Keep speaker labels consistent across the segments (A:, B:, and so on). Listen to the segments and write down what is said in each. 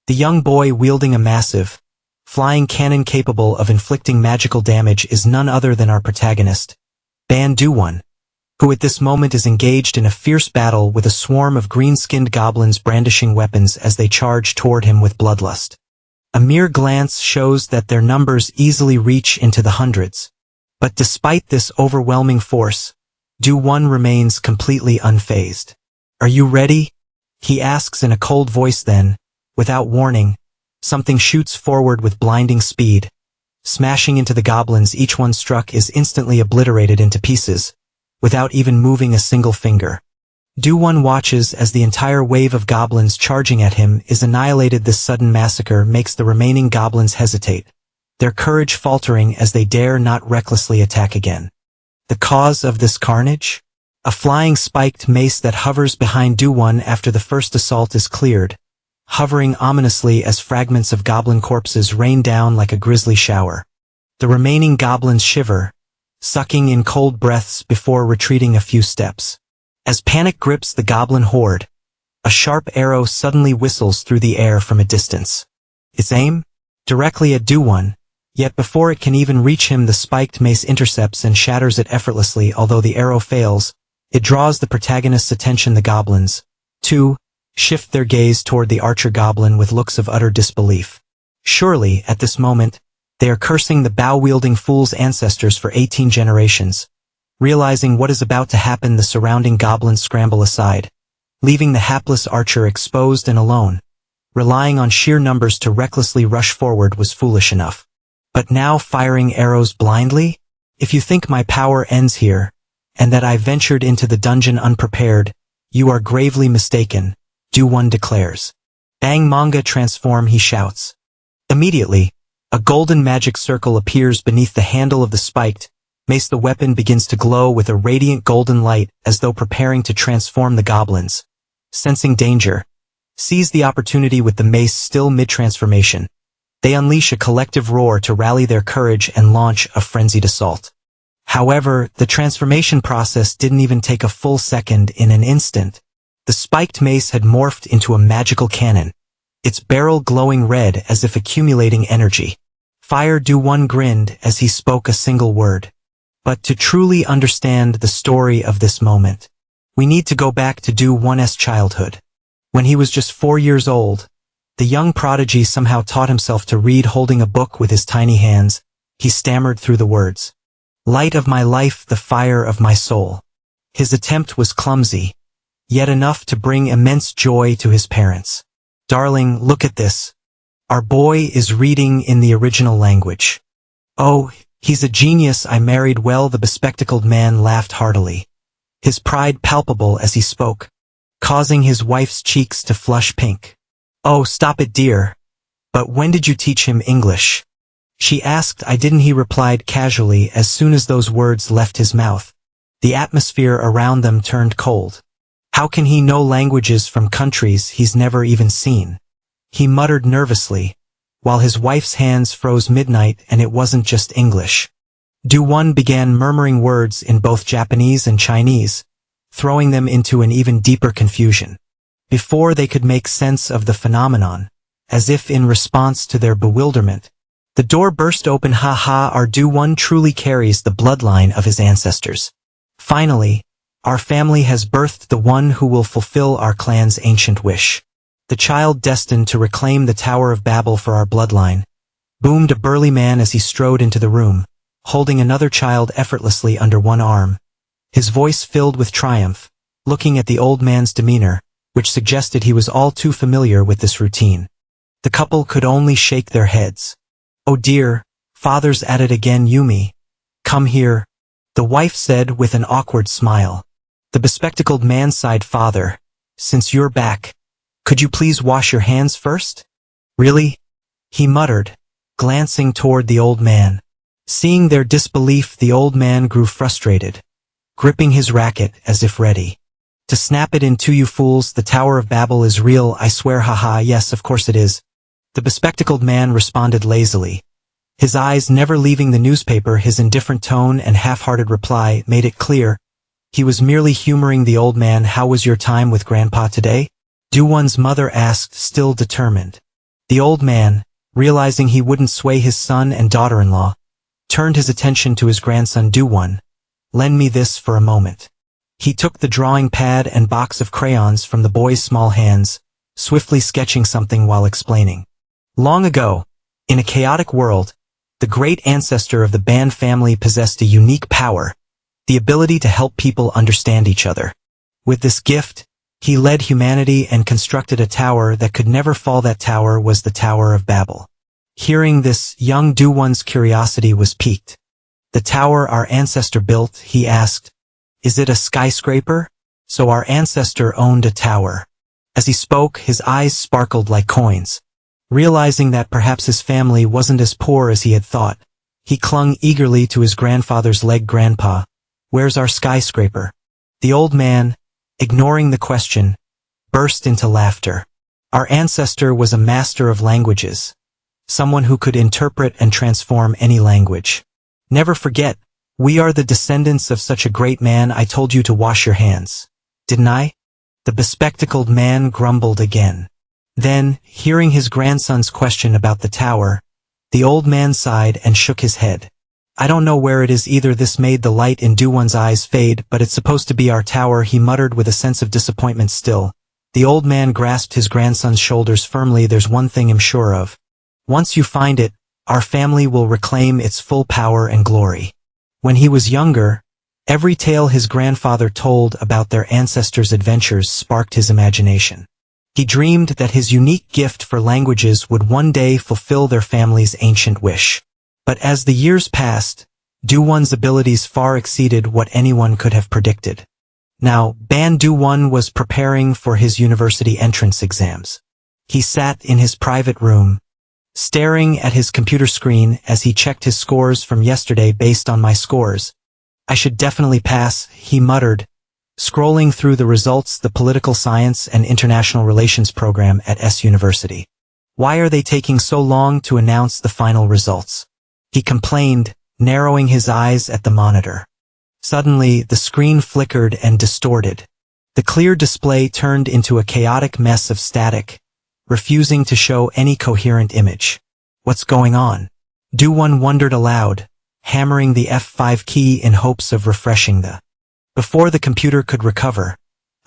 A: The young boy wielding a massive, flying cannon capable of inflicting magical damage is none other than our protagonist, Ban Du-won, who at this moment is engaged in a fierce battle with a swarm of green-skinned goblins brandishing weapons as they charge toward him with bloodlust. A mere glance shows that their numbers easily reach into the hundreds. But despite this overwhelming force, Du-won remains completely unfazed. "Are you ready?" he asks in a cold voice then, without warning, something shoots forward with blinding speed. Smashing into the goblins each one struck is instantly obliterated into pieces, without even moving a single finger. Du-won watches as the entire wave of goblins charging at him is annihilated. This sudden massacre makes the remaining goblins hesitate, their courage faltering as they dare not recklessly attack again. The cause of this carnage? A flying spiked mace that hovers behind Du-won after the first assault is cleared, hovering ominously as fragments of goblin corpses rain down like a grisly shower. The remaining goblins shiver, sucking in cold breaths before retreating a few steps. As panic grips the goblin horde, a sharp arrow suddenly whistles through the air from a distance. Its aim? Directly at Du-won, yet before it can even reach him the spiked mace intercepts and shatters it effortlessly. Although the arrow fails, it draws the protagonist's attention. The goblins, too, shift their gaze toward the archer goblin with looks of utter disbelief. Surely, at this moment, they are cursing the bow-wielding fool's ancestors for 18 generations. Realizing what is about to happen, the surrounding goblins scramble aside, leaving the hapless archer exposed and alone. Relying on sheer numbers to recklessly rush forward was foolish enough. But now firing arrows blindly? If you think my power ends here, and that I ventured into the dungeon unprepared, you are gravely mistaken, Du-won declares. "Bang Manga transform," he shouts. Immediately, a golden magic circle appears beneath the handle of the spiked mace. The weapon begins to glow with a radiant golden light as though preparing to transform the goblins. Sensing danger, seize the opportunity with the mace still mid-transformation. They unleash a collective roar to rally their courage and launch a frenzied assault. However, the transformation process didn't even take a full second. In an instant, the spiked mace had morphed into a magical cannon, its barrel glowing red as if accumulating energy. "Fire!" Du-won grinned as he spoke a single word. But to truly understand the story of this moment, we need to go back to Du-won's childhood. When he was just 4 years old, the young prodigy somehow taught himself to read holding a book with his tiny hands. He stammered through the words, "Light of my life, the fire of my soul." His attempt was clumsy, yet enough to bring immense joy to his parents. "Darling, look at this. Our boy is reading in the original language. Oh, he's a genius. I married well." The bespectacled man laughed heartily, his pride palpable as he spoke, causing his wife's cheeks to flush pink. "Oh, stop it, dear. But when did you teach him English?" she asked. "I didn't," he replied casually as soon as those words left his mouth. The atmosphere around them turned cold. How can he know languages from countries he's never even seen? He muttered nervously, while his wife's hands froze. Midnight, and it wasn't just English. Du-won began murmuring words in both Japanese and Chinese, throwing them into an even deeper confusion. Before they could make sense of the phenomenon, as if in response to their bewilderment, the door burst open. "Ha ha, our Du-won truly carries the bloodline of his ancestors. Finally, our family has birthed the one who will fulfill our clan's ancient wish. The child destined to reclaim the Tower of Babel for our bloodline," boomed a burly man as he strode into the room, holding another child effortlessly under one arm. His voice filled with triumph, looking at the old man's demeanor, which suggested he was all too familiar with this routine. The couple could only shake their heads. "Oh dear, father's at it again. Yumi. Come here," the wife said with an awkward smile. The bespectacled man sighed. "Father, since you're back, could you please wash your hands first?" "Really?" he muttered, glancing toward the old man. Seeing their disbelief, the old man grew frustrated, gripping his racket as if ready to snap it in two. "You fools, the Tower of Babel is real, I swear." "Haha, yes, of course it is," the bespectacled man responded lazily, his eyes never leaving the newspaper. His indifferent tone and half-hearted reply made it clear he was merely humoring the old man. "How was your time with Grandpa today?" Du-won's mother asked, still determined. The old man, realizing he wouldn't sway his son and daughter-in-law, turned his attention to his grandson Do-won. "Lend me this for a moment." He took the drawing pad and box of crayons from the boy's small hands, swiftly sketching something while explaining. Long ago, in a chaotic world, the great ancestor of the Ban family possessed a unique power, the ability to help people understand each other. With this gift, he led humanity and constructed a tower that could never fall. That tower was the Tower of Babel. Hearing this, young Do-won's curiosity was piqued. "The tower our ancestor built," he asked, "is it a skyscraper?" So our ancestor owned a tower. As he spoke, his eyes sparkled like coins. Realizing that perhaps his family wasn't as poor as he had thought, he clung eagerly to his grandfather's leg. "Grandpa, where's our skyscraper?" The old man, ignoring the question, burst into laughter. "Our ancestor was a master of languages, someone who could interpret and transform any language. Never forget, we are the descendants of such a great man. I told you to wash your hands, didn't I?" The bespectacled man grumbled again. Then, hearing his grandson's question about the tower, the old man sighed and shook his head. "I don't know where it is either." This made the light in Do-won's eyes fade. "But it's supposed to be our tower," he muttered with a sense of disappointment still. The old man grasped his grandson's shoulders firmly. "There's one thing I'm sure of. Once you find it, our family will reclaim its full power and glory." When he was younger, every tale his grandfather told about their ancestors' adventures sparked his imagination. He dreamed that his unique gift for languages would one day fulfill their family's ancient wish. But as the years passed, Do-won's abilities far exceeded what anyone could have predicted. Now, Ban Do-won was preparing for his university entrance exams. He sat in his private room, staring at his computer screen as he checked his scores from yesterday. "Based on my scores, I should definitely pass," he muttered, scrolling through the results. "The Political Science and International Relations program at S University. Why are they taking so long to announce the final results?" he complained, narrowing his eyes at the monitor. Suddenly, the screen flickered and distorted. The clear display turned into a chaotic mess of static, refusing to show any coherent image. "What's going on?" Do-won wondered aloud, hammering the F5 key in hopes of refreshing the. Before the computer could recover,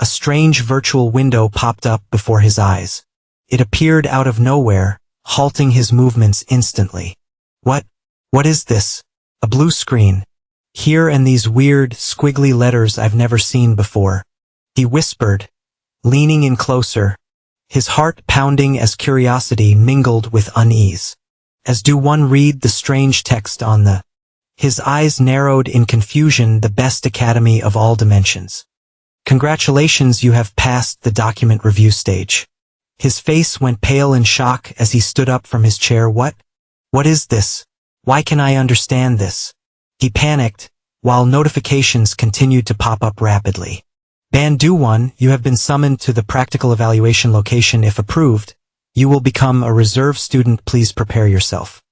A: a strange virtual window popped up before his eyes. It appeared out of nowhere, halting his movements instantly. What is this? A blue screen. Here and these weird, squiggly letters I've never seen before," he whispered, leaning in closer, his heart pounding as curiosity mingled with unease. As Do-won read the strange text on the. His eyes narrowed in confusion. "The best academy of all dimensions. Congratulations, you have passed the document review stage." His face went pale in shock as he stood up from his chair. What is this? Why can I understand this?" He panicked, while notifications continued to pop up rapidly. "Ban Do-won, you have been summoned to the practical evaluation location. If approved, you will become a reserve student. Please prepare yourself.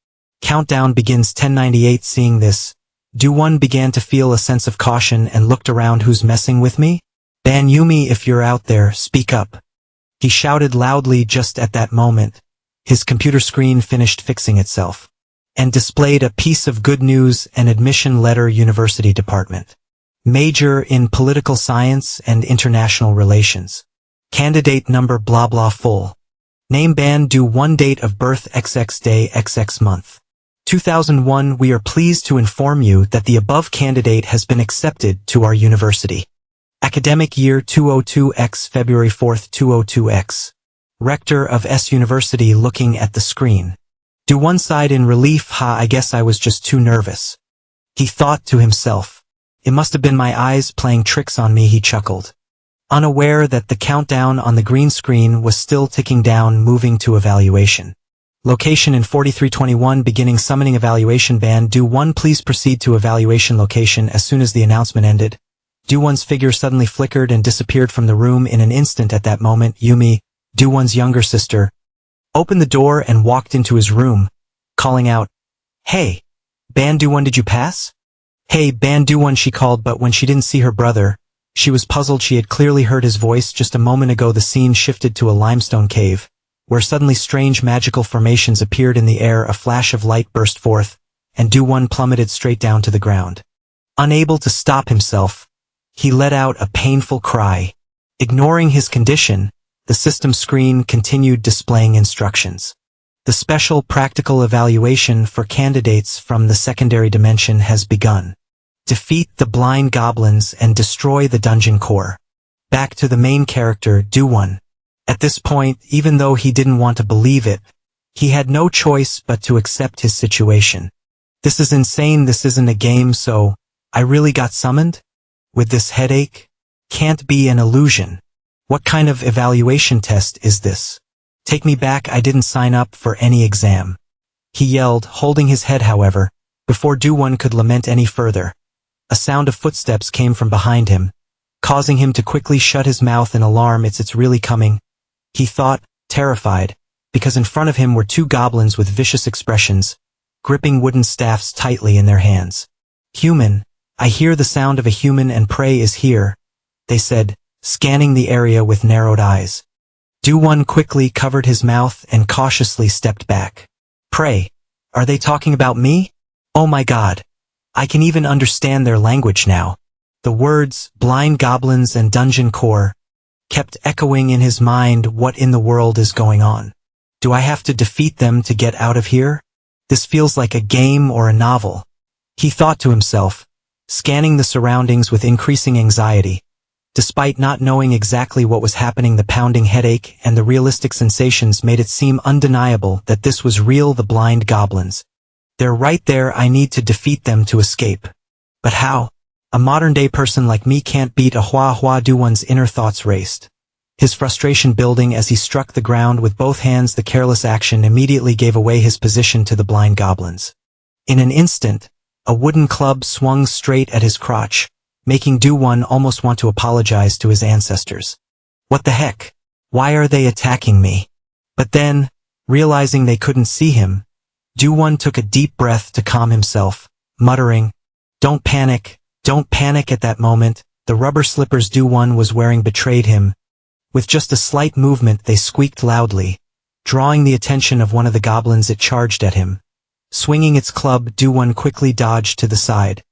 A: Countdown begins 1098. Seeing this, Do-won began to feel a sense of caution and looked around. "Who's messing with me? Ban Yumi, if you're out there, speak up," he shouted loudly. Just at that moment, his computer screen finished fixing itself and displayed a piece of good news: an admission letter. University Department. Major in Political Science and International Relations. Candidate number blah blah full. Name Ban Do-won. Date of birth XX day XX month 2001. We are pleased to inform you that the above candidate has been accepted to our university. Academic year 202X February 4th 202X. Rector of S University looking at the screen. Do-won sighed in relief. I guess I was just too nervous," he thought to himself. "It must have been my eyes playing tricks on me," he chuckled, unaware that the countdown on the green screen was still ticking down, moving to evaluation. Location in 4321. Beginning summoning evaluation. Ban Do-won, please proceed to evaluation location. As soon as the announcement ended, Do-won's figure suddenly flickered and disappeared from the room in an instant. At that moment, Yumi, Do-won's younger sister, opened the door and walked into his room, calling out, "Hey, Ban Do-won, did you pass?" "Hey, Ban Do-won," she called, but when she didn't see her brother, she was puzzled. She had clearly heard his voice just a moment ago. The scene shifted to a limestone cave, where suddenly strange magical formations appeared in the air. A flash of light burst forth, and Do-won plummeted straight down to the ground. Unable to stop himself, he let out a painful cry. Ignoring his condition, the system screen continued displaying instructions. The special practical evaluation for candidates from the secondary dimension has begun. Defeat the blind goblins and destroy the dungeon core. Back to the main character, Do-won. At this point, even though he didn't want to believe it, he had no choice but to accept his situation. This is insane. This isn't a game, so I really got summoned? With this headache? Can't be an illusion. What kind of evaluation test is this? Take me back, I didn't sign up for any exam. He yelled, holding his head however, before Do-won could lament any further. A sound of footsteps came from behind him, causing him to quickly shut his mouth in alarm. It's really coming, he thought, terrified, because in front of him were two goblins with vicious expressions, gripping wooden staffs tightly in their hands. Human, I hear the sound of a human and prey is here, they said, scanning the area with narrowed eyes. Do-won quickly covered his mouth and cautiously stepped back. Prey? Are they talking about me? Oh my god. I can even understand their language now. The words, blind goblins and dungeon core, kept echoing in his mind. What in the world is going on? Do I have to defeat them to get out of here? This feels like a game or a novel, he thought to himself, scanning the surroundings with increasing anxiety. Despite not knowing exactly what was happening, the pounding headache and the realistic sensations made it seem undeniable that this was real. The blind goblins. They're right there. I need to defeat them to escape. But how? A modern-day person like me can't beat a Hua. Do-won's inner thoughts raced, his frustration building as he struck the ground with both hands. The careless action immediately gave away his position to the blind goblins. In an instant, a wooden club swung straight at his crotch, making Do-won almost want to apologize to his ancestors. What the heck? Why are they attacking me? But then, realizing they couldn't see him, Do-won took a deep breath to calm himself, muttering, Don't panic, don't panic. At that moment, the rubber slippers Do-won was wearing betrayed him. With just a slight movement they squeaked loudly, drawing the attention of one of the goblins. It charged at him. Swinging its club, Do-won quickly dodged to the side,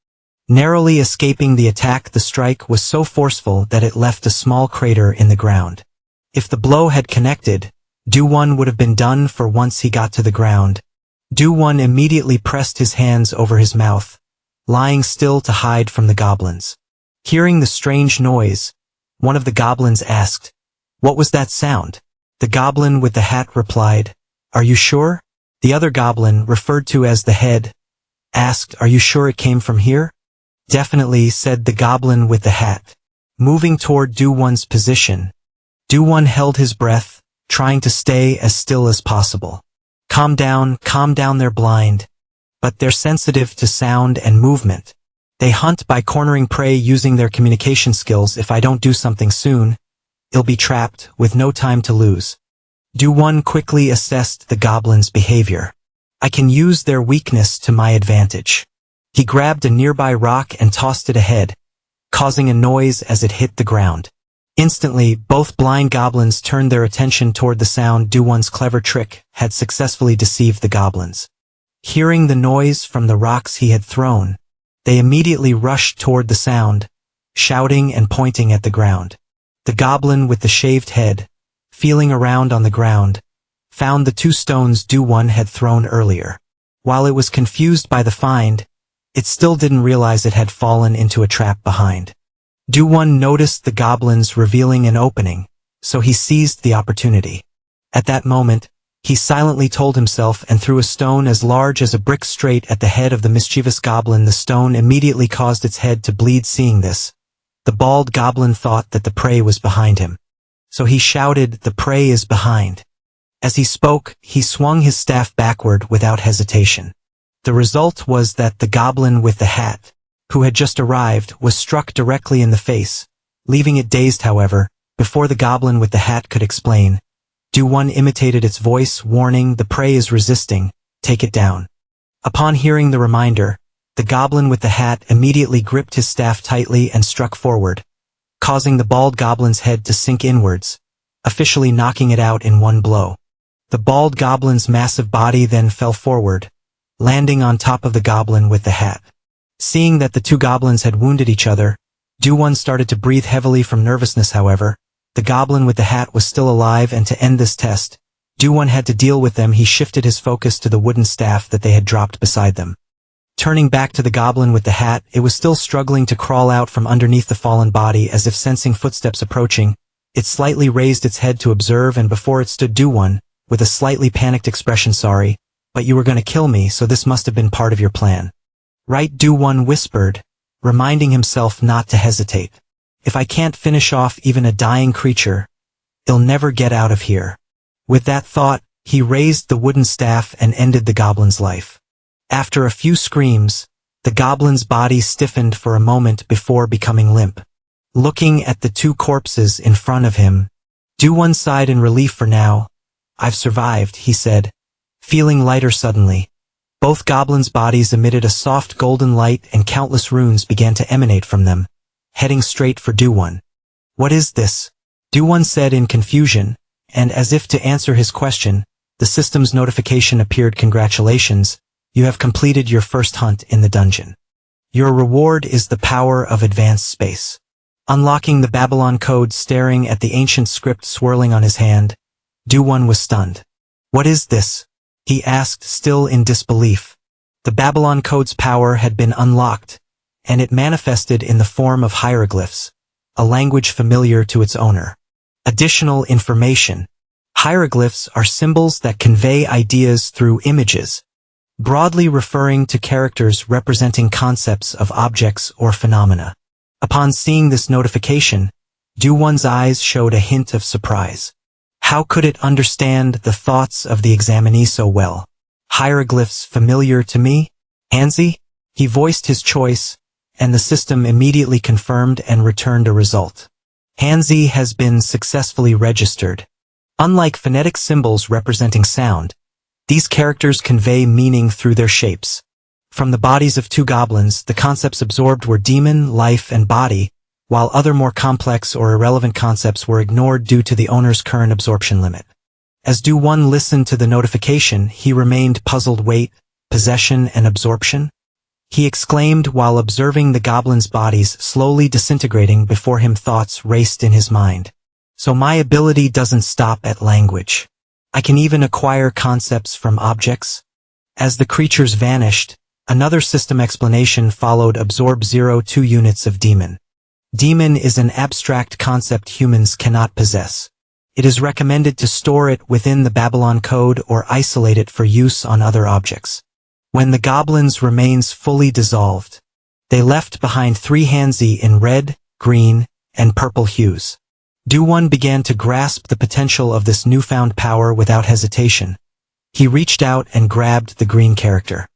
A: narrowly escaping the attack. The strike was so forceful that it left a small crater in the ground. If the blow had connected, Do-won would have been done for. Once he got to the ground, Do-won immediately pressed his hands over his mouth, lying still to hide from the goblins. Hearing the strange noise, one of the goblins asked, What was that sound? The goblin with the hat replied, Are you sure? The other goblin, referred to as the head, asked, Are you sure it came from here? Definitely, said the goblin with the hat, moving toward Do-won's position. Do-won held his breath, trying to stay as still as possible. Calm down, they're blind. But they're sensitive to sound and movement. They hunt by cornering prey using their communication skills. If I don't do something soon, it'll be trapped, with no time to lose. Do-won quickly assessed the goblin's behavior. I can use their weakness to my advantage. He grabbed a nearby rock and tossed it ahead, causing a noise as it hit the ground. Instantly, both blind goblins turned their attention toward the sound. Do-won's clever trick had successfully deceived the goblins. Hearing the noise from the rocks he had thrown, they immediately rushed toward the sound, shouting and pointing at the ground. The goblin with the shaved head, feeling around on the ground, found the two stones Do-won had thrown earlier. While it was confused by the find, it still didn't realize it had fallen into a trap behind. Do-won noticed the goblins revealing an opening, so he seized the opportunity. At that moment, he silently told himself and threw a stone as large as a brick straight at the head of the mischievous goblin. The stone immediately caused its head to bleed. Seeing this, the bald goblin thought that the prey was behind him. So he shouted, The prey is behind. As he spoke, he swung his staff backward without hesitation. The result was that the goblin with the hat, who had just arrived, was struck directly in the face, leaving it dazed. However, before the goblin with the hat could explain, Do-won imitated its voice, warning, The prey is resisting, take it down. Upon hearing the reminder, the goblin with the hat immediately gripped his staff tightly and struck forward, causing the bald goblin's head to sink inwards, officially knocking it out in one blow. The bald goblin's massive body then fell forward, landing on top of the goblin with the hat. Seeing that the two goblins had wounded each other, Do-won started to breathe heavily from nervousness. However, the goblin with the hat was still alive, and to end this test, Do-won had to deal with them. He shifted his focus to the wooden staff that they had dropped beside them. Turning back to the goblin with the hat, it was still struggling to crawl out from underneath the fallen body. As if sensing footsteps approaching, it slightly raised its head to observe, and before it stood Do-won, with a slightly panicked expression. "Sorry, but you were going to kill me, so this must have been part of your plan." "Right," Do-won whispered, reminding himself not to hesitate. "If I can't finish off even a dying creature, I'll never get out of here." With that thought, he raised the wooden staff and ended the goblin's life. After a few screams, the goblin's body stiffened for a moment before becoming limp. Looking at the two corpses in front of him, Do-won sighed in relief. "For now, I've survived," he said, feeling lighter suddenly. Both goblins' bodies emitted a soft golden light, and countless runes began to emanate from them, heading straight for Do-won. "What is this?" Do-won said in confusion, and as if to answer his question, the system's notification appeared. "Congratulations, you have completed your first hunt in the dungeon. Your reward is the power of advanced space." Unlocking the Babylon code, staring at the ancient script swirling on his hand, Do-won was stunned. "What is this?" he asked, still in disbelief. The Babylon code's power had been unlocked, and it manifested in the form of hieroglyphs, a language familiar to its owner. Additional information. Hieroglyphs are symbols that convey ideas through images, broadly referring to characters representing concepts of objects or phenomena. Upon seeing this notification, Do-won's eyes showed a hint of surprise. How could it understand the thoughts of the examinee so well? "Hieroglyphs familiar to me? Hanzi?" He voiced his choice, and the system immediately confirmed and returned a result. "Hanzi has been successfully registered." Unlike phonetic symbols representing sound, these characters convey meaning through their shapes. From the bodies of two goblins, the concepts absorbed were demon, life, and body, while other more complex or irrelevant concepts were ignored due to the owner's current absorption limit. As Do-won listened to the notification, he remained puzzled. "Wait, possession and absorption?" he exclaimed while observing the goblins' bodies slowly disintegrating before him. Thoughts raced in his mind. "So my ability doesn't stop at language. I can even acquire concepts from objects?" As the creatures vanished, another system explanation followed. "Absorb 0.2 units of demon. Demon is an abstract concept humans cannot possess. It is recommended to store it within the Babylon code or isolate it for use on other objects." When the goblins' remains fully dissolved, they left behind 3 Hanzi in red, green, and purple hues. Do-won began to grasp the potential of this newfound power without hesitation. He reached out and grabbed the green character.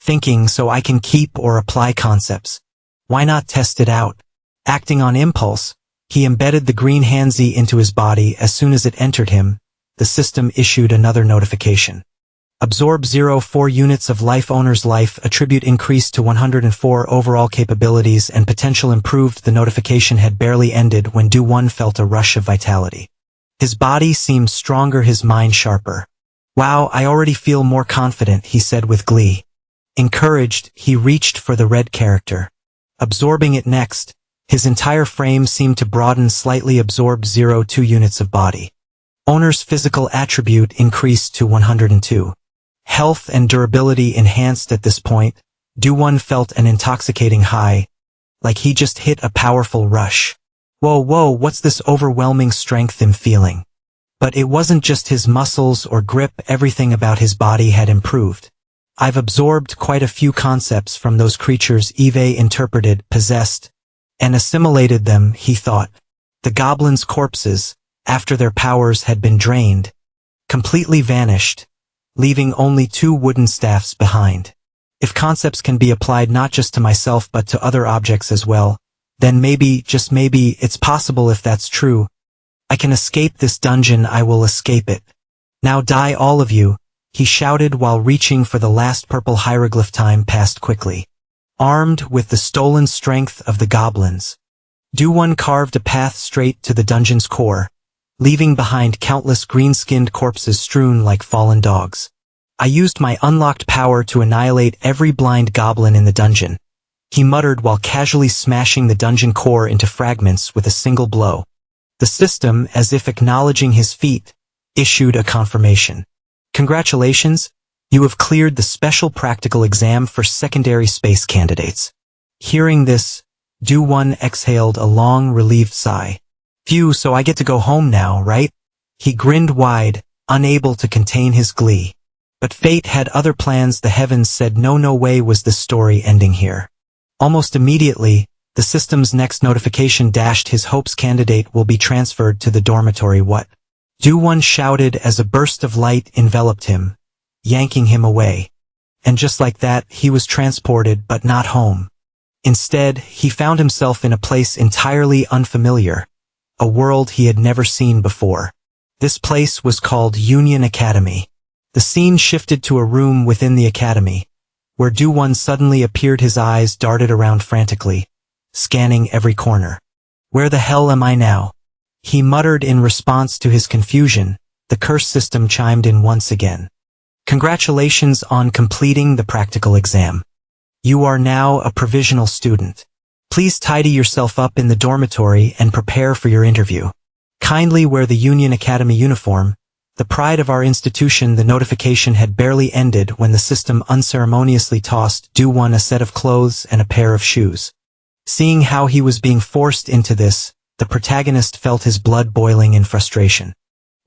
A: Thinking, "So I can keep or apply concepts. Why not test it out?" Acting on impulse, he embedded the green Hanzi into his body. As soon as it entered him, the system issued another notification. "Absorb 0.4 units of life. Owner's life attribute increased to 104. Overall capabilities and potential improved." The notification had barely ended when Do-won felt a rush of vitality. His body seemed stronger, his mind sharper. "Wow, I already feel more confident," he said with glee. Encouraged, he reached for the red character. Absorbing it next, his entire frame seemed to broaden slightly. "Absorb 0.2 units of body. Owner's physical attribute increased to 102. Health and durability enhanced." At this point, Do-won felt an intoxicating high, like he just hit a powerful rush. Whoa, what's this overwhelming strength I'm feeling?" But it wasn't just his muscles or grip, everything about his body had improved. "I've absorbed quite a few concepts from those creatures Eve interpreted, possessed, and assimilated them," he thought. The goblins' corpses, after their powers had been drained, completely vanished, leaving only 2 wooden staffs behind. "If concepts can be applied not just to myself but to other objects as well, then maybe, just maybe, it's possible. If that's true, I can escape this dungeon. I will escape it. Now die all of you," he shouted while reaching for the last purple hieroglyph. Time passed quickly. Armed with the stolen strength of the goblins, Do-won carved a path straight to the dungeon's core, leaving behind countless green-skinned corpses strewn like fallen dogs. I used my unlocked power to annihilate every blind goblin in the dungeon, he muttered while casually smashing the dungeon core into fragments with a single blow. The system, as if acknowledging his feat, issued a confirmation. Congratulations, you have cleared the special practical exam for secondary space candidates. Hearing this, Do-Won exhaled a long, relieved sigh. Phew, so I get to go home now, right? He grinned wide, unable to contain his glee. But fate had other plans. The heavens said no way was this story ending here. Almost immediately, the system's next notification dashed his hopes candidate will be transferred to the dormitory. What? Do-Won shouted as a burst of light enveloped him, yanking him away. And just like that, he was transported but not home. Instead, he found himself in a place entirely unfamiliar, a world he had never seen before. This place was called Union Academy. The scene shifted to a room within the academy, where Do-Won suddenly appeared. His eyes darted around frantically, scanning every corner. Where the hell am I now? He muttered in response to his confusion. The curse system chimed in once again. Congratulations on completing the practical exam. You are now a provisional student. Please tidy yourself up in the dormitory and prepare for your interview. Kindly wear the Union Academy uniform, the pride of our institution. The notification had barely ended when the system unceremoniously tossed Do-Won a set of clothes and a pair of shoes. Seeing how he was being forced into this, the protagonist felt his blood boiling in frustration.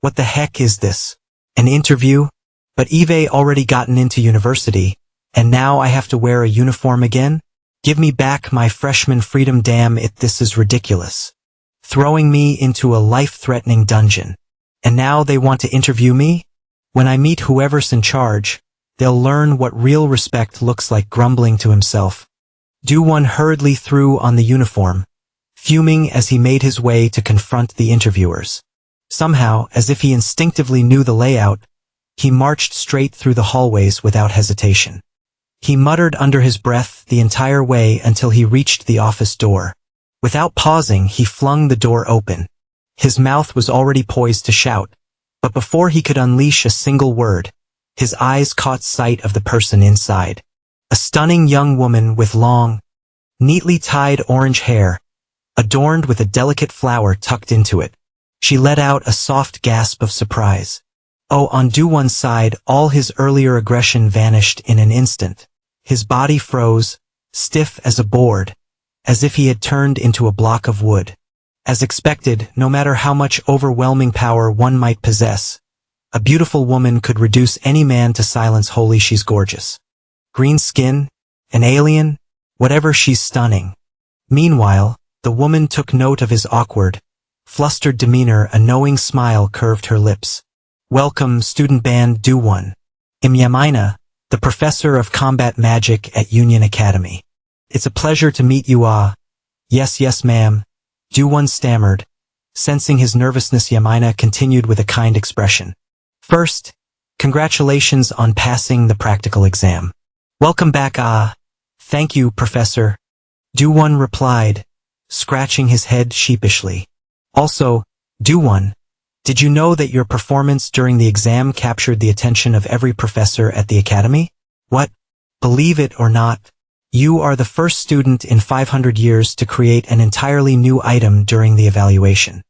A: What the heck is this? An interview? But Eve already gotten into university, and now I have to wear a uniform again? Give me back my freshman freedom. Damn it, this is ridiculous. Throwing me into a life-threatening dungeon. And now they want to interview me? When I meet whoever's in charge, they'll learn what real respect looks like. Grumbling to himself, Do-Won hurriedly threw on the uniform, fuming as he made his way to confront the interviewers. Somehow, as if he instinctively knew the layout, he marched straight through the hallways without hesitation. He muttered under his breath the entire way until he reached the office door. Without pausing, he flung the door open. His mouth was already poised to shout, but before he could unleash a single word, his eyes caught sight of the person inside. A stunning young woman with long, neatly tied orange hair, adorned with a delicate flower tucked into it. She let out a soft gasp of surprise. Oh, on Do-Won's side, all his earlier aggression vanished in an instant. His body froze, stiff as a board, as if he had turned into a block of wood. As expected, no matter how much overwhelming power one might possess, a beautiful woman could reduce any man to silence. Holy, she's gorgeous. Green skin? An alien? Whatever, she's stunning. Meanwhile, the woman took note of his awkward, flustered demeanor. A knowing smile curved her lips. Welcome, student band Do-Won. I'm Yamina, the professor of combat magic at Union Academy. It's a pleasure to meet you. Yes, ma'am. Do-Won stammered. Sensing his nervousness, Yamina continued with a kind expression. First, congratulations on passing the practical exam. Welcome back. Thank you, Professor. Do-Won replied, scratching his head sheepishly. Also, Do-Won, did you know that your performance during the exam captured the attention of every professor at the academy? What? Believe it or not, you are the first student in 500 years to create an entirely new item during the evaluation.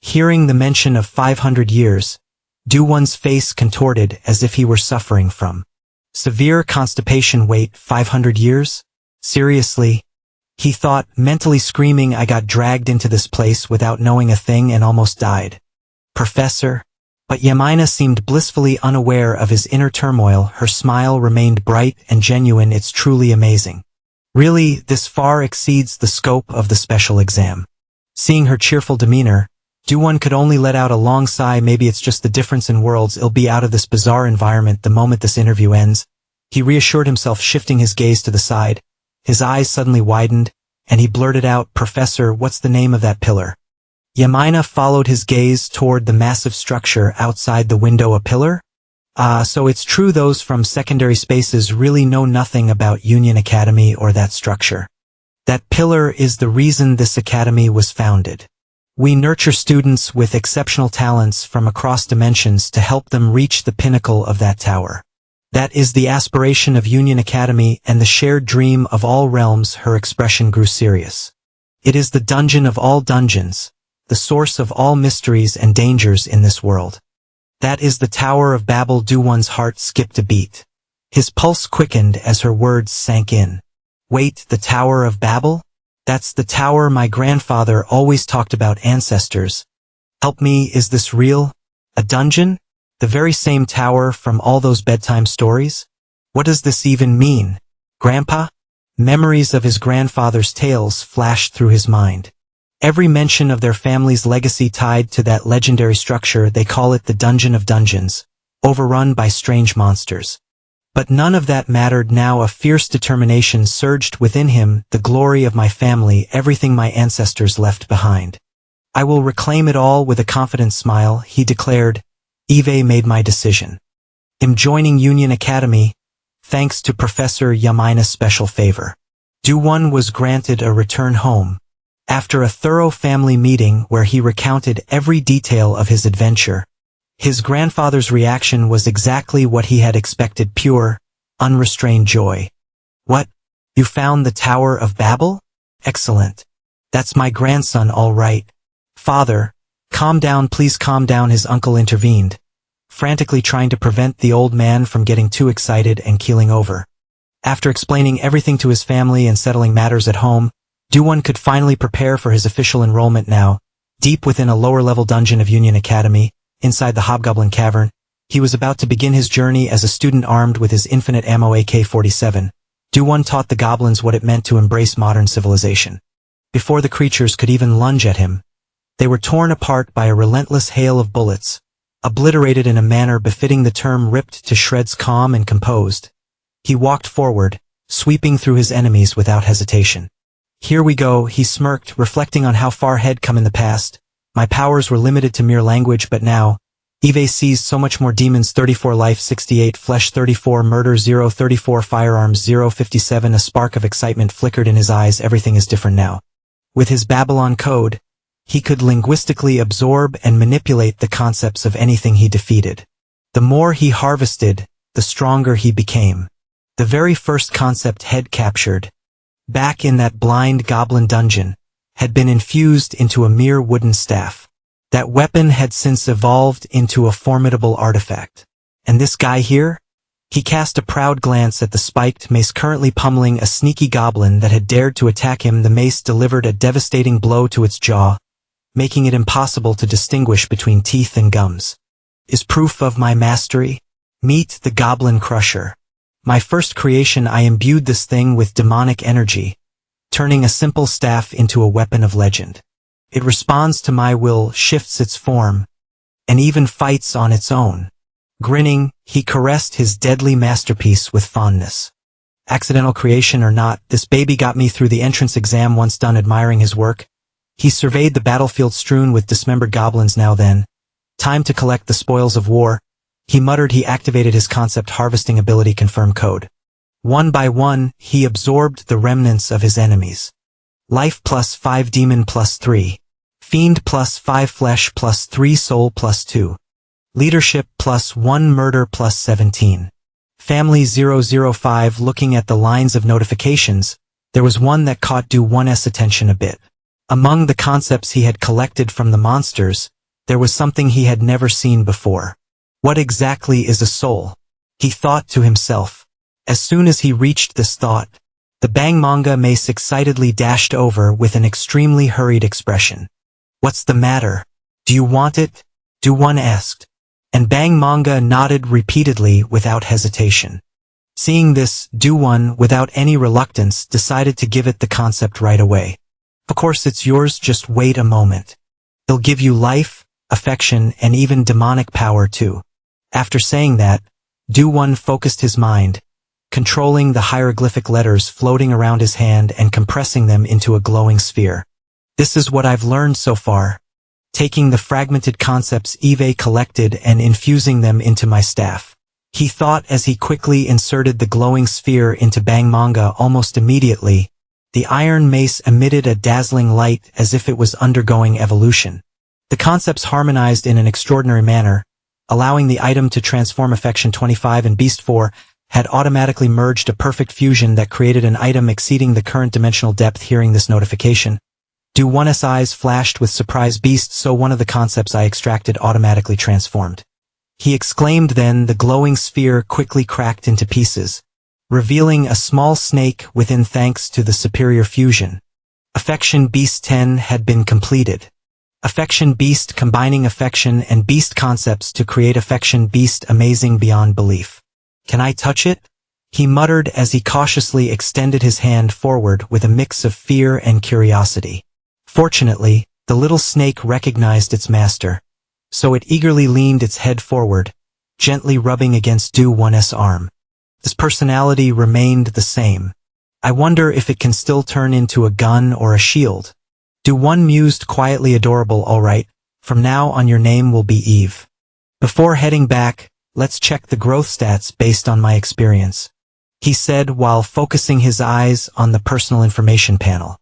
A: Hearing the mention of 500 years, Do-Won's face contorted as if he were suffering from severe constipation. Wait, 500 years? Seriously? He thought, mentally screaming. I got dragged into this place without knowing a thing and almost died. Professor? But Yamina seemed blissfully unaware of his inner turmoil. Her smile remained bright and genuine. It's truly amazing. Really, this far exceeds the scope of the special exam. Seeing her cheerful demeanor, Do-Won could only let out a long sigh. Maybe it's just the difference in worlds. I'll be out of this bizarre environment the moment this interview ends. He reassured himself, shifting his gaze to the side. His eyes suddenly widened, and he blurted out, Professor, what's the name of that pillar? Yamina followed his gaze toward the massive structure outside the window. A pillar? So it's true those from secondary spaces really know nothing about Union Academy or that structure. That pillar is the reason this academy was founded. We nurture students with exceptional talents from across dimensions to help them reach the pinnacle of that tower. That is the aspiration of Union Academy and the shared dream of all realms. Her expression grew serious. It is the dungeon of all dungeons, the source of all mysteries and dangers in this world. That is the Tower of Babel. Do-one's heart skipped a beat. His pulse quickened as her words sank in. Wait, the Tower of Babel? That's the tower my grandfather always talked about. Ancestors. Help me, is this real? A dungeon? The very same tower from all those bedtime stories? What does this even mean? Grandpa? Memories of his grandfather's tales flashed through his mind. Every mention of their family's legacy tied to that legendary structure. They call it the Dungeon of Dungeons, overrun by strange monsters. But none of that mattered now. A fierce determination surged within him. The glory of my family, everything my ancestors left behind. I will reclaim it all. With a confident smile, he declared, Eve made my decision. I'm joining Union Academy, thanks to Professor Yamina's special favor. Do-one was granted a return home. After a thorough family meeting where he recounted every detail of his adventure, his grandfather's reaction was exactly what he had expected: pure, unrestrained joy. What? You found the Tower of Babel? Excellent. That's my grandson, all right. Father, calm down, please calm down. His uncle intervened, frantically trying to prevent the old man from getting too excited and keeling over. After explaining everything to his family and settling matters at home, Do-one could finally prepare for his official enrollment now. Deep within a lower-level dungeon of Union Academy, inside the Hobgoblin Cavern, he was about to begin his journey as a student armed with his infinite ammo AK-47. Do-one taught the goblins what it meant to embrace modern civilization. Before the creatures could even lunge at him, they were torn apart by a relentless hail of bullets, obliterated in a manner befitting the term, ripped to shreds. Calm and composed, he walked forward, sweeping through his enemies without hesitation. Here we go, he smirked, reflecting on how far he'd come in the past. My powers were limited to mere language, but now, Eve sees so much more. Demons 34, life 68, flesh 34, murder 0, 34, firearms 0, 57. A spark of excitement flickered in his eyes. Everything is different now. With his Babylon code, he could linguistically absorb and manipulate the concepts of anything he defeated. The more he harvested, the stronger he became. The very first concept he'd captured, back in that blind goblin dungeon, had been infused into a mere wooden staff. That weapon had since evolved into a formidable artifact. And this guy here? He cast a proud glance at the spiked mace currently pummeling a sneaky goblin that had dared to attack him. The mace delivered a devastating blow to its jaw, making it impossible to distinguish between teeth and gums. Is proof of my mastery? Meet the Goblin Crusher. My first creation. I imbued this thing with demonic energy, turning a simple staff into a weapon of legend. It responds to my will, shifts its form, and even fights on its own. Grinning, he caressed his deadly masterpiece with fondness. Accidental creation or not, this baby got me through the entrance exam. Once done admiring his work, he surveyed the battlefield strewn with dismembered goblins. Now then, time to collect the spoils of war, he muttered. He activated his concept harvesting ability. Confirm code. One by one, he absorbed the remnants of his enemies. Life +5, demon +3, fiend +5, flesh +3, soul +2, leadership +1, murder +17. Family 005. Looking at the lines of notifications, there was one that caught Do-one's attention a bit. Among the concepts he had collected from the monsters, there was something he had never seen before. What exactly is a soul? He thought to himself. As soon as he reached this thought, the Bang Manga mace excitedly dashed over with an extremely hurried expression. What's the matter? Do you want it? Do-one asked. And Bang Manga nodded repeatedly without hesitation. Seeing this, Do-one, without any reluctance, decided to give it the concept right away. Of course it's yours, just wait a moment. It'll give you life, affection, and even demonic power too. After saying that, Do-one focused his mind, controlling the hieroglyphic letters floating around his hand and compressing them into a glowing sphere. This is what I've learned so far. Taking the fragmented concepts Eve collected and infusing them into my staff, he thought as he quickly inserted the glowing sphere into Bang Manga. Almost immediately, The iron mace emitted a dazzling light as if it was undergoing evolution. The concepts harmonized in an extraordinary manner, allowing the item to transform. Affection 25 and Beast 4 had automatically merged a perfect fusion that created an item exceeding the current dimensional depth. Hearing this notification, Do 1's eyes flashed with surprise. Beast, so one of the concepts I extracted automatically transformed. He exclaimed. Then the glowing sphere quickly cracked into pieces, revealing a small snake within thanks to the superior fusion. Affection Beast 10 had been completed. Affection Beast, combining affection and beast concepts to create Affection Beast, amazing beyond belief. Can I touch it? He muttered as he cautiously extended his hand forward with a mix of fear and curiosity. Fortunately, the little snake recognized its master, so it eagerly leaned its head forward, gently rubbing against Do 1's arm. His personality remained the same. I wonder if it can still turn into a gun or a shield. Do 1 mused quietly. Adorable. All right, from now on your name will be Eve. Before heading back, let's check the growth stats based on my experience, he said while focusing his eyes on the personal information panel.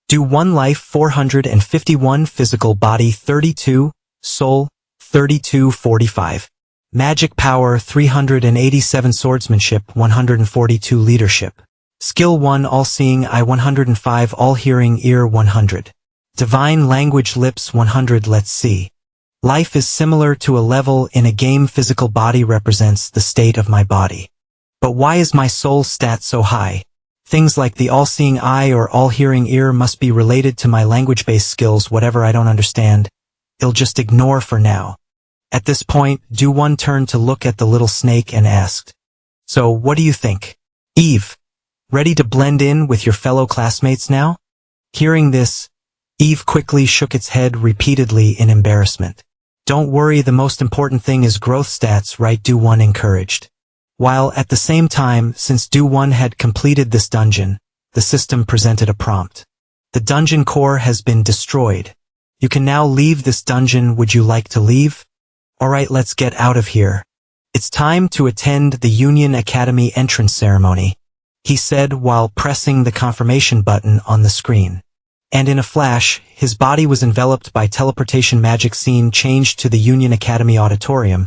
A: Do 1 life 451, physical body 32, soul 3245. Magic power 387, swordsmanship 142, leadership. Skill 1, all-seeing eye 105, all-hearing ear 100. Divine language lips 100. Let's see. Life is similar to a level in a game. Physical body represents the state of my body. But why is my soul stat so high? Things like the all-seeing eye or all-hearing ear must be related to my language-based skills. Whatever I don't understand, I'll just ignore for now. At this point, Do 1 turned to look at the little snake and asked, So, what do you think? Eve, ready to blend in with your fellow classmates now? Hearing this, Eve quickly shook its head repeatedly in embarrassment. Don't worry, the most important thing is growth stats, right? Do 1 encouraged. While at the same time, since Do 1 had completed this dungeon, the system presented a prompt. The dungeon core has been destroyed. You can now leave this dungeon. Would you like to leave? Alright, let's get out of here. It's time to attend the Union Academy entrance ceremony, he said while pressing the confirmation button on the screen. And in a flash, his body was enveloped by teleportation. Magic scene changed to the Union Academy auditorium,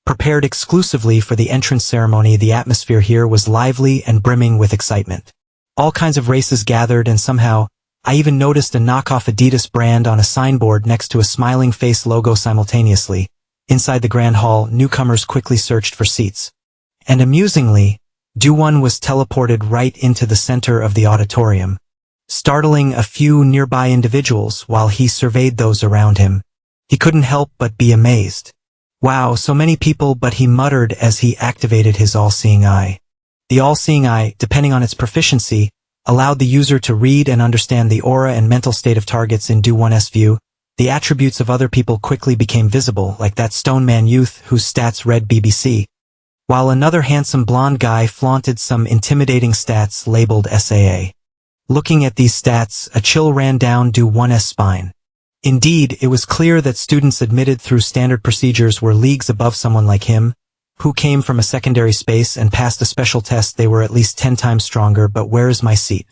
A: prepared exclusively for the entrance ceremony. The atmosphere here was lively and brimming with excitement. All kinds of races gathered, and somehow, I even noticed a knockoff Adidas brand on a signboard next to a smiling face logo simultaneously. Inside the grand hall, newcomers quickly searched for seats. And amusingly, Do 1 was teleported right into the center of the auditorium, startling a few nearby individuals while he surveyed those around him. He couldn't help but be amazed. Wow, so many people, but he muttered as he activated his all-seeing eye. The all-seeing eye, depending on its proficiency, allowed the user to read and understand the aura and mental state of targets. In Do 1's view, the attributes of other people quickly became visible, like that stone man youth whose stats read BBC, while another handsome blonde guy flaunted some intimidating stats labeled SAA. Looking at these stats, a chill ran down Do 1's spine. Indeed, it was clear that students admitted through standard procedures were leagues above someone like him, who came from a secondary space and passed a special test. They were at least 10 times stronger. But where is my seat?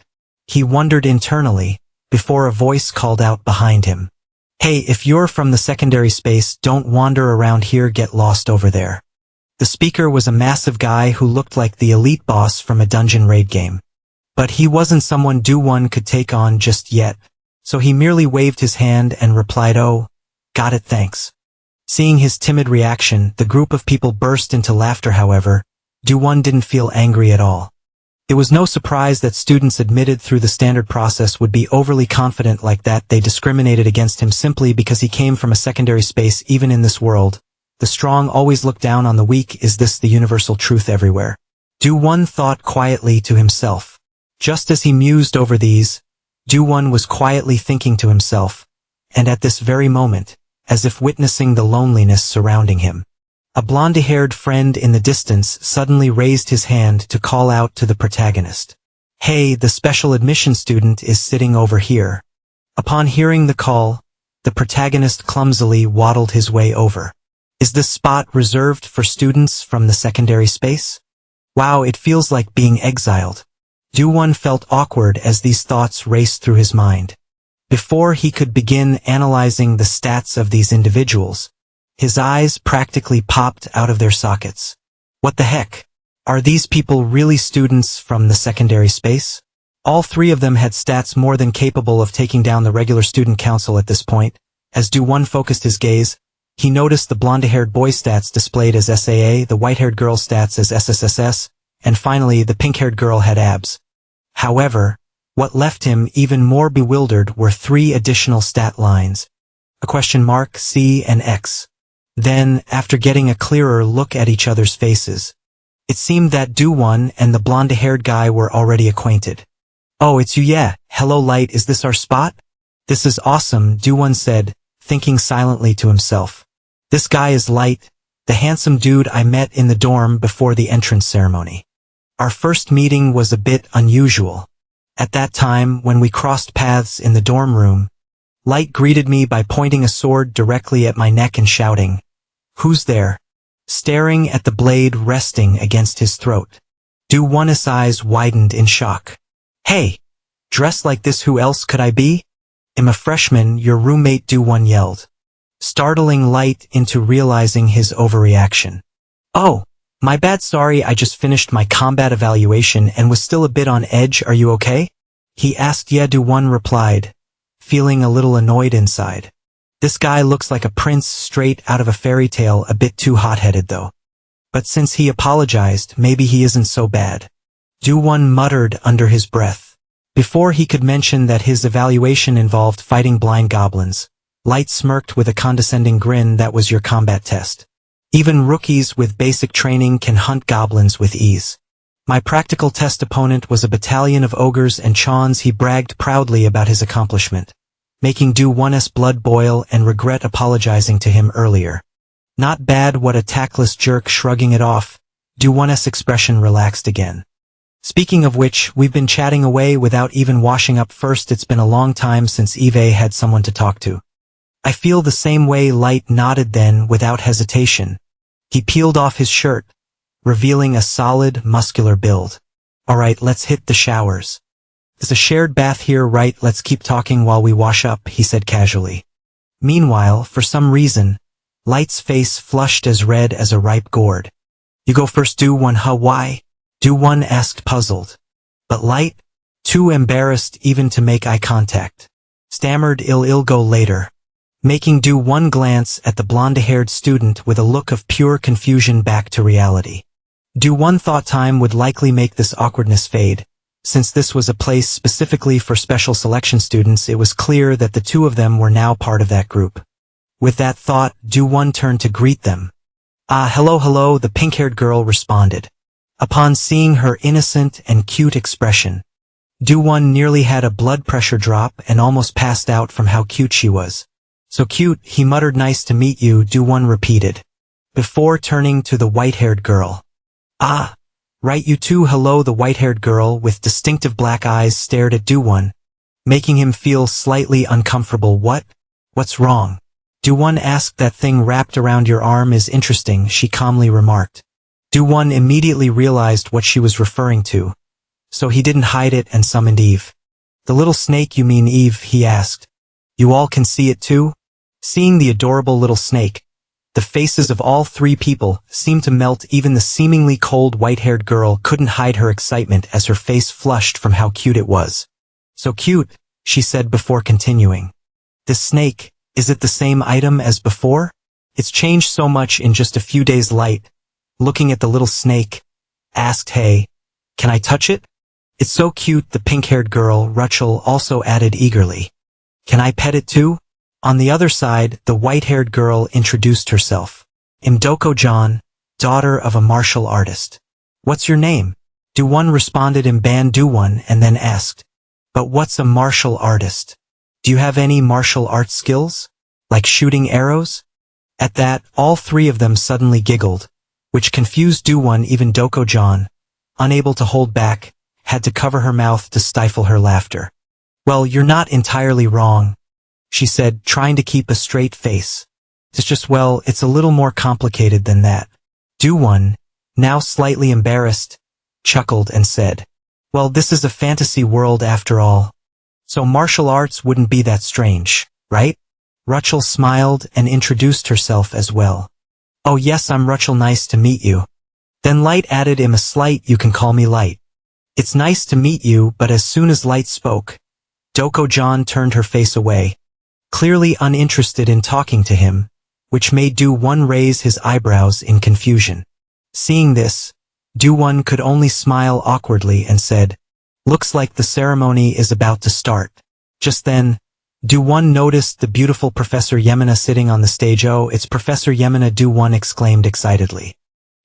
A: He wondered internally, before a voice called out behind him. Hey, if you're from the secondary space, don't wander around here, get lost over there. The speaker was a massive guy who looked like the elite boss from a dungeon raid game. But he wasn't someone Do 1 could take on just yet, so he merely waved his hand and replied, Oh, got it, thanks. Seeing his timid reaction, the group of people burst into laughter. However, Do 1 didn't feel angry at all. It was no surprise that students admitted through the standard process would be overly confident like that. They discriminated against him simply because he came from a secondary space. Even in this world, the strong always look down on the weak. Is this the universal truth everywhere? Do 1 thought quietly to himself. Just as he mused over these, Do 1 was quietly thinking to himself, and at this very moment, as if witnessing the loneliness surrounding him, a blonde-haired friend in the distance suddenly raised his hand to call out to the protagonist. Hey, the special admission student is sitting over here. Upon hearing the call, the protagonist clumsily waddled his way over. Is this spot reserved for students from the secondary space? Wow, it feels like being exiled. Do-won felt awkward as these thoughts raced through his mind. Before he could begin analyzing the stats of these individuals, his eyes practically popped out of their sockets. What the heck? Are these people really students from the secondary space? All three of them had stats more than capable of taking down the regular student council at this point. As Do-won focused his gaze, he noticed the blonde-haired boy's stats displayed as SAA, the white-haired girl's stats as SSSS, and finally the pink-haired girl had abs. However, what left him even more bewildered were three additional stat lines. A question mark, C and X. Then, after getting a clearer look at each other's faces, it seemed that Do-won and the blonde-haired guy were already acquainted. Oh, it's you, yeah. Hello, Light, is this our spot? This is awesome, Do-won said, thinking silently to himself. This guy is Light, the handsome dude I met in the dorm before the entrance ceremony. Our first meeting was a bit unusual. At that time, when we crossed paths in the dorm room, Light greeted me by pointing a sword directly at my neck and shouting, "Who's there?" staring at the blade resting against his throat. Do-won's eyes widened in shock. Hey! Dressed like this, who else could I be? I'm a freshman, your roommate, Do-won yelled, startling Light into realizing his overreaction. Oh! My bad, sorry, I just finished my combat evaluation and was still a bit on edge, are you okay? He asked. Yeah, Do-won replied, feeling a little annoyed inside. This guy looks like a prince straight out of a fairy tale, a bit too hot-headed though. But since he apologized, maybe he isn't so bad. Do-won muttered under his breath. Before he could mention that his evaluation involved fighting blind goblins, Light smirked with a condescending grin. That was your combat test. Even rookies with basic training can hunt goblins with ease. My practical test opponent was a battalion of ogres and chons. He bragged proudly about his accomplishment, making Do-won's blood boil and regret apologizing to him earlier. Not bad. What a tactless jerk. Shrugging it off, Do-won's expression relaxed again. Speaking of which, we've been chatting away without even washing up first. It's been a long time since Eve had someone to talk to. I feel the same way. Light nodded, then, without hesitation, he peeled off his shirt, revealing a solid, muscular build. Alright, let's hit the showers. There's a shared bath here, right? Let's keep talking while we wash up, he said casually. Meanwhile, for some reason, Light's face flushed as red as a ripe gourd. You go first, Do-won. Huh? Why? Do-won asked, puzzled. But Light, too embarrassed even to make eye contact, stammered, I'll go later, making Do-won glance at the blonde-haired student with a look of pure confusion back to reality. Do-won thought time would likely make this awkwardness fade. Since this was a place specifically for special selection students, it was clear that the two of them were now part of that group. With that thought, Do-won turned to greet them. Ah, hello, the pink-haired girl responded. Upon seeing her innocent and cute expression, Do-won nearly had a blood pressure drop and almost passed out from how cute she was. So cute, he muttered. Nice to meet you, Do-won repeated, before turning to the white-haired girl. Ah, right, you too. Hello. The white-haired girl with distinctive black eyes stared at Do-won, making him feel slightly uncomfortable. What's wrong? Do-won asked. That thing wrapped around your arm is interesting, she calmly remarked. Do-won immediately realized what she was referring to, so he didn't hide it and summoned Eve. The little snake, you mean Eve? He asked. You all can see it too? Seeing the adorable little snake, the faces of all three people seemed to melt. Even the seemingly cold white-haired girl couldn't hide her excitement as her face flushed from how cute it was. So cute, she said before continuing. This snake, is it the same item as before? It's changed so much in just a few days. Light, looking at the little snake, asked, Hey, can I touch it? It's so cute, the pink-haired girl, Rachel, also added eagerly. Can I pet it too? On the other side, the white-haired girl introduced herself. I'm Doko-John, daughter of a martial artist. What's your name? Do-won responded. I'm Ban Do-won, and then asked, But what's a martial artist? Do you have any martial arts skills? Like shooting arrows? At that, all three of them suddenly giggled, which confused Do-won. Even Doko-John, unable to hold back, had to cover her mouth to stifle her laughter. Well, you're not entirely wrong, she said, trying to keep a straight face. It's just, well, it's a little more complicated than that. Do-won, now slightly embarrassed, chuckled and said, Well, this is a fantasy world after all. So martial arts wouldn't be that strange, right? Rachel smiled and introduced herself as well. Oh yes, I'm Rachel, nice to meet you. Then Light added him a slight, you can call me Light. It's nice to meet you, but as soon as Light spoke, Doko-John turned her face away, clearly uninterested in talking to him, which made Do-Won raise his eyebrows in confusion. Seeing this, Do-Won could only smile awkwardly and said, "Looks like the ceremony is about to start." Just then, Do-Won noticed the beautiful Professor Yemina sitting on the stage. "Oh, it's Professor Yemina," Do-Won exclaimed excitedly.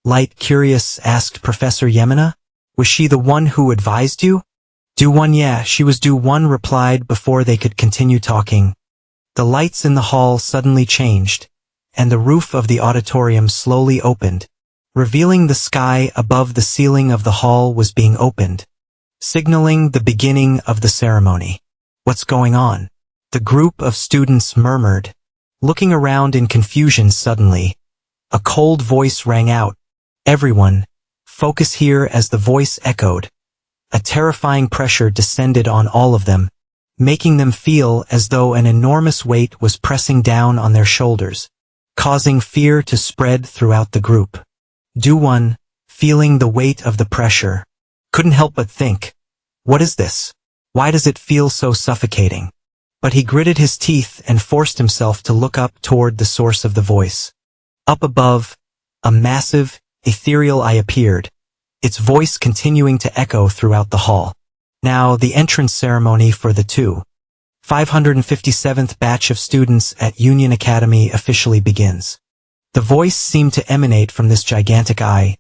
A: Light, curious, asked Professor Yemina, "Was she the one who advised you?" Do-Won, "Yeah, she was," Do-Won replied before they could continue talking. The lights in the hall suddenly changed, and the roof of the auditorium slowly opened, revealing the sky above the ceiling of the hall was being opened, signaling the beginning of the ceremony. "What's going on?" the group of students murmured. Looking around in confusion suddenly, a cold voice rang out. "Everyone, focus here," as the voice echoed. A terrifying pressure descended on all of them, making them feel as though an enormous weight was pressing down on their shoulders, causing fear to spread throughout the group. Do-Won, feeling the weight of the pressure, couldn't help but think, "What is this? Why does it feel so suffocating?" But he gritted his teeth and forced himself to look up toward the source of the voice. Up above, a massive, ethereal eye appeared, its voice continuing to echo throughout the hall. Now the entrance ceremony for the 557th batch of students at Union Academy officially begins. The voice seemed to emanate from this gigantic eye,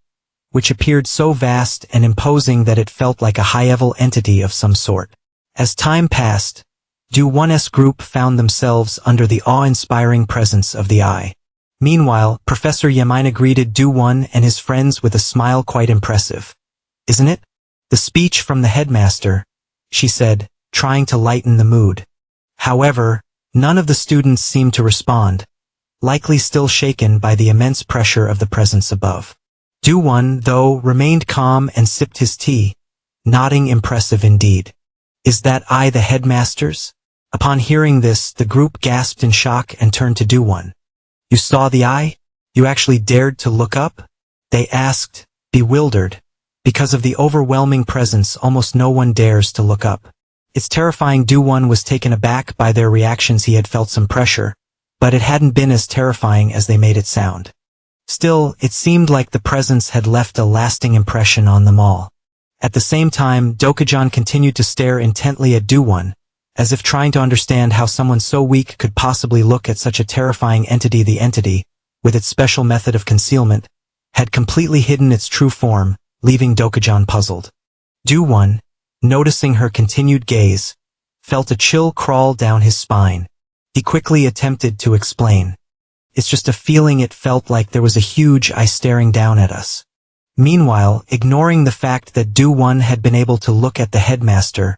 A: which appeared so vast and imposing that it felt like a high-level entity of some sort. As time passed, Do-Won's group found themselves under the awe-inspiring presence of the eye. Meanwhile, Professor Yemina greeted Do-Won and his friends with a smile quite impressive. "Isn't it? The speech from the headmaster," she said, trying to lighten the mood. However, none of the students seemed to respond, likely still shaken by the immense pressure of the presence above. Do-Won, though, remained calm and sipped his tea, nodding impressive indeed. "Is that eye the headmaster's?" Upon hearing this, the group gasped in shock and turned to Do-Won. "You saw the eye? You actually dared to look up?" they asked, bewildered. Because of the overwhelming presence, almost no one dares to look up. It's terrifying. Do-Won was taken aback by their reactions. He had felt some pressure, but it hadn't been as terrifying as they made it sound. Still, it seemed like the presence had left a lasting impression on them all. At the same time, Doko-John continued to stare intently at Do-Won, as if trying to understand how someone so weak could possibly look at such a terrifying entity. The entity, with its special method of concealment, had completely hidden its true form, leaving Doko-John puzzled. Do-Won, noticing her continued gaze, felt a chill crawl down his spine. He quickly attempted to explain. "It's just a feeling. It felt like there was a huge eye staring down at us." Meanwhile, ignoring the fact that Do-Won had been able to look at the headmaster,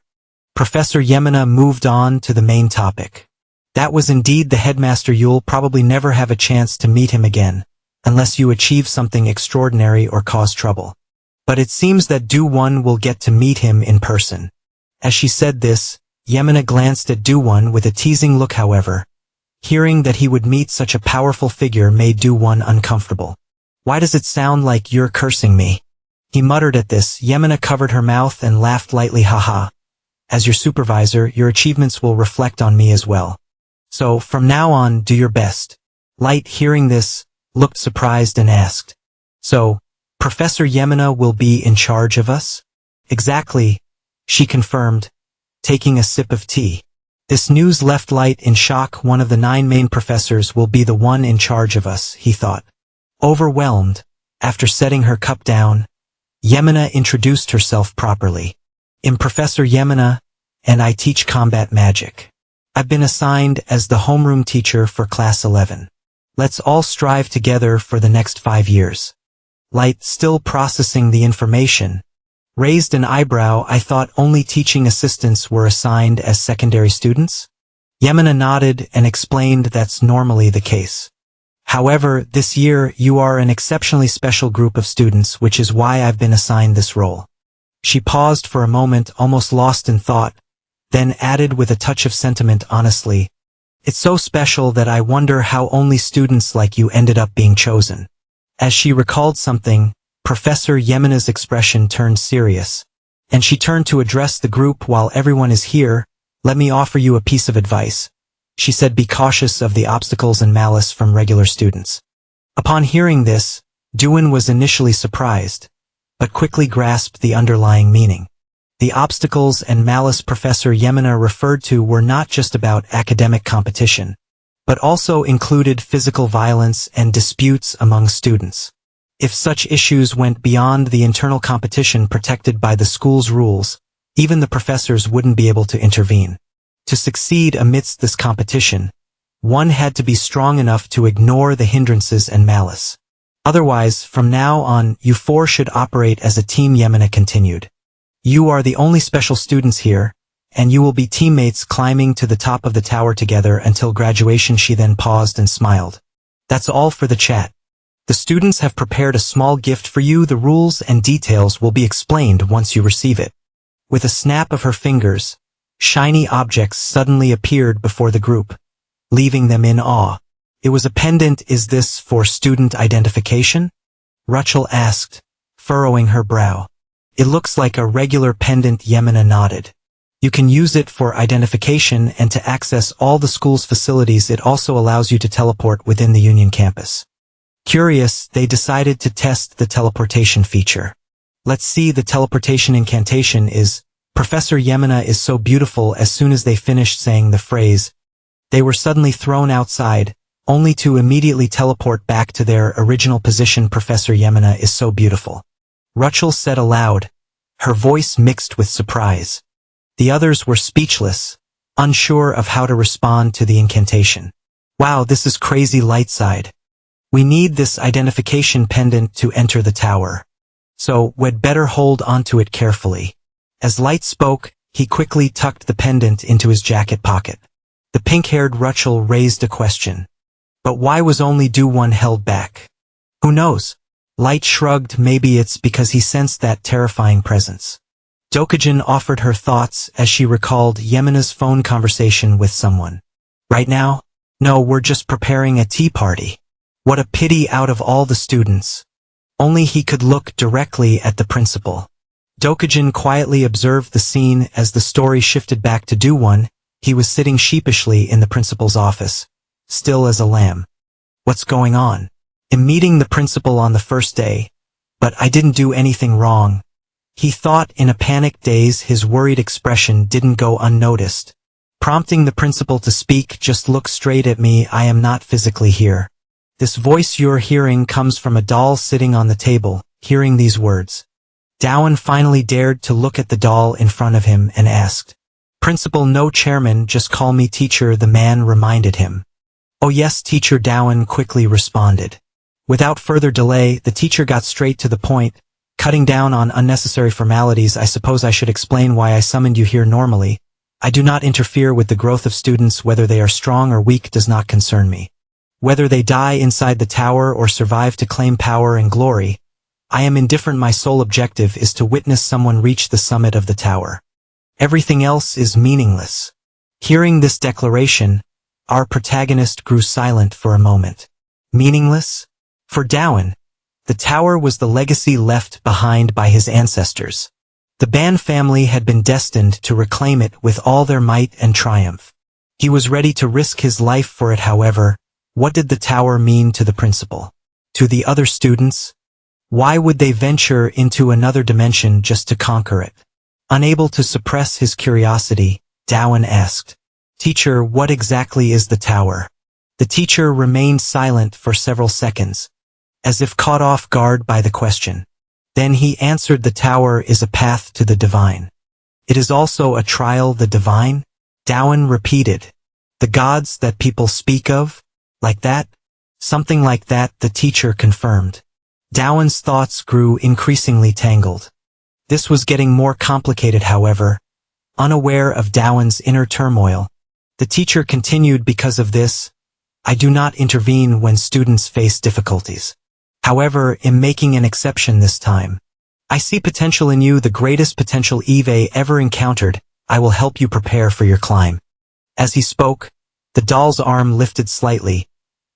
A: Professor Yemina moved on to the main topic. "That was indeed the headmaster. You'll probably never have a chance to meet him again, unless you achieve something extraordinary or cause trouble. But it seems that Do-Won will get to meet him in person." As she said this, Yemina glanced at Do-Won with a teasing look. However, hearing that he would meet such a powerful figure made Do-Won uncomfortable. "Why does it sound like you're cursing me?" he muttered at this. Yemina covered her mouth and laughed lightly. "Haha. As your supervisor, your achievements will reflect on me as well. So, from now on, do your best." Light, hearing this, looked surprised and asked, "So, Professor Yemina will be in charge of us?" "Exactly," she confirmed, taking a sip of tea. This news left Light in shock. One of the 9 main professors will be the one in charge of us, he thought. Overwhelmed, after setting her cup down, Yemina introduced herself properly. "I'm Professor Yemina, and I teach combat magic. I've been assigned as the homeroom teacher for Class 11. Let's all strive together for the next 5 years." Light, still processing the information, raised an eyebrow. "I thought only teaching assistants were assigned as secondary students?" Yemina nodded and explained that's normally the case. "However, this year you are an exceptionally special group of students, which is why I've been assigned this role." She paused for a moment, almost lost in thought, then added with a touch of sentiment honestly, "It's so special that I wonder how only students like you ended up being chosen." As she recalled something, Professor Yemina's expression turned serious, and she turned to address the group. "While everyone is here, let me offer you a piece of advice," she said. "Be cautious of the obstacles and malice from regular students." Upon hearing this, Duan was initially surprised, but quickly grasped the underlying meaning. The obstacles and malice Professor Yemina referred to were not just about academic competition, but also included physical violence and disputes among students. If such issues went beyond the internal competition protected by the school's rules, even the professors wouldn't be able to intervene. To succeed amidst this competition, one had to be strong enough to ignore the hindrances and malice. Otherwise, from now on, you four should operate as a team, Yemina continued. You are the only special students here, and you will be teammates climbing to the top of the tower together until graduation. She then paused and smiled. That's all for the chat. The students have prepared a small gift for you. The rules and details will be explained once you receive it. With a snap of her fingers, shiny objects suddenly appeared before the group, leaving them in awe. It was a pendant. Is this for student identification? Rachel asked, furrowing her brow. It looks like a regular pendant. Yemina nodded. You can use it for identification and to access all the school's facilities. It also allows you to teleport within the Union campus. Curious, they decided to test the teleportation feature. Let's see. The teleportation incantation is, Professor Yemina is so beautiful. As soon as they finished saying the phrase, they were suddenly thrown outside, only to immediately teleport back to their original position. Professor Yemina is so beautiful, Rachel said aloud, her voice mixed with surprise. The others were speechless, unsure of how to respond to the incantation. Wow, this is crazy. Light sighed. We need this identification pendant to enter the tower, so we'd better hold onto it carefully. As Light spoke, he quickly tucked the pendant into his jacket pocket. The pink-haired Rachel raised a question. But why was only Do-One held back? Who knows? Light shrugged. Maybe it's because he sensed that terrifying presence. Dokujin offered her thoughts as she recalled Yemina's phone conversation with someone. Right now? No, we're just preparing a tea party. What a pity. Out of all the students, only he could look directly at the principal. Dokujin quietly observed the scene as the story shifted back to Do-One. He was sitting sheepishly in the principal's office, still as a lamb. What's going on? I'm meeting the principal on the first day, but I didn't do anything wrong. He thought in a panicked daze. His worried expression didn't go unnoticed, prompting the principal to speak. Just look straight at me. I am not physically here. This voice you're hearing comes from a doll sitting on the table. Hearing these words, Dowan finally dared to look at the doll in front of him and asked, Principal, no chairman, just call me teacher, the man reminded him. Oh yes, teacher, Dowan quickly responded. Without further delay, the teacher got straight to the point, cutting down on unnecessary formalities. I suppose I should explain why I summoned you here. Normally, I do not interfere with the growth of students. Whether they are strong or weak does not concern me. Whether they die inside the tower or survive to claim power and glory, I am indifferent. My sole objective is to witness someone reach the summit of the tower. Everything else is meaningless. Hearing this declaration, our protagonist grew silent for a moment. Meaningless? For Dowan, the tower was the legacy left behind by his ancestors. The Ban family had been destined to reclaim it with all their might and triumph. He was ready to risk his life for it. However, what did the tower mean to the principal? To the other students? Why would they venture into another dimension just to conquer it? Unable to suppress his curiosity, Dowan asked, Teacher, what exactly is the tower? The teacher remained silent for several seconds, as if caught off guard by the question. Then he answered, the tower is a path to the divine. It is also a trial. The divine? Dowan repeated. The gods that people speak of? Like that? Something like that, the teacher confirmed. Dowan's thoughts grew increasingly tangled. This was getting more complicated. However, unaware of Dowan's inner turmoil, the teacher continued, because of this, I do not intervene when students face difficulties. However, in making an exception this time, I see potential in you, the greatest potential Eve ever encountered. I will help you prepare for your climb. As he spoke, the doll's arm lifted slightly,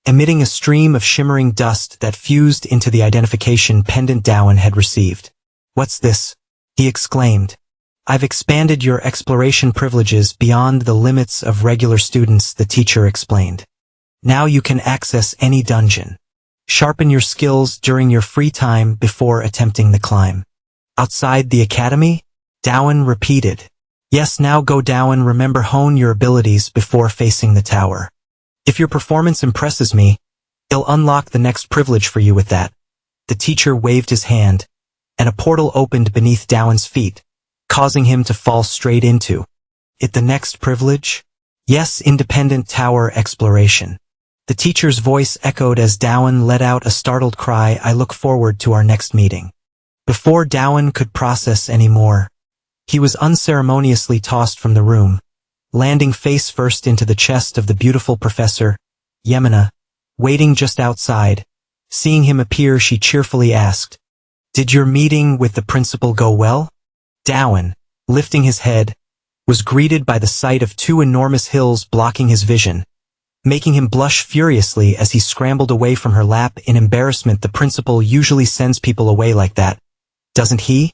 A: emitting a stream of shimmering dust that fused into the identification pendant Dowan had received. "What's this?" he exclaimed. "I've expanded your exploration privileges beyond the limits of regular students," the teacher explained. "Now you can access any dungeon. Sharpen your skills during your free time before attempting the climb." "Outside the academy?" Dowan repeated. "Yes, now go Dowan, remember hone your abilities before facing the tower. If your performance impresses me, I'll unlock the next privilege for you with that." The teacher waved his hand, and a portal opened beneath Dowan's feet, causing him to fall straight into it. "The next privilege?" "Yes, independent tower exploration." The teacher's voice echoed as Dowan let out a startled cry. "I look forward to our next meeting." Before Dowan could process any more, he was unceremoniously tossed from the room, landing face first into the chest of the beautiful Professor Yemena, waiting just outside. Seeing him appear, she cheerfully asked, "Did your meeting with the principal go well?" Dowan, lifting his head, was greeted by the sight of two enormous hills blocking his vision, making him blush furiously as he scrambled away from her lap in embarrassment. "The principal usually sends people away like that, doesn't he?"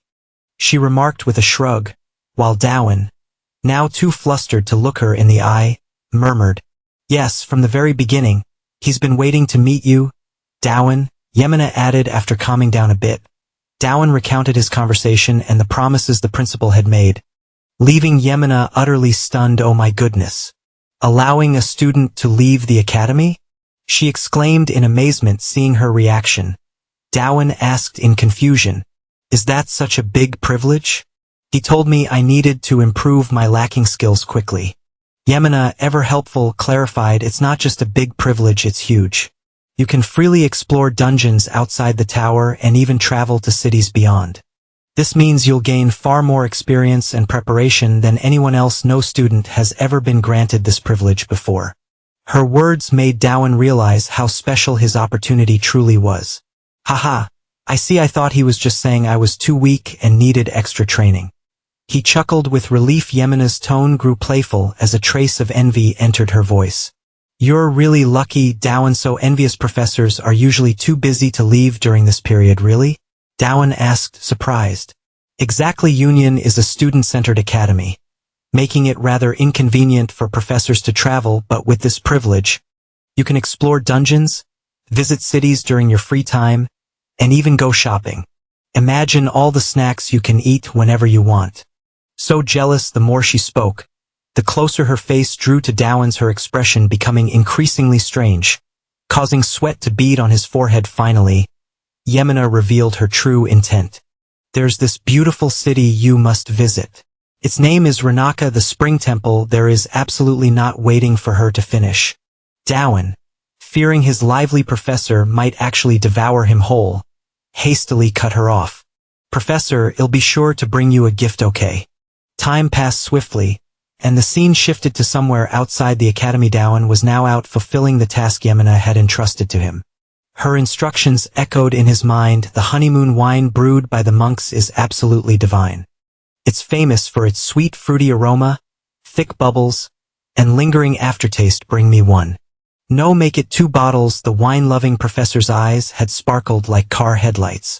A: she remarked with a shrug, while Dowan, now too flustered to look her in the eye, murmured, "Yes, from the very beginning. He's been waiting to meet you, Dowan," Yemena added after calming down a bit. Dowan recounted his conversation and the promises the principal had made, leaving Yemena utterly stunned. "Oh my goodness. Allowing a student to leave the academy?" she exclaimed in amazement, seeing her reaction. Dowan asked in confusion, "Is that such a big privilege?" "He told me I needed to improve my lacking skills quickly." Yemena, ever helpful, clarified, "It's not just a big privilege, it's huge. You can freely explore dungeons outside the tower and even travel to cities beyond. This means you'll gain far more experience and preparation than anyone else. No student has ever been granted this privilege before." Her words made Dowan realize how special his opportunity truly was. "Haha, I see. I thought he was just saying I was too weak and needed extra training." He chuckled with relief. Yemena's tone grew playful as a trace of envy entered her voice. "You're really lucky, Dowan. So envious professors are usually too busy to leave during this period, really?" Dowan asked, surprised. "Exactly. Union is a student-centered academy, making it rather inconvenient for professors to travel, but with this privilege, you can explore dungeons, visit cities during your free time, and even go shopping. Imagine all the snacks you can eat whenever you want." So jealous. The more she spoke, the closer her face drew to Dowan's, her expression becoming increasingly strange, causing sweat to bead on his forehead. Finally, Yemena revealed her true intent. "There's this beautiful city you must visit. Its name is Ranaka, the Spring Temple." There is absolutely not. Waiting for her to finish, Dowan, fearing his lively professor might actually devour him whole, hastily cut her off. "Professor, I'll be sure to bring you a gift, okay?" Time passed swiftly, and the scene shifted to somewhere outside the academy. Dowan was now out fulfilling the task Yemena had entrusted to him. Her instructions echoed in his mind. "The honeymoon wine brewed by the monks is absolutely divine. It's famous for its sweet fruity aroma, thick bubbles, and lingering aftertaste. Bring me one." "No, make it 2 bottles." The wine-loving professor's eyes had sparkled like car headlights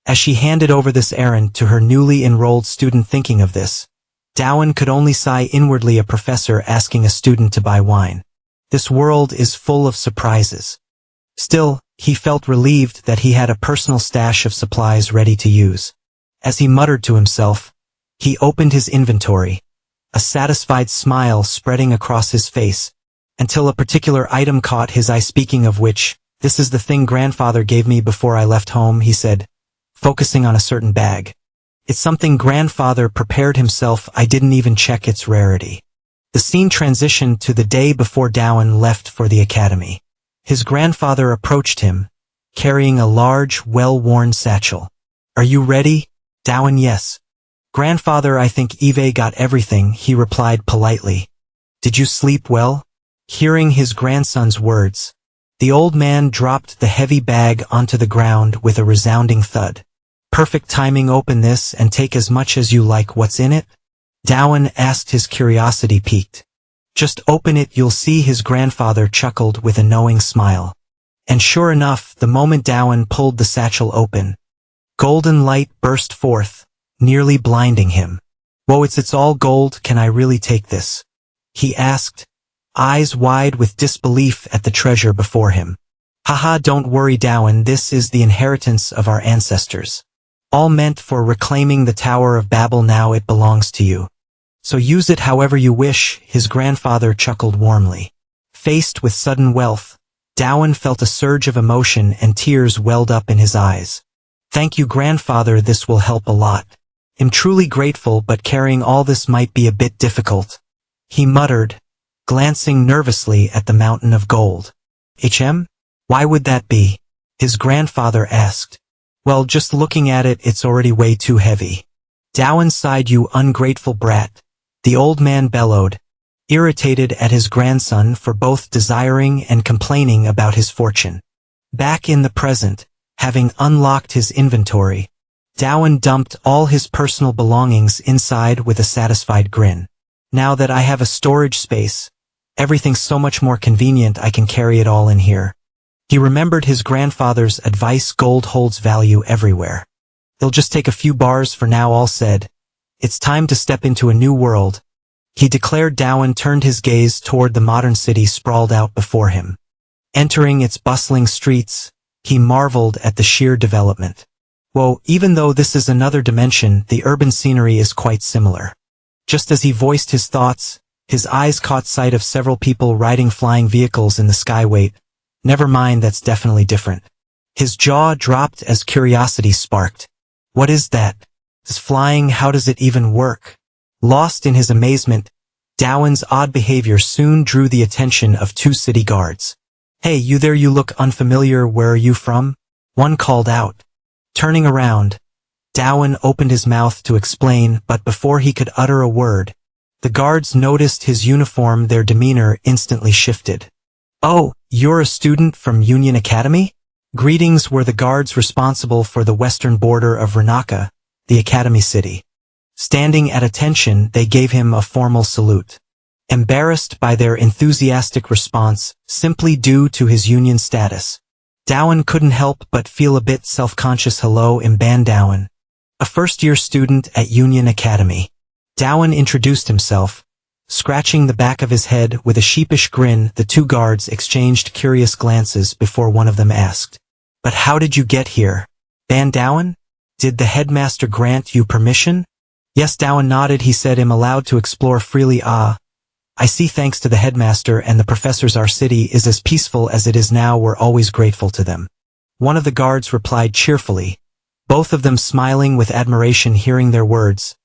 A: as she handed over this errand to her newly enrolled student. Thinking of this, Dowan could only sigh inwardly. A professor asking a student to buy wine. This world is full of surprises. Still, he felt relieved that he had a personal stash of supplies ready to use. As he muttered to himself, he opened his inventory, a satisfied smile spreading across his face, until a particular item caught his eye. "Speaking of which, this is the thing grandfather gave me before I left home," he said, focusing on a certain bag. "It's something grandfather prepared himself. I didn't even check its rarity." The scene transitioned to the day before Dowan left for the academy. His grandfather approached him, carrying a large, well-worn satchel. "Are you ready, Dowan?" "Yes, Grandfather, I think Eve got everything," he replied politely. "Did you sleep well?" Hearing his grandson's words, the old man dropped the heavy bag onto the ground with a resounding thud. Perfect timing, open this and take as much as you like. What's in it? Dowan asked, his curiosity piqued. Just open it, you'll see, his grandfather chuckled with a knowing smile. And sure enough, the moment Dowan pulled the satchel open, golden light burst forth, nearly blinding him. Whoa, it's all gold, can I really take this? He asked, eyes wide with disbelief at the treasure before him. Haha, don't worry, Dowan, this is the inheritance of our ancestors. All meant for reclaiming the Tower of Babel. Now it belongs to you. So use it however you wish, his grandfather chuckled warmly. Faced with sudden wealth, Dowan felt a surge of emotion and tears welled up in his eyes. Thank you, grandfather, this will help a lot. I'm truly grateful, but carrying all this might be a bit difficult, he muttered, glancing nervously at the mountain of gold. Why would that be? His grandfather asked. Well, just looking at it, it's already way too heavy. Dowan sighed. You ungrateful brat, the old man bellowed, irritated at his grandson for both desiring and complaining about his fortune. Back in the present, having unlocked his inventory, Dowan dumped all his personal belongings inside with a satisfied grin. Now that I have a storage space, everything's so much more convenient. I can carry it all in here. He remembered his grandfather's advice. Gold holds value everywhere. It'll just take a few bars for now. All said, it's time to step into a new world, he declared. Dowan turned his gaze toward the modern city sprawled out before him. Entering its bustling streets, he marveled at the sheer development. Whoa, even though this is another dimension, the urban scenery is quite similar. Just as he voiced his thoughts, his eyes caught sight of several people riding flying vehicles in the sky. Wait, never mind, that's definitely different. His jaw dropped as curiosity sparked. What is that? Is flying? How does it even work? Lost in his amazement, Dowan's odd behavior soon drew the attention of two city guards. Hey, you there, you look unfamiliar, where are you from? One called out. Turning around, Dowan opened his mouth to explain, but before he could utter a word, the guards noticed his uniform. Their demeanor instantly shifted. Oh, you're a student from Union Academy? Greetings, were the guards responsible for the western border of Ranaka, the academy city. Standing at attention, they gave him a formal salute. Embarrassed by their enthusiastic response, simply due to his union status, Dowan couldn't help but feel a bit self-conscious. Hello, I'm Ban Dowan, a first-year student at Union Academy. Dowan introduced himself, scratching the back of his head with a sheepish grin. The two guards exchanged curious glances before one of them asked, but how did you get here? Ban Dowan? Did the headmaster grant you permission? Yes, Dowan nodded. He said, I'm allowed to explore freely. Ah, I see. Thanks to the headmaster and the professors, our city is as peaceful as it is now. We're always grateful to them. One of the guards replied cheerfully, both of them smiling with admiration. Hearing their words,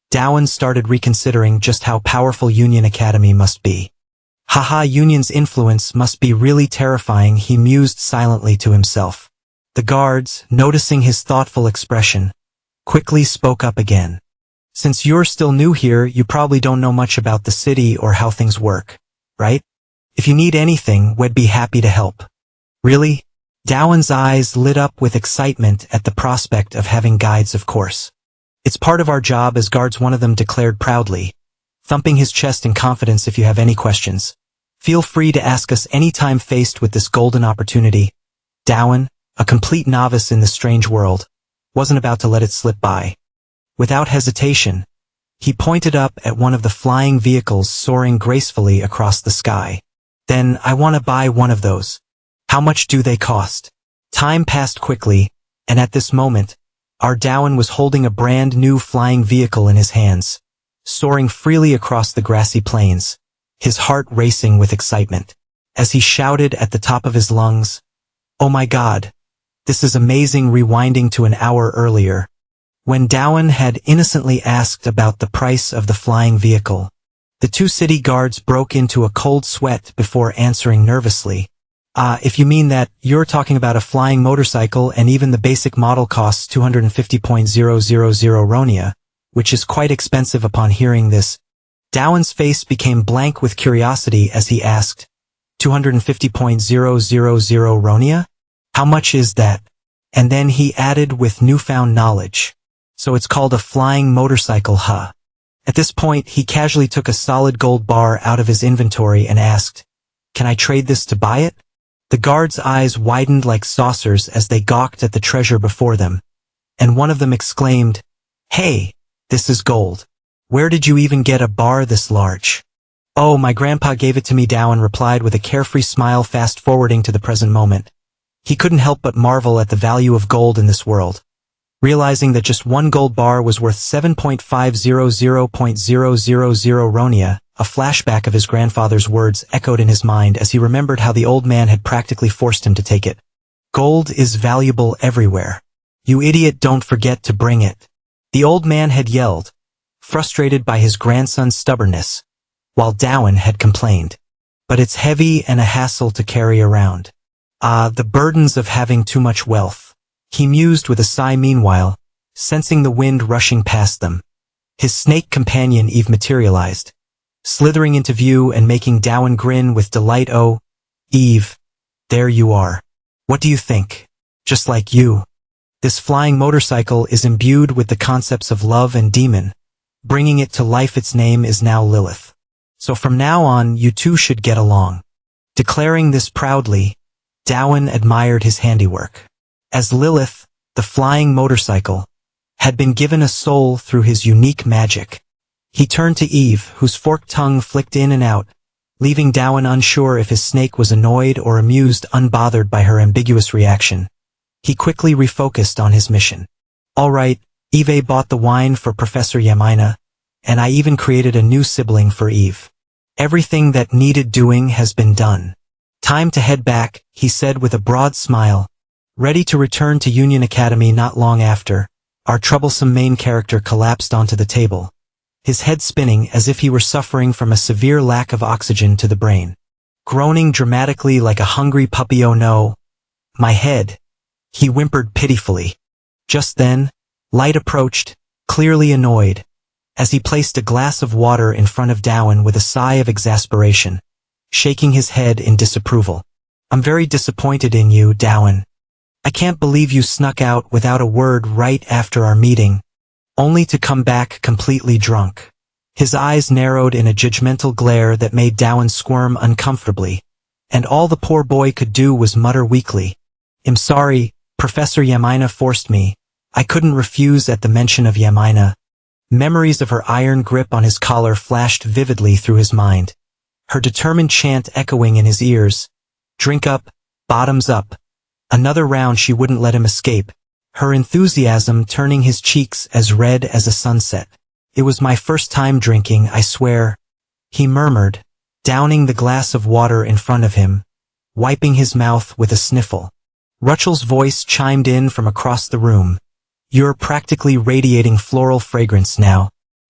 A: Dowan started reconsidering just how powerful Union Academy must be. Haha, Union's influence must be really terrifying, he mused silently to himself. The guards, noticing his thoughtful expression, quickly spoke up again. Since you're still new here, you probably don't know much about the city or how things work, right? If you need anything, we'd be happy to help. Really? Dowan's eyes lit up with excitement at the prospect of having guides. Of course. It's part of our job as guards, one of them declared proudly, thumping his chest in confidence. If you have any questions, feel free to ask us anytime. Faced with this golden opportunity, Dowan, a complete novice in this strange world, wasn't about to let it slip by. Without hesitation, he pointed up at one of the flying vehicles soaring gracefully across the sky. Then, I want to buy one of those. How much do they cost? Time passed quickly, and at this moment, our Dowan was holding a brand new flying vehicle in his hands, soaring freely across the grassy plains, his heart racing with excitement, as he shouted at the top of his lungs, "Oh my God! This is amazing!" Rewinding to an hour earlier, when Dowan had innocently asked about the price of the flying vehicle, the two city guards broke into a cold sweat before answering nervously. If you mean that, you're talking about a flying motorcycle, and even the basic model costs 250,000 ronia, which is quite expensive. Upon hearing this, Dowan's face became blank with curiosity as he asked, 250,000 ronia? How much is that? And then he added with newfound knowledge. So it's called a flying motorcycle, huh? At this point, he casually took a solid gold bar out of his inventory and asked, "Can I trade this to buy it?" The guards' eyes widened like saucers as they gawked at the treasure before them, and one of them exclaimed, "Hey, this is gold. Where did you even get a bar this large?" "Oh, my grandpa gave it to me," Dowan replied with a carefree smile, fast-forwarding to the present moment. He couldn't help but marvel at the value of gold in this world. Realizing that just one gold bar was worth 7.500.000 ronia, a flashback of his grandfather's words echoed in his mind as he remembered how the old man had practically forced him to take it. "Gold is valuable everywhere. You idiot, don't forget to bring it," the old man had yelled, frustrated by his grandson's stubbornness, while Dowan had complained. "But it's heavy and a hassle to carry around. The burdens of having too much wealth," he mused with a sigh meanwhile, sensing the wind rushing past them. His snake companion Eve materialized, slithering into view and making Dowan grin with delight. "Oh, Eve, there you are. What do you think? Just like you. This flying motorcycle is imbued with the concepts of love and demon, bringing it to life. Its name is now Lilith. So from now on, you two should get along." Declaring this proudly, Dowan admired his handiwork. As Lilith, the flying motorcycle, had been given a soul through his unique magic. He turned to Eve, whose forked tongue flicked in and out, leaving Dowan unsure if his snake was annoyed or amused, unbothered by her ambiguous reaction. He quickly refocused on his mission. "All right, Eve bought the wine for Professor Yamina, and I even created a new sibling for Eve. Everything that needed doing has been done. Time to head back," he said with a broad smile. Ready to return to Union Academy. Not long after, our troublesome main character collapsed onto the table, his head spinning as if he were suffering from a severe lack of oxygen to the brain. Groaning dramatically like a hungry puppy. "Oh no, my head," he whimpered pitifully. Just then, Light approached, clearly annoyed, as he placed a glass of water in front of Dowan with a sigh of exasperation, shaking his head in disapproval. "I'm very disappointed in you, Dowan. I can't believe you snuck out without a word right after our meeting, only to come back completely drunk." His eyes narrowed in a judgmental glare that made Dowan squirm uncomfortably, and all the poor boy could do was mutter weakly, "I'm sorry, Professor Yamina forced me. I couldn't refuse." At the mention of Yamina, memories of her iron grip on his collar flashed vividly through his mind, her determined chant echoing in his ears, "Drink up, bottoms up." Another round she wouldn't let him escape, her enthusiasm turning his cheeks as red as a sunset. "It was my first time drinking, I swear," he murmured, downing the glass of water in front of him, wiping his mouth with a sniffle. Rachel's voice chimed in from across the room. "You're practically radiating floral fragrance now.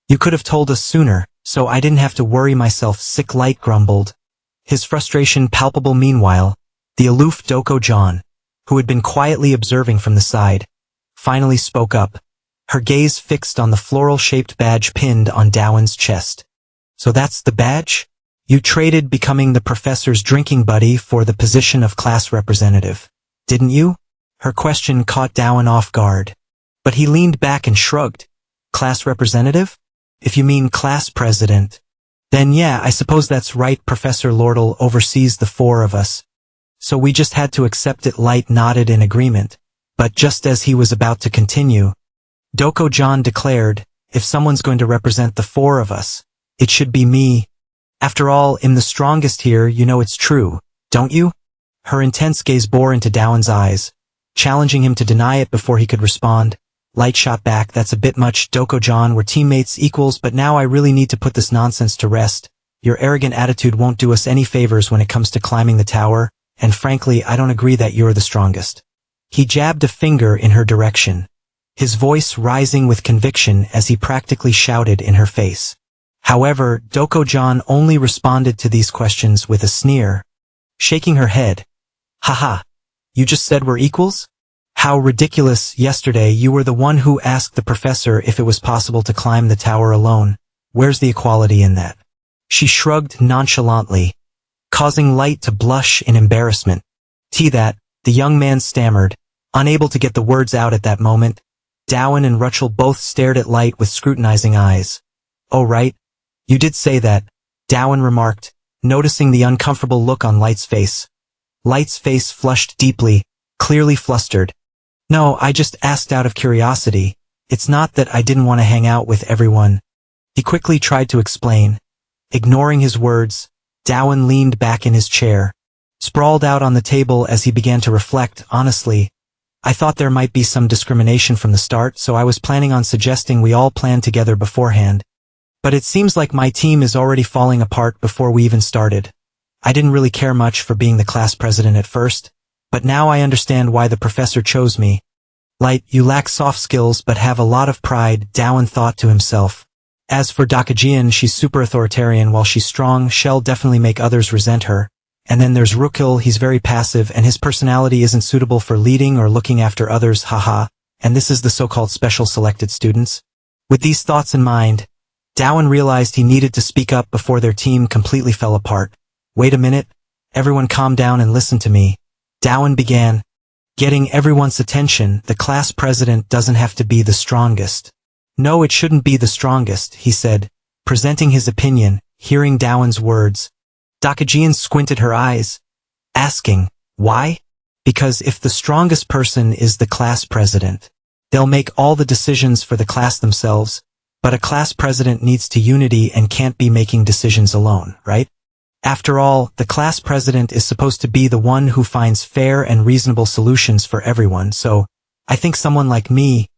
A: You could have told us sooner, so I didn't have to worry myself sick." Light grumbled, his frustration palpable. Meanwhile, the aloof Doko-John, who had been quietly observing from the side, finally spoke up, her gaze fixed on the floral-shaped badge pinned on Dowan's chest. "So that's the badge? You traded becoming the professor's drinking buddy for the position of class representative, didn't you?" Her question caught Dowan off guard, but he leaned back and shrugged. "Class representative? If you mean class president, then yeah, I suppose that's right. Professor Lordle oversees the four of us, so we just had to accept it." Light nodded in agreement, but just as he was about to continue, Doko-John declared, "If someone's going to represent the four of us, it should be me. After all, I'm the strongest here. You know it's true, don't you?" Her intense gaze bore into Dowan's eyes, challenging him to deny it before he could respond. Light shot back, "That's a bit much, Doko-John. We're teammates, equals, but now I really need to put this nonsense to rest. Your arrogant attitude won't do us any favors when it comes to climbing the tower. And frankly, I don't agree that you're the strongest." He jabbed a finger in her direction, his voice rising with conviction as he practically shouted in her face. However, Doko-John only responded to these questions with a sneer, shaking her head. "Haha, you just said we're equals? How ridiculous. Yesterday you were the one who asked the professor if it was possible to climb the tower alone. Where's the equality in that?" She shrugged nonchalantly, causing Light to blush in embarrassment. "That," the young man stammered, Unable to get the words out at that moment, Dowan and Rachel both stared at Light with scrutinizing eyes. "Oh right. You did say that," Dowan remarked, noticing the uncomfortable look on Light's face. Light's face flushed deeply, clearly flustered. "No, I just asked out of curiosity. It's not that I didn't want to hang out with everyone." He quickly tried to explain. Ignoring his words, Dowan leaned back in his chair, sprawled out on the table as he began to reflect. "Honestly, I thought there might be some discrimination from the start, so I was planning on suggesting we all plan together beforehand. But it seems like my team is already falling apart before we even started. I didn't really care much for being the class president at first, but now I understand why the professor chose me." "Light, you lack soft skills but have a lot of pride," Dowan thought to himself. As for Dakajian, she's super authoritarian. While she's strong, she'll definitely make others resent her. And then there's Rukil, he's very passive and his personality isn't suitable for leading or looking after others, haha. And this is the so-called special selected students. With these thoughts in mind, Dowan realized he needed to speak up before their team completely fell apart. "Wait a minute, everyone calm down and listen to me," Dowan began. "Getting everyone's attention, the class president doesn't have to be the strongest." "No, it shouldn't be the strongest," he said, presenting his opinion. Hearing Dowan's words, Dakajian squinted her eyes, asking, "Why?" "Because if the strongest person is the class president, they'll make all the decisions for the class themselves, but a class president needs to unity and can't be making decisions alone, right? After all, the class president is supposed to be the one who finds fair and reasonable solutions for everyone, so I think someone like me,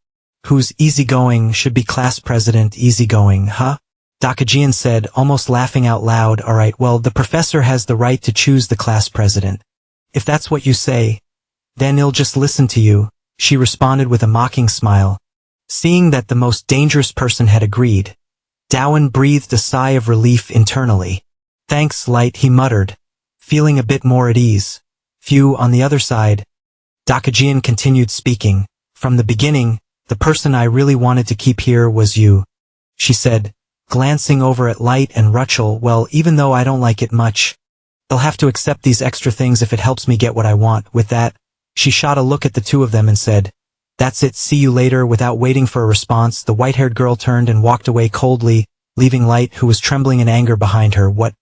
A: who's easygoing, should be class president." "Easygoing, huh?" Dakajian said, almost laughing out loud. "Alright, well, the professor has the right to choose the class president. If that's what you say, then he'll just listen to you," she responded with a mocking smile. Seeing that the most dangerous person had agreed, Dowan breathed a sigh of relief internally. "Thanks, Light," he muttered, feeling a bit more at ease. "Phew." On the other side, Dakajian continued speaking. "From the beginning, the person I really wanted to keep here was you," she said, glancing over at Light and Rachel. "Well, even though I don't like it much, they'll have to accept these extra things if it helps me get what I want." With that, she shot a look at the two of them and said, "That's it, see you later." Without waiting for a response, the white-haired girl turned and walked away coldly, leaving Light, who was trembling in anger, behind her. "What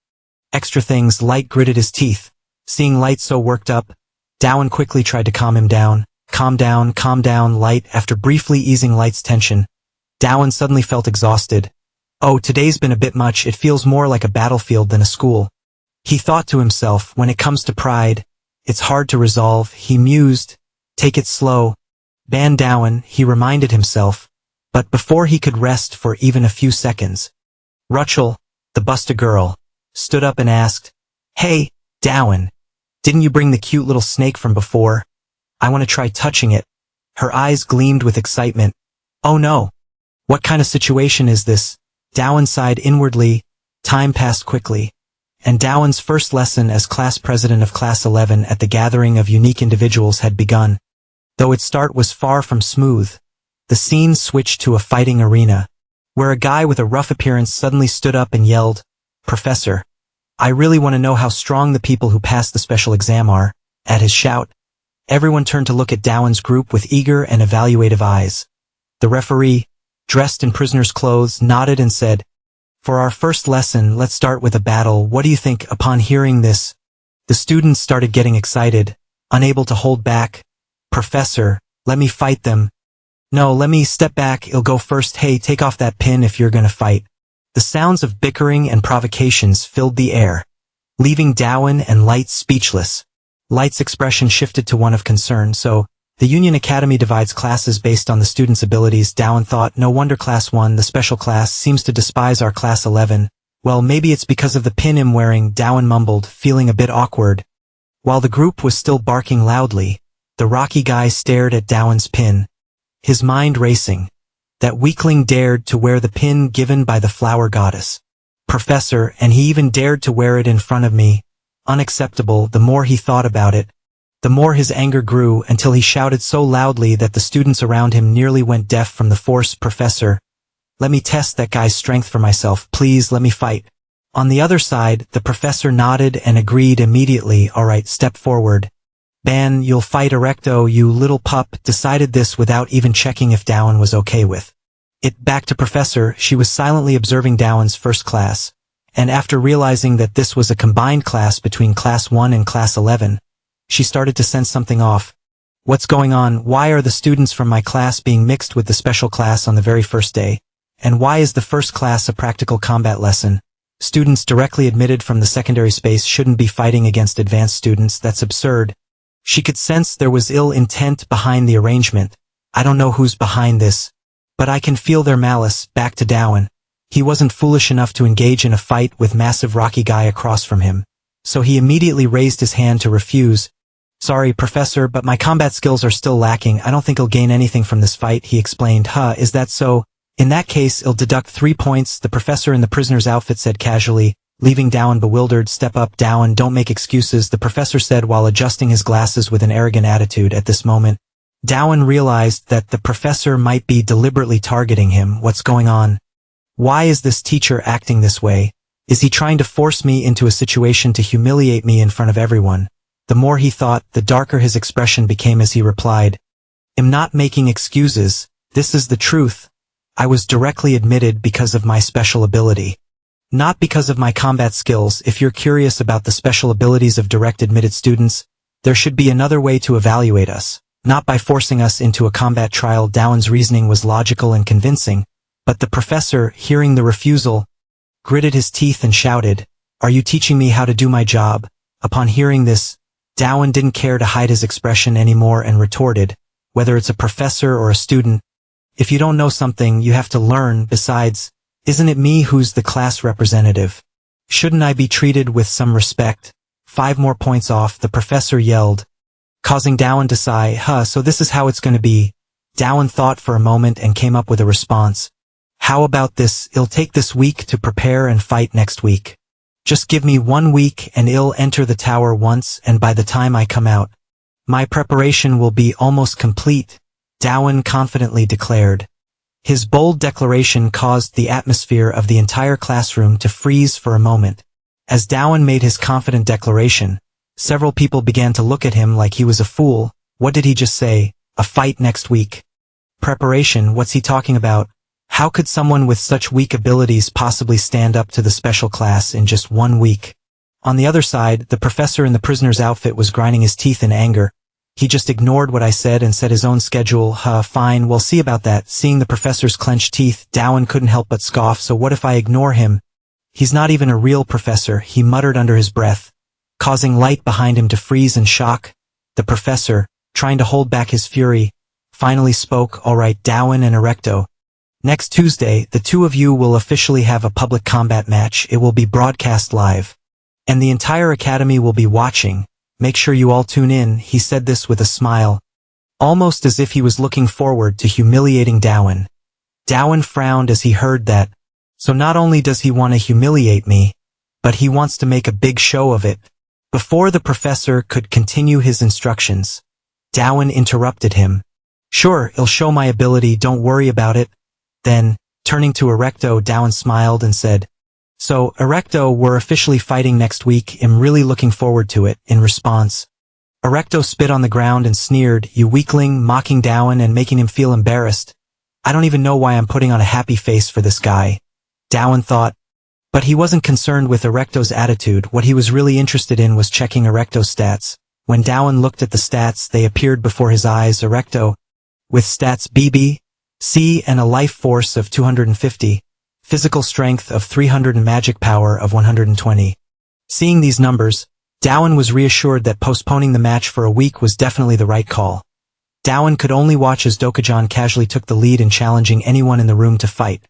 A: extra things?" Light gritted his teeth. Seeing Light so worked up, Dowan quickly tried to calm him down. Calm down, Light." After briefly easing Light's tension, Dowan suddenly felt exhausted. "Oh, today's been a bit much. It feels more like a battlefield than a school." He thought to himself, "When it comes to pride, it's hard to resolve," he mused. "Take it slow, Ban Dowan," he reminded himself. But before he could rest for even a few seconds, Rachel, the Busta girl, stood up and asked, "Hey, Dowan, didn't you bring the cute little snake from before? I want to try touching it." Her eyes gleamed with excitement. "Oh no. What kind of situation is this?" Dowan sighed inwardly. Time passed quickly, and Dowan's first lesson as class president of Class 11 at the gathering of unique individuals had begun. Though its start was far from smooth, the scene switched to a fighting arena, where a guy with a rough appearance suddenly stood up and yelled, "Professor, I really want to know how strong the people who passed the special exam are." At his shout, everyone turned to look at Dowan's group with eager and evaluative eyes. The referee, dressed in prisoner's clothes, nodded and said, "For our first lesson, let's start with a battle. What do you think?" Upon hearing this, the students started getting excited, unable to hold back. "Professor, let me fight them." "No, let me step back. I'll go first." "Hey, take off that pin if you're gonna fight." The sounds of bickering and provocations filled the air, leaving Dowan and Light speechless. Light's expression shifted to one of concern. "So, the Union Academy divides classes based on the students' abilities," Dowan thought. "No wonder Class 1, the special class, seems to despise our Class 11. Well, maybe it's because of the pin I'm wearing," Dowan mumbled, feeling a bit awkward. While the group was still barking loudly, the rocky guy stared at Dowan's pin, his mind racing. That weakling dared to wear the pin given by the flower goddess. "Professor, and he even dared to wear it in front of me. Unacceptable." The more he thought about it, the more his anger grew, until he shouted so loudly that the students around him nearly went deaf from the force. "Professor, let me test that guy's strength for myself. Please let me fight." On the other side, the professor nodded and agreed immediately. "All right, step forward." Ban, you'll fight Erecto, you little pup, decided this without even checking if Dowan was okay with it. Back to Professor, she was silently observing Dowan's first class, and after realizing that this was a combined class between Class 1 and Class 11, she started to sense something off. What's going on? Why are the students from my class being mixed with the special class on the very first day? And why is the first class a practical combat lesson? Students directly admitted from the secondary space shouldn't be fighting against advanced students, that's absurd. She could sense there was ill intent behind the arrangement. I don't know who's behind this, but I can feel their malice. Back to Dowan. He wasn't foolish enough to engage in a fight with massive rocky guy across from him, so he immediately raised his hand to refuse. Sorry, Professor, but my combat skills are still lacking. I don't think I'll gain anything from this fight, he explained. Is that so? In that case, I'll deduct 3 points, the professor in the prisoner's outfit said casually, leaving Dowan bewildered. Step up, Dowan, don't make excuses, the professor said while adjusting his glasses with an arrogant attitude. At this moment, Dowan realized that the professor might be deliberately targeting him. What's going on? Why is this teacher acting this way? Is he trying to force me into a situation to humiliate me in front of everyone? The more he thought, the darker his expression became as he replied, I'm not making excuses, this is the truth. I was directly admitted because of my special ability. Not because of my combat skills. If you're curious about the special abilities of direct admitted students, there should be another way to evaluate us, not by forcing us into a combat trial. Dowan's reasoning was logical and convincing, but the professor, hearing the refusal, gritted his teeth and shouted, Are you teaching me how to do my job? Upon hearing this, Dowan didn't care to hide his expression anymore and retorted, whether it's a professor or a student, if you don't know something, you have to learn. Besides, isn't it me who's the class representative? Shouldn't I be treated with some respect? 5 more points off, the professor yelled, causing Dowan to sigh. So this is how it's going to be. Dowan thought for a moment and came up with a response. How about this? I'll take this week to prepare and fight next week. Just give me 1 week and I'll enter the tower once, and by the time I come out, my preparation will be almost complete, Dowan confidently declared. His bold declaration caused the atmosphere of the entire classroom to freeze for a moment. As Dowan made his confident declaration, several people began to look at him like he was a fool. What did he just say? A fight next week? Preparation? What's he talking about? How could someone with such weak abilities possibly stand up to the special class in just 1 week? On the other side, the professor in the prisoner's outfit was grinding his teeth in anger. He just ignored what I said and set his own schedule. Fine, we'll see about that. Seeing the professor's clenched teeth, Dowan couldn't help but scoff. So what if I ignore him? He's not even a real professor, he muttered under his breath, causing light behind him to freeze in shock. The professor, trying to hold back his fury, finally spoke. All right, Dowan and Erecto. Next Tuesday, the 2 of you will officially have a public combat match. It will be broadcast live, and the entire academy will be watching. Make sure you all tune in. He said this with a smile, almost as if he was looking forward to humiliating Dowan. Dowan frowned as he heard that. So not only does he want to humiliate me, but he wants to make a big show of it. Before the professor could continue his instructions, Dowan interrupted him. Sure, I'll show my ability, don't worry about it. Then, turning to Erecto, Dowan smiled and said, So, Erecto, we're officially fighting next week. I'm really looking forward to it. In response, Erecto spit on the ground and sneered, You weakling, mocking Dowan and making him feel embarrassed. I don't even know why I'm putting on a happy face for this guy, Dowan thought. But he wasn't concerned with Erecto's attitude. What he was really interested in was checking Erecto's stats. When Dowan looked at the stats, they appeared before his eyes. Erecto, with stats BB, C and a life force of 250, physical strength of 300 and magic power of 120. Seeing these numbers, Dowan was reassured that postponing the match for a week was definitely the right call. Dowan could only watch as Dokujan casually took the lead in challenging anyone in the room to fight.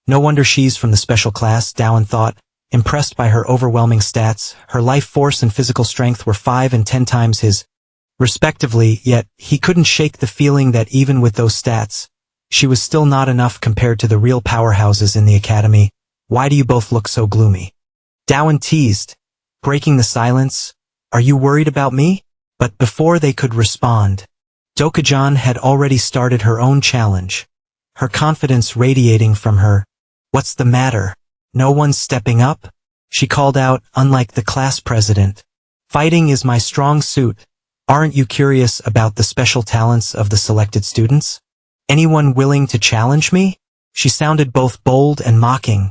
A: No wonder she's from the special class, Dowan thought, impressed by her overwhelming stats. Her life force and physical strength were 5 and 10 times his, respectively, yet he couldn't shake the feeling that even with those stats, she was still not enough compared to the real powerhouses in the academy. Why do you both look so gloomy? Dowan teased, breaking the silence. Are you worried about me? But before they could respond, Dokujan had already started her own challenge, her confidence radiating from her. What's the matter? No one's stepping up? She called out, unlike the class president. Fighting is my strong suit. Aren't you curious about the special talents of the selected students? Anyone willing to challenge me? She sounded both bold and mocking,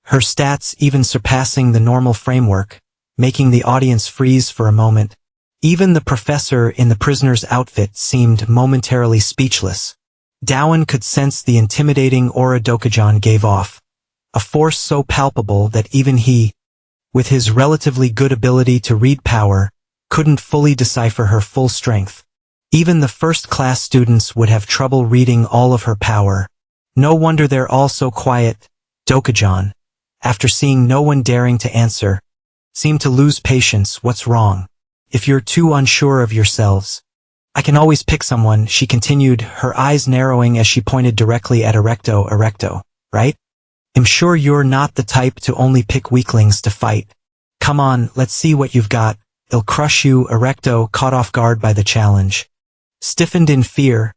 A: her stats even surpassing the normal framework, making the audience freeze for a moment. Even the professor in the prisoner's outfit seemed momentarily speechless. Dowan could sense the intimidating aura Dokujan gave off, a force so palpable that even he, with his relatively good ability to read power, couldn't fully decipher her full strength. Even the first-class students would have trouble reading all of her power. No wonder they're all so quiet. Dokujan, after seeing no one daring to answer, seemed to lose patience. What's wrong? If you're too unsure of yourselves, I can always pick someone, she continued, her eyes narrowing as she pointed directly at Erecto. Erecto, right? I'm sure you're not the type to only pick weaklings to fight. Come on, let's see what you've got. It'll crush you. Erecto, caught off guard by the challenge, stiffened in fear.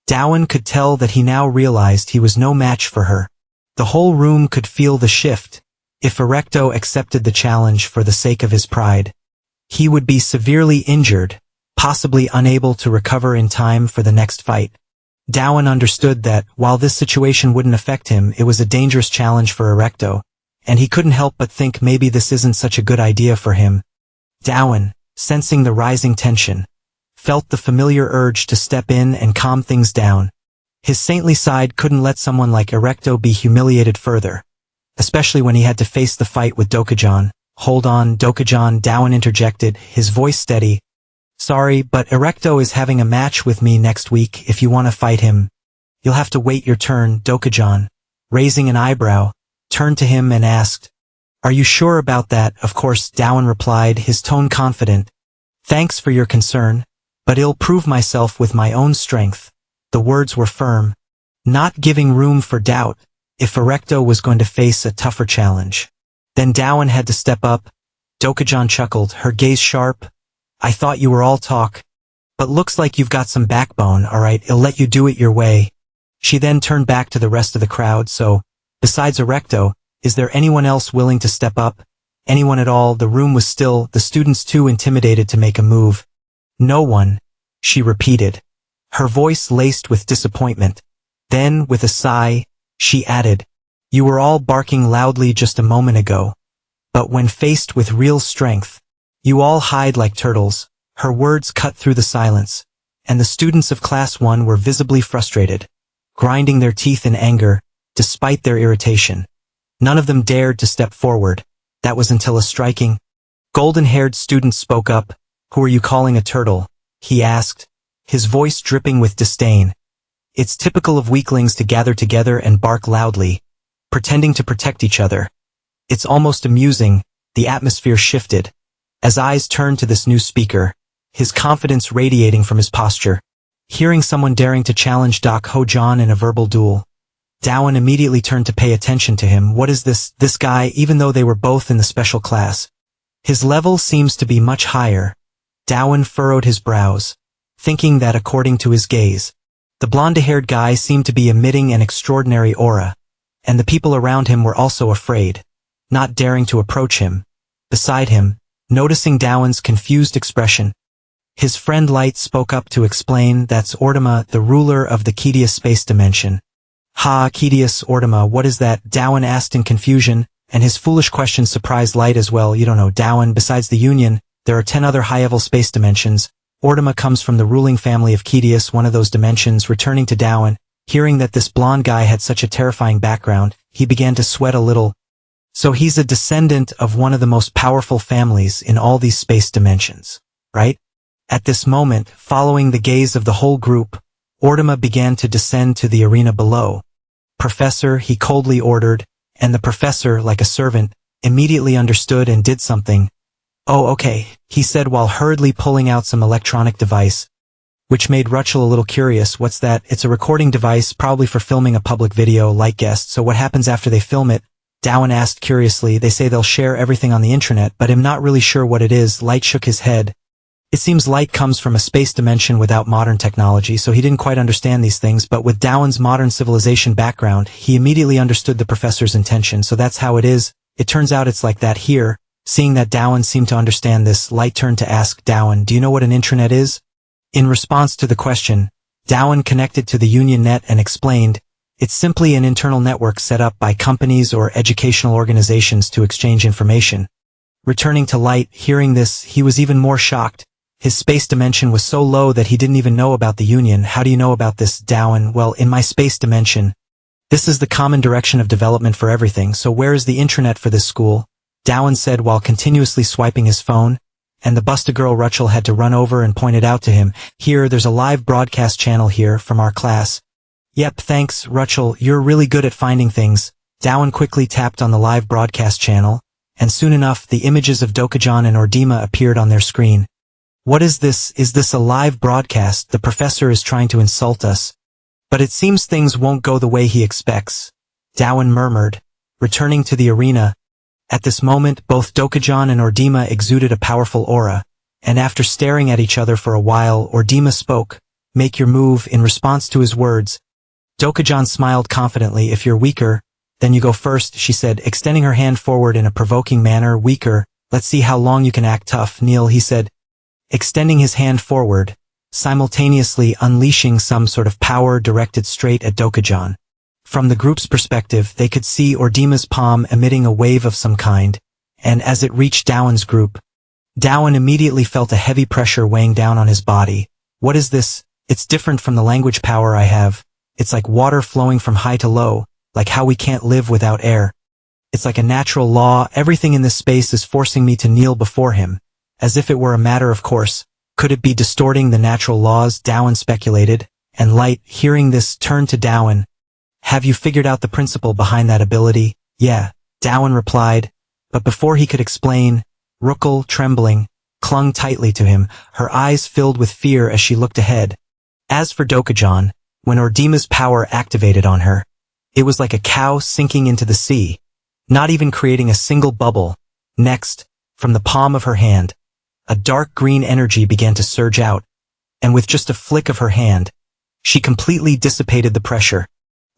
A: Dowan could tell that he now realized he was no match for her. The whole room could feel the shift. If Erecto accepted the challenge for the sake of his pride, he would be severely injured, possibly unable to recover in time for the next fight. Dowan understood that, while this situation wouldn't affect him, it was a dangerous challenge for Erecto, and he couldn't help but think maybe this isn't such a good idea for him. Dowan, sensing the rising tension, felt the familiar urge to step in and calm things down. His saintly side couldn't let someone like Erecto be humiliated further, especially when he had to face the fight with Dokujan. Hold on, Dokujan, Dowan interjected, his voice steady. Sorry, but Erecto is having a match with me next week. If you want to fight him, you'll have to wait your turn. Dokujan, raising an eyebrow, turned to him and asked, Are you sure about that? Of course, Dowan replied, his tone confident. Thanks for your concern, but I'll prove myself with my own strength. The words were firm, not giving room for doubt. If Erecto was going to face a tougher challenge, then Dowan had to step up. Dokujan chuckled, her gaze sharp. I thought you were all talk, but looks like you've got some backbone. Alright, I'll let you do it your way. She then turned back to the rest of the crowd. So, besides Erecto, is there anyone else willing to step up? Anyone at all? The room was still, the students too intimidated to make a move. No one, she repeated, her voice laced with disappointment. Then, with a sigh, she added, You were all barking loudly just a moment ago, but when faced with real strength, you all hide like turtles. Her words cut through the silence, and the students of Class 1 were visibly frustrated, grinding their teeth in anger, despite their irritation. None of them dared to step forward. That was until a striking, golden-haired student spoke up. Who are you calling a turtle? He asked, his voice dripping with disdain. It's typical of weaklings to gather together and bark loudly, pretending to protect each other. It's almost amusing. The atmosphere shifted, as eyes turned to this new speaker, his confidence radiating from his posture. Hearing someone daring to challenge Doc Ho-Jon in a verbal duel, Dowan immediately turned to pay attention to him. What is this guy? Even though they were both in the special class, his level seems to be much higher. Dowan furrowed his brows, thinking that according to his gaze, the blonde-haired guy seemed to be emitting an extraordinary aura, and the people around him were also afraid, not daring to approach him. Beside him, noticing Dowan's confused expression, his friend Light spoke up to explain, That's Ortima, the ruler of the Kidius space dimension. Ha, Kidius, Ortima, what is that? Dowan asked in confusion, and his foolish question surprised Light as well. You don't know, Dowan, besides the Union, there are 10 other high-level space dimensions. Ortima comes from the ruling family of Kidius, one of those dimensions. Returning to Dowan, hearing that this blonde guy had such a terrifying background, he began to sweat a little. So he's a descendant of one of the most powerful families in all these space dimensions, right? At this moment, following the gaze of the whole group, Ortima began to descend to the arena below. Professor, he coldly ordered, and the professor, like a servant, immediately understood and did something. Oh, okay, he said while hurriedly pulling out some electronic device, which made Rachel a little curious. What's that? It's a recording device, probably for filming a public video, like guest. So what happens after they film it? Dowan asked curiously. They say they'll share everything on the internet, but I'm not really sure what it is. Light shook his head. It seems Light comes from a space dimension without modern technology, so he didn't quite understand these things, but with Dowan's modern civilization background, he immediately understood the professor's intention. So that's how it is. It turns out it's like that here. Seeing that Dowan seemed to understand this, Light turned to ask Dowan, "Do you know what an intranet is?" In response to the question, Dowan connected to the Union Net and explained, "It's simply an internal network set up by companies or educational organizations to exchange information." Returning to Light, hearing this, he was even more shocked. His space dimension was so low that he didn't even know about the Union. "How do you know about this, Dowan?" "Well, in my space dimension, this is the common direction of development for everything, so where is the intranet for this school?" Dowan said while continuously swiping his phone, and the Busta Girl Rachel had to run over and point it out to him. "Here, there's a live broadcast channel here from our class." "Yep, thanks, Rachel, you're really good at finding things." Dowan quickly tapped on the live broadcast channel, and soon enough the images of Dokujan and Ordima appeared on their screen. "What is this? Is this a live broadcast? The professor is trying to insult us. But it seems things won't go the way he expects," Dowan murmured, returning to the arena. At this moment, both Dokujan and Ordima exuded a powerful aura, and after staring at each other for a while, Ordima spoke, "Make your move," in response to his words. Dokujan smiled confidently. "If you're weaker, then you go first," she said, extending her hand forward in a provoking manner. "Weaker? Let's see how long you can act tough, Neil," he said, extending his hand forward, simultaneously unleashing some sort of power directed straight at Dokujan. From the group's perspective, they could see Ordima's palm emitting a wave of some kind, and as it reached Dowan's group, Dowan immediately felt a heavy pressure weighing down on his body. "What is this? It's different from the language power I have. It's like water flowing from high to low, like how we can't live without air. It's like a natural law. Everything in this space is forcing me to kneel before him, as if it were a matter of course. Could it be distorting the natural laws?" Dowan speculated, and Light, hearing this, turned to Dowan. "Have you figured out the principle behind that ability?" "Yeah," Dowan replied, but before he could explain, Rukul, trembling, clung tightly to him, her eyes filled with fear as she looked ahead. As for Dokujan, when Ordima's power activated on her, it was like a cow sinking into the sea, not even creating a single bubble. Next, from the palm of her hand, a dark green energy began to surge out, and with just a flick of her hand, she completely dissipated the pressure,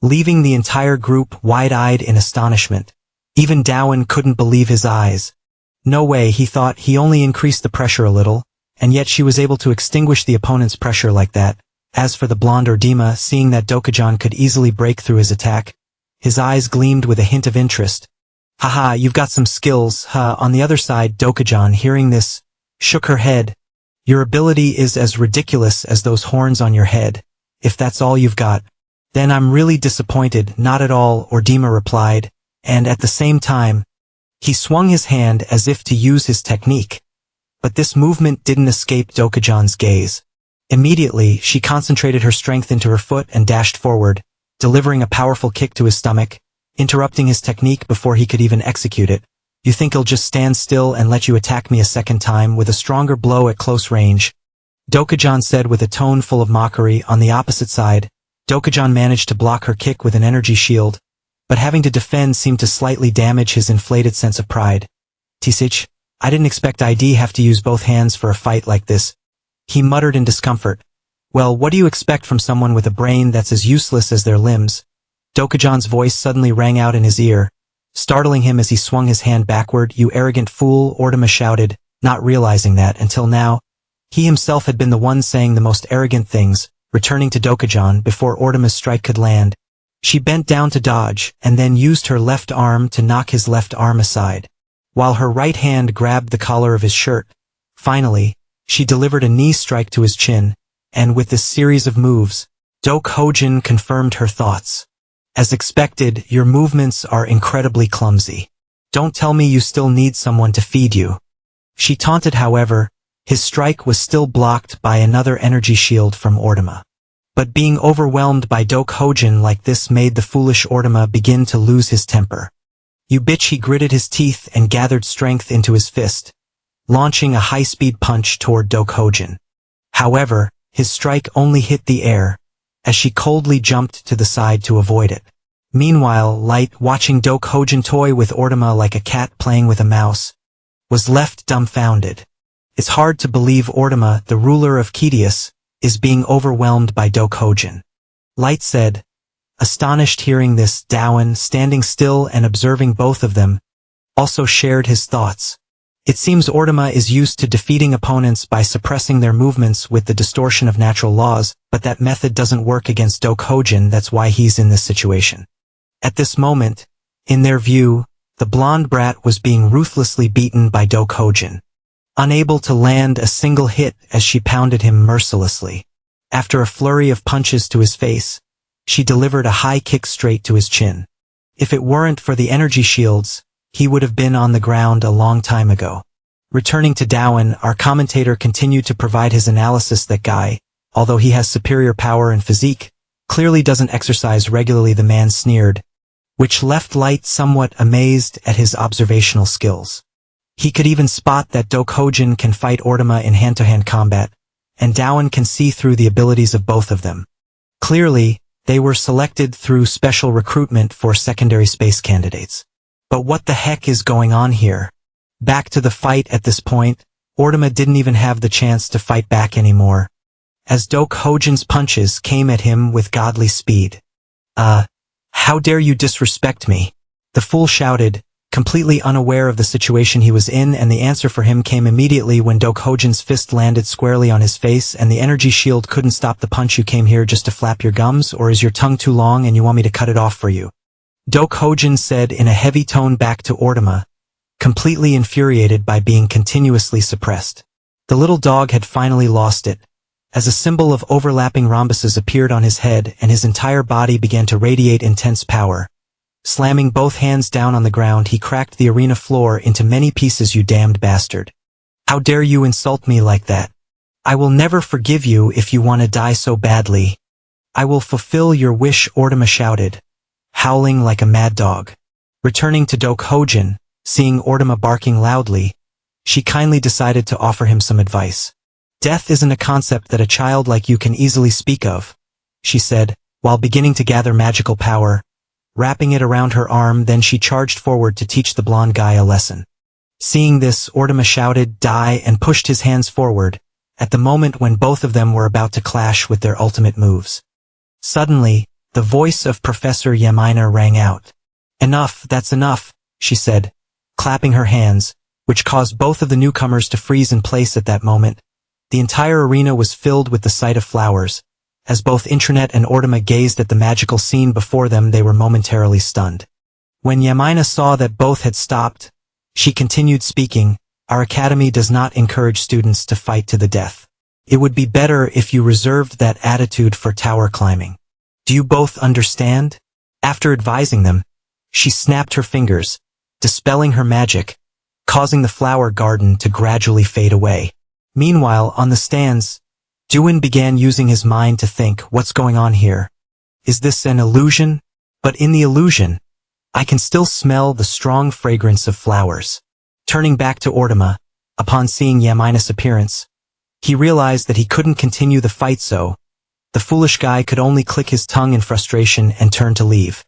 A: leaving the entire group wide-eyed in astonishment. Even Dowan couldn't believe his eyes. No way, he thought. He only increased the pressure a little, and yet she was able to extinguish the opponent's pressure like that. As for the blonde Ordima, seeing that Dokujan could easily break through his attack, his eyes gleamed with a hint of interest. "Haha, you've got some skills, huh?" On the other side, Dokujan, hearing this, shook her head. "Your ability is as ridiculous as those horns on your head. If that's all you've got, then I'm really disappointed." "Not at all," Ordima replied, and at the same time, he swung his hand as if to use his technique. But this movement didn't escape Dokujan's gaze. Immediately, she concentrated her strength into her foot and dashed forward, delivering a powerful kick to his stomach, interrupting his technique before he could even execute it. "You think he'll just stand still and let you attack me a second time with a stronger blow at close range?" Dokujan said with a tone full of mockery. On the opposite side, Dokujan managed to block her kick with an energy shield, but having to defend seemed to slightly damage his inflated sense of pride. "Tisich, I didn't expect I'd have to use both hands for a fight like this," he muttered in discomfort. "Well, what do you expect from someone with a brain that's as useless as their limbs?" Dokujan's voice suddenly rang out in his ear, startling him as he swung his hand backward. "You arrogant fool," Ordima shouted, not realizing that, until now, he himself had been the one saying the most arrogant things. Returning to Dokujan before Ordima's strike could land, she bent down to dodge, and then used her left arm to knock his left arm aside, while her right hand grabbed the collar of his shirt. Finally, she delivered a knee strike to his chin, and with this series of moves, Hojin confirmed her thoughts. "As expected, your movements are incredibly clumsy. Don't tell me you still need someone to feed you." She taunted. However, his strike was still blocked by another energy shield from Ordima. But being overwhelmed by Hojin like this made the foolish Ordima begin to lose his temper. "You bitch," he gritted his teeth and gathered strength into his fist, launching a high-speed punch toward Hojin. However, his strike only hit the air, as she coldly jumped to the side to avoid it. Meanwhile, Light, watching Hojin toy with Ordima like a cat playing with a mouse, was left dumbfounded. It's hard to believe Ordima, the ruler of Kedius, is being overwhelmed by Hojin. Light said, astonished. Hearing this, Dowan, standing still and observing both of them, also shared his thoughts. It seems Ortama is used to defeating opponents by suppressing their movements with the distortion of natural laws, but that method doesn't work against Dokujin. That's why he's in this situation. At this moment, in their view, the blonde brat was being ruthlessly beaten by Dokujin, unable to land a single hit as she pounded him mercilessly. After a flurry of punches to his face, she delivered a high kick straight to his chin. If it weren't for the energy shields, he would have been on the ground a long time ago. Returning to Dowan, our commentator continued to provide his analysis that Guy, although he has superior power and physique, clearly doesn't exercise regularly. The man sneered, which left Light somewhat amazed at his observational skills. He could even spot that Dokujin can fight Ortama in hand-to-hand combat, and Dowan can see through the abilities of both of them. Clearly, they were selected through special recruitment for secondary space candidates. But what the heck is going on here? Back to the fight. At this point, Ortama didn't even have the chance to fight back anymore, as Dokujin's punches came at him with godly speed. How dare you disrespect me? The fool shouted, completely unaware of the situation he was in, and the answer for him came immediately when Dokujin's fist landed squarely on his face, and the energy shield couldn't stop the punch. You came here just to flap your gums, or is your tongue too long and you want me to cut it off for you? Dokujin said in a heavy tone back to Ortama, completely infuriated by being continuously suppressed. The little dog had finally lost it, as a symbol of overlapping rhombuses appeared on his head and his entire body began to radiate intense power. Slamming both hands down on the ground, he cracked the arena floor into many pieces. You damned bastard. How dare you insult me like that? I will never forgive you if you want to die so badly. I will fulfill your wish, Ortama shouted, howling like a mad dog. Returning to Dokujin, seeing Ortama barking loudly, she kindly decided to offer him some advice. Death isn't a concept that a child like you can easily speak of, she said, while beginning to gather magical power, wrapping it around her arm. Then she charged forward to teach the blonde guy a lesson. Seeing this, Ortama shouted, "Die," and pushed his hands forward, at the moment when both of them were about to clash with their ultimate moves. Suddenly, the voice of Professor Yamina rang out. "Enough, that's enough," she said, clapping her hands, which caused both of the newcomers to freeze in place at that moment. The entire arena was filled with the sight of flowers. As both Intranet and Ortama gazed at the magical scene before them, they were momentarily stunned. When Yamina saw that both had stopped, she continued speaking, "Our academy does not encourage students to fight to the death. It would be better if you reserved that attitude for tower climbing. Do you both understand?" After advising them, she snapped her fingers, dispelling her magic, causing the flower garden to gradually fade away. Meanwhile, on the stands, Duin began using his mind to think, what's going on here? Is this an illusion? But in the illusion, I can still smell the strong fragrance of flowers. Turning back to Ortama, upon seeing Yamina's appearance, he realized that he couldn't continue the fight, so the foolish guy could only click his tongue in frustration and turn to leave.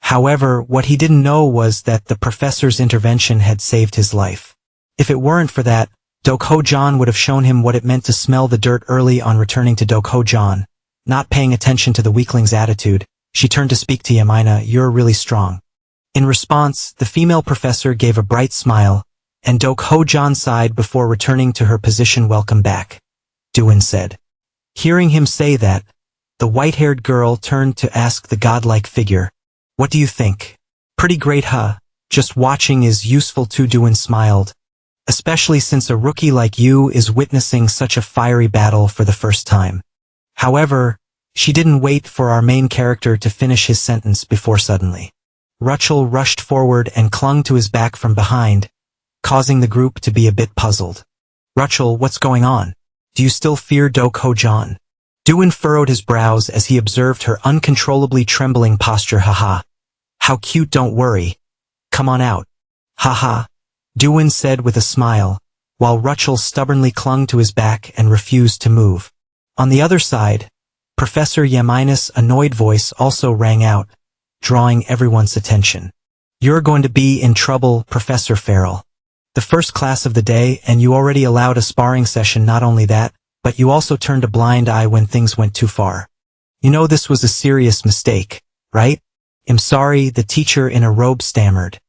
A: However, what he didn't know was that the professor's intervention had saved his life. If it weren't for that, Dokujin would have shown him what it meant to smell the dirt. Early on, returning to Dokujin, not paying attention to the weakling's attitude, she turned to speak to Yamina. "You're really strong." In response, the female professor gave a bright smile, and Dokujin sighed before returning to her position. "Welcome back," Duin said. Hearing him say that, the white-haired girl turned to ask the godlike figure, "What do you think?" "Pretty great, huh? Just watching is useful too," Duin smiled, "especially since a rookie like you is witnessing such a fiery battle for the first time." However, she didn't wait for our main character to finish his sentence before suddenly Rachel rushed forward and clung to his back from behind, causing the group to be a bit puzzled. "Rachel, what's going on? Do you still fear Dokujin?" Duin furrowed his brows as he observed her uncontrollably trembling posture. "Haha. How cute, don't worry. Come on out." "Haha," Duin said with a smile, while Rachel stubbornly clung to his back and refused to move. On the other side, Professor Yamina's annoyed voice also rang out, drawing everyone's attention. "You're going to be in trouble, Professor Farrell. The first class of the day, and you already allowed a sparring session. Not only that, but you also turned a blind eye when things went too far. You know this was a serious mistake, right?" "I'm sorry," the teacher in a robe stammered.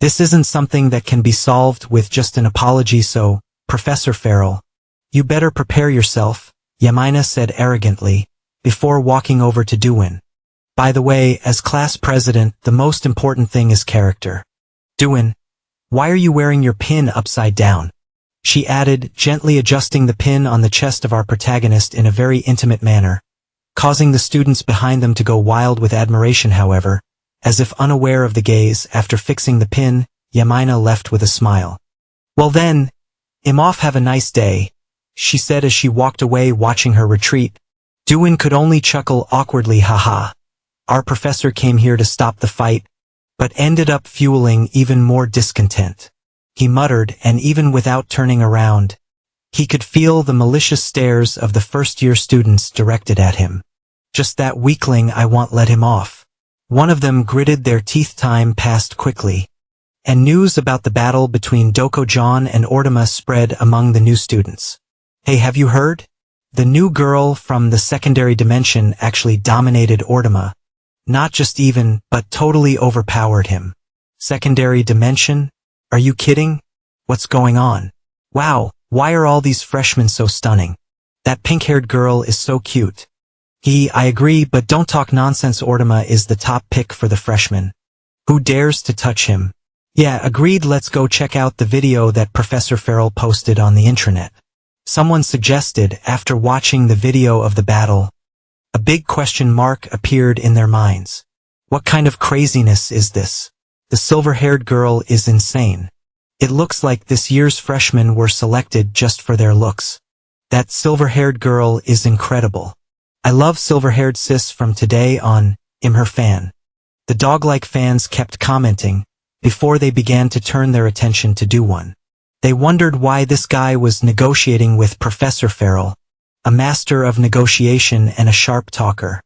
A: This isn't something that can be solved with just an apology, so, Professor Farrell, you better prepare yourself, Yamina said arrogantly, before walking over to Duin. By the way, as class president, the most important thing is character. Duin, why are you wearing your pin upside down? She added, gently adjusting the pin on the chest of our protagonist in a very intimate manner, causing the students behind them to go wild with admiration. However, as if unaware of the gaze, after fixing the pin, Yamina left with a smile. Well then, Imhoff, have a nice day, she said as she walked away, watching her retreat. Duin could only chuckle awkwardly. Haha. Our professor came here to stop the fight, but ended up fueling even more discontent. He muttered, and even without turning around, he could feel the malicious stares of the first-year students directed at him. Just that weakling, I won't let him off. One of them gritted their teeth. Time passed quickly, and news about the battle between Dokojan and Ortama spread among the new students. Hey, have you heard? The new girl from the secondary dimension actually dominated Ortama. Not just even, but totally overpowered him. Secondary dimension? Are you kidding? What's going on? Wow, why are all these freshmen so stunning? That pink-haired girl is so cute. I agree, but don't talk nonsense. Ortama is the top pick for the freshmen. Who dares to touch him? Yeah, agreed. Let's go check out the video that Professor Farrell posted on the intranet. Someone suggested. After watching the video of the battle, a big question mark appeared in their minds. What kind of craziness is this? The silver-haired girl is insane. It looks like this year's freshmen were selected just for their looks. That silver-haired girl is incredible. I love silver-haired sis from today on. I'm her fan. The dog-like fans kept commenting, before they began to turn their attention to Duwon. They wondered why this guy was negotiating with Professor Farrell, a master of negotiation and a sharp talker.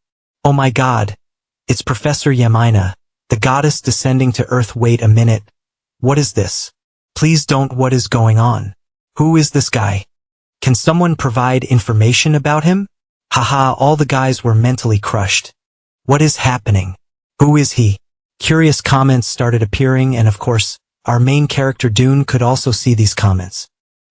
A: Oh my god, it's Professor Yamina, the goddess descending to earth. Wait a minute, what is this? Please don't. What is going on? Who is this guy? Can someone provide information about him? Haha, all the guys were mentally crushed. What is happening? Who is he? Curious comments started appearing, and of course, our main character Dune could also see these comments.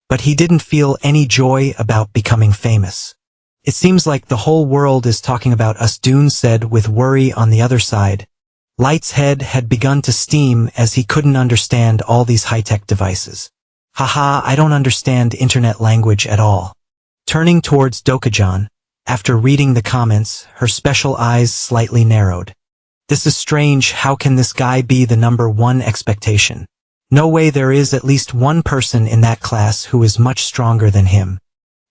A: But he didn't feel any joy about becoming famous. It seems like the whole world is talking about us, Dune said with worry. On the other side, Light's head had begun to steam as he couldn't understand all these high-tech devices. Haha, I don't understand internet language at all. Turning towards Dokojan, after reading the comments, her special eyes slightly narrowed. This is strange. How can this guy be the #1 expectation? No way. There is at least one person in that class who is much stronger than him.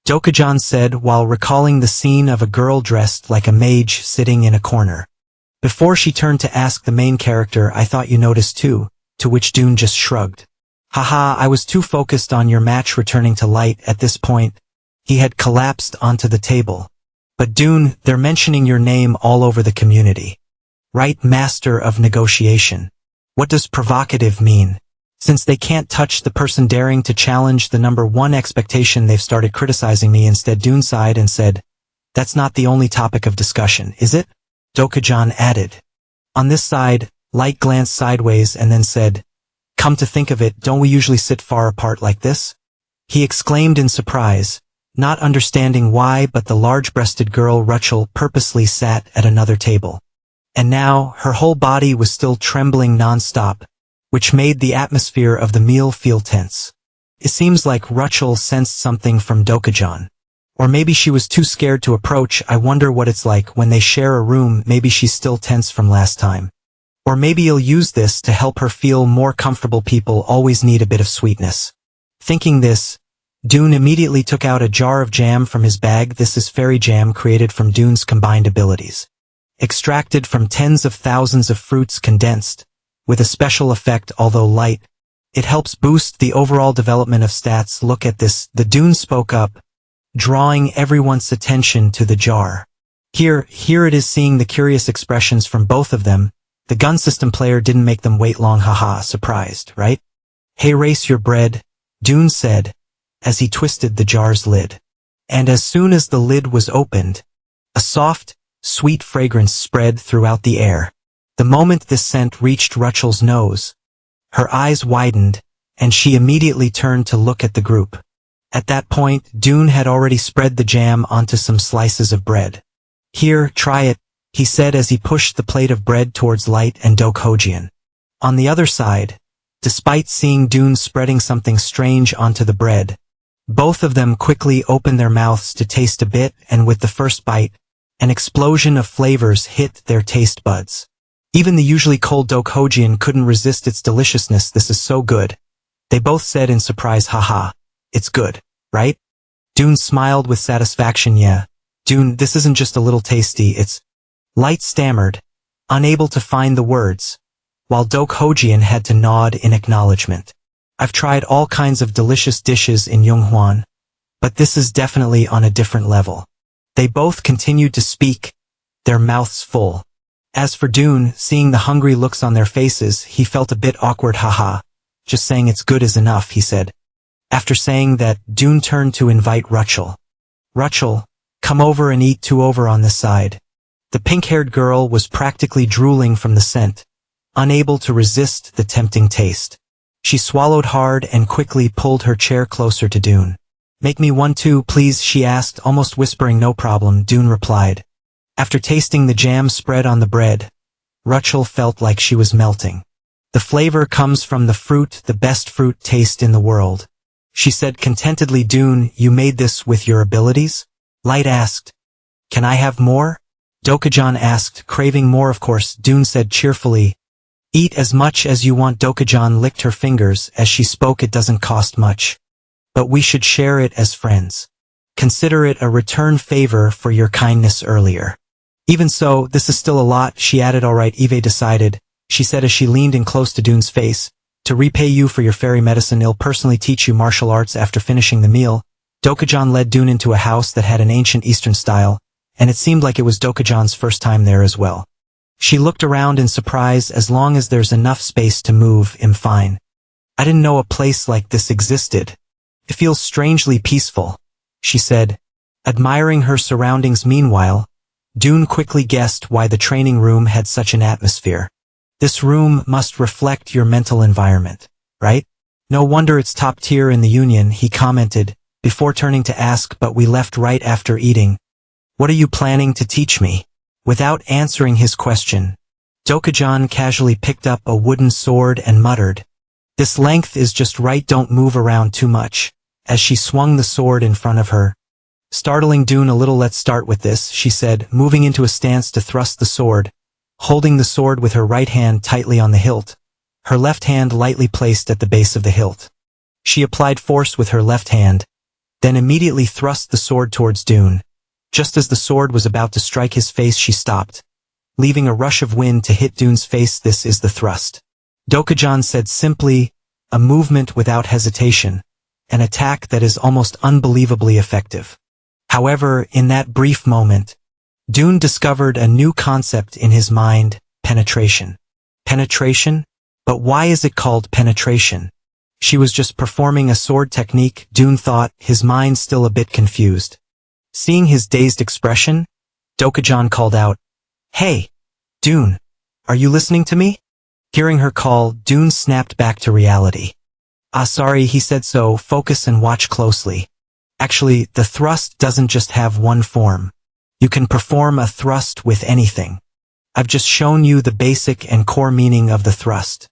A: Dokojan said while recalling the scene of a girl dressed like a mage sitting in a corner. Before she turned to ask the main character, I thought you noticed too, to which Dune just shrugged. Haha, I was too focused on your match. Returning to Light at this point, he had collapsed onto the table. But Dune, they're mentioning your name all over the community. Right, master of negotiation. What does provocative mean? Since they can't touch the person daring to challenge the #1 expectation, they've started criticizing me instead. Dune sighed and said, that's not the only topic of discussion, is it? Dokojan added. On this side, Light glanced sideways and then said, come to think of it, don't we usually sit far apart like this? He exclaimed in surprise, not understanding why, but the large-breasted girl Rachel purposely sat at another table. And now, her whole body was still trembling non-stop, which made the atmosphere of the meal feel tense. It seems like Rachel sensed something from Dokojan. Or maybe she was too scared to approach. I wonder what it's like when they share a room. Maybe she's still tense from last time. Or maybe he'll use this to help her feel more comfortable. People always need a bit of sweetness. Thinking this, Dune immediately took out a jar of jam from his bag. This is fairy jam created from Dune's combined abilities. Extracted from tens of thousands of fruits condensed, with a special effect. Although light, it helps boost the overall development of stats. Look at this, the Dune spoke up, drawing everyone's attention to the jar. Here it is. Seeing the curious expressions from both of them, the gun system player didn't make them wait long. Haha, surprised, right? Hey, race your bread, Dune said, as he twisted the jar's lid. And as soon as the lid was opened, a soft, sweet fragrance spread throughout the air. The moment this scent reached Rachel's nose, Her eyes widened, and she immediately turned to look at the group. At that point, Dune had already spread the jam onto some slices of bread. "Here, try it," he said as he pushed the plate of bread towards Light and Dokhojian. On the other side, despite seeing Dune spreading something strange onto the bread, both of them quickly opened their mouths to taste a bit, and with the first bite, an explosion of flavors hit their taste buds. Even the usually cold Dokhojian couldn't resist its deliciousness. "This is so good," they both said in surprise. "Haha, it's good, right?" Dune smiled with satisfaction. "Yeah, Dune, this isn't just a little tasty, it's..." Light stammered, unable to find the words, while Dokhojian had to nod in acknowledgement. "I've tried all kinds of delicious dishes in Yonghwan, but this is definitely on a different level." They both continued to speak, their mouths full. As for Dune, seeing the hungry looks on their faces, he felt a bit awkward. "Haha, just saying it's good is enough," he said. After saying that, Dune turned to invite Ruchel. "Ruchel, come over and eat too over on this side." The pink-haired girl was practically drooling from the scent, unable to resist the tempting taste. She swallowed hard and quickly pulled her chair closer to Dune. "Make me one too, please," she asked, almost whispering. "No problem," Dune replied. After tasting the jam spread on the bread, Ruchel felt like she was melting. "The flavor comes from the fruit, the best fruit taste in the world," she said contentedly. "Dune, you made this with your abilities?" Light asked. "Can I have more?" Dokhojian asked, craving more of course. Dune said cheerfully, "Eat as much as you want." Dokhojian licked her fingers as she spoke. "It doesn't cost much, but we should share it as friends. Consider it a return favor for your kindness earlier." "Even so, this is still a lot," she added. "All right, Eve decided," she said as she leaned in close to Dune's face, "to repay you for your fairy medicine, I'll personally teach you martial arts." After finishing the meal, Dokhojian led Dune into a house that had an ancient Eastern style, and it seemed like it was Dokhojian's first time there as well. She looked around in surprise. "As long as there's enough space to move, I'm fine. I didn't know a place like this existed. It feels strangely peaceful," she said, admiring her surroundings. Meanwhile, Dune quickly guessed why the training room had such an atmosphere. "This room must reflect your mental environment, right? No wonder it's top tier in the Union," he commented, before turning to ask, "But we left right after eating. What are you planning to teach me?" Without answering his question, Dokhojian casually picked up a wooden sword and muttered, "This length is just right, don't move around too much," as she swung the sword in front of her. Startling Dune a little. "Let's start with this," she said, moving into a stance to thrust the sword, holding the sword with her right hand tightly on the hilt, her left hand lightly placed at the base of the hilt. She applied force with her left hand, then immediately thrust the sword towards Dune. Just as the sword was about to strike his face, she stopped, leaving a rush of wind to hit Dune's face. "This is the thrust," Dokhojian said simply, "a movement without hesitation, an attack that is almost unbelievably effective." However, in that brief moment, Dune discovered a new concept in his mind: penetration. Penetration? But why is it called penetration? She was just performing a sword technique, Dune thought, his mind still a bit confused. Seeing his dazed expression, Dokhojian called out, "Hey, Dune, are you listening to me?" Hearing her call, Dune snapped back to reality. "Ah, sorry," he said, "so focus and watch closely. Actually, the thrust doesn't just have one form. You can perform a thrust with anything. I've just shown you the basic and core meaning of the thrust.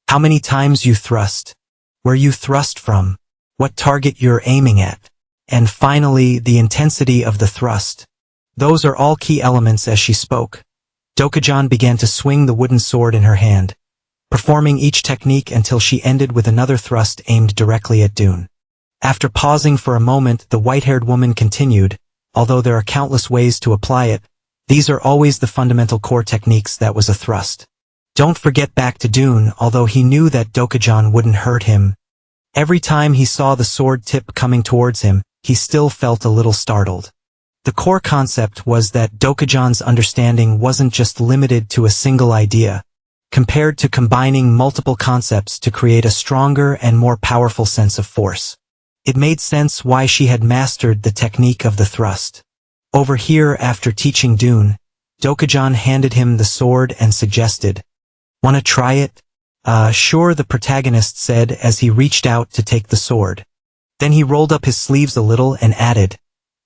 A: How many times you thrust, where you thrust from, what target you're aiming at, and finally the intensity of the thrust. Those are all key elements." As she spoke, Dokhojian began to swing the wooden sword in her hand, performing each technique until she ended with another thrust aimed directly at Dune. After pausing for a moment, the white-haired woman continued, "Although there are countless ways to apply it, these are always the fundamental core techniques. That was a thrust. Don't forget." Back to Dune, although he knew that Dokhojian wouldn't hurt him. Every time he saw the sword tip coming towards him, he still felt a little startled. The core concept was that Dokhojian's understanding wasn't just limited to a single idea, compared to combining multiple concepts to create a stronger and more powerful sense of force. It made sense why she had mastered the technique of the thrust. Over here, after teaching Dune, Dokhojian handed him the sword and suggested, "Wanna try it?" Sure, the protagonist said as he reached out to take the sword. Then he rolled up his sleeves a little and added,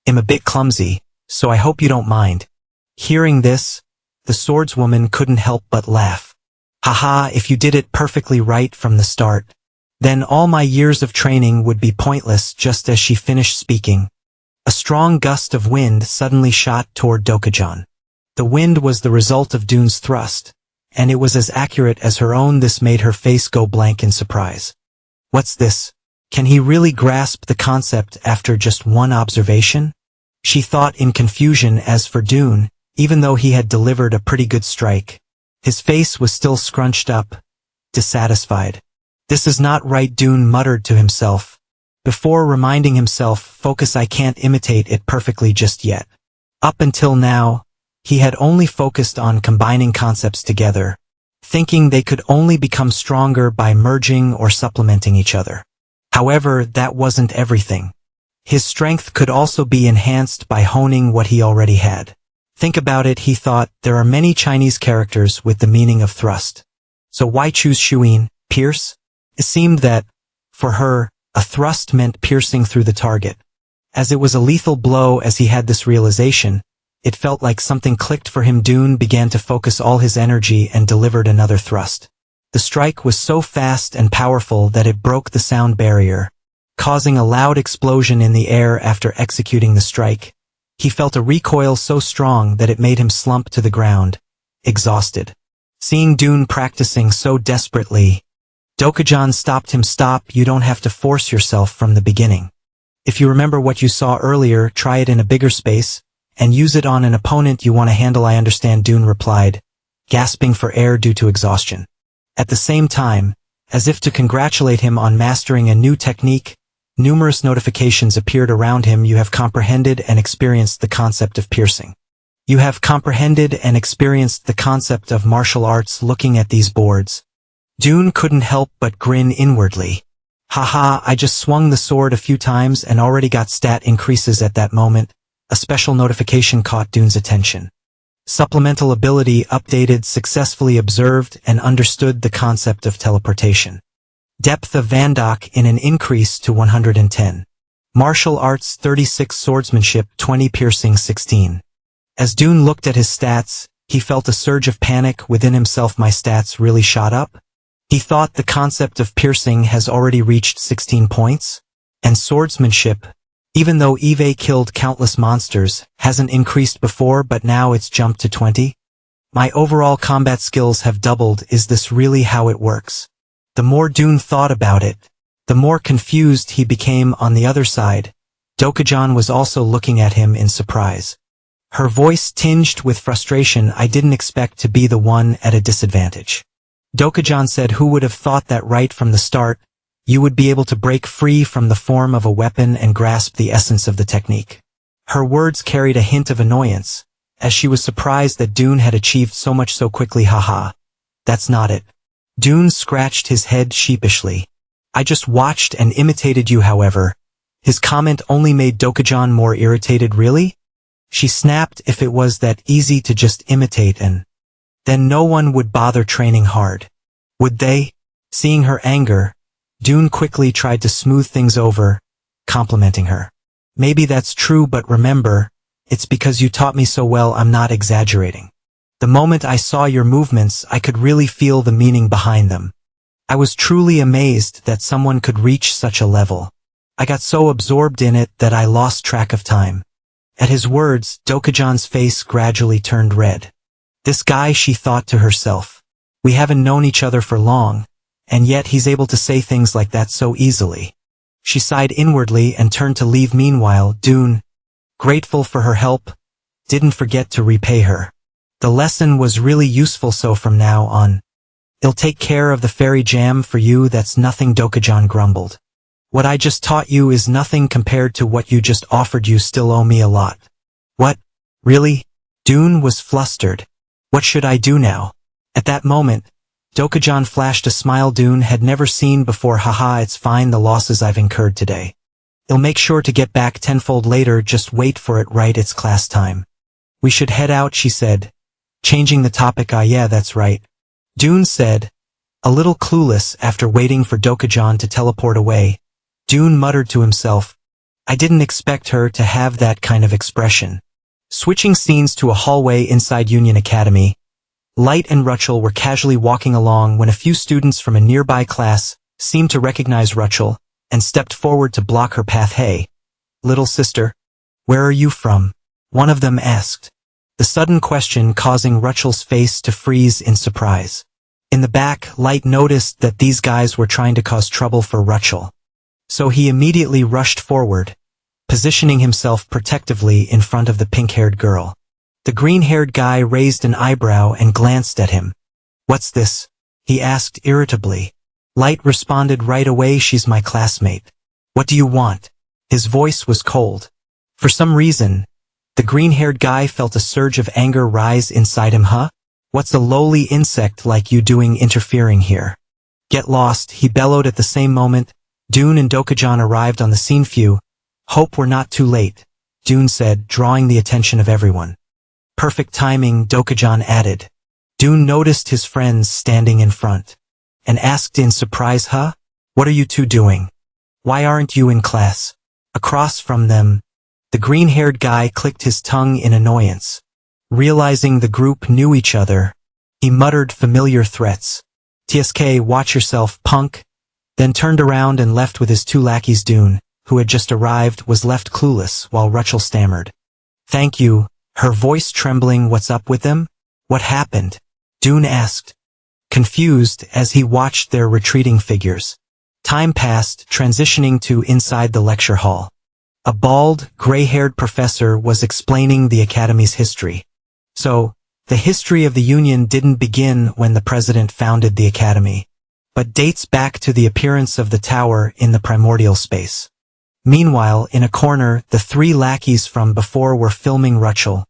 A: "I'm a bit clumsy, so I hope you don't mind." Hearing this, the swordswoman couldn't help but laugh. "Haha, if you did it perfectly right from the start, then all my years of training would be pointless." Just as she finished speaking, a strong gust of wind suddenly shot toward Dokujan. The wind was the result of Dune's thrust, and it was as accurate as her own. This made her face go blank in surprise. What's this? Can he really grasp the concept after just one observation? She thought in confusion. As for Dune, even though he had delivered a pretty good strike, his face was still scrunched up, dissatisfied. "This is not right," Dune muttered to himself, before reminding himself, "Focus, I can't imitate it perfectly just yet." Up until now, he had only focused on combining concepts together, thinking they could only become stronger by merging or supplementing each other. However, that wasn't everything. His strength could also be enhanced by honing what he already had. Think about it, he thought, there are many Chinese characters with the meaning of thrust. So why choose Shuin, pierce? It seemed that, for her, a thrust meant piercing through the target. As it was a lethal blow. As he had this realization, it felt like something clicked for him. Dune began to focus all his energy and delivered another thrust. The strike was so fast and powerful that it broke the sound barrier, causing a loud explosion in the air. After executing the strike, he felt a recoil so strong that it made him slump to the ground, exhausted. Seeing Dune practicing so desperately, Dokujan stopped him. "Stop, you don't have to force yourself from the beginning. If you remember what you saw earlier, try it in a bigger space, and use it on an opponent you want to handle." "I understand," Dune replied, gasping for air due to exhaustion. At the same time, as if to congratulate him on mastering a new technique, numerous notifications appeared around him. "You have comprehended and experienced the concept of piercing. You have comprehended and experienced the concept of martial arts." Looking at these boards, Dune couldn't help but grin inwardly. "Haha, I just swung the sword a few times and already got stat increases." At that moment, a special notification caught Dune's attention. Supplemental ability updated. Successfully observed and understood the concept of teleportation. Depth of Vandok in an increase to 110. Martial arts 36, swordsmanship 20, piercing 16. As Dune looked at his stats, he felt a surge of panic within himself. "My stats really shot up?" He thought. "The concept of piercing has already reached 16 points? And swordsmanship, even though Eve killed countless monsters, hasn't increased before, but now it's jumped to 20? My overall combat skills have doubled. Is this really how it works?" The more Dune thought about it, the more confused he became. On the other side, Dokujan was also looking at him in surprise. Her voice tinged with frustration. "I didn't expect to be the one at a disadvantage." Dokujan said, "Who would have thought that right from the start, you would be able to break free from the form of a weapon and grasp the essence of the technique?" Her words carried a hint of annoyance, as she was surprised that Dune had achieved so much so quickly. "Haha, that's not it." Dune scratched his head sheepishly. "I just watched and imitated you." However, his comment only made Dokujan more irritated. "Really?" she snapped. "If it was that easy to just imitate, and then no one would bother training hard, would they?" Seeing her anger, Dune quickly tried to smooth things over, complimenting her. "Maybe that's true, but remember, it's because you taught me so well. I'm not exaggerating. The moment I saw your movements, I could really feel the meaning behind them. I was truly amazed that someone could reach such a level. I got so absorbed in it that I lost track of time." At his words, Dokujan's face gradually turned red. "This guy," she thought to herself. "We haven't known each other for long, and yet he's able to say things like that so easily." She sighed inwardly and turned to leave. Meanwhile, Dune, grateful for her help, didn't forget to repay her. The lesson was really useful, so from now on, I'll take care of the fairy jam for you. "That's nothing," Dokujan grumbled. "What I just taught you is nothing compared to what you just offered. You still owe me a lot." "What? Really?" Dune was flustered. "What should I do now?" At that moment, Dokujan flashed a smile Dune had never seen before. "Haha, it's fine, the losses I've incurred today. I'll make sure to get back tenfold later. Just wait for it. Right, it's class time. We should head out," she said, changing the topic. "Ah yeah, that's right," Dune said, A little clueless after waiting for Dokkajan to teleport away, Dune muttered to himself, I didn't expect her to have that kind of expression. Switching scenes to a hallway inside Union Academy, Light and Rachel were casually walking along when a few students from a nearby class seemed to recognize Rachel and stepped forward to block her path. Hey, little sister, where are you from? One of them asked, the sudden question causing Rachel's face to freeze in surprise. In the back, Light noticed that these guys were trying to cause trouble for Rachel. So he immediately rushed forward, positioning himself protectively in front of the pink-haired girl. The green-haired guy raised an eyebrow and glanced at him. What's this? He asked irritably. Light responded right away, she's my classmate. What do you want? His voice was cold. For some reason, the green-haired guy felt a surge of anger rise inside him. Huh? What's a lowly insect like you doing interfering here? Get lost, he bellowed. At the same moment, Dune and Dokkajan arrived on the scene. Phew, hope we're not too late, Dune said, drawing the attention of everyone. Perfect timing, Dokkajan added. Dune noticed his friends standing in front and asked in surprise, huh? What are you two doing? Why aren't you in class? Across from them, the green-haired guy clicked his tongue in annoyance. Realizing the group knew each other, he muttered familiar threats. TSK, watch yourself, punk. Then turned around and left with his two lackeys. Dune, who had just arrived, was left clueless while Rachel stammered. Thank you, her voice trembling. What's up with them? What happened? Dune asked, confused as he watched their retreating figures. Time passed, transitioning to inside the lecture hall. A bald, gray-haired professor was explaining the Academy's history. So, the history of the Union didn't begin when the president founded the Academy, but dates back to the appearance of the tower in the primordial space. Meanwhile, in a corner, the three lackeys from before were filming Rachel,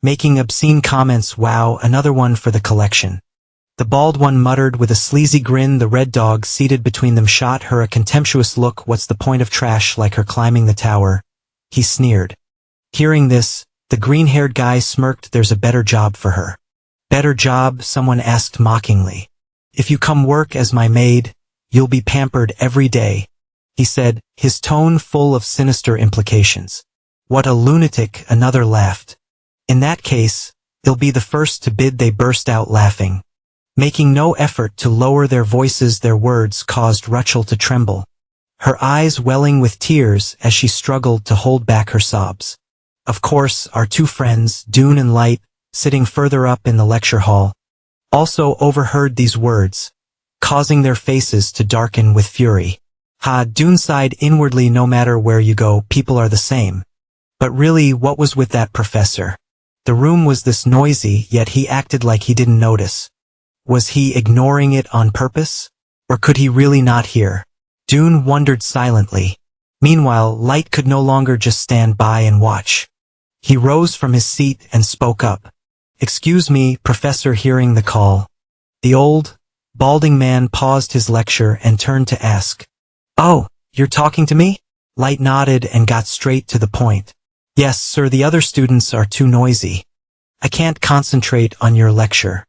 A: making obscene comments. Wow, another one for the collection. The bald one muttered with a sleazy grin. The red dog seated between them shot her a contemptuous look. What's the point of trash like her climbing the tower? He sneered. Hearing this, the green-haired guy smirked. There's a better job for her. Better job? Someone asked mockingly. If you come work as my maid, you'll be pampered every day, he said, his tone full of sinister implications. What a lunatic, another laughed. In that case, they'll be the first to bid. They burst out laughing, making no effort to lower their voices. Their words caused Rachel to tremble, her eyes welling with tears as she struggled to hold back her sobs. Of course, our two friends, Dune and Light, sitting further up in the lecture hall, also overheard these words, causing their faces to darken with fury. Dune sighed inwardly. No matter where you go, people are the same. But really, what was with that professor? The room was this noisy, yet he acted like he didn't notice. Was he ignoring it on purpose? Or could he really not hear? Dune wondered silently. Meanwhile, Light could no longer just stand by and watch. He rose from his seat and spoke up. Excuse me, Professor. Hearing the call, the old, balding man paused his lecture and turned to ask, Oh, you're talking to me? Light nodded and got straight to the point. Yes, sir, the other students are too noisy. I can't concentrate on your lecture.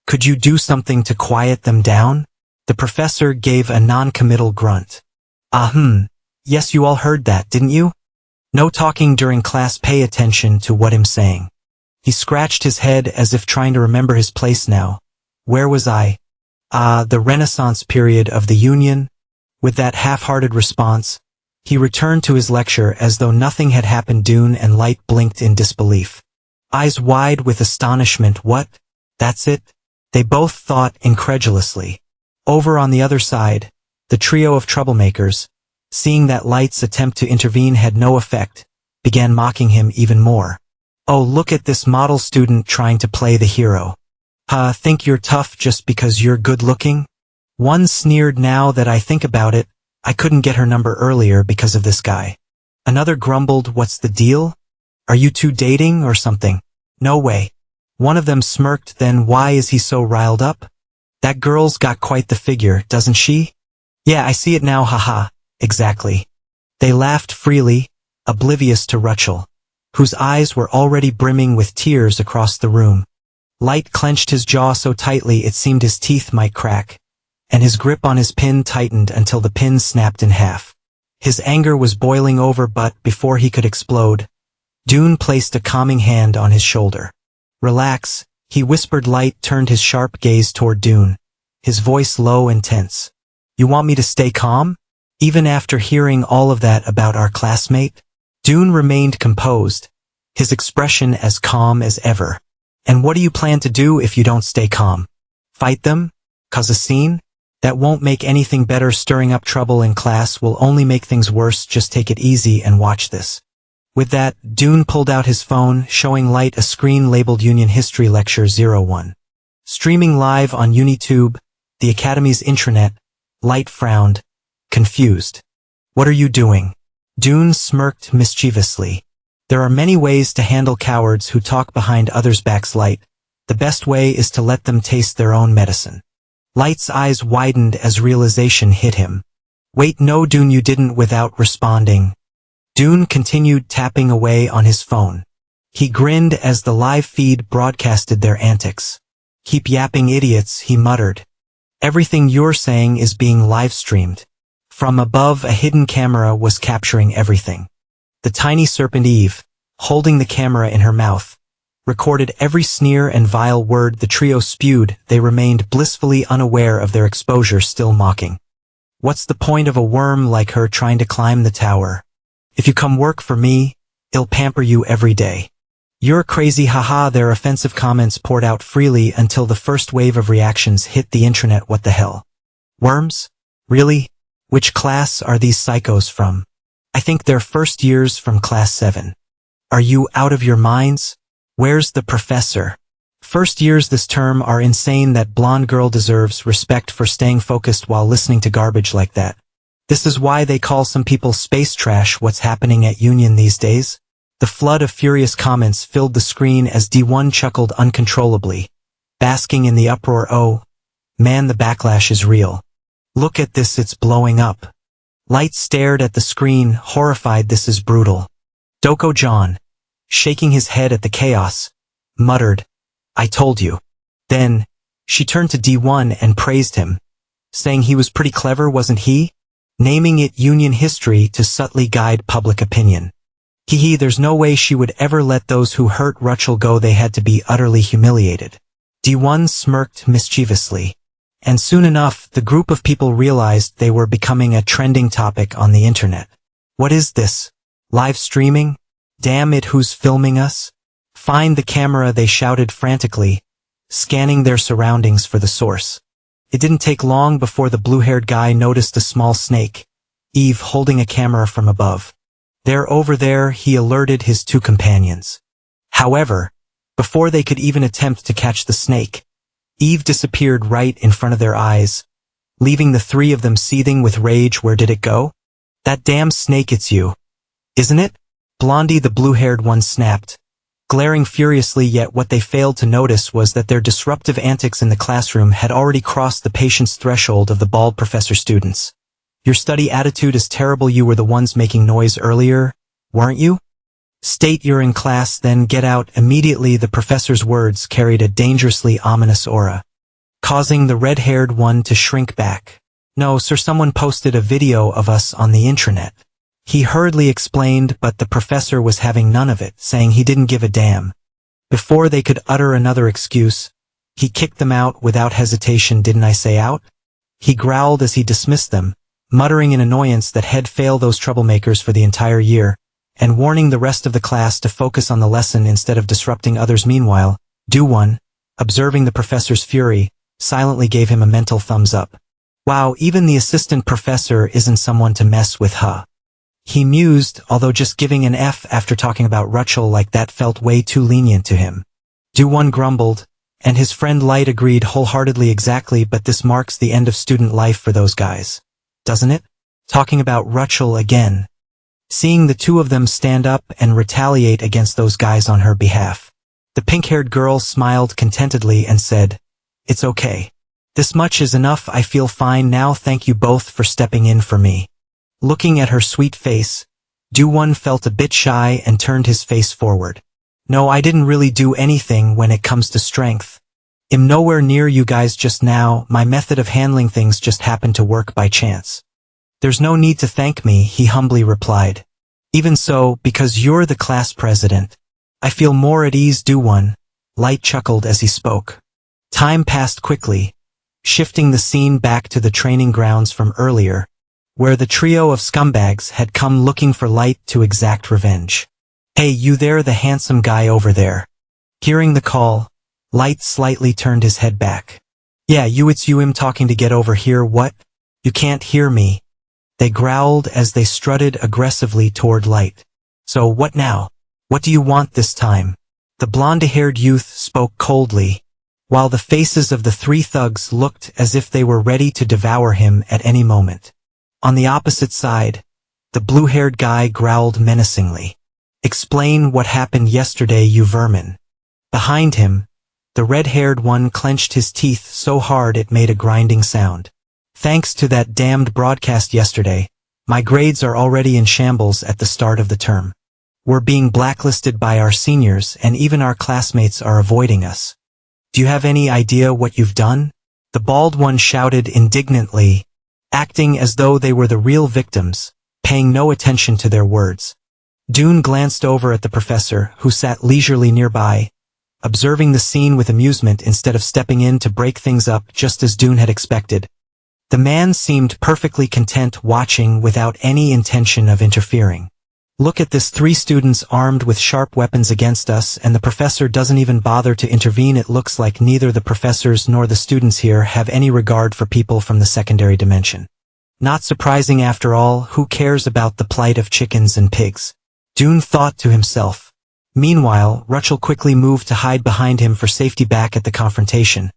A: Could you do something to quiet them down? The professor gave a non-committal grunt. Yes, you all heard that, didn't you? No talking during class. Pay attention to what I'm saying. He scratched his head as if trying to remember his place now. Where was I? The Renaissance period of the Union. With that half-hearted response, he returned to his lecture as though nothing had happened. Dune and Light blinked in disbelief, eyes wide with astonishment. What? That's it? They both thought incredulously. Over on the other side, the trio of troublemakers, seeing that Light's attempt to intervene had no effect, began mocking him even more. Oh, look at this model student trying to play the hero. Think you're tough just because you're good-looking? One sneered. Now that I think about it, I couldn't get her number earlier because of this guy. Another grumbled. What's the deal? Are you two dating or something? No way. One of them smirked. Then why is he so riled up? That girl's got quite the figure, doesn't she? Yeah, I see it now. Haha, exactly. They laughed freely, oblivious to Rachel, whose eyes were already brimming with tears across the room. Light clenched his jaw so tightly it seemed his teeth might crack. and his grip on his pin tightened until the pin snapped in half. His anger was boiling over, but before he could explode, Dune placed a calming hand on his shoulder. "Relax," he whispered. Light turned his sharp gaze toward Dune, his voice low and tense. "You want me to stay calm? Even after hearing all of that about our classmate?" Dune remained composed, his expression as calm as ever. "And what do you plan to do if you don't stay calm? Fight them? Cause a scene? That won't make anything better. Stirring up trouble in class will only make things worse. Just take it easy and watch this." With that, Dune pulled out his phone, showing Light a screen labeled Union History Lecture 01. Streaming live on UniTube, the Academy's intranet. Light frowned, confused. "What are you doing?" Dune smirked mischievously. "There are many ways to handle cowards who talk behind others' backs, Light. The best way is to let them taste their own medicine." Light's eyes widened as realization hit him. "Wait, no, Dune, you didn't." Without responding, Dune continued tapping away on his phone. He grinned as the live feed broadcasted their antics. "Keep yapping, idiots," he muttered. "Everything you're saying is being live-streamed." From above, a hidden camera was capturing everything. The tiny serpent Eve, holding the camera in her mouth, recorded every sneer and vile word the trio spewed. They remained blissfully unaware of their exposure, still mocking. "What's the point of a worm like her trying to climb the tower? If you come work for me, I'll pamper you every day. You're crazy, haha." Their offensive comments poured out freely until the first wave of reactions hit the intranet. "What the hell? Worms? Really? Which class are these psychos from? I think they're first years from class 7. Are you out of your minds? Where's the professor? First years this term are insane. That blonde girl deserves respect for staying focused while listening to garbage like that. This is why they call some people space trash. What's happening at Union these days?" The flood of furious comments filled the screen as D1 chuckled uncontrollably, basking in the uproar. "Oh, man, the backlash is real. Look at this, it's blowing up." Light stared at the screen, horrified. "This is brutal." Doko John, shaking his head at the chaos, muttered, "I told you." Then, she turned to D1 and praised him, saying he was pretty clever, wasn't he? Naming it Union History to subtly guide public opinion. Hee, there's no way she would ever let those who hurt Rachel go. They had to be utterly humiliated. D1 smirked mischievously. And soon enough, the group of people realized they were becoming a trending topic on the internet. "What is this? Live streaming? Damn it, who's filming us? Find the camera," they shouted frantically, scanning their surroundings for the source. It didn't take long before the blue-haired guy noticed a small snake, Eve, holding a camera from above. "They're over there," he alerted his two companions. However, before they could even attempt to catch the snake, Eve disappeared right in front of their eyes, leaving the three of them seething with rage. "Where did it go?" "That damn snake, it's you, isn't it?" Blondie, the blue-haired one, snapped, glaring furiously. Yet what they failed to notice was that their disruptive antics in the classroom had already crossed the patience threshold of the bald professor students. "Your study attitude is terrible. You were the ones making noise earlier, weren't you? State you're in class, then get out immediately." The professor's words carried a dangerously ominous aura, causing the red-haired one to shrink back. "No, sir, someone posted a video of us on the intranet," he hurriedly explained, but the professor was having none of it, saying he didn't give a damn. Before they could utter another excuse, he kicked them out without hesitation. "Didn't I say out?" he growled as he dismissed them, muttering in annoyance that he'd fail those troublemakers for the entire year, and warning the rest of the class to focus on the lesson instead of disrupting others. Meanwhile, Do-One, observing the professor's fury, silently gave him a mental thumbs up. "Wow, even the assistant professor isn't someone to mess with, huh?" he mused, although just giving an F after talking about Rachel like that felt way too lenient to him. Do-One grumbled, and his friend Light agreed wholeheartedly. "Exactly, but this marks the end of student life for those guys, doesn't it? Talking about Rachel again." Seeing the two of them stand up and retaliate against those guys on her behalf, the pink-haired girl smiled contentedly and said, "It's okay. This much is enough. I feel fine now. Thank you both for stepping in for me." Looking at her sweet face, Do-One felt a bit shy and turned his face forward. "No, I didn't really do anything when it comes to strength. I'm nowhere near you guys just now, my method of handling things just happened to work by chance. There's no need to thank me, he humbly replied. Even so, because you're the class president, I feel more at ease. Do one. Light chuckled as he spoke. Time passed quickly, shifting the scene back to the training grounds from earlier, where the trio of scumbags had come looking for Light to exact revenge. Hey, you there, the handsome guy over there. Hearing the call, Light slightly turned his head back. Yeah, it's you. I'm talking to. Get over here. What? You can't hear me. They growled as they strutted aggressively toward Light. So what now? What do you want this time? The blonde-haired youth spoke coldly, while the faces of the three thugs looked as if they were ready to devour him at any moment. On the opposite side, the blue-haired guy growled menacingly. Explain what happened yesterday, you vermin. Behind him, the red-haired one clenched his teeth so hard it made a grinding sound. Thanks to that damned broadcast yesterday, my grades are already in shambles at the start of the term. We're being blacklisted by our seniors and even our classmates are avoiding us. Do you have any idea what you've done? The bald one shouted indignantly, acting as though they were the real victims, paying no attention to their words. Dune glanced over at the professor, who sat leisurely nearby, observing the scene with amusement instead of stepping in to break things up just as Dune had expected. The man seemed perfectly content watching without any intention of interfering. Look at this, 3 students armed with sharp weapons against us, and the professor doesn't even bother to intervene. It looks like neither the professors nor the students here have any regard for people from the secondary dimension. Not surprising after all, who cares about the plight of chickens and pigs? Dune thought to himself. Meanwhile, Rachel quickly moved to hide behind him for safety back at the confrontation.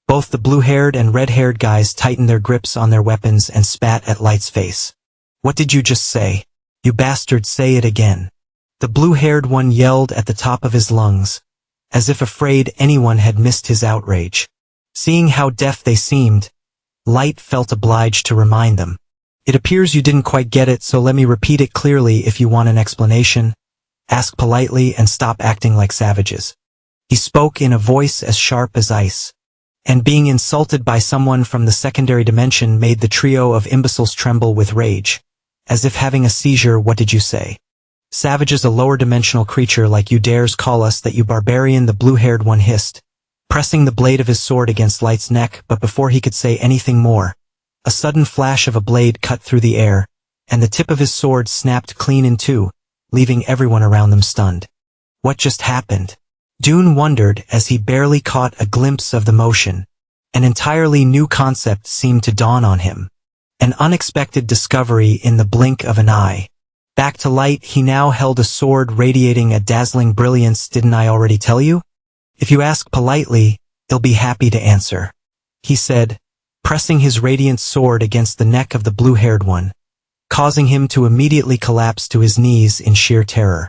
A: Both the blue-haired and red-haired guys tightened their grips on their weapons and spat at Light's face. What did you just say? You bastard, say it again. The blue-haired one yelled at the top of his lungs, as if afraid anyone had missed his outrage. Seeing how deaf they seemed, Light felt obliged to remind them. It appears you didn't quite get it, so let me repeat it clearly. If you want an explanation, ask politely and stop acting like savages. He spoke in a voice as sharp as ice, and being insulted by someone from the secondary dimension made the trio of imbeciles tremble with rage, as if having a seizure. What did you say? Savage is a lower-dimensional creature like you dares call us that, you barbarian, the blue-haired one hissed, pressing the blade of his sword against Light's neck. But before he could say anything more, a sudden flash of a blade cut through the air, and the tip of his sword snapped clean in two, leaving everyone around them stunned. What just happened? Dune wondered as he barely caught a glimpse of the motion. An entirely new concept seemed to dawn on him. An unexpected discovery in the blink of an eye. Back to Light, he now held a sword radiating a dazzling brilliance. Didn't I already tell you? If you ask politely, he'll be happy to answer, he said, pressing his radiant sword against the neck of the blue-haired one, causing him to immediately collapse to his knees in sheer terror.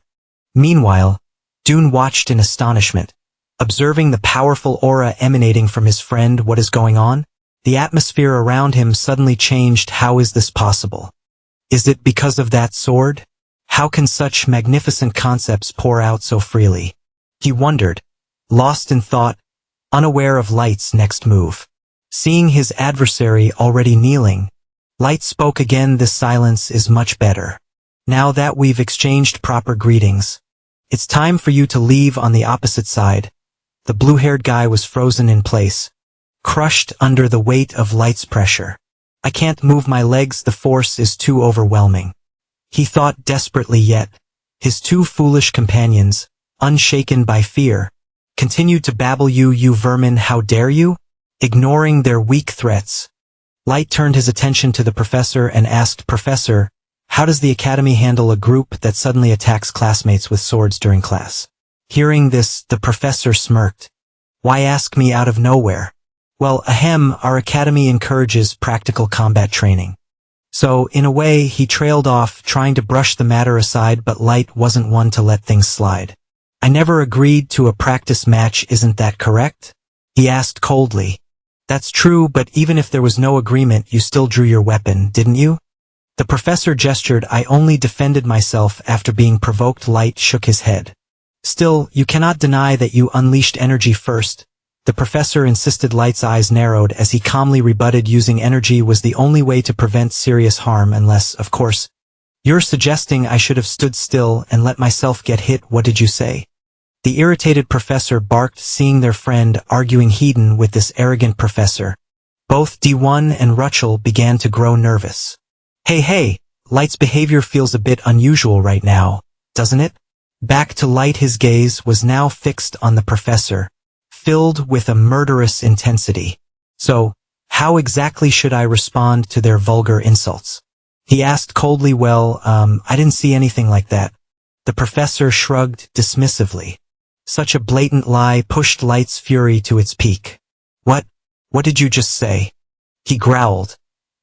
A: Meanwhile, Dune watched in astonishment, observing the powerful aura emanating from his friend. What is going on? The atmosphere around him suddenly changed. How is this possible? Is it because of that sword? How can such magnificent concepts pour out so freely? He wondered, lost in thought, unaware of Light's next move. Seeing his adversary already kneeling, Light spoke again. This silence is much better. Now that we've exchanged proper greetings, it's time for you to leave. On the opposite side, the blue-haired guy was frozen in place, crushed under the weight of Light's pressure. I can't move my legs, the force is too overwhelming, he thought desperately, yet his 2 foolish companions, unshaken by fear, continued to babble. You vermin, how dare you? Ignoring their weak threats, Light turned his attention to the professor and asked, Professor, how does the academy handle a group that suddenly attacks classmates with swords during class? Hearing this, the professor smirked. Why ask me out of nowhere? Well, our academy encourages practical combat training. So, in a way, he trailed off, trying to brush the matter aside, but Light wasn't one to let things slide. I never agreed to a practice match, isn't that correct? He asked coldly. That's true, but even if there was no agreement, you still drew your weapon, didn't you? The professor gestured. I only defended myself after being provoked. Light shook his head. Still, you cannot deny that you unleashed energy first, The professor insisted. Light's eyes narrowed as he calmly rebutted using energy was the only way to prevent serious harm unless, of course, you're suggesting I should have stood still and let myself get hit. What did you say? The irritated professor barked, seeing their friend arguing heathen with this arrogant professor. Both D1 and Rachel began to grow nervous. Hey, Light's behavior feels a bit unusual right now, doesn't it? Back to Light. His gaze was now fixed on the professor, filled with a murderous intensity. So, how exactly should I respond to their vulgar insults? He asked coldly. Well, I didn't see anything like that. The professor shrugged dismissively. Such a blatant lie pushed Light's fury to its peak. What did you just say? He growled,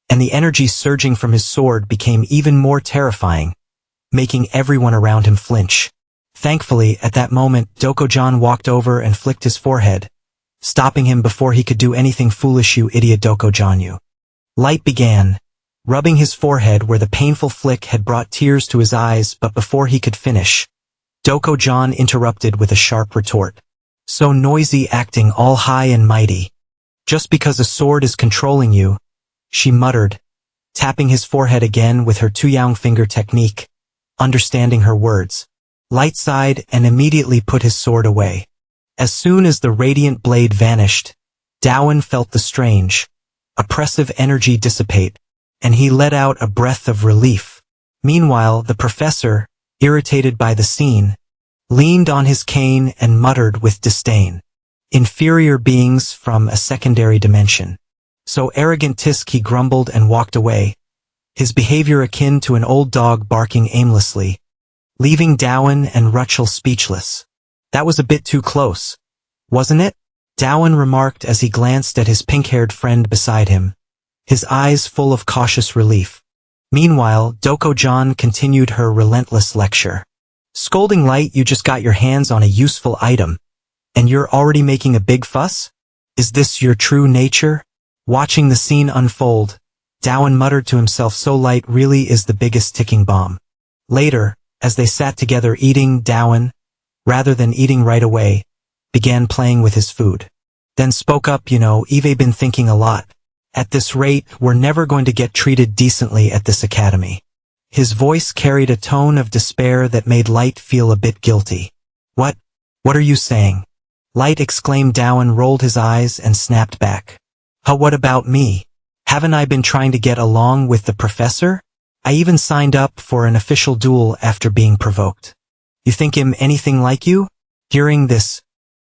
A: and the energy surging from his sword became even more terrifying, making everyone around him flinch. Thankfully, at that moment, Dokojan walked over and flicked his forehead, stopping him before he could do anything foolish. You idiot, Dokojan, you. Light began, rubbing his forehead where the painful flick had brought tears to his eyes, but before he could finish, Dokojan interrupted with a sharp retort. So noisy, acting all high and mighty. Just because a sword is controlling you, she muttered, tapping his forehead again with her two-yang finger technique, understanding her words. Light sighed and immediately put his sword away. As soon as the radiant blade vanished, Dowan felt the strange, oppressive energy dissipate, and he let out a breath of relief. Meanwhile, the professor, irritated by the scene, leaned on his cane and muttered with disdain. Inferior beings from a secondary dimension. So arrogant, tisk, he grumbled and walked away, his behavior akin to an old dog barking aimlessly, leaving Dowan and Rachel speechless. That was a bit too close, wasn't it? Dowan remarked as he glanced at his pink-haired friend beside him, his eyes full of cautious relief. Meanwhile, Dokojan continued her relentless lecture. Scolding Light, you just got your hands on a useful item, and you're already making a big fuss? Is this your true nature? Watching the scene unfold, Dowan muttered to himself, so Light really is the biggest ticking bomb. Later, as they sat together eating, Dowan, rather than eating right away, began playing with his food. Then spoke up, Eve been thinking a lot. At this rate, we're never going to get treated decently at this academy. His voice carried a tone of despair that made Light feel a bit guilty. What are you saying? Light exclaimed. Dowan rolled his eyes and snapped back. What about me? Haven't I been trying to get along with the professor? I even signed up for an official duel after being provoked. You think him anything like you? Hearing this,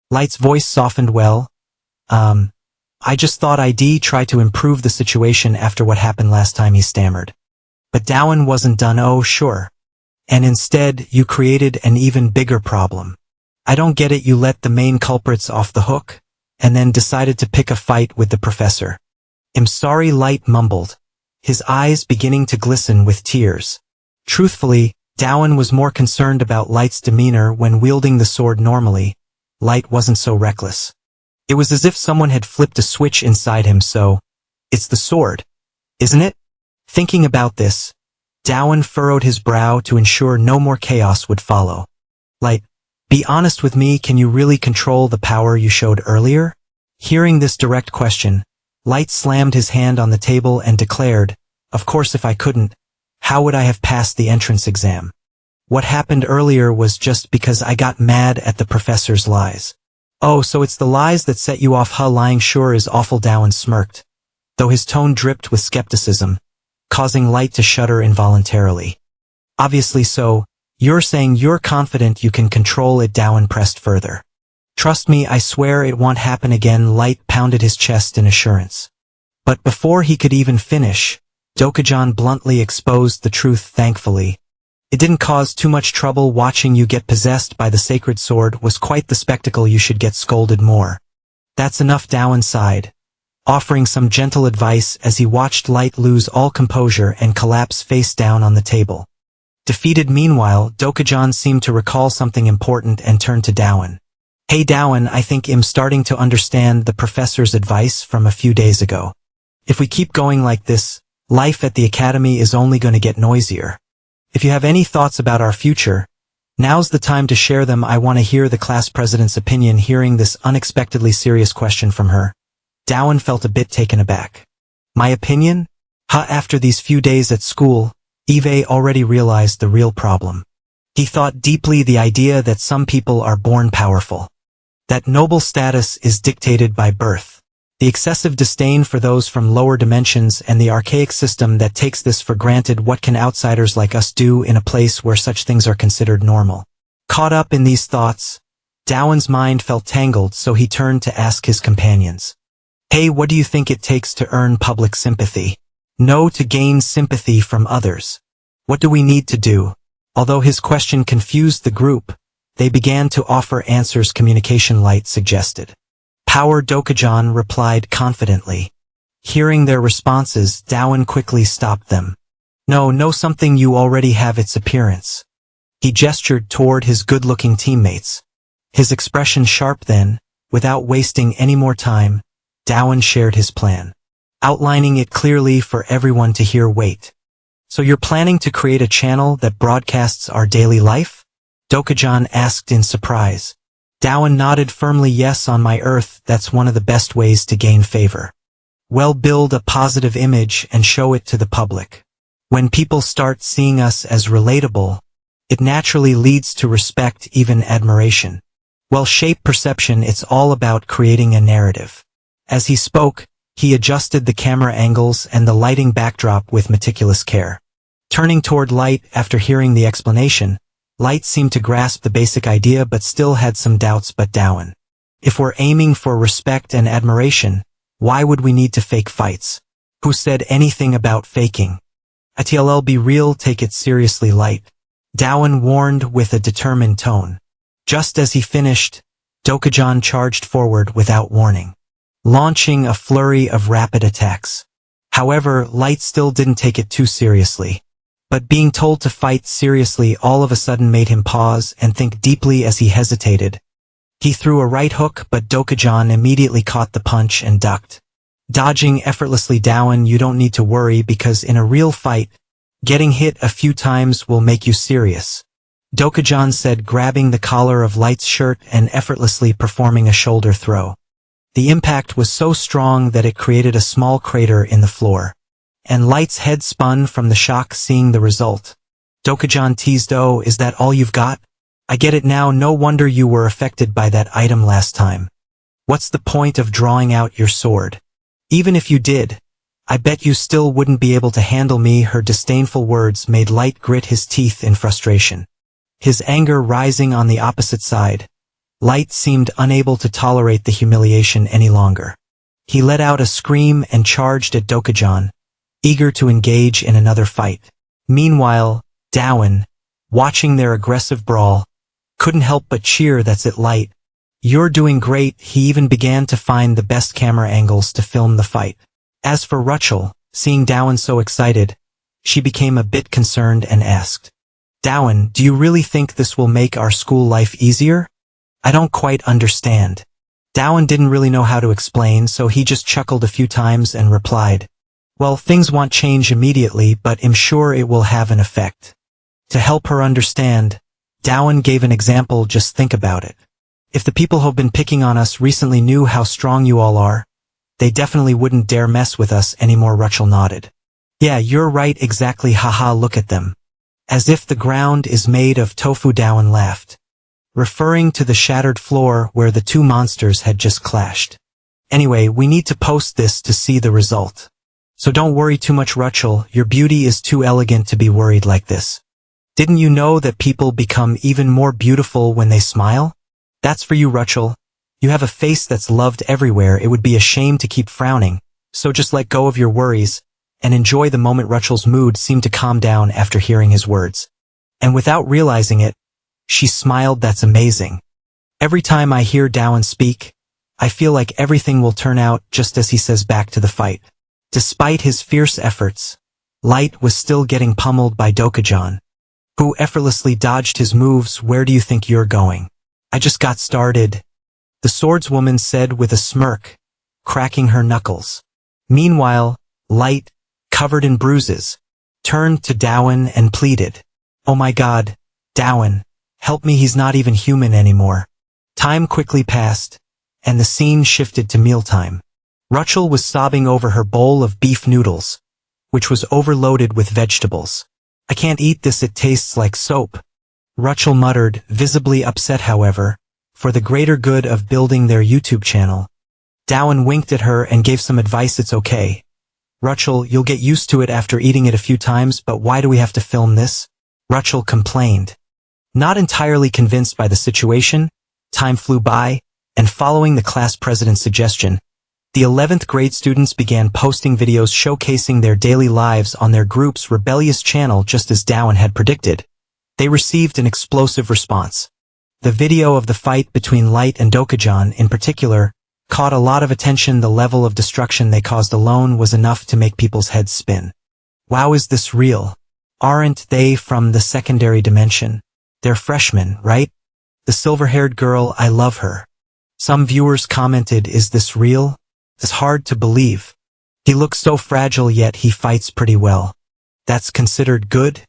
A: Light's voice softened. Well, I just thought I'd try to improve the situation after what happened last time, he stammered. But Dowan wasn't done. Oh, sure. And instead, you created an even bigger problem. I don't get it. You let the main culprits off the hook, and then decided to pick a fight with the professor. I'm sorry, Light mumbled, his eyes beginning to glisten with tears. Truthfully, Dowan was more concerned about Light's demeanor when wielding the sword. Normally, Light wasn't so reckless. It was as if someone had flipped a switch inside him. So, it's the sword, isn't it? Thinking about this, Dowan furrowed his brow to ensure no more chaos would follow. Light, be honest with me, can you really control the power you showed earlier? Hearing this direct question, Light slammed his hand on the table and declared, of course, if I couldn't, how would I have passed the entrance exam? What happened earlier was just because I got mad at the professor's lies. Oh, so it's the lies that set you off, huh? Lying sure is awful. Dowan smirked, though his tone dripped with skepticism, causing Light to shudder involuntarily. Obviously so, you're saying you're confident you can control it? Dowan pressed further. Trust me, I swear it won't happen again. Light pounded his chest in assurance. But before he could even finish, Dokojan bluntly exposed the truth. Thankfully, it didn't cause too much trouble. Watching you get possessed by the sacred sword was quite the spectacle. You should get scolded more. That's enough, Dowan sighed, offering some gentle advice as he watched Light lose all composure and collapse face down on the table. Defeated. Meanwhile, Dokojan seemed to recall something important and turned to Dowan. Hey Dowan, I think I'm starting to understand the professor's advice from a few days ago. If we keep going like this, life at the academy is only going to get noisier. If you have any thoughts about our future, Now's the time to share them. I want to hear the class president's opinion. Hearing this unexpectedly serious question from her, Dowan felt a bit taken aback. My opinion? After these few days at school, Eve already realized the real problem. He thought deeply the idea that some people are born powerful. That noble status is dictated by birth. The excessive disdain for those from lower dimensions and the archaic system that takes this for granted. What can outsiders like us do in a place where such things are considered normal? Caught up in these thoughts, Dowan's mind felt tangled, so he turned to ask his companions. Hey, what do you think it takes to earn public sympathy? No, to gain sympathy from others. What do we need to do? Although his question confused the group, they began to offer answers. Communication, Light suggested. Power, Dokujan replied confidently. Hearing their responses, Dowan quickly stopped them. No, something you already have. Its appearance. He gestured toward his good-looking teammates. His expression sharp. Then, without wasting any more time, Dowan shared his plan, outlining it clearly for everyone to hear. Wait. So you're planning to create a channel that broadcasts our daily life? Dokujan asked in surprise. Dowan nodded firmly. Yes, on my Earth, that's one of the best ways to gain favor. Well, build a positive image and show it to the public. When people start seeing us as relatable, it naturally leads to respect, even admiration. Well, shape perception. It's all about creating a narrative. As he spoke, he adjusted the camera angles and the lighting backdrop with meticulous care. Turning toward Light after hearing the explanation, Light seemed to grasp the basic idea but still had some doubts. But Dowan, if we're aiming for respect and admiration, why would we need to fake fights? Who said anything about faking? It'll be real. Take it seriously, Light. Dowan warned with a determined tone. Just as he finished, Dokujan charged forward without warning, launching a flurry of rapid attacks. However, Light still didn't take it too seriously. But being told to fight seriously all of a sudden made him pause and think deeply. As he hesitated, he threw a right hook, but Dokujan immediately caught the punch and ducked, dodging effortlessly. Dowan, you don't need to worry, because in a real fight, getting hit a few times will make you serious, Dokujan said, grabbing the collar of Light's shirt and effortlessly performing a shoulder throw. The impact was so strong that it created a small crater in the floor, and Light's head spun from the shock seeing the result. Dokujan teased, oh, is that all you've got? I get it now. No wonder you were affected by that item last time. What's the point of drawing out your sword? Even if you did, I bet you still wouldn't be able to handle me. Her disdainful words made Light grit his teeth in frustration, his anger rising on the opposite side. Light seemed unable to tolerate the humiliation any longer. He let out a scream and charged at Dokujan, eager to engage in another fight. Meanwhile, Dowan, watching their aggressive brawl, couldn't help but cheer. That's it, Light. You're doing great. He even began to find the best camera angles to film the fight. As for Rachel, seeing Dowan so excited, she became a bit concerned and asked, Dowan, do you really think this will make our school life easier? I don't quite understand. Dowan didn't really know how to explain, so he just chuckled a few times and replied, well, things won't change immediately, but I'm sure it will have an effect. To help her understand, Dowan gave an example. Just think about it. If the people who've been picking on us recently knew how strong you all are, they definitely wouldn't dare mess with us anymore. Rachel nodded. Yeah, you're right, exactly. Haha, look at them. As if the ground is made of tofu. Dowan laughed, referring to the shattered floor where the two monsters had just clashed. Anyway, we need to post this to see the result. So don't worry too much, Rachel. Your beauty is too elegant to be worried like this. Didn't you know that people become even more beautiful when they smile? That's for you, Rachel. You have a face that's loved everywhere. It would be a shame to keep frowning, so just let go of your worries and enjoy the moment. Rachel's mood seemed to calm down after hearing his words, and without realizing it, she smiled. That's amazing. Every time I hear Dowan speak, I feel like everything will turn out just as he says. Back to the fight. Despite his fierce efforts, Light was still getting pummeled by Dokujan, who effortlessly dodged his moves. Where do you think you're going? I just got started, the swordswoman said with a smirk, cracking her knuckles. Meanwhile, Light, covered in bruises, turned to Dowan and pleaded, oh my God, Dowan, Help me, he's not even human anymore. Time quickly passed, and the scene shifted to mealtime. Rachel was sobbing over her bowl of beef noodles, which was overloaded with vegetables. I can't eat this, it tastes like soap. Rachel muttered, visibly upset however, for the greater good of building their YouTube channel. Dowan winked at her and gave some advice. It's okay. Rachel, you'll get used to it after eating it a few times, but why do we have to film this? Rachel complained. Not entirely convinced by the situation, time flew by, and following the class president's suggestion, the 11th grade students began posting videos showcasing their daily lives on their group's rebellious channel just as Dowan had predicted. They received an explosive response. The video of the fight between Light and Dokujan in particular caught a lot of attention. The level of destruction they caused alone was enough to make people's heads spin. Wow, is this real? Aren't they from the secondary dimension? They're freshmen, right? The silver-haired girl, I love her. Some viewers commented, is this real? It's hard to believe. He looks so fragile yet he fights pretty well. That's considered good?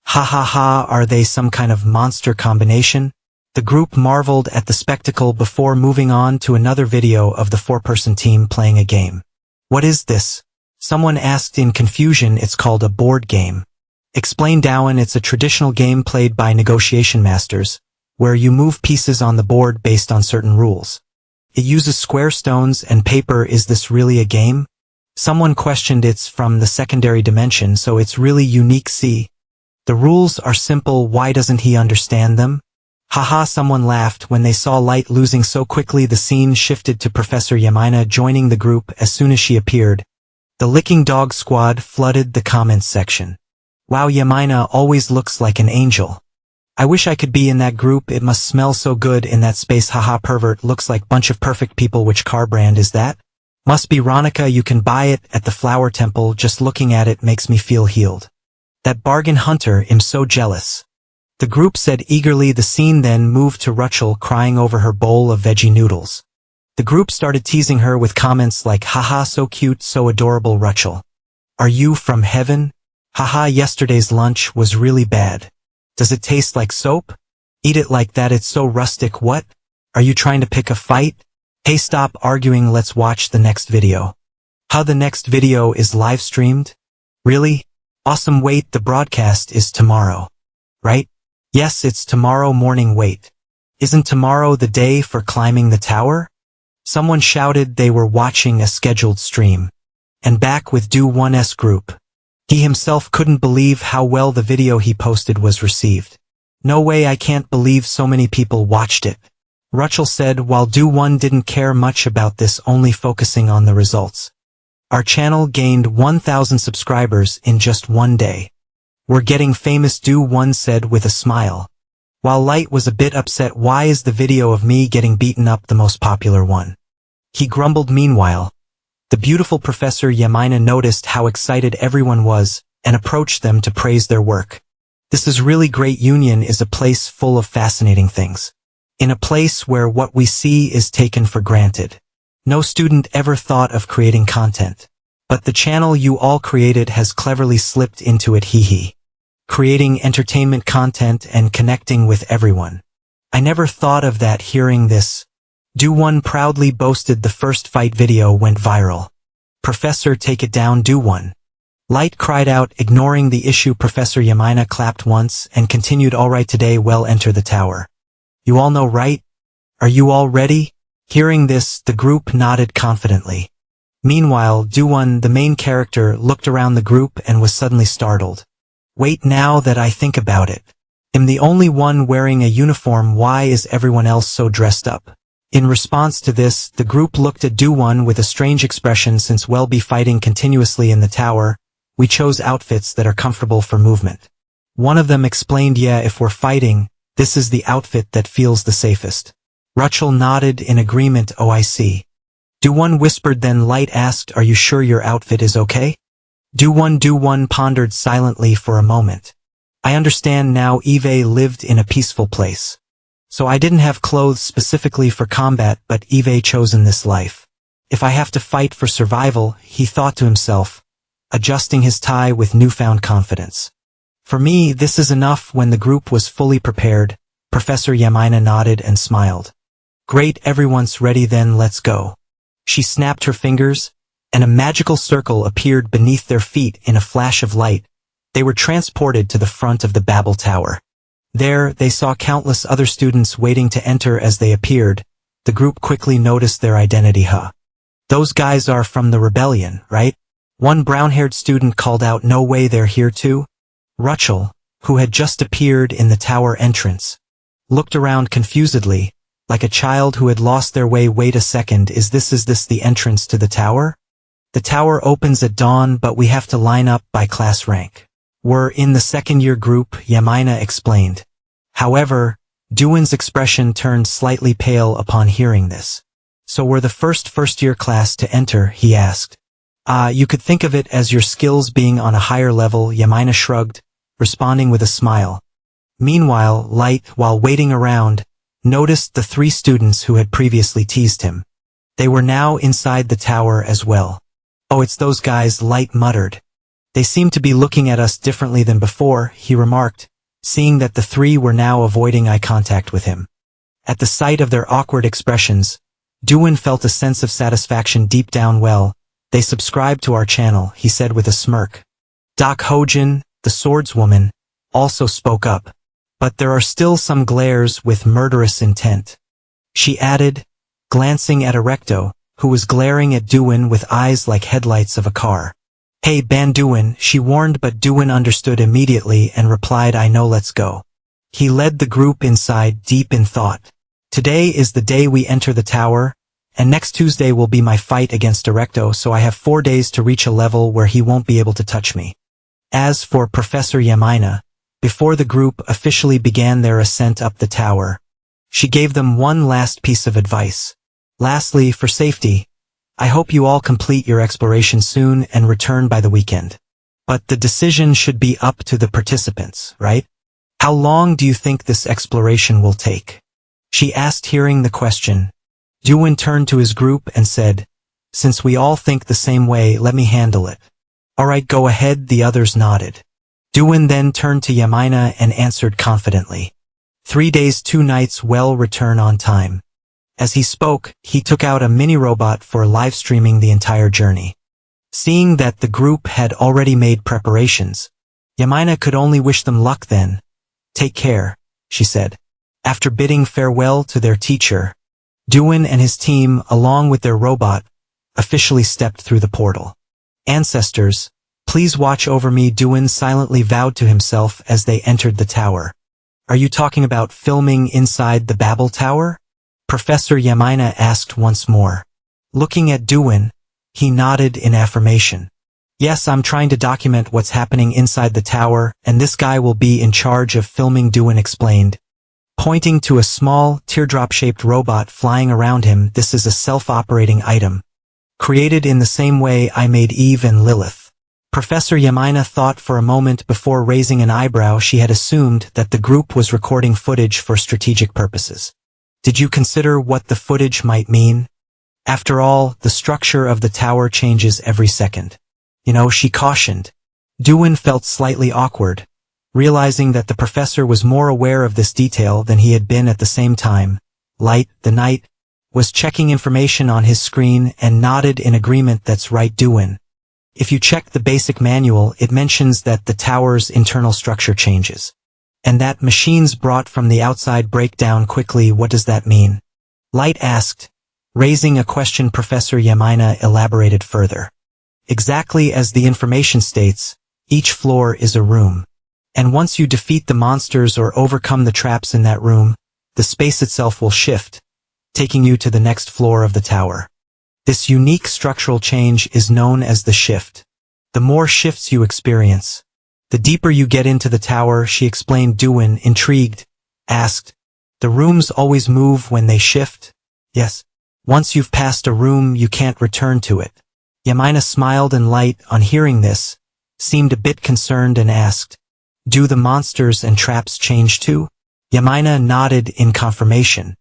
A: Ha ha ha, are they some kind of monster combination? The group marveled at the spectacle before moving on to another video of the four-person team playing a game. What is this? Someone asked in confusion. It's called a board game. Explained Dowan, it's a traditional game played by negotiation masters, where you move pieces on the board based on certain rules. It uses square stones and paper. Is this really a game? Someone questioned, it's from the secondary dimension, so it's really unique. See? The rules are simple, why doesn't he understand them? Haha, someone laughed when they saw Light losing so quickly. The scene shifted to Professor Yamina joining the group as soon as she appeared. The licking dog squad flooded the comments section. Wow, Yamina always looks like an angel. I wish I could be in that group, it must smell so good in that space. Haha, pervert, looks like bunch of perfect people. Which car brand is that? Must be Ronica, you can buy it at the flower temple, just looking at it makes me feel healed. That bargain hunter, I'm so jealous. The group said eagerly. The scene then moved to Rachel crying over her bowl of veggie noodles. The group started teasing her with comments like, haha, so cute, so adorable. Rachel, are you from heaven? Haha, yesterday's lunch was really bad. Does it taste like soap? Eat it like that, it's so rustic. What? Are you trying to pick a fight? Hey, stop arguing, let's watch the next video. How the next video is live streamed? Really? Awesome, wait, the broadcast is tomorrow. Right? Yes, it's tomorrow morning. Wait. Isn't tomorrow the day for climbing the tower? Someone shouted they were watching a scheduled stream. And back with Do1's group. He himself couldn't believe how well the video he posted was received. No way, I can't believe so many people watched it. Rachel said while Do1 didn't care much about this, only focusing on the results. Our channel gained 1,000 subscribers in just one day. We're getting famous, Do1 said with a smile. While Light was a bit upset, why is the video of me getting beaten up the most popular one? He grumbled. Meanwhile, the beautiful Professor Yamina noticed how excited everyone was and approached them to praise their work. This is really great. Union is a place full of fascinating things. In a place where what we see is taken for granted. No student ever thought of creating content. But the channel you all created has cleverly slipped into it. Hee. Creating entertainment content and connecting with everyone. I never thought of that. Hearing this, Do1 proudly boasted the first fight video went viral. Professor, take it down. Do1. Light cried out, ignoring the issue. Professor Yamina clapped once and continued, alright today, well, enter the tower. You all know, right? Are you all ready? Hearing this, the group nodded confidently. Meanwhile, Do1, the main character, looked around the group and was suddenly startled. Wait, now that I think about it, I'm the only one wearing a uniform. Why is everyone else so dressed up? In response to this, the group looked at Do1 with a strange expression. Since we'll be fighting continuously in the tower, we chose outfits that are comfortable for movement. One of them explained, yeah, if we're fighting, this is the outfit that feels the safest. Rachel nodded in agreement. Oh, I see. Do1 whispered. Then Light asked, are you sure your outfit is okay? Do1 pondered silently for a moment. I understand now. Eve lived in a peaceful place. So I didn't have clothes specifically for combat, but Eve chosen this life. If I have to fight for survival, he thought to himself, adjusting his tie with newfound confidence. For me, this is enough. When the group was fully prepared, Professor Yamina nodded and smiled. Great, everyone's ready then, let's go. She snapped her fingers, and a magical circle appeared beneath their feet in a flash of light. They were transported to the front of the Babel Tower. There, they saw countless other students waiting to enter as they appeared. The group quickly noticed their identity. Those guys are from the rebellion, right? One brown-haired student called out, no way, they're here too? Rachel, who had just appeared in the tower entrance, looked around confusedly, like a child who had lost their way. Wait a second, is this the entrance to the tower? The tower opens at dawn, but we have to line up by class rank. We're in the second-year group, Yamina explained. However, Duan's expression turned slightly pale upon hearing this. So we're the first-year class to enter, he asked. You could think of it as your skills being on a higher level, Yamina shrugged, responding with a smile. Meanwhile, Light, while waiting around, noticed the 3 students who had previously teased him. They were now inside the tower as well. Oh, it's those guys, Light muttered. They seem to be looking at us differently than before, he remarked, seeing that the 3 were now avoiding eye contact with him. At the sight of their awkward expressions, Duan felt a sense of satisfaction deep down. Well, they subscribed to our channel, he said with a smirk. Doc Hojin, the swordswoman, also spoke up. But there are still some glares with murderous intent. She added, glancing at Erecto, who was glaring at Duan with eyes like headlights of a car. Hey, Ban Duan, she warned, but Duan understood immediately and replied, I know, let's go. He led the group inside, deep in thought. Today is the day we enter the tower, and next Tuesday will be my fight against Erecto, so I have 4 days to reach a level where he won't be able to touch me. As for Professor Yamina, before the group officially began their ascent up the tower, she gave them one last piece of advice. Lastly, for safety, I hope you all complete your exploration soon and return by the weekend. But the decision should be up to the participants, right? How long do you think this exploration will take? She asked, hearing the question. Duan turned to his group and said, since we all think the same way, let me handle it. All right, go ahead, the others nodded. Duan then turned to Yamina and answered confidently. 3 days 2 nights, well, return on time. As he spoke, he took out a mini-robot for live streaming the entire journey. Seeing that the group had already made preparations, Yamina could only wish them luck then. Take care, she said. After bidding farewell to their teacher, Duan and his team, along with their robot, officially stepped through the portal. Ancestors, please watch over me, Duan silently vowed to himself as they entered the tower. Are you talking about filming inside the Babel Tower? Professor Yamina asked once more. Looking at Duan, he nodded in affirmation. Yes, I'm trying to document what's happening inside the tower, and this guy will be in charge of filming, Duan explained. Pointing to a small, teardrop-shaped robot flying around him, this is a self-operating item. Created in the same way I made Eve and Lilith. Professor Yamina thought for a moment before raising an eyebrow. She had assumed that the group was recording footage for strategic purposes. Did you consider what the footage might mean? After all, the structure of the tower changes every second. She cautioned. Duan felt slightly awkward, realizing that the professor was more aware of this detail than he had been. At the same time, Light, the knight, was checking information on his screen and nodded in agreement. That's right, Duan. If you check the basic manual, it mentions that the tower's internal structure changes, and that machines brought from the outside break down quickly. What does that mean? Light asked. Raising a question, Professor Yamina elaborated further. Exactly as the information states, each floor is a room. And once you defeat the monsters or overcome the traps in that room, the space itself will shift, taking you to the next floor of the tower. This unique structural change is known as the shift. The more shifts you experience, the deeper you get into the tower, she explained. Duan, intrigued, asked, the rooms always move when they shift? Yes. Once you've passed a room, you can't return to it. Yamina smiled, and Light, on hearing this, seemed a bit concerned and asked, do the monsters and traps change too? Yamina nodded in confirmation.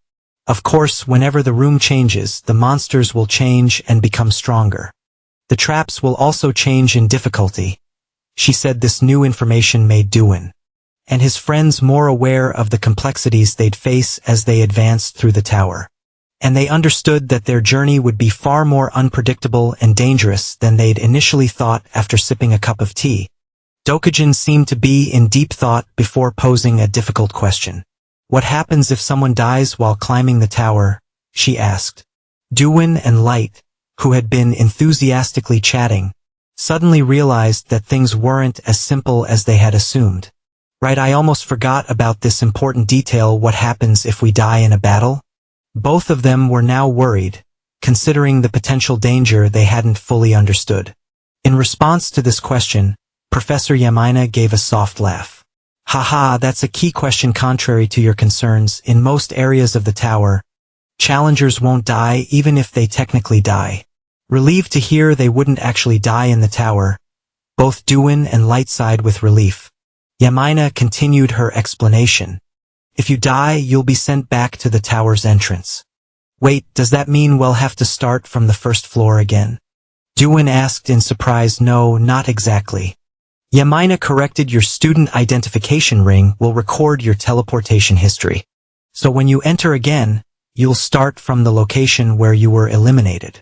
A: Of course, whenever the room changes, the monsters will change and become stronger. The traps will also change in difficulty. She said this new information made Duan and his friends more aware of the complexities they'd face as they advanced through the tower. And they understood that their journey would be far more unpredictable and dangerous than they'd initially thought after sipping a cup of tea. Dokujin seemed to be in deep thought before posing a difficult question. "What happens if someone dies while climbing the tower?" she asked. Duwin and Light, who had been enthusiastically chatting, suddenly realized that things weren't as simple as they had assumed. "Right, I almost forgot about this important detail. What happens if we die in a battle?" Both of them were now worried, considering the potential danger they hadn't fully understood. In response to this question, Professor Yamina gave a soft laugh. "Haha, that's a key question. Contrary to your concerns, in most areas of the tower, challengers won't die even if they technically die." Relieved to hear they wouldn't actually die in the tower, both Duwin and Light sighed with relief. Yamina continued her explanation. "If you die, you'll be sent back to the tower's entrance." "Wait, does that mean we'll have to start from the first floor again?" Duwin asked in surprise. "No, not exactly." Yamina corrected. "Your student identification ring will record your teleportation history. So when you enter again, you'll start from the location where you were eliminated.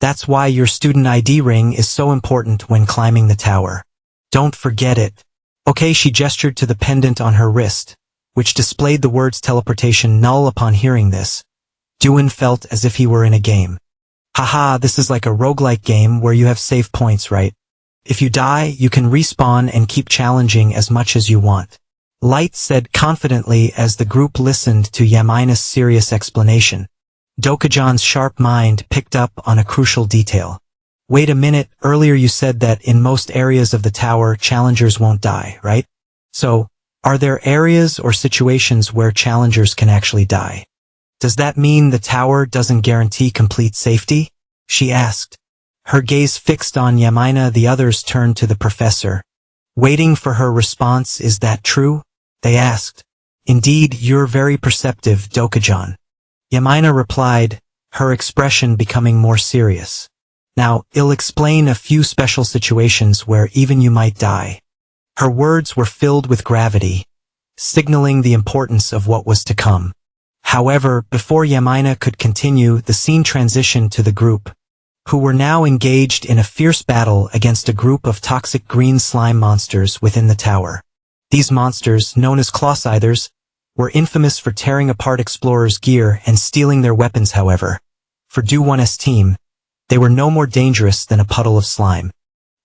A: That's why your student ID ring is so important when climbing the tower. Don't forget it." "Okay." She gestured to the pendant on her wrist, which displayed the words teleportation null. Upon hearing this, Duwin felt as if he were in a game. "Haha, this is like a roguelike game where you have save points, right? If you die, you can respawn and keep challenging as much as you want," Light said confidently as the group listened to Yamina's serious explanation. Dokujan's sharp mind picked up on a crucial detail. "Wait a minute, earlier you said that in most areas of the tower challengers won't die, right? So, are there areas or situations where challengers can actually die? Does that mean the tower doesn't guarantee complete safety?" she asked. Her gaze fixed on Yamina. The others turned to the professor, waiting for her response. "Is that true?" they asked. "Indeed, you're very perceptive, Dokujan," Yamina replied, her expression becoming more serious. "Now, I'll explain a few special situations where even you might die." Her words were filled with gravity, signaling the importance of what was to come. However, before Yamina could continue, the scene transitioned to the group, who were now engaged in a fierce battle against a group of toxic green slime monsters within the tower. These monsters, known as Clawscythers, were infamous for tearing apart explorers' gear and stealing their weapons. However, for Do-1's team, they were no more dangerous than a puddle of slime.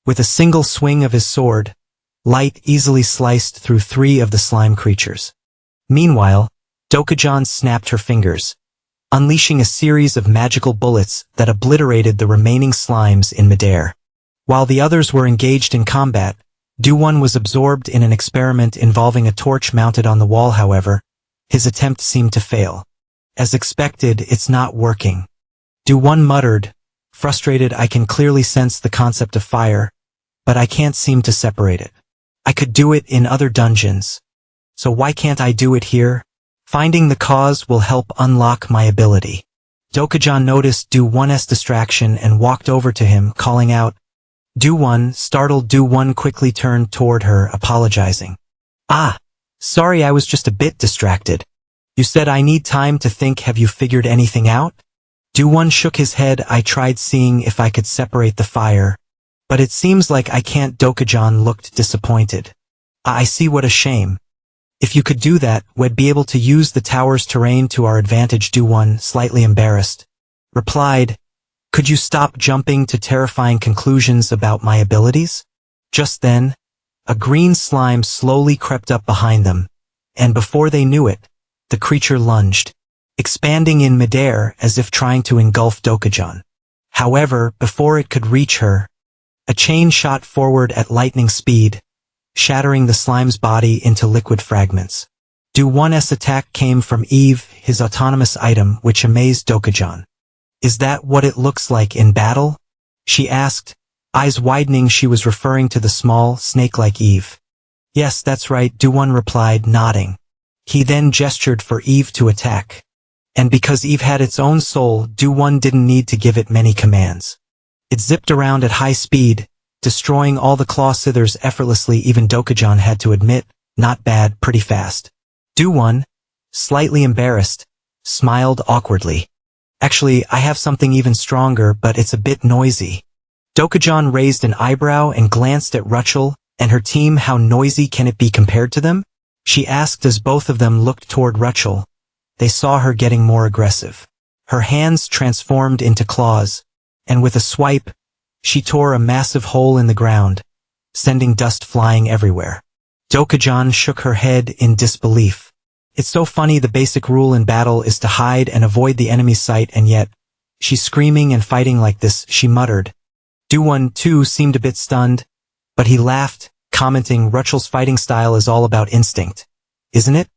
A: With a single swing of his sword, Light easily sliced through 3 of the slime creatures. Meanwhile, Dokujan snapped her fingers, unleashing a series of magical bullets that obliterated the remaining slimes in midair. While the others were engaged in combat, Do-1 was absorbed in an experiment involving a torch mounted on the wall. However, his attempt seemed to fail. "As expected, it's not working," Do-1 muttered, frustrated. "I can clearly sense the concept of fire, but I can't seem to separate it. I could do it in other dungeons. So why can't I do it here? Finding the cause will help unlock my ability." Dokujan noticed Do-1's distraction and walked over to him, calling out, "Do-1." Startled, Do-1 quickly turned toward her, apologizing. "Ah, sorry, I was just a bit distracted. You said I need time to think. Have you figured anything out?" Do-1 shook his head. "I tried seeing if I could separate the fire, but it seems like I can't." Dokujan looked disappointed. "I see, what a shame. If you could do that, we'd be able to use the tower's terrain to our advantage." Do-1, slightly embarrassed, replied, "Could you stop jumping to terrifying conclusions about my abilities?" Just then, a green slime slowly crept up behind them, and before they knew it, the creature lunged, expanding in midair as if trying to engulf Dokujan. However, before it could reach her, a chain shot forward at lightning speed, shattering the slime's body into liquid fragments. Do-1's attack came from Eve, his autonomous item, which amazed Dokujan. "Is that what it looks like in battle?" she asked, eyes widening. She was referring to the small, snake-like Eve. "Yes, that's right," Do-1 replied, nodding. He then gestured for Eve to attack. And because Eve had its own soul, Do-1 didn't need to give it many commands. It zipped around at high speed, destroying all the Clawscythers effortlessly. Even Dokujan had to admit, not bad, pretty fast. Do-won, slightly embarrassed, smiled awkwardly. Actually, I have something even stronger, but it's a bit noisy. Dokujan raised an eyebrow and glanced at Rachel and her team. How noisy can it be compared to them? She asked as both of them looked toward Rachel. They saw her getting more aggressive. Her hands transformed into claws, and with a swipe, she tore a massive hole in the ground, sending dust flying everywhere. Dokujan shook her head in disbelief. It's so funny, the basic rule in battle is to hide and avoid the enemy's sight, and yet, she's screaming and fighting like this, she muttered. Do-won too seemed a bit stunned, but he laughed, commenting, Rachel's fighting style is all about instinct, isn't it?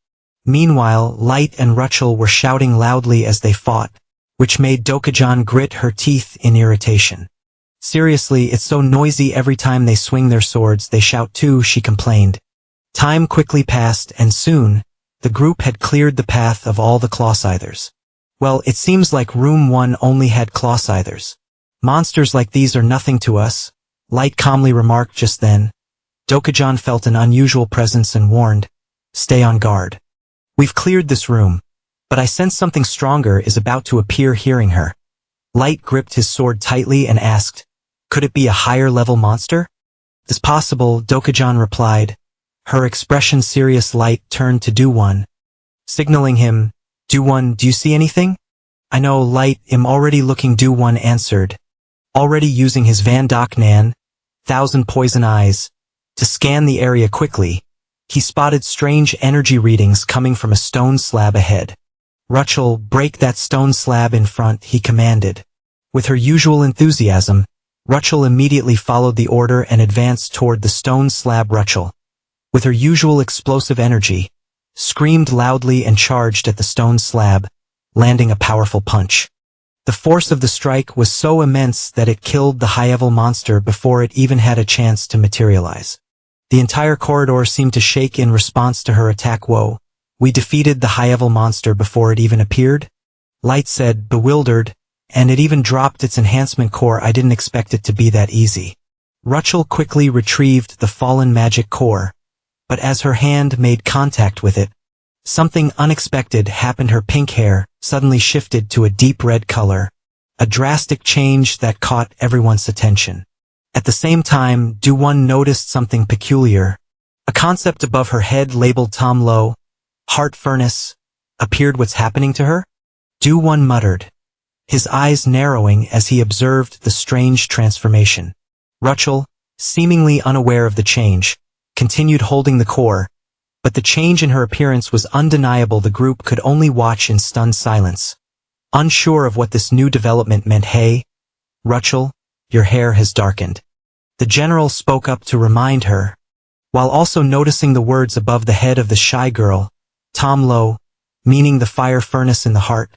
A: Meanwhile, Light and Rachel were shouting loudly as they fought, which made Dokujan grit her teeth in irritation. Seriously, it's so noisy every time they swing their swords, they shout too, she complained. Time quickly passed, and soon, the group had cleared the path of all the claw-scythers. Well, it seems like Room 1 only had claw-scythers. Monsters like these are nothing to us, Light calmly remarked just then. Dokujan felt an unusual presence and warned, stay on guard. We've cleared this room, but I sense something stronger is about to appear. Hearing her, Light gripped his sword tightly and asked, could it be a higher-level monster? It's possible, Dokujan replied. Her expression serious. Light turned to Do-won, signaling him, Do-won, do you see anything? I know, Light, I'm already looking, Do-won answered, already using his Van Dok Nan, 1,000 poison eyes, to scan the area quickly. He spotted strange energy readings coming from a stone slab ahead. Rachel, break that stone slab in front, he commanded. With her usual enthusiasm, Rachel immediately followed the order and advanced toward the stone slab. Rachel, with her usual explosive energy, screamed loudly and charged at the stone slab, landing a powerful punch. The force of the strike was so immense that it killed the high-level monster before it even had a chance to materialize. The entire corridor seemed to shake in response to her attack. Whoa, we defeated the high-level monster before it even appeared? Light said, bewildered, and it even dropped its enhancement core. I didn't expect it to be that easy. Rachel quickly retrieved the fallen magic core, but as her hand made contact with it, something unexpected happened. Her pink hair suddenly shifted to a deep red color, a drastic change that caught everyone's attention. At the same time, Do-won noticed something peculiar. A concept above her head labeled Tom Lo, Heart Furnace, appeared. What's happening to her? Do-won muttered, his eyes narrowing as he observed the strange transformation. Rachel, seemingly unaware of the change, continued holding the core, but the change in her appearance was undeniable. The group could only watch in stunned silence, unsure of what this new development meant. Hey, Rachel, your hair has darkened. The general spoke up to remind her, while also noticing the words above the head of the shy girl, Tom Lo, meaning the fire furnace in the heart,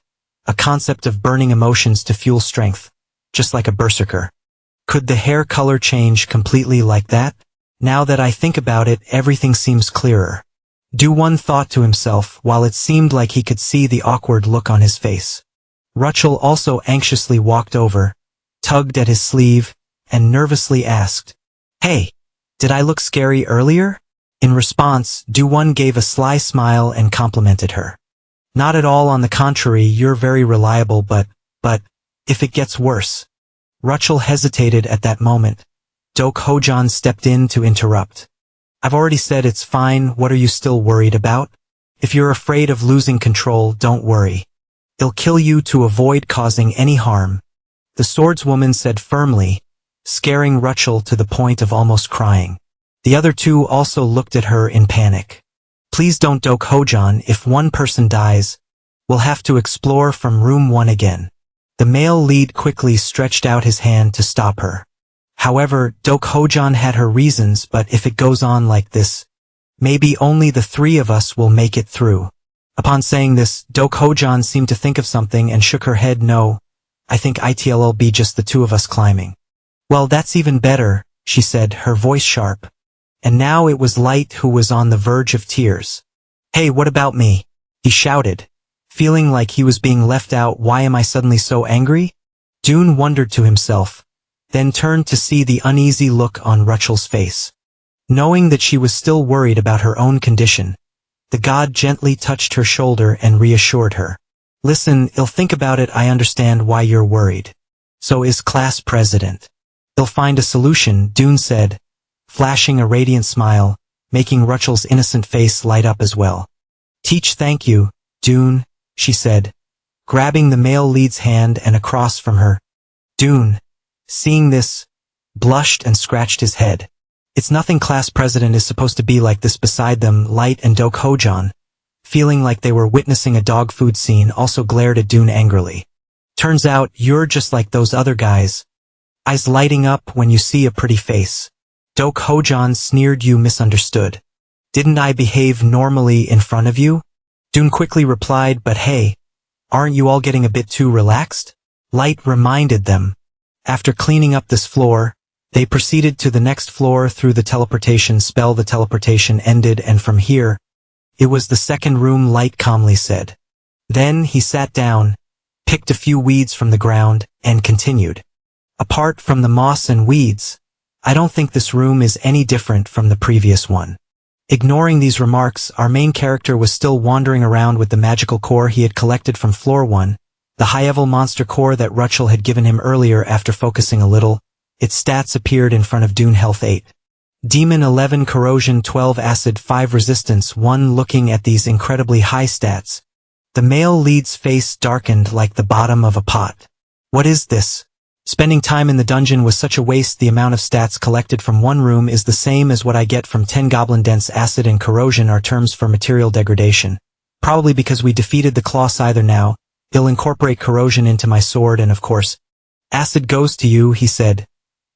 A: a concept of burning emotions to fuel strength, just like a berserker. Could the hair color change completely like that? Now that I think about it, everything seems clearer. Do-won thought to himself, while it seemed like he could see the awkward look on his face. Rachel also anxiously walked over, tugged at his sleeve, and nervously asked, hey, did I look scary earlier? In response, Do-won gave a sly smile and complimented her. Not at all, on the contrary, you're very reliable, but, if it gets worse. Rachel hesitated at that moment. Dok Hojan stepped in to interrupt. I've already said it's fine, what are you still worried about? If you're afraid of losing control, don't worry. They'll kill you to avoid causing any harm, the swordswoman said firmly, scaring Rachel to the point of almost crying. The other two also looked at her in panic. Please don't, Dok Hojan, if one person dies, we'll have to explore from room 1 again. The male lead quickly stretched out his hand to stop her. However, Dok Hojan had her reasons, but if it goes on like this, maybe only the 3 of us will make it through. Upon saying this, Dok Hojan seemed to think of something and shook her head. No, I think it'll be just the 2 of us climbing. Well, that's even better, she said, her voice sharp. And now it was Light who was on the verge of tears. Hey, what about me? He shouted, feeling like he was being left out. Why am I suddenly so angry? Dune wondered to himself, then turned to see the uneasy look on Rachel's face. Knowing that she was still worried about her own condition, the god gently touched her shoulder and reassured her. Listen, I'll think about it. I understand why you're worried. So is class president. I'll find a solution, Dune said, flashing a radiant smile, making Rachel's innocent face light up as well. Teach, thank you, Dune, she said, grabbing the male lead's hand and across from her. Dune, seeing this, blushed and scratched his head. It's nothing. Class president is supposed to be like this. Beside them, Light and Dokhojan, feeling like they were witnessing a dog food scene, also glared at Dune angrily. Turns out, you're just like those other guys. Eyes lighting up when you see a pretty face. Dokhojan sneered. You misunderstood. Didn't I behave normally in front of you? Dune quickly replied, but hey, aren't you all getting a bit too relaxed? Light reminded them. After cleaning up this floor, they proceeded to the next floor through the teleportation spell. The teleportation ended, and from here, it was the second room, Light calmly said. Then he sat down, picked a few weeds from the ground, and continued. Apart from the moss and weeds, I don't think this room is any different from the previous one. Ignoring these remarks, our main character was still wandering around with the magical core he had collected from floor 1, the high-level monster core that Rachel had given him earlier. After focusing a little, its stats appeared in front of Dune. Health 8. Demon 11, Corrosion 12, Acid 5, Resistance 1. Looking at these incredibly high stats, the male lead's face darkened like the bottom of a pot. What is this? Spending time in the dungeon was such a waste. The amount of stats collected from one room is the same as what I get from 10 goblin dents. Acid and corrosion are terms for material degradation. Probably because we defeated the claw scyther now, I'll incorporate corrosion into my sword, and of course, acid goes to you, he said,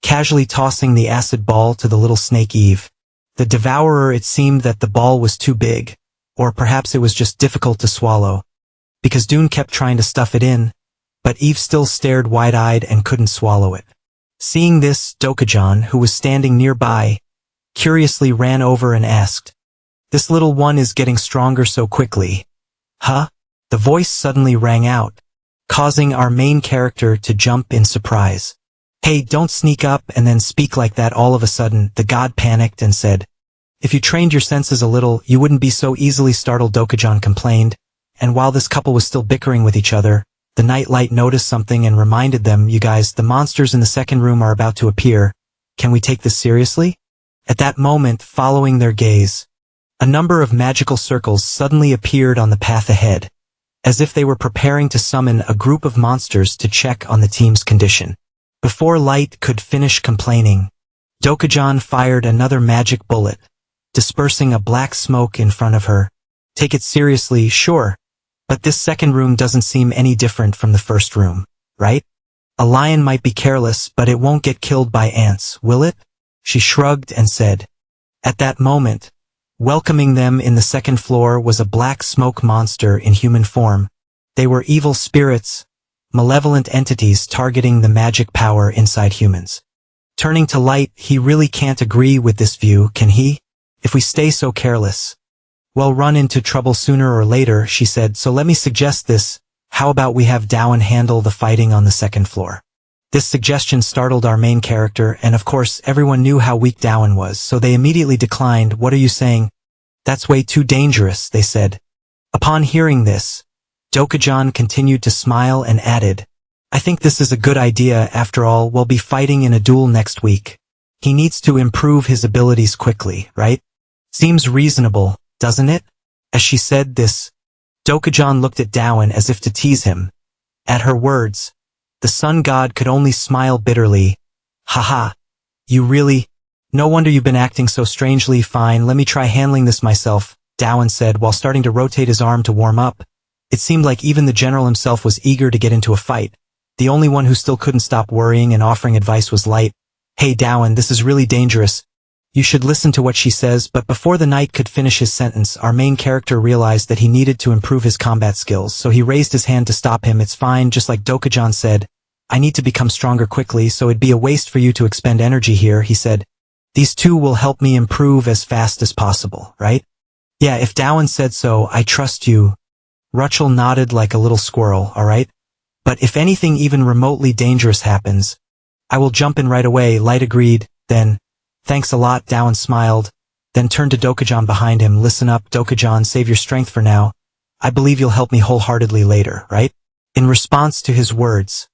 A: casually tossing the acid ball to the little snake Eve. The devourer. It seemed that the ball was too big, or perhaps it was just difficult to swallow, because Dune kept trying to stuff it in, but Eve still stared wide-eyed and couldn't swallow it. Seeing this, Dokhojan, who was standing nearby, curiously ran over and asked, "This little one is getting stronger so quickly." Huh? The voice suddenly rang out, causing our main character to jump in surprise. Hey, don't sneak up and then speak like that all of a sudden. The god panicked and said, "If you trained your senses a little, you wouldn't be so easily startled," Dokhojan complained, and while this couple was still bickering with each other, the nightlight noticed something and reminded them, "You guys, the monsters in the second room are about to appear. Can we take this seriously?" At that moment, following their gaze, a number of magical circles suddenly appeared on the path ahead, as if they were preparing to summon a group of monsters to check on the team's condition. Before Light could finish complaining, Dokhojan fired another magic bullet, dispersing a black smoke in front of her. "Take it seriously, sure. But this second room doesn't seem any different from the first room, right? A lion might be careless, but it won't get killed by ants, will it?" She shrugged and said. At that moment, welcoming them in the second floor was a black smoke monster in human form. They were evil spirits, malevolent entities targeting the magic power inside humans. Turning to Light, "He really can't agree with this view, can he? If we stay so careless, we'll run into trouble sooner or later," she said. "So let me suggest this. How about we have Dowan handle the fighting on the second floor?" This suggestion startled our main character, and of course everyone knew how weak Dowan was, so they immediately declined. "What are you saying? That's way too dangerous," they said. Upon hearing this, Dokhojan continued to smile and added, "I think this is a good idea. After all, we'll be fighting in a duel next week. He needs to improve his abilities quickly, right? Seems reasonable, doesn't it?" As she said this, Dokhojan looked at Dowan as if to tease him. At her words, the sun god could only smile bitterly. "Haha, you really? No wonder you've been acting so strangely. Fine, let me try handling this myself," Dowan said while starting to rotate his arm to warm up. It seemed like even the general himself was eager to get into a fight. The only one who still couldn't stop worrying and offering advice was Light. "Hey Dowan, this is really dangerous. You should listen to what she says." But before the knight could finish his sentence, our main character realized that he needed to improve his combat skills, so he raised his hand to stop him. "It's fine, just like Dokhojan said. I need to become stronger quickly, so it'd be a waste for you to expend energy here," he said. "These two will help me improve as fast as possible, right?" "Yeah, if Dowan said so, I trust you." Rachel nodded like a little squirrel. "All right. But if anything even remotely dangerous happens, I will jump in right away," Light agreed. Then, Thanks a lot, Dowan smiled, then turned to Dokujan behind him. Listen up, Dokujan, save your strength for now. I believe you'll help me wholeheartedly later, right? In response to his words,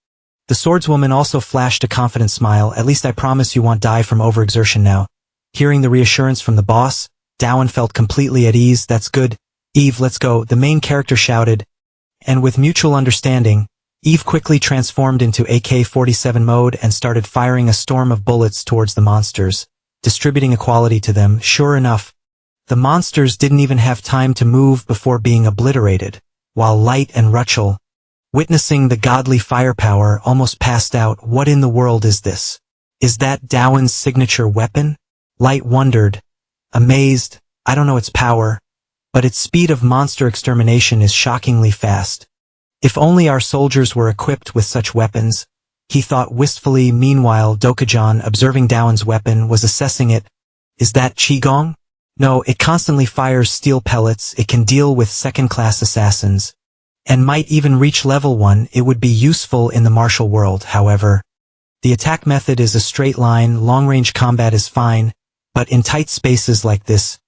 A: the swordswoman also flashed a confident smile. At least I promise you won't die from overexertion now. Hearing the reassurance from the boss, Dowan felt completely at ease. That's good. Eve, let's go, the main character shouted. And with mutual understanding, Eve quickly transformed into AK-47 mode and started firing a storm of bullets towards the monsters, distributing equality to them. Sure enough, the monsters didn't even have time to move before being obliterated, while Light and Rachel, witnessing the godly firepower, almost passed out. What in the world is this? Is that Dowan's signature weapon? Light wondered, amazed. I don't know its power, but its speed of monster extermination is shockingly fast. If only our soldiers were equipped with such weapons, he thought wistfully. Meanwhile, Dokujan, observing Dowan's weapon, was assessing it. Is that Qigong? No, it constantly fires steel pellets. It can deal with second-class assassins, and might even reach level 1. It would be useful in the martial world, however. The attack method is a straight line. Long-range combat is fine, but in tight spaces like this,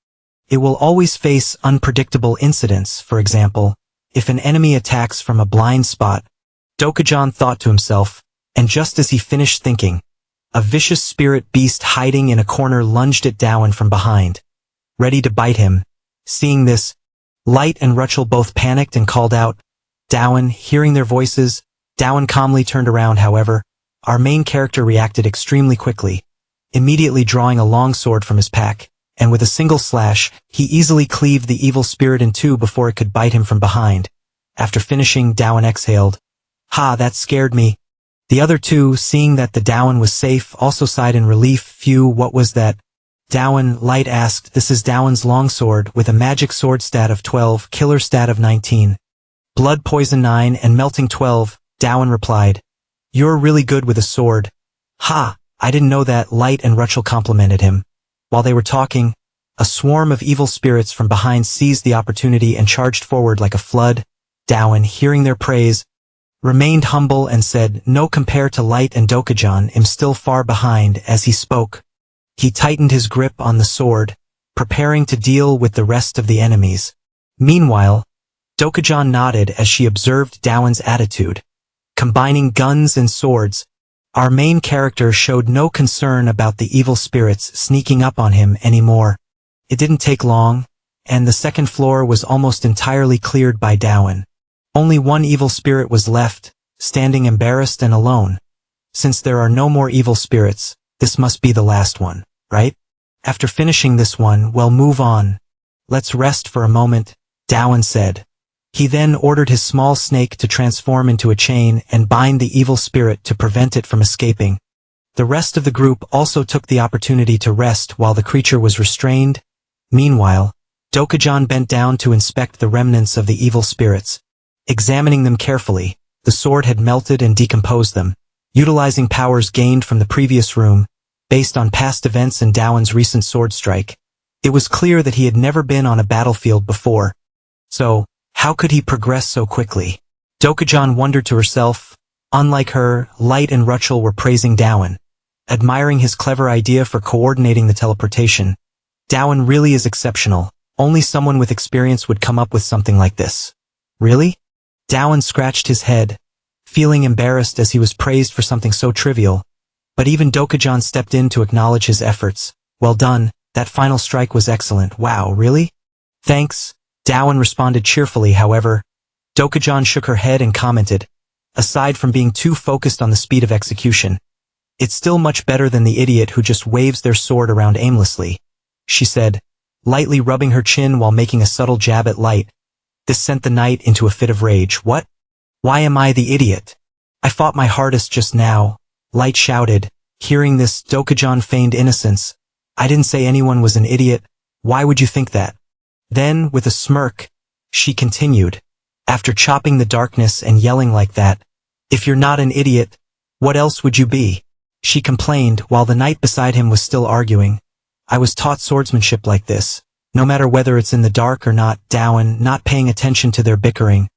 A: it will always face unpredictable incidents. For example, if an enemy attacks from a blind spot, Dokujan thought to himself, and just as he finished thinking, a vicious spirit beast hiding in a corner lunged at Dowan from behind, ready to bite him. Seeing this, Light and Rachel both panicked and called out, Dowan. Hearing their voices, Dowan calmly turned around. However, our main character reacted extremely quickly, immediately drawing a long sword from his pack, and with a single slash, he easily cleaved the evil spirit in two before it could bite him from behind. After finishing, Dowan exhaled. Ha, that scared me. The other two, seeing that the Dowan was safe, also sighed in relief. Phew, what was that? Dowan, Light asked. This is Dowan's longsword, with a magic sword stat of 12, killer stat of 19, blood poison 9, and melting 12, Dowan replied. You're really good with a sword. Ha, I didn't know that. Light and Rachel complimented him. While they were talking, a swarm of evil spirits from behind seized the opportunity and charged forward like a flood. Dowan, hearing their praise, remained humble and said, no compare to Light and Dokujan, I'm still far behind. As he spoke, he tightened his grip on the sword, preparing to deal with the rest of the enemies. Meanwhile, Dokujan nodded as she observed Dowan's attitude. Combining guns and swords, our main character showed no concern about the evil spirits sneaking up on him anymore. It didn't take long, and the second floor was almost entirely cleared by Dowan. Only one evil spirit was left, standing embarrassed and alone. Since there are no more evil spirits, this must be the last one, right? After finishing this one, well, move on. Let's rest for a moment, Dowan said. He then ordered his small snake to transform into a chain and bind the evil spirit to prevent it from escaping. The rest of the group also took the opportunity to rest while the creature was restrained. Meanwhile, Dokujan bent down to inspect the remnants of the evil spirits. Examining them carefully, the sword had melted and decomposed them. Utilizing powers gained from the previous room, based on past events and Dowan's recent sword strike, it was clear that he had never been on a battlefield before. So, how could he progress so quickly? Dokujan wondered to herself. Unlike her, Light and Rachel were praising Dowan, admiring his clever idea for coordinating the teleportation. Dowan really is exceptional. Only someone with experience would come up with something like this. Really? Dowan scratched his head, feeling embarrassed as he was praised for something so trivial. But even Dokujan stepped in to acknowledge his efforts. Well done, that final strike was excellent. Wow, really? Thanks. Dowan responded cheerfully. However, Dokujan shook her head and commented, aside from being too focused on the speed of execution, it's still much better than the idiot who just waves their sword around aimlessly, she said, lightly rubbing her chin while making a subtle jab at Light. This sent the knight into a fit of rage. What? Why am I the idiot? I fought my hardest just now, Light shouted. Hearing this, Dokujan feigned innocence. I didn't say anyone was an idiot. Why would you think that? Then, with a smirk, she continued, after chopping the darkness and yelling like that, if you're not an idiot, what else would you be? She complained while the knight beside him was still arguing. I was taught swordsmanship like this, no matter whether it's in the dark or not. Dowan, not paying attention to their bickering,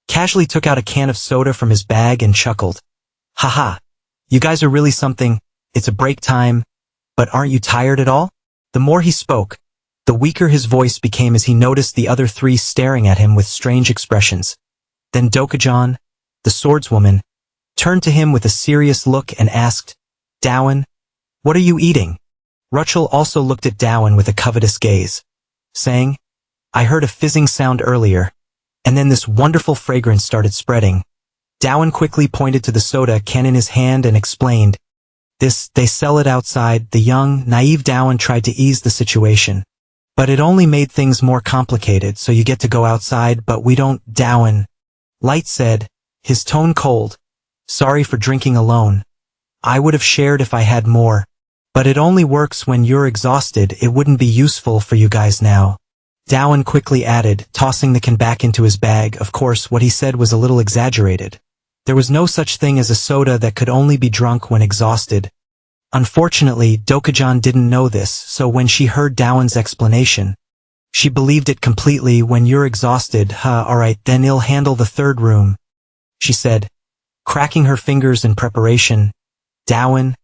A: casually took out a can of soda from his bag and chuckled. Haha, you guys are really something. It's a break time, But aren't you tired at all? The more he spoke, the weaker his voice became as he noticed the other three staring at him with strange expressions. Then Dokujan, the swordswoman, turned to him with a serious look and asked, "Dowan, what are you eating?" Rachel also looked at Dowan with a covetous gaze, saying, "I heard a fizzing sound earlier, and then this wonderful fragrance started spreading." Dowan quickly pointed to the soda can in his hand and explained, They sell it outside." The young, naive Dowan tried to ease the situation. "But it only made things more complicated, so you get to go outside, but we don't." Dowan, Light said, his tone cold, "Sorry for drinking alone. I would have shared if I had more. But it only works when you're exhausted. It wouldn't be useful for you guys now." Dowan quickly added, tossing the can back into his bag. Of course, what he said was a little exaggerated. There was no such thing as a soda that could only be drunk when exhausted. Unfortunately, Dokujan didn't know this, so when she heard Dowan's explanation, she believed it completely. "When you're exhausted, alright, then I'll handle the third room," she said, cracking her fingers in preparation. Dowan,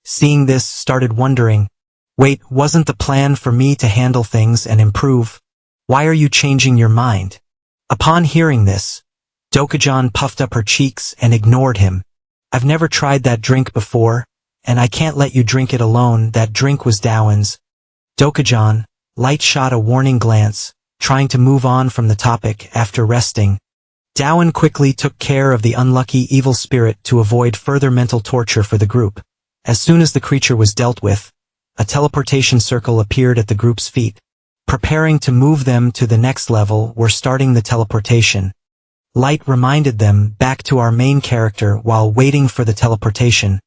A: seeing this, started wondering, "Wait, wasn't the plan for me to handle things and improve? Why are you changing your mind?" Upon hearing this, Dokujan puffed up her cheeks and ignored him. "I've never tried that drink before, and I can't let you drink it alone." That drink was Dowan's. Dokujan, Light shot a warning glance, trying to move on from the topic. After resting, Dowan quickly took care of the unlucky evil spirit to avoid further mental torture for the group. As soon as the creature was dealt with, a teleportation circle appeared at the group's feet. Preparing to move them to the next level, we're starting the teleportation. Light reminded them, "Back to our main character." While waiting for the teleportation,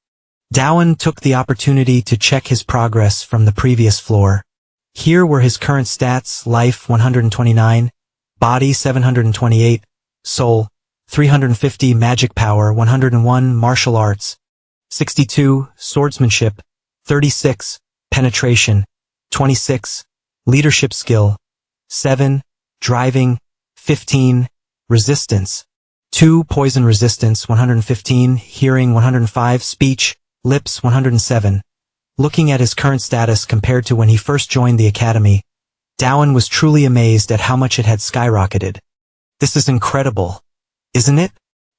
A: Dowan took the opportunity to check his progress from the previous floor. Here were his current stats: life 129, body 728, soul 350, magic power 101, martial arts 62, swordsmanship 36, penetration 26, leadership skill 7, driving 15, resistance 2, poison resistance 115, hearing 105, speech, lips 107. Looking at his current status compared to when he first joined the academy, Dowan was truly amazed at how much it had skyrocketed. "This is incredible, isn't it?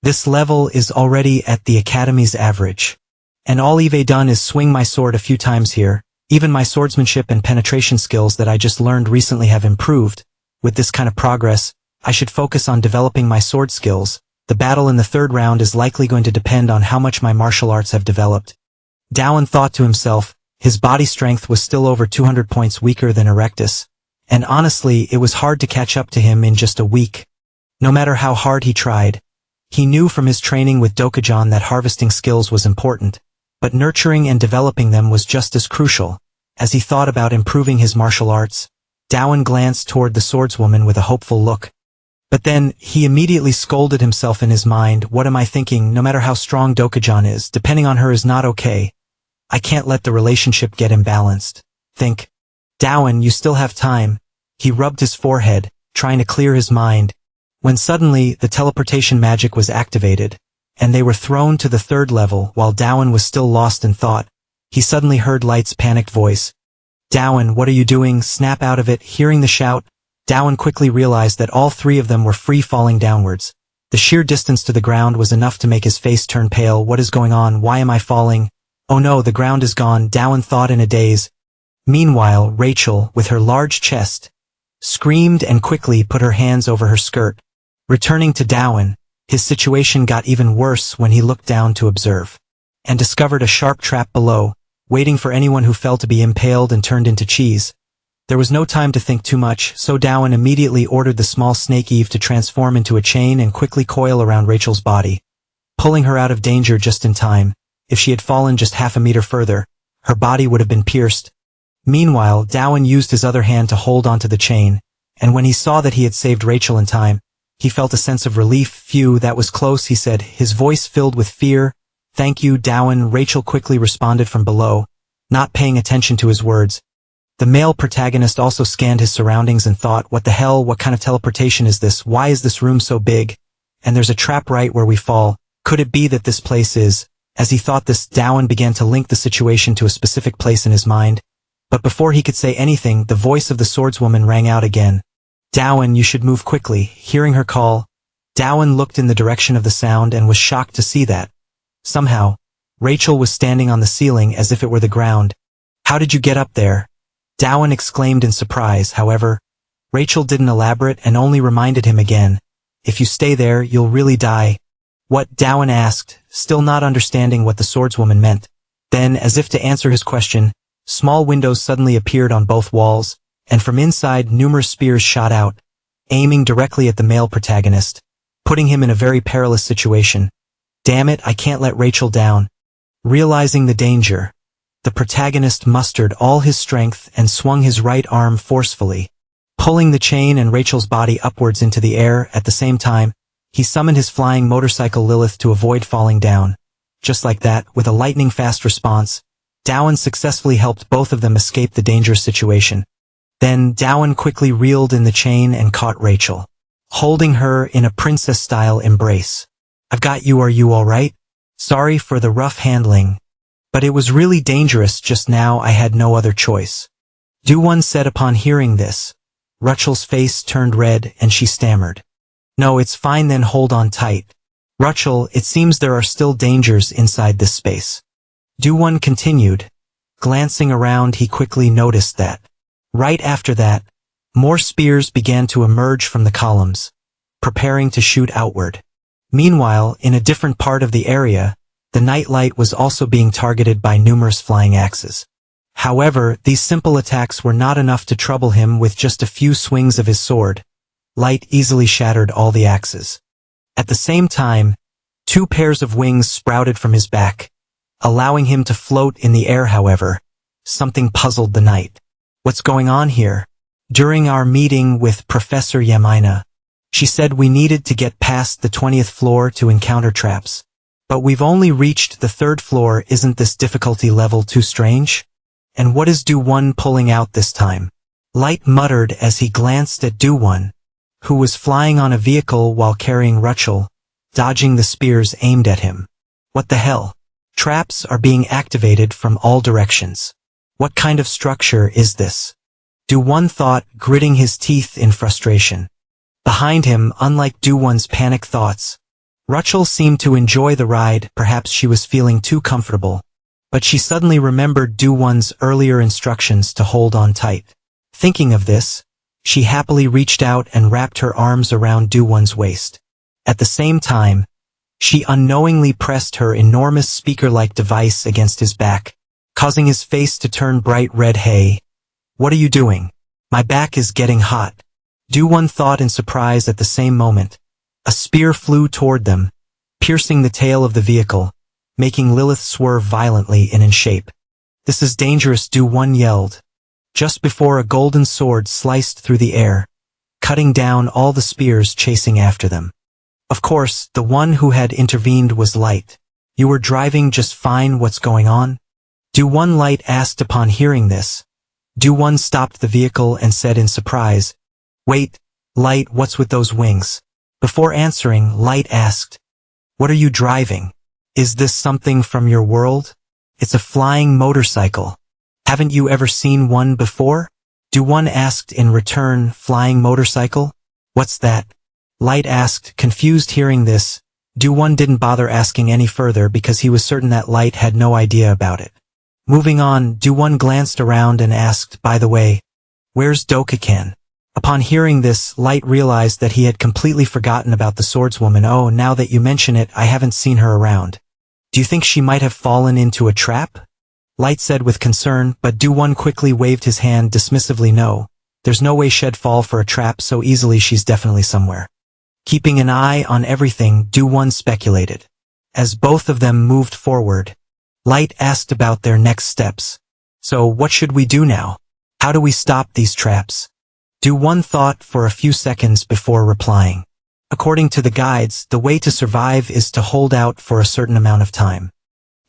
A: This level is already at the academy's average. And all I've done is swing my sword a few times here. Even my swordsmanship and penetration skills that I just learned recently have improved. With this kind of progress, I should focus on developing my sword skills. The battle in the third round is likely going to depend on how much my martial arts have developed." Dowan thought to himself. His body strength was still over 200 points weaker than Erectus, and honestly, it was hard to catch up to him in just a week. No matter how hard he tried, he knew from his training with Dokujan that harvesting skills was important, but nurturing and developing them was just as crucial. As he thought about improving his martial arts, Dowan glanced toward the swordswoman with a hopeful look. But then, he immediately scolded himself in his mind. "What am I thinking? No matter how strong Dokujan is, depending on her is not okay. I can't let the relationship get imbalanced. Think. Dowan, you still have time." He rubbed his forehead, trying to clear his mind, when suddenly the teleportation magic was activated, and they were thrown to the third level. While Dowan was still lost in thought, he suddenly heard Light's panicked voice. "Dowan, what are you doing? Snap out of it." Hearing the shout, Dowan quickly realized that all three of them were free falling downwards. The sheer distance to the ground was enough to make his face turn pale. "What is going on? Why am I falling? Oh no, the ground is gone," Dowan thought in a daze. Meanwhile, Rachel, with her large chest, screamed and quickly put her hands over her skirt. Returning to Dowan, his situation got even worse when he looked down to observe, and discovered a sharp trap below, waiting for anyone who fell to be impaled and turned into cheese. There was no time to think too much, so Dowan immediately ordered the small snake Eve to transform into a chain and quickly coil around Rachel's body, pulling her out of danger just in time. If she had fallen just half a meter further, her body would have been pierced. Meanwhile, Dowan used his other hand to hold onto the chain, and when he saw that he had saved Rachel in time, he felt a sense of relief. "Phew, that was close," he said, his voice filled with fear. "Thank you, Dowan," Rachel quickly responded from below, not paying attention to his words. The male protagonist also scanned his surroundings and thought, "What the hell, what kind of teleportation is this? Why is this room so big? And there's a trap right where we fall. Could it be that this place is As he thought this, Dowan began to link the situation to a specific place in his mind. But before he could say anything, the voice of the swordswoman rang out again. Dowan, you should move quickly. Hearing her call, Dowan looked in the direction of the sound and was shocked to see that, somehow, Rachel was standing on the ceiling as if it were the ground. How did you get up there? Dowan exclaimed in surprise. However, Rachel didn't elaborate and only reminded him again. If you stay there, you'll really die. What? Dowan asked, still not understanding what the swordswoman meant. Then, as if to answer his question, small windows suddenly appeared on both walls, and from inside numerous spears shot out, aiming directly at the male protagonist, putting him in a very perilous situation. Damn it, I can't let Rachel down. Realizing the danger, the protagonist mustered all his strength and swung his right arm forcefully, pulling the chain and Rachel's body upwards into the air. At the same time, he summoned his flying motorcycle Lilith to avoid falling down. Just like that, with a lightning-fast response, Dowan successfully helped both of them escape the dangerous situation. Then Dowan quickly reeled in the chain and caught Rachel, holding her in a princess-style embrace. I've got you. Are you all right? Sorry for the rough handling, but it was really dangerous just now. I had no other choice. Dowan said upon hearing this. Rachel's face turned red and she stammered. No, it's fine then, hold on tight. Rachel, it seems there are still dangers inside this space. Dowan continued. Glancing around, he quickly noticed that, right after that, more spears began to emerge from the columns, preparing to shoot outward. Meanwhile, in a different part of the area, the nightlight was also being targeted by numerous flying axes. However, these simple attacks were not enough to trouble him. With just a few swings of his sword, light easily shattered all the axes. At the same time, 2 pairs of wings sprouted from his back, allowing him to float in the air. However, something puzzled the knight. What's going on here? During our meeting with Professor Yamina, she said we needed to get past the 20th floor to encounter traps. But we've only reached the 3rd floor. Isn't this difficulty level too strange? And what is Dowan pulling out this time? Light muttered as he glanced at Dowan, who was flying on a vehicle while carrying Rachel, dodging the spears aimed at him. What the hell? Traps are being activated from all directions. What kind of structure is this? Dowan thought, gritting his teeth in frustration. Behind him, unlike Dowan's panic thoughts, Rachel seemed to enjoy the ride. Perhaps she was feeling too comfortable. But she suddenly remembered Dowan's earlier instructions to hold on tight. Thinking of this, she happily reached out and wrapped her arms around Dowan's waist. At the same time, she unknowingly pressed her enormous speaker-like device against his back, causing his face to turn bright red. Hey, what are you doing? My back is getting hot. Dowan thought in surprise. At the same moment, a spear flew toward them, piercing the tail of the vehicle, making Lilith swerve violently in shape. This is dangerous, Dowan yelled, just before a golden sword sliced through the air, cutting down all the spears chasing after them. Of course, the one who had intervened was Light. You were driving just fine. What's going on? Dowan, Light asked upon hearing this. Dowan stopped the vehicle and said in surprise, Wait, Light, what's with those wings? Before answering, Light asked, What are you driving? Is this something from your world? It's a flying motorcycle. Haven't you ever seen one before? Dowan asked in return. Flying motorcycle? What's that? Light asked, confused. Hearing this, Dowan didn't bother asking any further because he was certain that Light had no idea about it. Moving on, Dowan glanced around and asked, By the way, where's Dokakan? Upon hearing this, Light realized that he had completely forgotten about the swordswoman. Oh, now that you mention it, I haven't seen her around. Do you think she might have fallen into a trap? Light said with concern, but Dowan quickly waved his hand dismissively. No, there's no way she'd fall for a trap so easily. She's definitely somewhere. Keeping an eye on everything, Dowan speculated. As both of them moved forward, Light asked about their next steps. So what should we do now? How do we stop these traps? Dowan thought for a few seconds before replying. According to the guides, the way to survive is to hold out for a certain amount of time.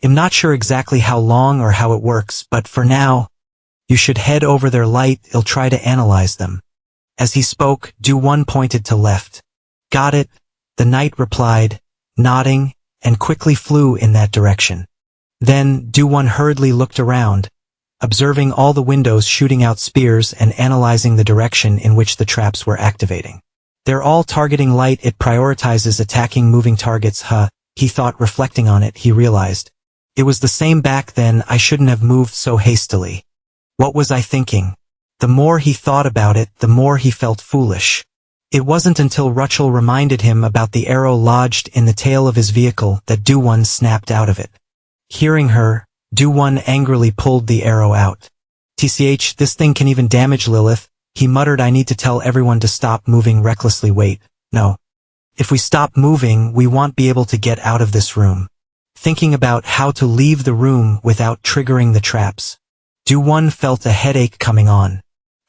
A: I'm not sure exactly how long or how it works, but for now, you should head over there. Light, I'll try to analyze them. As he spoke, Dowan pointed to left. Got it, the knight replied, nodding, and quickly flew in that direction. Then, Do-won hurriedly looked around, observing all the windows shooting out spears and analyzing the direction in which the traps were activating. They're all targeting light. It prioritizes attacking moving targets. He thought. Reflecting on it, he realized. It was the same back then. I shouldn't have moved so hastily. What was I thinking? The more he thought about it, the more he felt foolish. It wasn't until Rachel reminded him about the arrow lodged in the tail of his vehicle that Do-won snapped out of it. Hearing her, Do-won angrily pulled the arrow out. "Tch, this thing can even damage Lilith," he muttered. "I need to tell everyone to stop moving recklessly." "Wait, no. If we stop moving, we won't be able to get out of this room." Thinking about how to leave the room without triggering the traps, Do-won felt a headache coming on.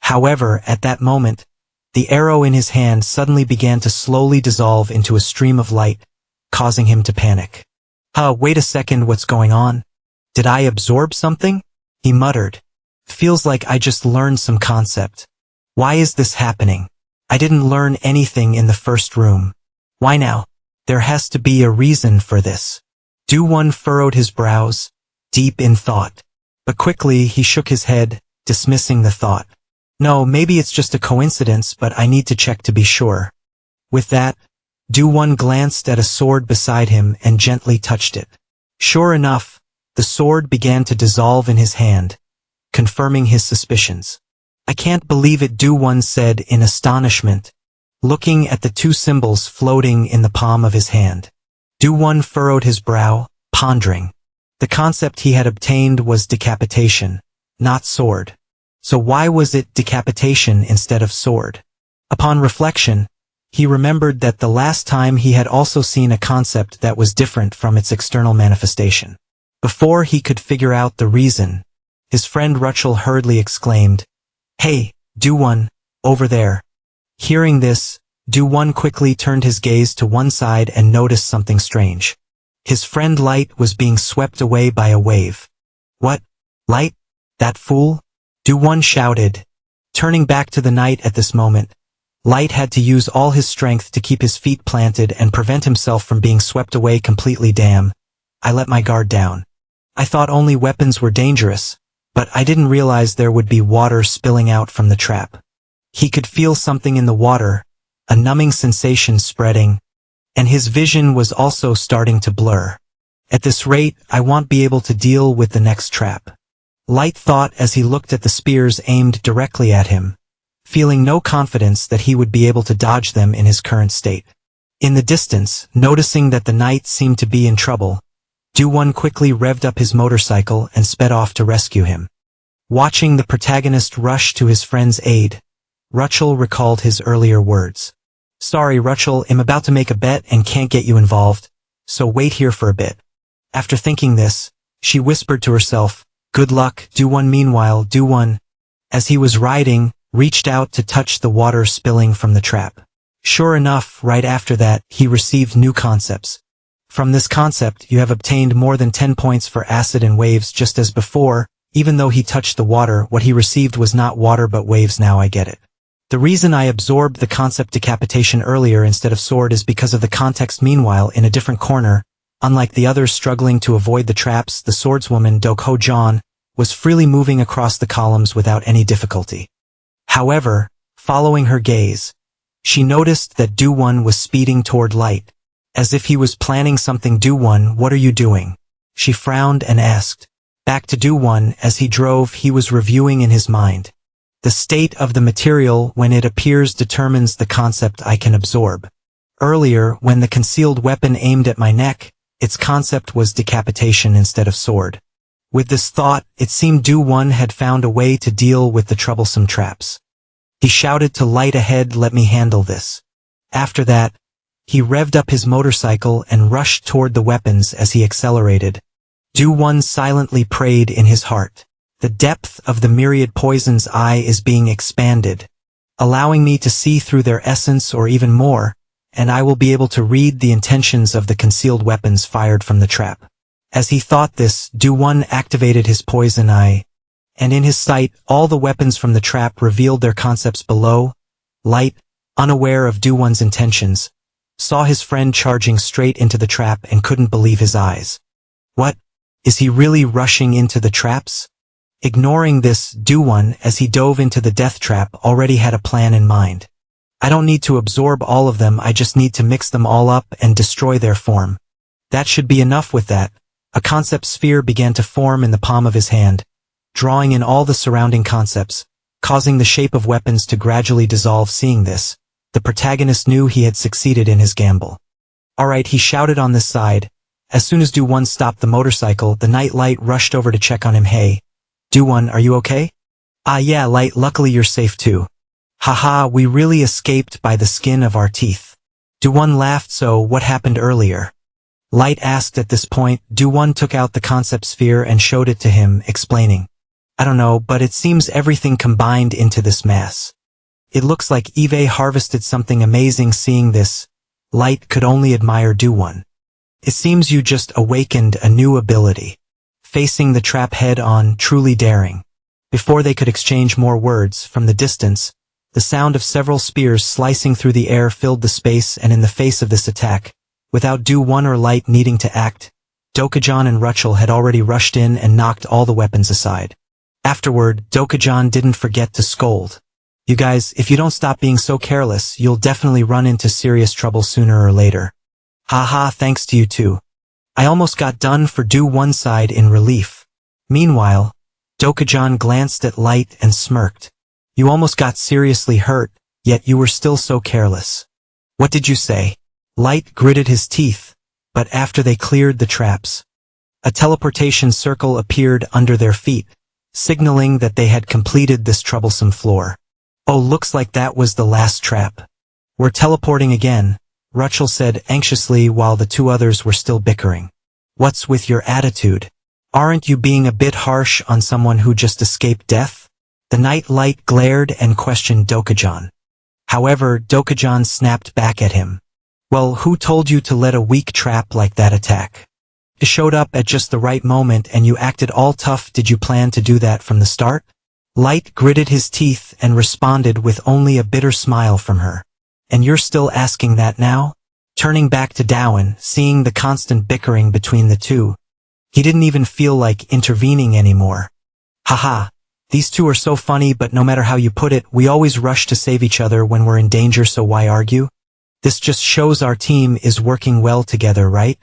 A: However, at that moment, the arrow in his hand suddenly began to slowly dissolve into a stream of light, causing him to panic. Wait a second, what's going on? Did I absorb something?" he muttered. "Feels like I just learned some concept. Why is this happening? I didn't learn anything in the first room. Why now? There has to be a reason for this." Do-won furrowed his brows, deep in thought. But quickly he shook his head, dismissing the thought. "No, maybe it's just a coincidence, but I need to check to be sure." With that, Do-won glanced at a sword beside him and gently touched it. Sure enough, the sword began to dissolve in his hand, confirming his suspicions. "I can't believe it," Do-won said in astonishment, looking at the two symbols floating in the palm of his hand. Do-won furrowed his brow, pondering. The concept he had obtained was decapitation, not sword. So why was it decapitation instead of sword? Upon reflection, he remembered that the last time he had also seen a concept that was different from its external manifestation. Before he could figure out the reason, his friend Rachel hurriedly exclaimed, "Hey, Do-won, over there." Hearing this, Do-won quickly turned his gaze to one side and noticed something strange. His friend Light was being swept away by a wave. "What? Light? That fool?" Do-won shouted. Turning back to the night at this moment, Light had to use all his strength to keep his feet planted and prevent himself from being swept away completely. "Damn, I let my guard down. I thought only weapons were dangerous, but I didn't realize there would be water spilling out from the trap." He could feel something in the water, a numbing sensation spreading, and his vision was also starting to blur. "At this rate, I won't be able to deal with the next trap," Light thought as he looked at the spears aimed directly at him, feeling no confidence that he would be able to dodge them in his current state. In the distance, noticing that the knight seemed to be in trouble, Do-won quickly revved up his motorcycle and sped off to rescue him. Watching the protagonist rush to his friend's aid, Rachel recalled his earlier words. "Sorry, Rachel, I'm about to make a bet and can't get you involved, so wait here for a bit." After thinking this, she whispered to herself, "Good luck, Do-won." Meanwhile, Do-won, as he was riding, reached out to touch the water spilling from the trap. Sure enough, right after that, he received new concepts. From this concept, you have obtained more than 10 points for acid and waves. Just as before, even though he touched the water, what he received was not water but waves. Now I get it. The reason I absorbed the concept decapitation earlier instead of sword is because of the context. Meanwhile, in a different corner, unlike the others struggling to avoid the traps, the swordswoman Do-ho-jon was freely moving across the columns without any difficulty. However, following her gaze, she noticed that Do-won was speeding toward Light, as if he was planning something. "Do-won, what are you doing?" she frowned and asked. Back to Do-won, as he drove, he was reviewing in his mind. The state of the material when it appears determines the concept I can absorb. Earlier, when the concealed weapon aimed at my neck, its concept was decapitation instead of sword. With this thought, it seemed Do-won had found a way to deal with the troublesome traps. He shouted to Light ahead, "Let me handle this." After that, he revved up his motorcycle and rushed toward the weapons. As he accelerated, Do-won silently prayed in his heart. "The depth of the myriad poison's eye is being expanded, allowing me to see through their essence or even more, and I will be able to read the intentions of the concealed weapons fired from the trap." As he thought this, Do-won activated his poison eye, and in his sight, all the weapons from the trap revealed their concepts below. Light, unaware of Do-won's intentions, saw his friend charging straight into the trap and couldn't believe his eyes. What? Is he really rushing into the traps? Ignoring this, Do-One, as he dove into the death trap, already had a plan in mind. I don't need to absorb all of them, I just need to mix them all up and destroy their form. That should be enough. With that, a concept sphere began to form in the palm of his hand, drawing in all the surrounding concepts, causing the shape of weapons to gradually dissolve. Seeing this, the protagonist knew he had succeeded in his gamble. Alright, he shouted on this side. As soon as Do-One stopped the motorcycle, the Night Light rushed over to check on him. Hey, Do-One, are you okay? Ah yeah, Light, luckily you're safe too. Haha, we really escaped by the skin of our teeth. Do-One laughed. So, what happened earlier? Light asked. At this point, Do-One took out the concept sphere and showed it to him, explaining. I don't know, but it seems everything combined into this mass. It looks like Eve harvested something amazing. Seeing this, Light could only admire Do-One. It seems you just awakened a new ability. Facing the trap head on, truly daring. Before they could exchange more words, from the distance, the sound of several spears slicing through the air filled the space. And in the face of this attack, without Do-One or Light needing to act, Dokujan and Rachel had already rushed in and knocked all the weapons aside. Afterward, Dokujan didn't forget to scold. You guys, if you don't stop being so careless, you'll definitely run into serious trouble sooner or later. Haha, thanks to you too. I almost got done for Do-One side in relief. Meanwhile, Dokujan glanced at Light and smirked. You almost got seriously hurt, yet you were still so careless. What did you say? Light gritted his teeth, but after they cleared the traps, a teleportation circle appeared under their feet, signaling that they had completed this troublesome floor. Oh, looks like that was the last trap. We're teleporting again, Rachel said anxiously while the two others were still bickering. What's with your attitude? Aren't you being a bit harsh on someone who just escaped death? The Night Light glared and questioned Dokujan. However, Dokujan snapped back at him. Well, who told you to let a weak trap like that attack? It showed up at just the right moment and you acted all tough. Did you plan to do that from the start? Light gritted his teeth and responded with only a bitter smile from her. And you're still asking that now? Turning back to Do-One, seeing the constant bickering between the two, he didn't even feel like intervening anymore. Haha. These two are so funny, but no matter how you put it, we always rush to save each other when we're in danger, so why argue? This just shows our team is working well together, right?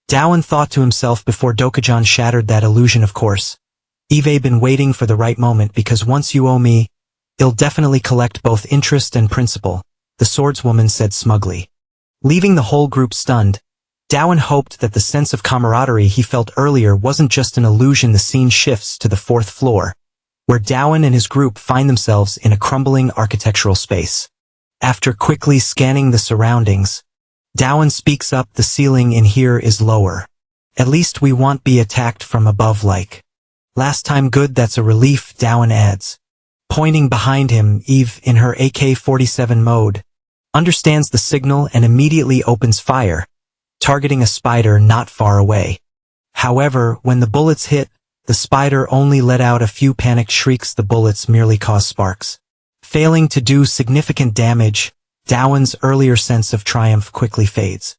A: Do-One thought to himself before Dokujan shattered that illusion. Of course. Eve been waiting for the right moment, because once you owe me, I'll definitely collect both interest and principal, the swordswoman said smugly. Leaving the whole group stunned, Do-One hoped that the sense of camaraderie he felt earlier wasn't just an illusion. The scene shifts to the 4th floor, where Do-One and his group find themselves in a crumbling architectural space. After quickly scanning the surroundings, Do-One speaks up. The ceiling in here is lower. At least we won't be attacked from above like last time. Good, that's a relief, Do-One adds. Pointing behind him, Eve, in her AK-47 mode, understands the signal and immediately opens fire, targeting a spider not far away. However, when the bullets hit, the spider only let out a few panicked shrieks. The bullets merely caused sparks. Failing to do significant damage, Do-One's earlier sense of triumph quickly fades.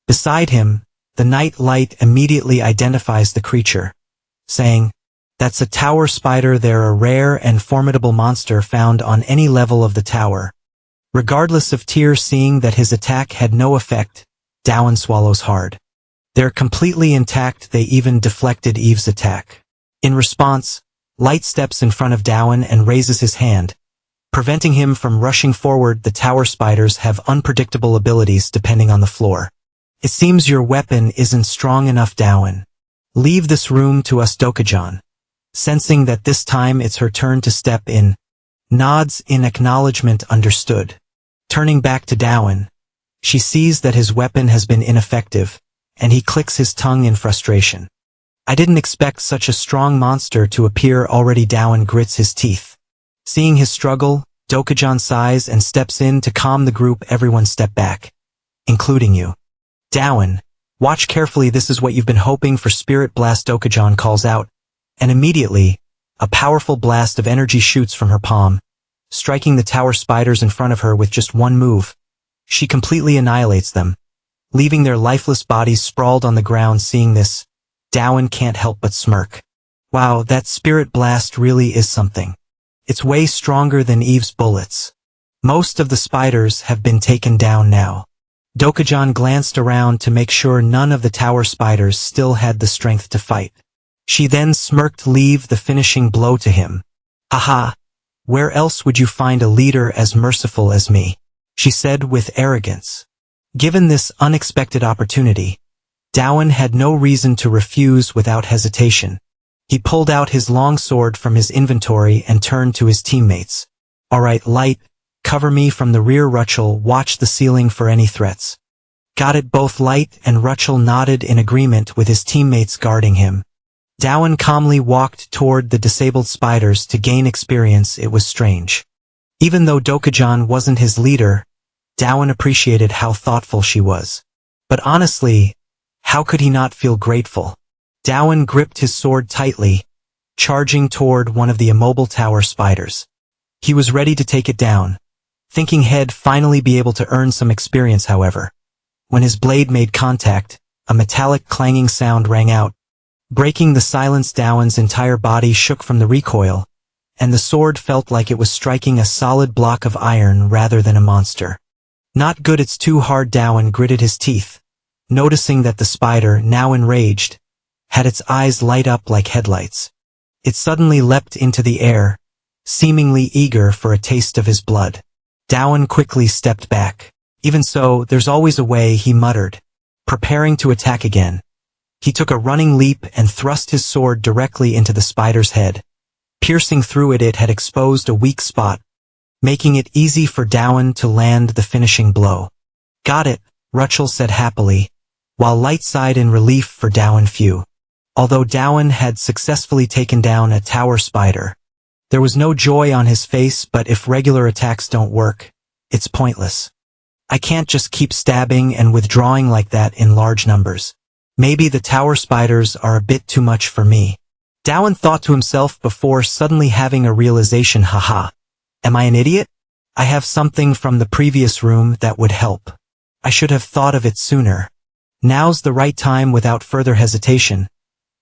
A: Beside him, the Night Light immediately identifies the creature, saying, "That's a tower spider. They're a rare and formidable monster found on any level of the tower." Regardless of tier, seeing that his attack had no effect, Do-One swallows hard. They're completely intact. They even deflected Eve's attack. In response, Light steps in front of Do-One and raises his hand, preventing him from rushing forward. The tower spiders have unpredictable abilities depending on the floor. It seems your weapon isn't strong enough, Do-One. Leave this room to us, Dokujan. Sensing that this time it's her turn to step in, nods in acknowledgement. Understood. Turning back to Do-One, she sees that his weapon has been ineffective, and he clicks his tongue in frustration. I didn't expect such a strong monster to appear already. Do-One grits his teeth. Seeing his struggle, Dokujan sighs and steps in to calm the group. Everyone step back, including you. Do-One, watch carefully. This is what you've been hoping for. Spirit blast, Dokujan calls out, and immediately, a powerful blast of energy shoots from her palm, striking the tower spiders in front of her with just one move. she completely annihilates them, leaving their lifeless bodies sprawled on the ground. Seeing this, Dowan can't help but smirk. Wow, that spirit blast really is something. It's way stronger than Eve's bullets. Most of the spiders have been taken down now. Dokujan glanced around to make sure none of the tower spiders still had the strength to fight. She then smirked. Leave the finishing blow to him. Haha, where else would you find a leader as merciful as me? She said with arrogance. Given this unexpected opportunity, Dowan had no reason to refuse without hesitation. He pulled out his long sword from his inventory and turned to his teammates. Alright, Light, cover me from the rear. Rachel, watch the ceiling for any threats. Got it. Both Light and Rachel nodded in agreement with his teammates guarding him. Dowan calmly walked toward the disabled spiders to gain experience. It was strange. Even though Dokujan wasn't his leader, Dowan appreciated how thoughtful she was. But honestly, how could he not feel grateful? Dowan gripped his sword tightly, charging toward one of the immobile tower spiders. He was ready to take it down, thinking he'd finally be able to earn some experience. However, when his blade made contact, a metallic clanging sound rang out. Breaking the silence, Dowan's entire body shook from the recoil, and the sword felt like it was striking a solid block of iron rather than a monster. Not good. It's too hard. Dowan gritted his teeth, noticing that the spider, now enraged, had its eyes light up like headlights. It suddenly leapt into the air, seemingly eager for a taste of his blood. Dowan quickly stepped back. Even so, there's always a way, he muttered, preparing to attack again. He took a running leap and thrust his sword directly into the spider's head. Piercing through it, it had exposed a weak spot, making it easy for Dowan to land the finishing blow. Got it, Rachel said happily, while Light sighed in relief for Dowan. Phew. Although Dowan had successfully taken down a tower spider, there was no joy on his face. But if regular attacks don't work, it's pointless. I can't just keep stabbing and withdrawing like that in large numbers. Maybe the tower spiders are a bit too much for me. Dowan thought to himself before suddenly having a realization. Haha. Am I an idiot? I have something from the previous room that would help. I should have thought of it sooner. Now's the right time. Without further hesitation,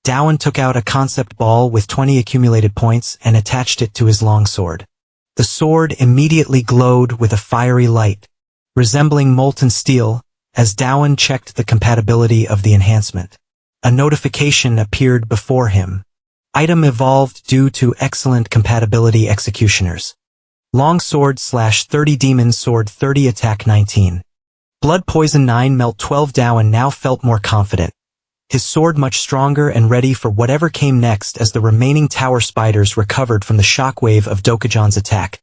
A: Dowan took out a concept ball with 20 accumulated points and attached it to his longsword. The sword immediately glowed with a fiery light, resembling molten steel, as Dowan checked the compatibility of the enhancement. A notification appeared before him. Item evolved due to excellent compatibility. Executioners. Longsword /30 Demon Sword 30 Attack 19. Blood Poison 9 Melt 12. Dowan now felt more confident, his sword much stronger and ready for whatever came next. As the remaining tower spiders recovered from the shockwave of Dokujan's attack,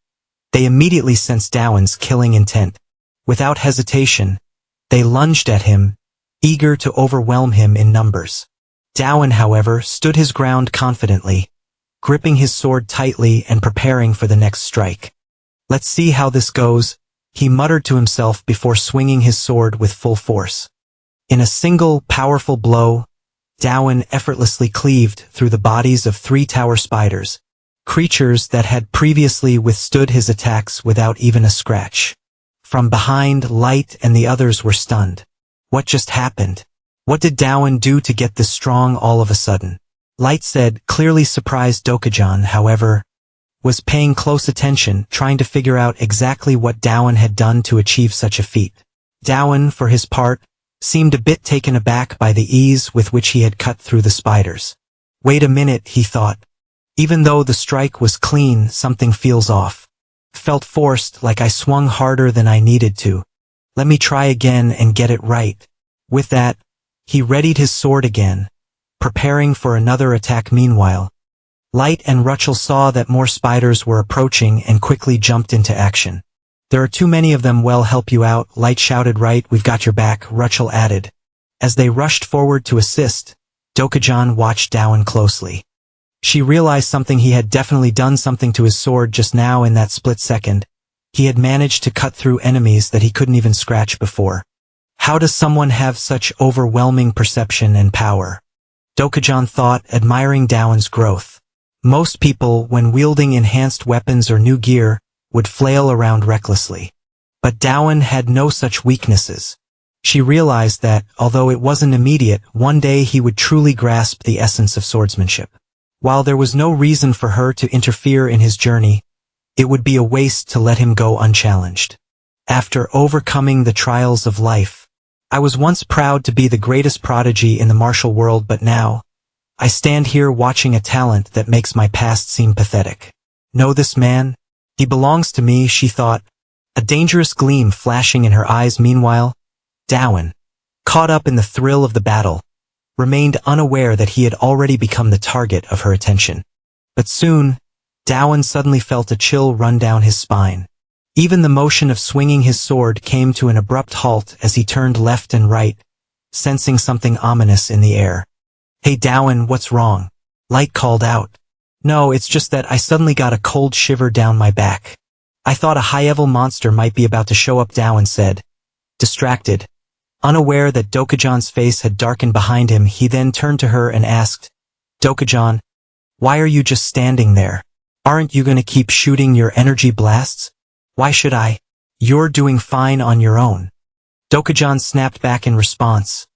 A: they immediately sensed Dowan's killing intent. Without hesitation, they lunged at him, eager to overwhelm him in numbers. Dowan, however, stood his ground confidently, gripping his sword tightly and preparing for the next strike. Let's see how this goes, he muttered to himself before swinging his sword with full force. In a single, powerful blow, Dowan effortlessly cleaved through the bodies of 3 tower spiders, creatures that had previously withstood his attacks without even a scratch. From behind, Light and the others were stunned. What just happened? What did Dowan do to get this strong all of a sudden? Light said, clearly surprised. Dokujan, however, was paying close attention, trying to figure out exactly what Dowan had done to achieve such a feat. Dowan, for his part, seemed a bit taken aback by the ease with which he had cut through the spiders. Wait a minute, he thought. Even though the strike was clean, something feels off. Felt forced, like I swung harder than I needed to. Let me try again and get it right. With that, he readied his sword again, preparing for another attack. Meanwhile, Light and Rachel saw that more spiders were approaching and quickly jumped into action. There are too many of them. Well, help you out, Light shouted. Right, we've got your back, Rachel added. As they rushed forward to assist, Dokujan watched Dowan closely. She realized something. He had definitely done something to his sword just now. In that split second, he had managed to cut through enemies that he couldn't even scratch before. How does someone have such overwhelming perception and power? Dokujan thought, admiring Dowan's growth. Most people, when wielding enhanced weapons or new gear, would flail around recklessly. But Dowan had no such weaknesses. She realized that, although it wasn't immediate, one day he would truly grasp the essence of swordsmanship. While there was no reason for her to interfere in his journey, it would be a waste to let him go unchallenged. After overcoming the trials of life, I was once proud to be the greatest prodigy in the martial world, but now, I stand here watching a talent that makes my past seem pathetic. Know this man? He belongs to me, she thought, a dangerous gleam flashing in her eyes. Meanwhile, Dowan, caught up in the thrill of the battle, remained unaware that he had already become the target of her attention. But soon, Dowan suddenly felt a chill run down his spine. Even the motion of swinging his sword came to an abrupt halt as he turned left and right, sensing something ominous in the air. "Hey Dowan, what's wrong?" Light called out. "No, it's just that I suddenly got a cold shiver down my back. I thought a high-level monster might be about to show up," Dowan said. Distracted, unaware that Dokujan's face had darkened behind him, he then turned to her and asked, "Dokujan, why are you just standing there? Aren't you gonna keep shooting your energy blasts?" "Why should I? You're doing fine on your own." Dokujan snapped back in response.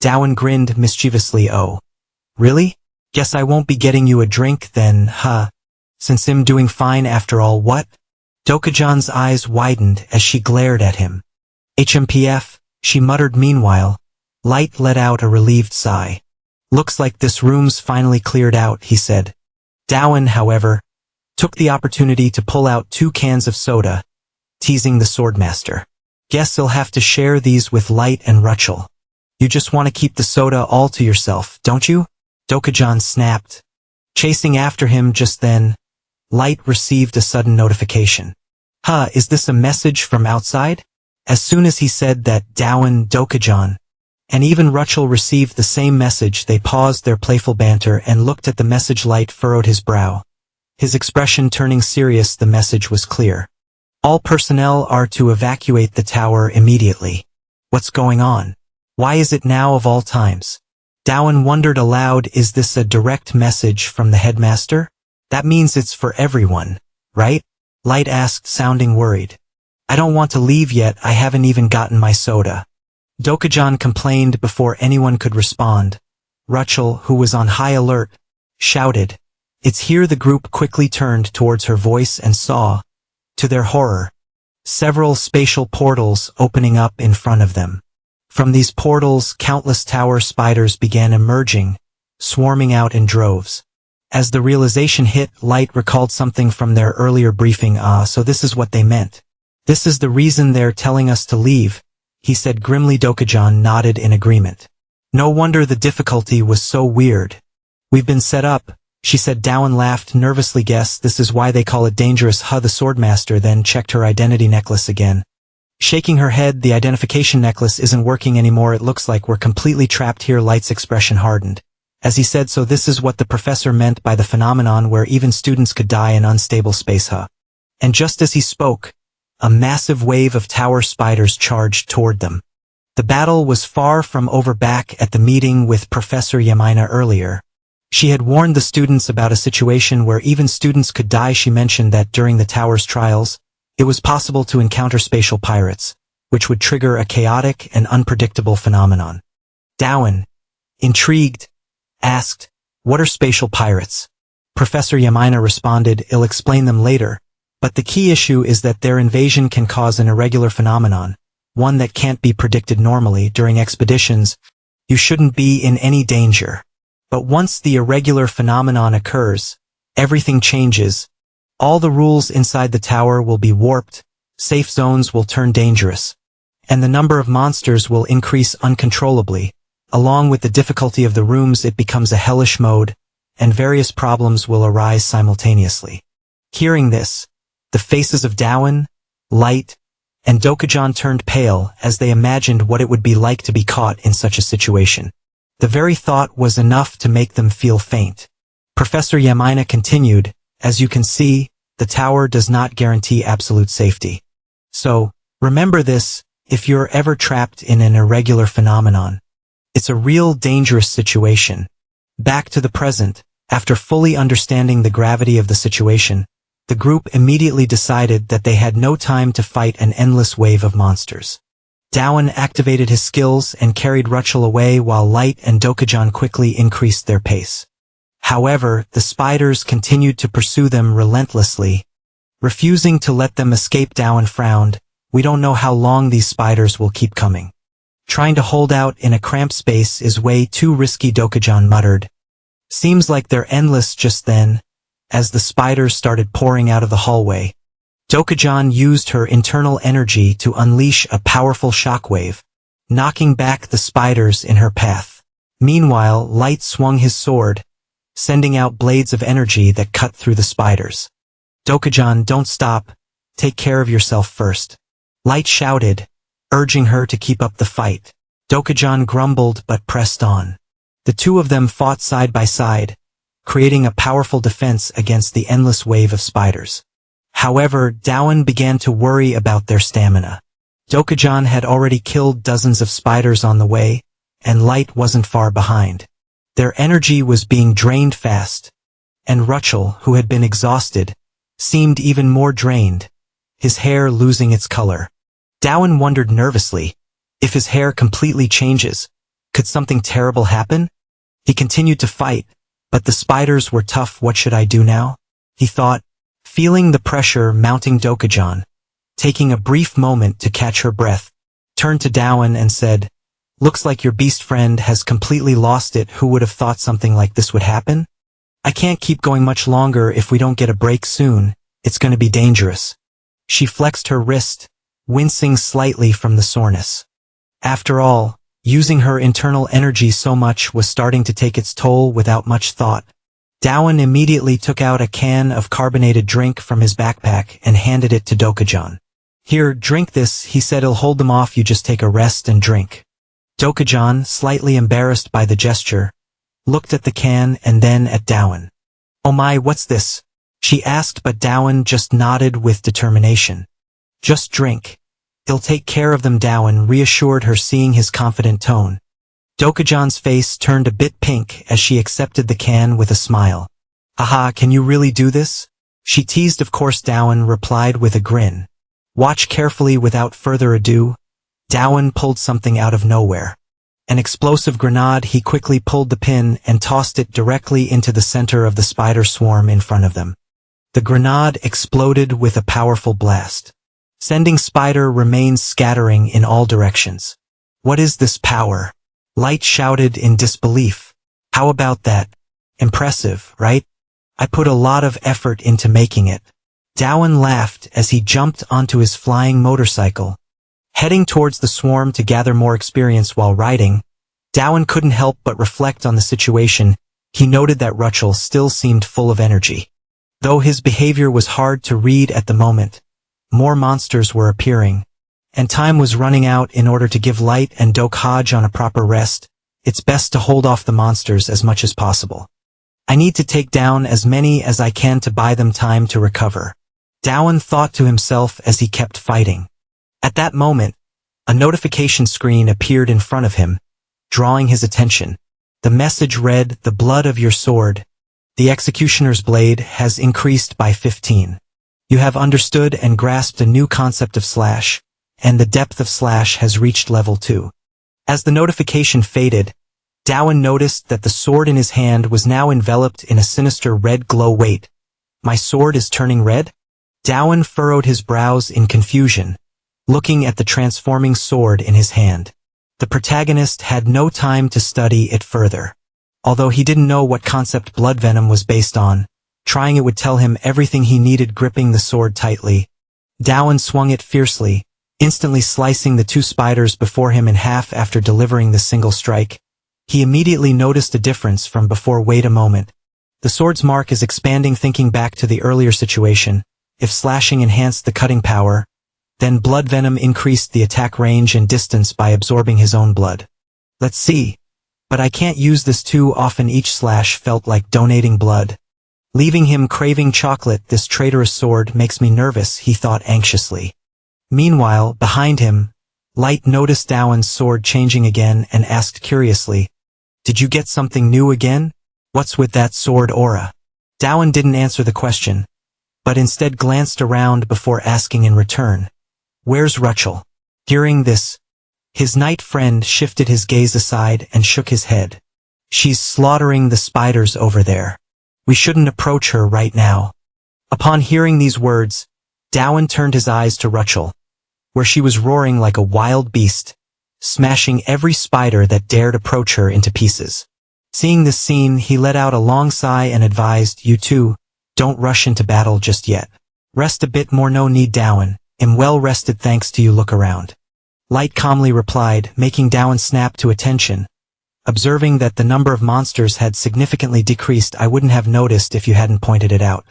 A: Dowan grinned mischievously. "Oh, really? Guess I won't be getting you a drink then, huh? Since I'm doing fine after all, what?" Dokujan's eyes widened as she glared at him. "HMPF, she muttered. Meanwhile, Light let out a relieved sigh. "Looks like this room's finally cleared out," he said. Dowan, however, took the opportunity to pull out 2 cans of soda, teasing the swordmaster. "Guess you'll have to share these with Light and Rachel. You just want to keep the soda all to yourself, don't you?" Dokujan snapped. Chasing after him just then, Light received a sudden notification. "Huh, is this a message from outside?" As soon as he said that, Dowan, Dokujan, and even Rachel received the same message. They paused their playful banter and looked at the message. Light furrowed his brow, his expression turning serious. The message was clear. "All personnel are to evacuate the tower immediately." What's going on? Why is it now of all times? Dowan wondered aloud, is this a direct message from the headmaster? That means it's for everyone, right? Light asked, sounding worried. "I don't want to leave yet, I haven't even gotten my soda." Dokujan complained before anyone could respond. Rachel, who was on high alert, shouted, "It's here." The group quickly turned towards her voice and saw, to their horror, several spatial portals opening up in front of them. From these portals, countless tower spiders began emerging, swarming out in droves. As the realization hit, Light recalled something from their earlier briefing. So this is what they meant. "This is the reason they're telling us to leave," he said grimly. Dokujan nodded in agreement. "No wonder the difficulty was so weird. We've been set up," she said. Dowan laughed nervously. "Guess this is why they call it dangerous, huh?" The swordmaster then checked her identity necklace again. Shaking her head, "The identification necklace isn't working anymore. It looks like we're completely trapped here." Light's expression hardened as he said, "So this is what the professor meant by the phenomenon where even students could die in unstable space, huh?" And just as he spoke, a massive wave of tower spiders charged toward them. The battle was far from over. Back at the meeting with Professor Yamina earlier, she had warned the students about a situation where even students could die. She mentioned that during the tower's trials, it was possible to encounter spatial pirates, which would trigger a chaotic and unpredictable phenomenon. Dowan, intrigued, asked, "What are spatial pirates?" Professor Yamina responded, "I'll explain them later, but the key issue is that their invasion can cause an irregular phenomenon, one that can't be predicted normally. During expeditions, you shouldn't be in any danger. But once the irregular phenomenon occurs, everything changes. All the rules inside the tower will be warped, safe zones will turn dangerous, and the number of monsters will increase uncontrollably. Along with the difficulty of the rooms, it becomes a hellish mode, and various problems will arise simultaneously." Hearing this, the faces of Dowan, Light, and Dokujan turned pale as they imagined what it would be like to be caught in such a situation. The very thought was enough to make them feel faint. Professor Yamina continued, "As you can see, the tower does not guarantee absolute safety. So, remember this, if you're ever trapped in an irregular phenomenon, it's a real dangerous situation." Back to the present, after fully understanding the gravity of the situation, The group immediately decided that they had no time to fight an endless wave of monsters. Dowan activated his skills and carried Rachel away while Light and Dokujan quickly increased their pace. However, the spiders continued to pursue them relentlessly. Refusing to let them escape, Dowan frowned. We don't know how long these spiders will keep coming. Trying to hold out in a cramped space is way too risky, Dokujan muttered. Seems like they're endless. Just then, as the spiders started pouring out of the hallway, Dokujan used her internal energy to unleash a powerful shockwave, knocking back the spiders in her path. Meanwhile, Light swung his sword, sending out blades of energy that cut through the spiders. Dokujan, don't stop. Take care of yourself first. Light shouted, urging her to keep up the fight. Dokujan grumbled but pressed on. The two of them fought side by side, creating a powerful defense against the endless wave of spiders. However, Dowan began to worry about their stamina. Dokujan had already killed dozens of spiders on the way, and Light wasn't far behind. Their energy was being drained fast, and Rachel, who had been exhausted, seemed even more drained, his hair losing its color. Dowan wondered nervously, if his hair completely changes, could something terrible happen? He continued to fight, but the spiders were tough. What should I do now? He thought, feeling the pressure mounting. Dokujan, taking a brief moment to catch her breath, turned to Dowan and said, looks like your beast friend has completely lost it. Who would have thought something like this would happen? I can't keep going much longer. If we don't get a break soon, it's going to be dangerous. She flexed her wrist, wincing slightly from the soreness. After all, using her internal energy so much was starting to take its toll. Without much thought, Dowan immediately took out a can of carbonated drink from his backpack and handed it to Dokujan. Here, drink this, he said. It'll hold them off. You just take a rest and drink. Dokujan, slightly embarrassed by the gesture, looked at the can and then at Dowan. Oh my, what's this? She asked, but Dowan just nodded with determination. Just drink. He'll take care of them, Dowan reassured her, seeing his confident tone. Dokujan's face turned a bit pink as she accepted the can with a smile. Aha, can you really do this? She teased. Of course, Dowan replied with a grin. Watch carefully. Without further ado, Dowan pulled something out of nowhere. An explosive grenade. He quickly pulled the pin and tossed it directly into the center of the spider swarm in front of them. The grenade exploded with a powerful blast, sending spider remains scattering in all directions. What is this power? Light shouted in disbelief. How about that? Impressive, right? I put a lot of effort into making it. Dowan laughed as he jumped onto his flying motorcycle, heading towards the swarm to gather more experience. While riding, Dowan couldn't help but reflect on the situation. He noted that Rachel still seemed full of energy. Though his behavior was hard to read at the moment, more monsters were appearing, and time was running out. In order to give Light and Dokujan a proper rest, it's best to hold off the monsters as much as possible. I need to take down as many as I can to buy them time to recover, Dowan thought to himself as he kept fighting. At that moment, a notification screen appeared in front of him, drawing his attention. The message read, "The blood of your sword. The executioner's blade has increased by 15. You have understood and grasped a new concept of slash, and the depth of slash has reached level 2. As the notification faded, Dowan noticed that the sword in his hand was now enveloped in a sinister red glow. Wait, my sword is turning red? Dowan furrowed his brows in confusion, looking at the transforming sword in his hand. The protagonist had no time to study it further. Although he didn't know what concept blood venom was based on, trying it would tell him everything he needed. Gripping the sword tightly, Dowan swung it fiercely, instantly slicing the two spiders before him in half. After delivering the single strike, he immediately noticed a difference from before. Wait a moment. The sword's mark is expanding. Thinking back to the earlier situation, if slashing enhanced the cutting power, then blood venom increased the attack range and distance by absorbing his own blood. Let's see. But I can't use this too often. Each slash felt like donating blood, leaving him craving chocolate. This traitorous sword makes me nervous, he thought anxiously. Meanwhile, behind him, Light noticed Dowan's sword changing again and asked curiously, "Did you get something new again? What's with that sword aura?" Dowan didn't answer the question, but instead glanced around before asking in return, "Where's Rachel?" Hearing this, his knight friend shifted his gaze aside and shook his head. "She's slaughtering the spiders over there. We shouldn't approach her right now." Upon hearing these words, Dowan turned his eyes to Rachel, where she was roaring like a wild beast, smashing every spider that dared approach her into pieces. Seeing this scene, he let out a long sigh and advised, "You two, don't rush into battle just yet. Rest a bit more, no need Dowan. Am well rested thanks to you, look around." Light calmly replied, making Dowan snap to attention. "Observing that the number of monsters had significantly decreased, I wouldn't have noticed if you hadn't pointed it out."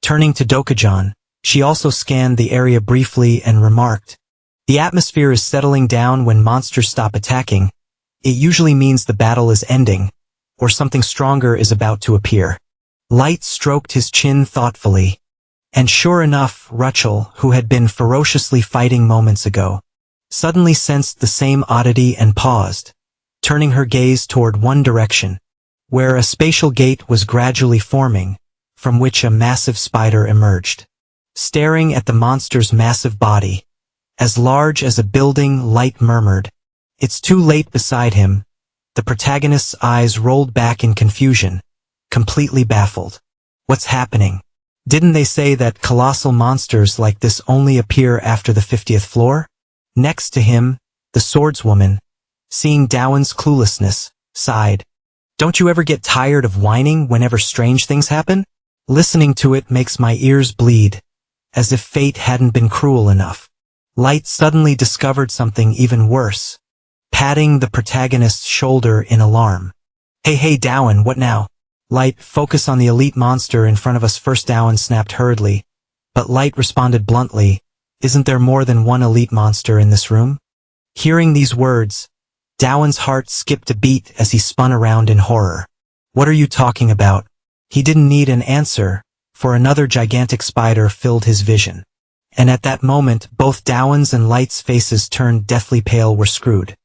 A: Turning to Dokujan, she also scanned the area briefly and remarked, "The atmosphere is settling down when monsters stop attacking. It usually means the battle is ending, or something stronger is about to appear." Light stroked his chin thoughtfully. And sure enough, Rachel, who had been ferociously fighting moments ago, suddenly sensed the same oddity and paused, turning her gaze toward one direction, where a spatial gate was gradually forming, from which a massive spider emerged. Staring at the monster's massive body, as large as a building, Light murmured, "It's too late." Beside him, the protagonist's eyes rolled back in confusion, completely baffled. "What's happening? Didn't they say that colossal monsters like this only appear after the 50th floor? Next to him, the swordswoman, seeing Dowan's cluelessness, sighed. "Don't you ever get tired of whining whenever strange things happen? Listening to it makes my ears bleed, as if fate hadn't been cruel enough." Light suddenly discovered something even worse, patting the protagonist's shoulder in alarm. Hey Dowan, what now?" "Light, focus on the elite monster in front of us first," Dowan snapped hurriedly. But Light responded bluntly, "Isn't there more than one elite monster in this room?" Hearing these words, Dowan's heart skipped a beat as he spun around in horror. "What are you talking about?" He didn't need an answer, for another gigantic spider filled his vision. And at that moment, both Dowan's and Light's faces turned deathly pale. Were screwed.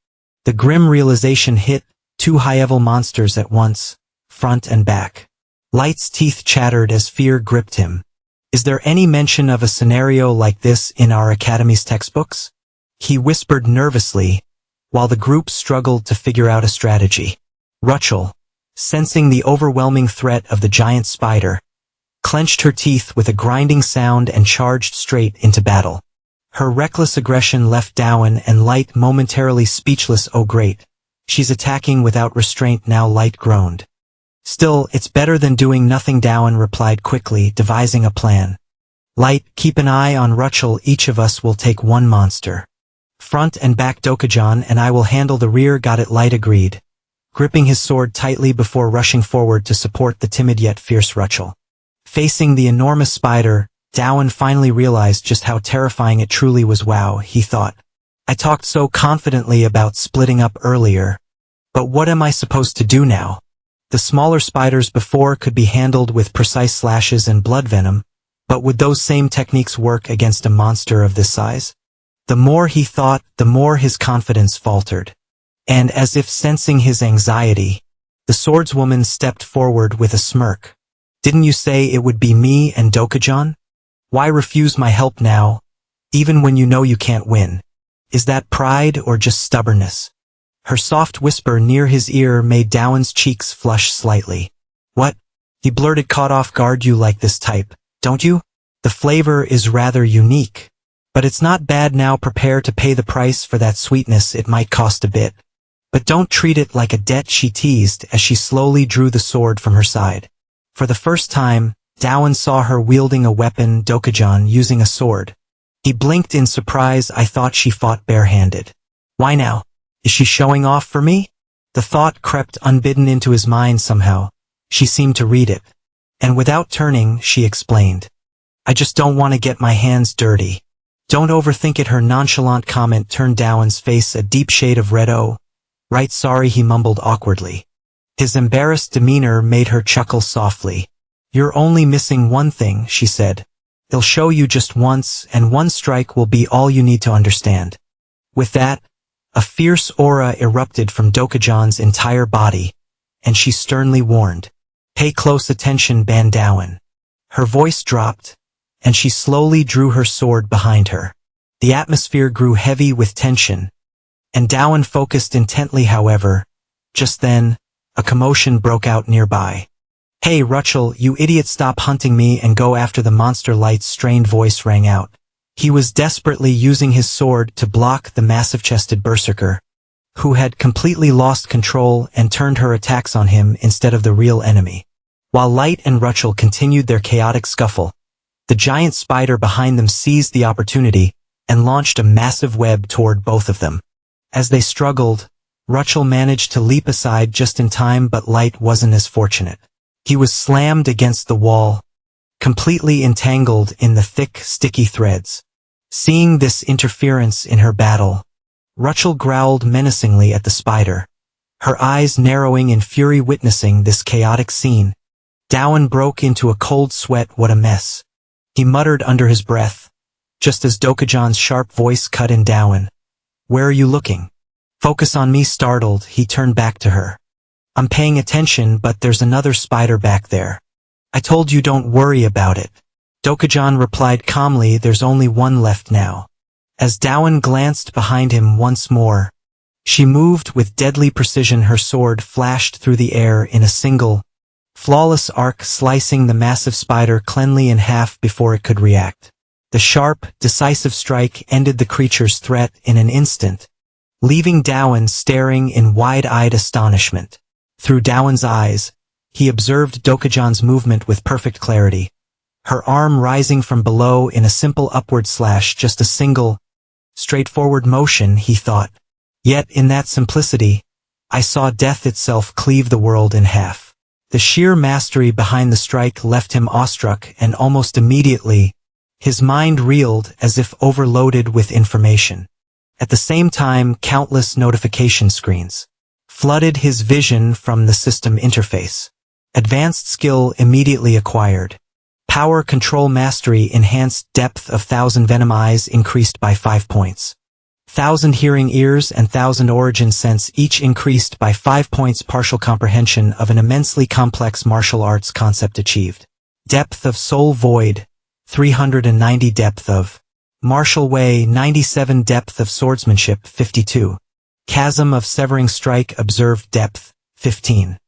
A: The grim realization hit, two high-level monsters at once, front and back. Light's teeth chattered as fear gripped him. "Is there any mention of a scenario like this in our Academy's textbooks?" he whispered nervously, while the group struggled to figure out a strategy. Rachel, sensing the overwhelming threat of the giant spider, clenched her teeth with a grinding sound and charged straight into battle. Her reckless aggression left Dowan and Light momentarily speechless. "Oh great. She's attacking without restraint now," Light groaned. "Still, it's better than doing nothing," Dowan replied quickly, devising a plan. "Light, keep an eye on Rachel. Each of us will take one monster. Front and back Dokujan and I will handle the rear." "Got it," Light agreed, gripping his sword tightly before rushing forward to support the timid yet fierce Rachel. Facing the enormous spider, Dowan finally realized just how terrifying it truly was. "Wow," he thought. "I talked so confidently about splitting up earlier. But what am I supposed to do now?" The smaller spiders before could be handled with precise slashes and blood venom, but would those same techniques work against a monster of this size? The more he thought, the more his confidence faltered. And as if sensing his anxiety, the swordswoman stepped forward with a smirk. "Didn't you say it would be me and Dokujan? Why refuse my help now, even when you know you can't win? Is that pride or just stubbornness?" Her soft whisper near his ear made Dowan's cheeks flush slightly. "What?" he blurted, caught off guard. "You like this type, don't you? The flavor is rather unique. But it's not bad now. Prepare to pay the price for that sweetness. It might cost a bit. But don't treat it like a debt," she teased as she slowly drew the sword from her side. For the first time, Dowan saw her wielding a weapon, Dokujan using a sword. He blinked in surprise. "I thought she fought barehanded. Why now? Is she showing off for me?" The thought crept unbidden into his mind somehow. She seemed to read it. And without turning, she explained, "I just don't want to get my hands dirty." "Don't overthink it." Her nonchalant comment turned Dowan's face a deep shade of red. "Oh, right, sorry," he mumbled awkwardly. His embarrassed demeanor made her chuckle softly. "You're only missing one thing," she said. "They'll show you just once, and one strike will be all you need to understand." With that, a fierce aura erupted from Dokujan's entire body, and she sternly warned, "Pay close attention, Ban Dowan." Her voice dropped, and she slowly drew her sword behind her. The atmosphere grew heavy with tension, and Dowan focused intently. However, just then, a commotion broke out nearby. "Hey, Rachel, you idiot, stop hunting me and go after the monster!" Light's strained voice rang out. He was desperately using his sword to block the massive-chested berserker, who had completely lost control and turned her attacks on him instead of the real enemy. While Light and Rachel continued their chaotic scuffle, the giant spider behind them seized the opportunity and launched a massive web toward both of them. As they struggled, Rachel managed to leap aside just in time, but Light wasn't as fortunate. He was slammed against the wall, completely entangled in the thick, sticky threads. Seeing this interference in her battle, Rachel growled menacingly at the spider, her eyes narrowing in fury witnessing this chaotic scene. Dowan broke into a cold sweat. What a mess, he muttered under his breath, just as Dokujan's sharp voice cut in. "Dowan, where are you looking? Focus on me." Startled, he turned back to her. "I'm paying attention, but there's another spider back there. I told you, don't worry about it." Dokujan replied calmly, "There's only one left now." As Dowan glanced behind him once more, she moved with deadly precision. Her sword flashed through the air in a single, flawless arc, slicing the massive spider cleanly in half before it could react. The sharp, decisive strike ended the creature's threat in an instant, leaving Dowan staring in wide-eyed astonishment. Through Dowan's eyes, he observed Dokujan's movement with perfect clarity, her arm rising from below in a simple upward slash, just a single, straightforward motion, he thought. Yet in that simplicity, I saw death itself cleave the world in half. The sheer mastery behind the strike left him awestruck, and almost immediately, his mind reeled as if overloaded with information. At the same time, countless notification screens flooded his vision from the system interface. Advanced skill immediately acquired. Power control mastery enhanced. Depth of 1,000 venom eyes increased by 5 points. 1,000 hearing ears and 1,000 origin sense each increased by 5 points. Partial comprehension of an immensely complex martial arts concept achieved. Depth of soul void, 390. Depth of martial way, 97. Depth of swordsmanship, 52. Chasm of severing strike observed. Depth, 15.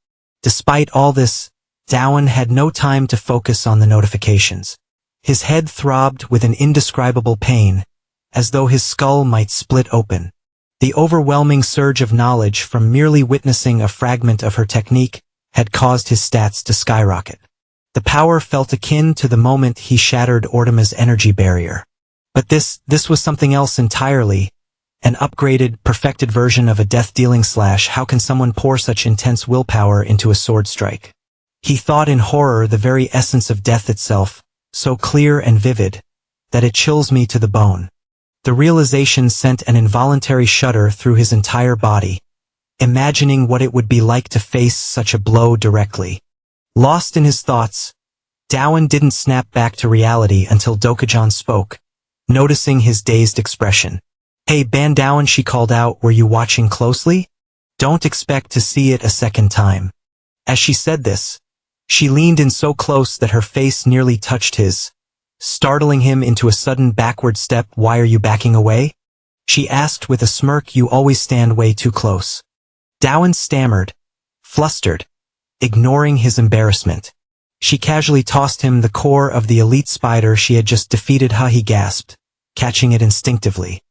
A: Despite all this, Dowan had no time to focus on the notifications. His head throbbed with an indescribable pain, as though his skull might split open. The overwhelming surge of knowledge from merely witnessing a fragment of her technique had caused his stats to skyrocket. The power felt akin to the moment he shattered Ortima's energy barrier. But this was something else entirely. An upgraded, perfected version of a death-dealing slash. How can someone pour such intense willpower into a sword strike? He thought in horror, the very essence of death itself, so clear and vivid, that it chills me to the bone. The realization sent an involuntary shudder through his entire body, imagining what it would be like to face such a blow directly. Lost in his thoughts, Dowan didn't snap back to reality until Dokujan spoke, noticing his dazed expression. "Hey, Ban Dowan," she called out, "were you watching closely? Don't expect to see it a second time." As she said this, she leaned in so close that her face nearly touched his, startling him into a sudden backward step. "Why are you backing away?" she asked with a smirk. "You always stand way too close." Dowan stammered, flustered, ignoring his embarrassment. She casually tossed him the core of the elite spider she had just defeated. He gasped, catching it instinctively.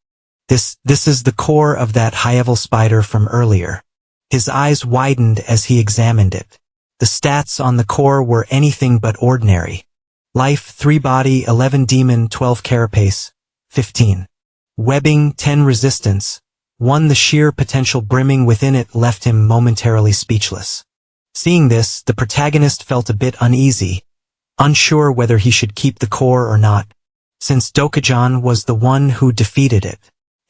A: This is the core of that high-level spider from earlier." His eyes widened as he examined it. The stats on the core were anything but ordinary. Life 3 body, 11 demon, 12 carapace, 15 webbing, 10 resistance, 1. The sheer potential brimming within it left him momentarily speechless. Seeing this, the protagonist felt a bit uneasy, unsure whether he should keep the core or not, since Dokujan was the one who defeated it.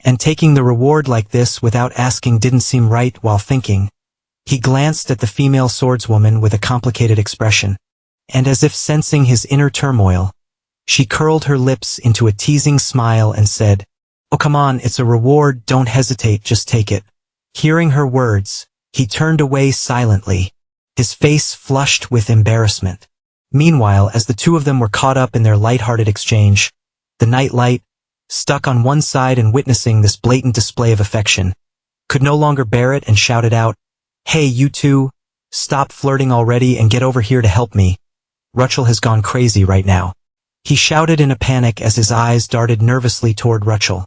A: And taking the reward like this without asking didn't seem right. While thinking, he glanced at the female swordswoman with a complicated expression, and as if sensing his inner turmoil, she curled her lips into a teasing smile and said, "Oh, come on, it's a reward, don't hesitate, just take it." Hearing her words, he turned away silently, his face flushed with embarrassment. Meanwhile, as the two of them were caught up in their light-hearted exchange, the night light, stuck on one side and witnessing this blatant display of affection, could no longer bear it and shouted out, "Hey, you two, stop flirting already and get over here to help me. Rachel has gone crazy right now." He shouted in a panic as his eyes darted nervously toward Rachel,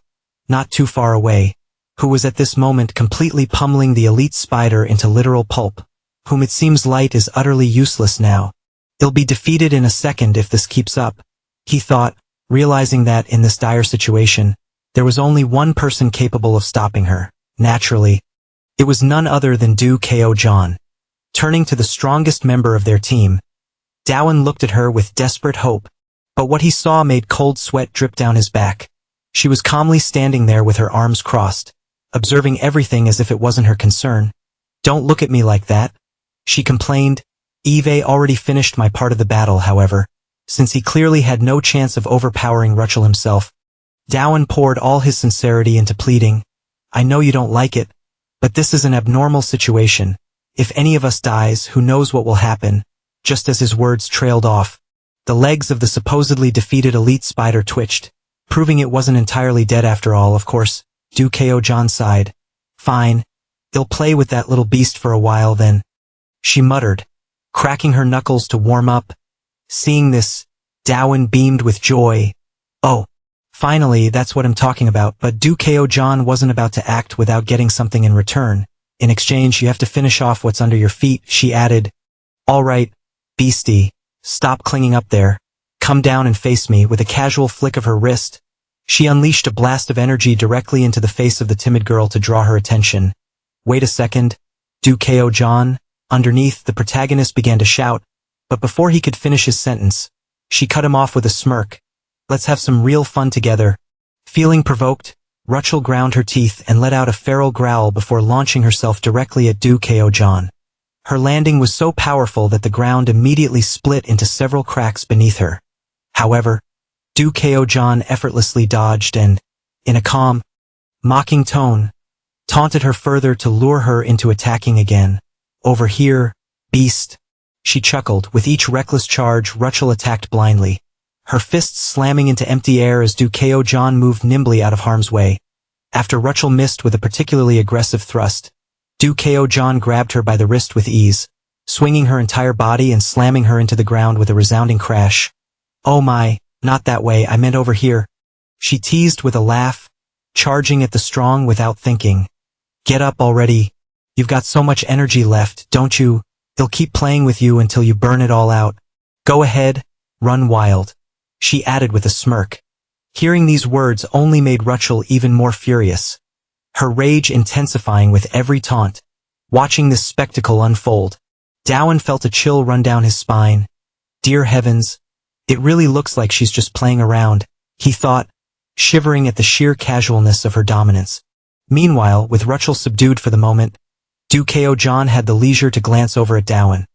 A: not too far away, who was at this moment completely pummeling the elite spider into literal pulp, whom it seems light is utterly useless now. "It'll be defeated in a second if this keeps up," he thought, realizing that in this dire situation, there was only one person capable of stopping her. Naturally, it was none other than decode John. Turning to the strongest member of their team, Dowan looked at her with desperate hope, but what he saw made cold sweat drip down his back. She was calmly standing there with her arms crossed, observing everything as if it wasn't her concern. "Don't look at me like that," she complained. "Eve already finished my part of the battle, however, since he clearly had no chance of overpowering Rachel himself." Dowan poured all his sincerity into pleading, "I know you don't like it, but this is an abnormal situation. If any of us dies, who knows what will happen?" Just as his words trailed off, the legs of the supposedly defeated elite spider twitched, proving it wasn't entirely dead after all. Of course, decode John sighed. "Fine, I'll play with that little beast for a while then," she muttered, cracking her knuckles to warm up. Seeing this, Dowan beamed with joy. "Oh, finally, that's what I'm talking about." But decode John wasn't about to act without getting something in return. "In exchange, you have to finish off what's under your feet," she added. "All right, beastie, stop clinging up there. Come down and face me." With a casual flick of her wrist, she unleashed a blast of energy directly into the face of the timid girl to draw her attention. "Wait a second, decode John." Underneath, the protagonist began to shout, but before he could finish his sentence, she cut him off with a smirk. "Let's have some real fun together." Feeling provoked, Rachel ground her teeth and let out a feral growl before launching herself directly at decode John. Her landing was so powerful that the ground immediately split into several cracks beneath her. However, decode John effortlessly dodged and, in a calm, mocking tone, taunted her further to lure her into attacking again. "Over here, beast." She chuckled. With each reckless charge, Rachel attacked blindly, her fists slamming into empty air as decode John moved nimbly out of harm's way. After Rachel missed with a particularly aggressive thrust, decode John grabbed her by the wrist with ease, swinging her entire body and slamming her into the ground with a resounding crash. "Oh my, not that way, I meant over here," she teased with a laugh, charging at the strong without thinking. "Get up already. You've got so much energy left, don't you? They'll keep playing with you until you burn it all out. Go ahead, run wild," she added with a smirk. Hearing these words only made Rachel even more furious, her rage intensifying with every taunt. Watching this spectacle unfold, Dowan felt a chill run down his spine. "Dear heavens, it really looks like she's just playing around," he thought, shivering at the sheer casualness of her dominance. Meanwhile, with Rachel subdued for the moment, decode John had the leisure to glance over at Dowan.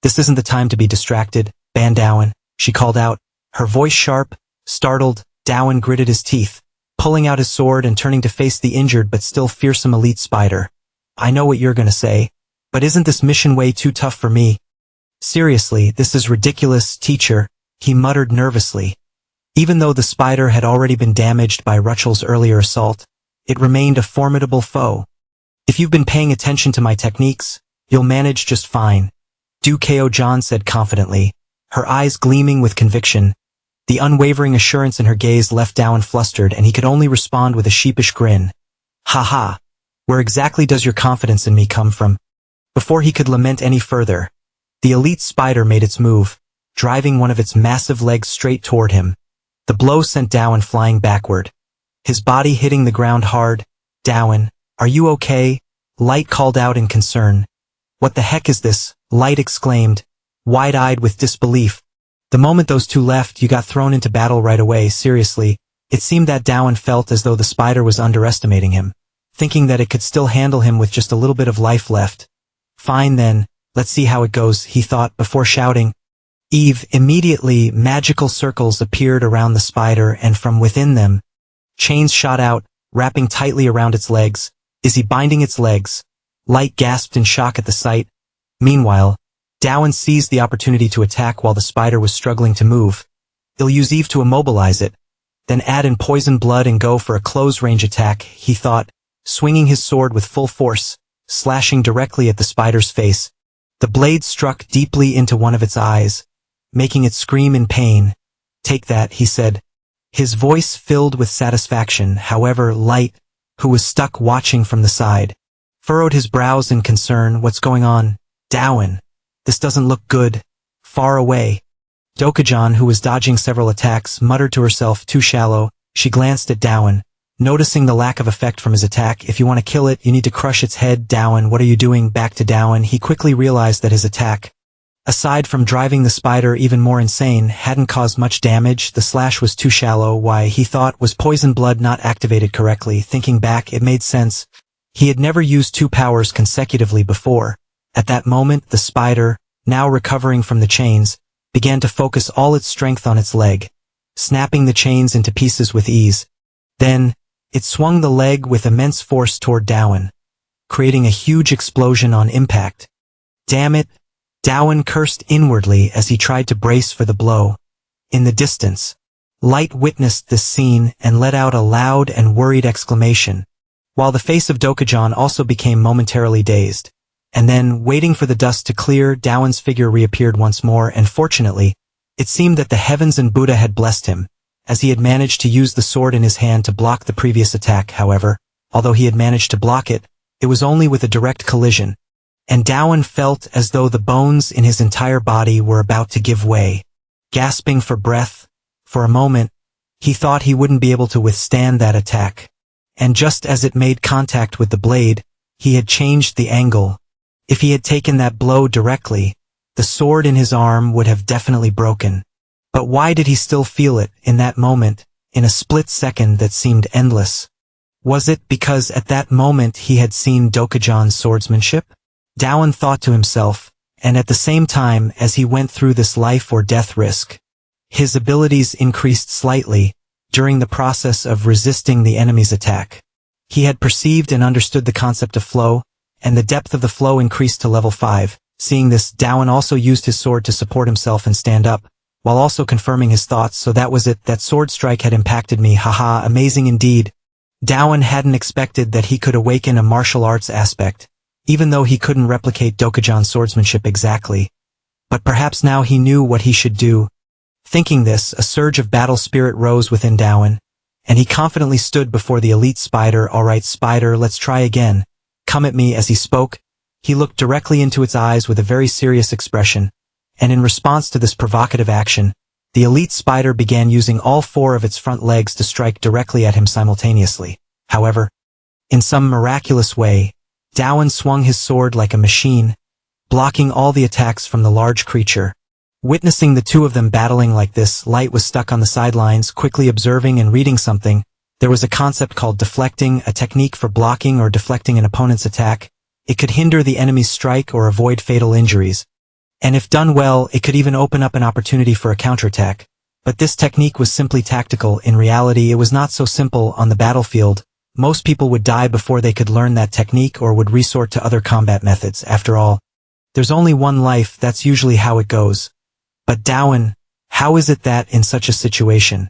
A: "This isn't the time to be distracted, Ban Dowan," she called out, her voice sharp, startled. Dowan gritted his teeth, pulling out his sword and turning to face the injured but still fearsome elite spider. "I know what you're gonna say, but isn't this mission way too tough for me?" "Seriously, this is ridiculous, teacher," he muttered nervously. Even though the spider had already been damaged by Rachel's earlier assault, it remained a formidable foe. "If you've been paying attention to my techniques, you'll manage just fine," decode John said confidently, her eyes gleaming with conviction. The unwavering assurance in her gaze left Dowan flustered, and he could only respond with a sheepish grin. "Ha ha, where exactly does your confidence in me come from?" Before he could lament any further, the elite spider made its move, driving one of its massive legs straight toward him. The blow sent Dowan flying backward, his body hitting the ground hard. "Dowan, are you okay?" Light called out in concern. "What the heck is this?" Light exclaimed, wide-eyed with disbelief. "The moment those two left, you got thrown into battle right away." Seriously, it seemed that Dowan felt as though the spider was underestimating him, thinking that it could still handle him with just a little bit of life left. "Fine then, let's see how it goes," he thought before shouting, "Eve!" Immediately, magical circles appeared around the spider, and from within them, chains shot out, wrapping tightly around its legs. "Is he binding its legs?" Light gasped in shock at the sight. Meanwhile, Dowan seized the opportunity to attack while the spider was struggling to move. He'll use Eve to immobilize it, then add in poison blood and go for a close-range attack, he thought, swinging his sword with full force, slashing directly at the spider's face. The blade struck deeply into one of its eyes, making it scream in pain. "Take that," he said, his voice filled with satisfaction. However, Light, who was stuck watching from the side, furrowed his brows in concern. "What's going on, Dowan? This doesn't look good." Far away, Dokujan, who was dodging several attacks, muttered to herself, "Too shallow." She glanced at Dowan, noticing the lack of effect from his attack. "If you want to kill it, you need to crush its head." "Dowan, what are you doing?" Back to Dowan, he quickly realized that his attack, aside from driving the spider even more insane, hadn't caused much damage. The slash was too shallow. Why, he thought, was poison blood not activated correctly? Thinking back, it made sense. He had never used two powers consecutively before. At that moment, the spider, now recovering from the chains, began to focus all its strength on its leg, snapping the chains into pieces with ease. Then, it swung the leg with immense force toward Dowan, creating a huge explosion on impact. "Damn it!" Dowan cursed inwardly as he tried to brace for the blow. In the distance, Light witnessed this scene and let out a loud and worried exclamation, while the face of Dokujan also became momentarily dazed. And then, waiting for the dust to clear, Dowan's figure reappeared once more, and fortunately, it seemed that the heavens and Buddha had blessed him, as he had managed to use the sword in his hand to block the previous attack. However, although he had managed to block it, it was only with a direct collision, and Dowan felt as though the bones in his entire body were about to give way. Gasping for breath, for a moment, he thought he wouldn't be able to withstand that attack. And just as it made contact with the blade, he had changed the angle. If he had taken that blow directly, the sword in his arm would have definitely broken. But why did he still feel it in that moment, in a split second that seemed endless? Was it because at that moment he had seen Dokujan's swordsmanship? Dowan thought to himself, and at the same time as he went through this life or death risk, his abilities increased slightly during the process of resisting the enemy's attack. He had perceived and understood the concept of flow, and the depth of the flow increased to level 5. Seeing this, Dowan also used his sword to support himself and stand up, while also confirming his thoughts. "So that was it, that sword strike had impacted me, haha, amazing indeed." Dowan hadn't expected that he could awaken a martial arts aspect, even though he couldn't replicate Dokujan's swordsmanship exactly. But perhaps now he knew what he should do. Thinking this, a surge of battle spirit rose within Dowan, and he confidently stood before the elite spider. "Alright, spider, let's try again. Come at me." As he spoke, he looked directly into its eyes with a very serious expression, and in response to this provocative action, the elite spider began using all 4 of its front legs to strike directly at him simultaneously. However, in some miraculous way, Dowan swung his sword like a machine, blocking all the attacks from the large creature. Witnessing the two of them battling like this, Light was stuck on the sidelines, quickly observing and reading something. There was a concept called deflecting, a technique for blocking or deflecting an opponent's attack. It could hinder the enemy's strike or avoid fatal injuries. And if done well, it could even open up an opportunity for a counterattack. But this technique was simply tactical. In reality, it was not so simple. On the battlefield, most people would die before they could learn that technique or would resort to other combat methods. After all, there's only one life, that's usually how it goes. But Dowan, how is it that, in such a situation,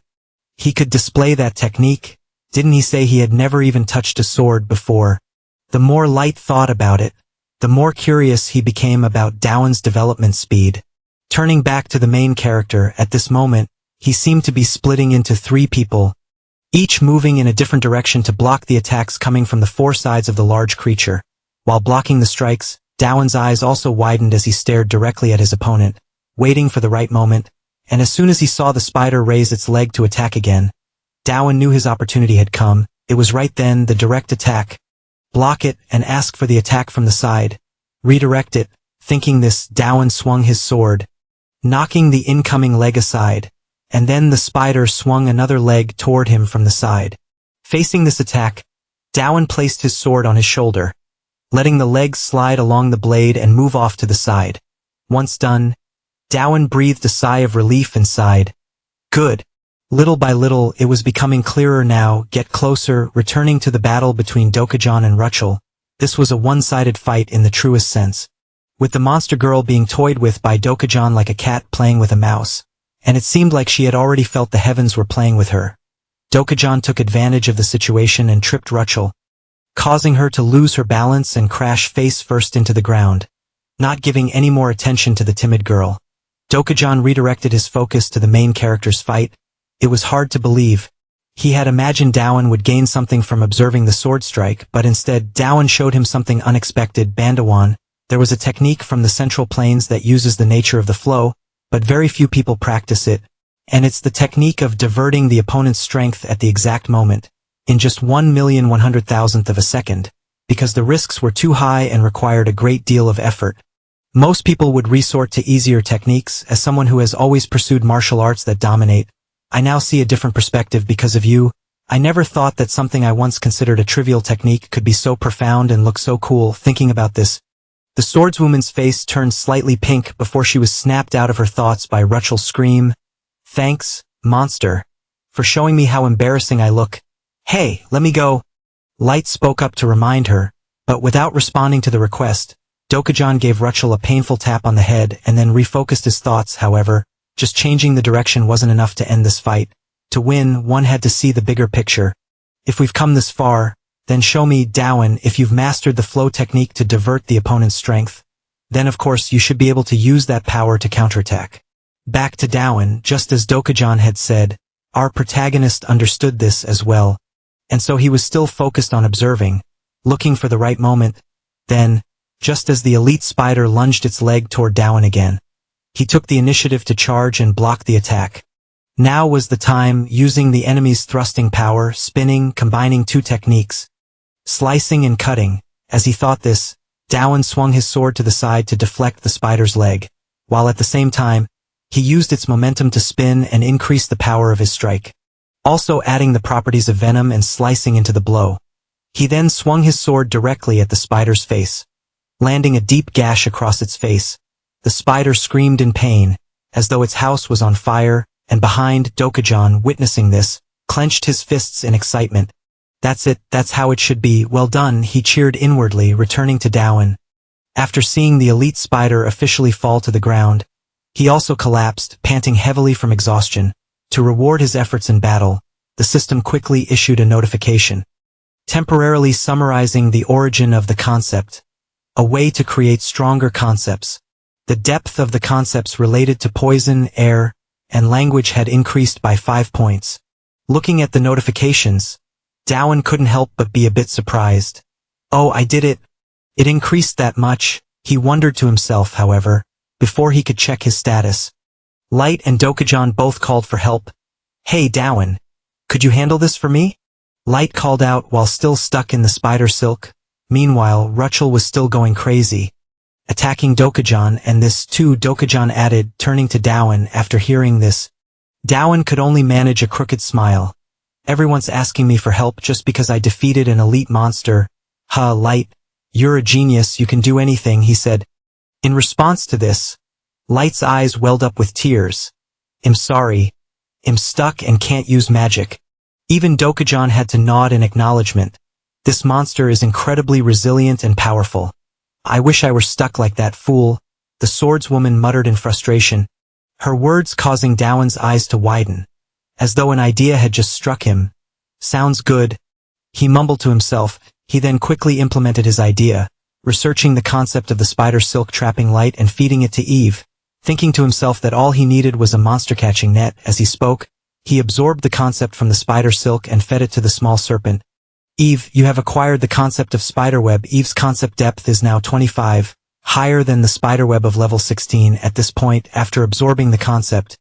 A: he could display that technique? Didn't he say he had never even touched a sword before? The more Light thought about it, the more curious he became about Dowan's development speed. Turning back to the main character, at this moment, he seemed to be splitting into 3 people, each moving in a different direction to block the attacks coming from the 4 sides of the large creature. While blocking the strikes, Dowan's eyes also widened as he stared directly at his opponent, waiting for the right moment, and as soon as he saw the spider raise its leg to attack again, Dowan knew his opportunity had come. It was right then, the direct attack. Block it and ask for the attack from the side. Redirect it. Thinking this, Dowan swung his sword, knocking the incoming leg aside, and then the spider swung another leg toward him from the side. Facing this attack, Dowan placed his sword on his shoulder, letting the leg slide along the blade and move off to the side. Once done, Dowan breathed a sigh of relief and sighed. Good. Little by little, it was becoming clearer now. Get closer, returning to the battle between Dokujan and Rachel. This was a one-sided fight in the truest sense. with the monster girl being toyed with by Dokujan like a cat playing with a mouse, and it seemed like she had already felt the heavens were playing with her. Dokujan took advantage of the situation and tripped Rachel, causing her to lose her balance and crash face first into the ground. Not giving any more attention to the timid girl, Dokujan redirected his focus to the main character's fight. It was hard to believe. He had imagined Dowan would gain something from observing the sword strike, but instead Dowan showed him something unexpected. Bandawan. There was a technique from the central planes that uses the nature of the flow, but very few people practice it, and it's the technique of diverting the opponent's strength at the exact moment, in just 1,100,000th of a second, because the risks were too high and required a great deal of effort. Most people would resort to easier techniques. As someone who has always pursued martial arts that dominate, I now see a different perspective because of you. I never thought that something I once considered a trivial technique could be so profound and look so cool. Thinking about this, the swordswoman's face turned slightly pink before she was snapped out of her thoughts by Rachel's scream. "Thanks, monster, for showing me how embarrassing I look. Hey, let me go." Light spoke up to remind her, but without responding to the request, Dokujan gave Rachel a painful tap on the head and then refocused his thoughts. However, just changing the direction wasn't enough to end this fight. To win, one had to see the bigger picture. If we've come this far, then show me, Dowan, if you've mastered the flow technique to divert the opponent's strength. Then of course you should be able to use that power to counterattack. Back to Dowan, just as Dokujan had said, our protagonist understood this as well, and so he was still focused on observing, looking for the right moment. Then, just as the elite spider lunged its leg toward Dowan again, he took the initiative to charge and block the attack. Now was the time, using the enemy's thrusting power, spinning, combining two techniques, slicing and cutting. As he thought this, Dowan swung his sword to the side to deflect the spider's leg, while at the same time, he used its momentum to spin and increase the power of his strike, also adding the properties of venom and slicing into the blow. He then swung his sword directly at the spider's face, landing a deep gash across its face. The spider screamed in pain, as though its house was on fire, and behind, Dokujan, witnessing this, clenched his fists in excitement. "That's it, that's how it should be, well done," he cheered inwardly, returning to Dowan. After seeing the elite spider officially fall to the ground, he also collapsed, panting heavily from exhaustion. To reward his efforts in battle, the system quickly issued a notification, temporarily summarizing the origin of the concept. A way to create stronger concepts. The depth of the concepts related to poison, air, and language had increased by 5 points. Looking at the notifications, Dowan couldn't help but be a bit surprised. "Oh, I did it. It increased that much," he wondered to himself, however, before he could check his status. Light and Dokujan both called for help. "Hey, Dowan, could you handle this for me?" Light called out while still stuck in the spider silk. Meanwhile, Rachel was still going crazy, attacking Dokujan, and this too, Dokujan added, turning to Dowan after hearing this. Dowan could only manage a crooked smile. "Everyone's asking me for help just because I defeated an elite monster. Huh, Light, you're a genius, you can do anything," he said. In response to this, Light's eyes welled up with tears. "I'm sorry. I'm stuck and can't use magic." Even Dokujan had to nod in acknowledgement. "This monster is incredibly resilient and powerful. I wish I were stuck like that fool," the swordswoman muttered in frustration, her words causing Dowan's eyes to widen, as though an idea had just struck him. "Sounds good," he mumbled to himself. He then quickly implemented his idea, researching the concept of the spider silk trapping Light and feeding it to Eve, thinking to himself that all he needed was a monster-catching net. As he spoke, he absorbed the concept from the spider silk and fed it to the small serpent. "Eve, you have acquired the concept of spiderweb." Eve's concept depth is now 25, higher than the spiderweb of level 16. At this point, after absorbing the concept,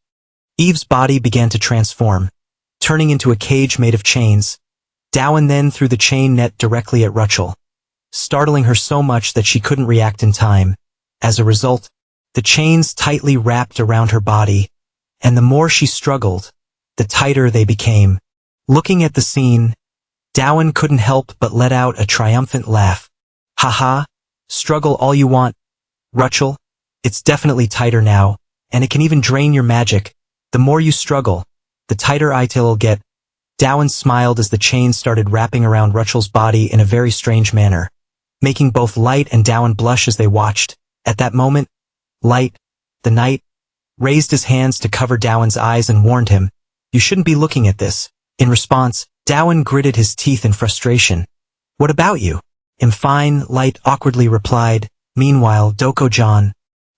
A: Eve's body began to transform, turning into a cage made of chains. Dowan then threw the chain net directly at Rachel, startling her so much that she couldn't react in time. As a result, the chains tightly wrapped around her body, and the more she struggled, the tighter they became. Looking at the scene, Dowan couldn't help but let out a triumphant laugh. "Haha, struggle all you want, Rachel. It's definitely tighter now, and it can even drain your magic. The more you struggle, the tighter it'll get." Dowan smiled as the chains started wrapping around Rachel's body in a very strange manner, making both Light and Dowan blush as they watched. At that moment, Light, the knight, raised his hands to cover Dawen's eyes and warned him, "You shouldn't be looking at this." In response, Dawen gritted his teeth in frustration. "What about you?" "I'm fine," Light awkwardly replied. Meanwhile, Doko-John,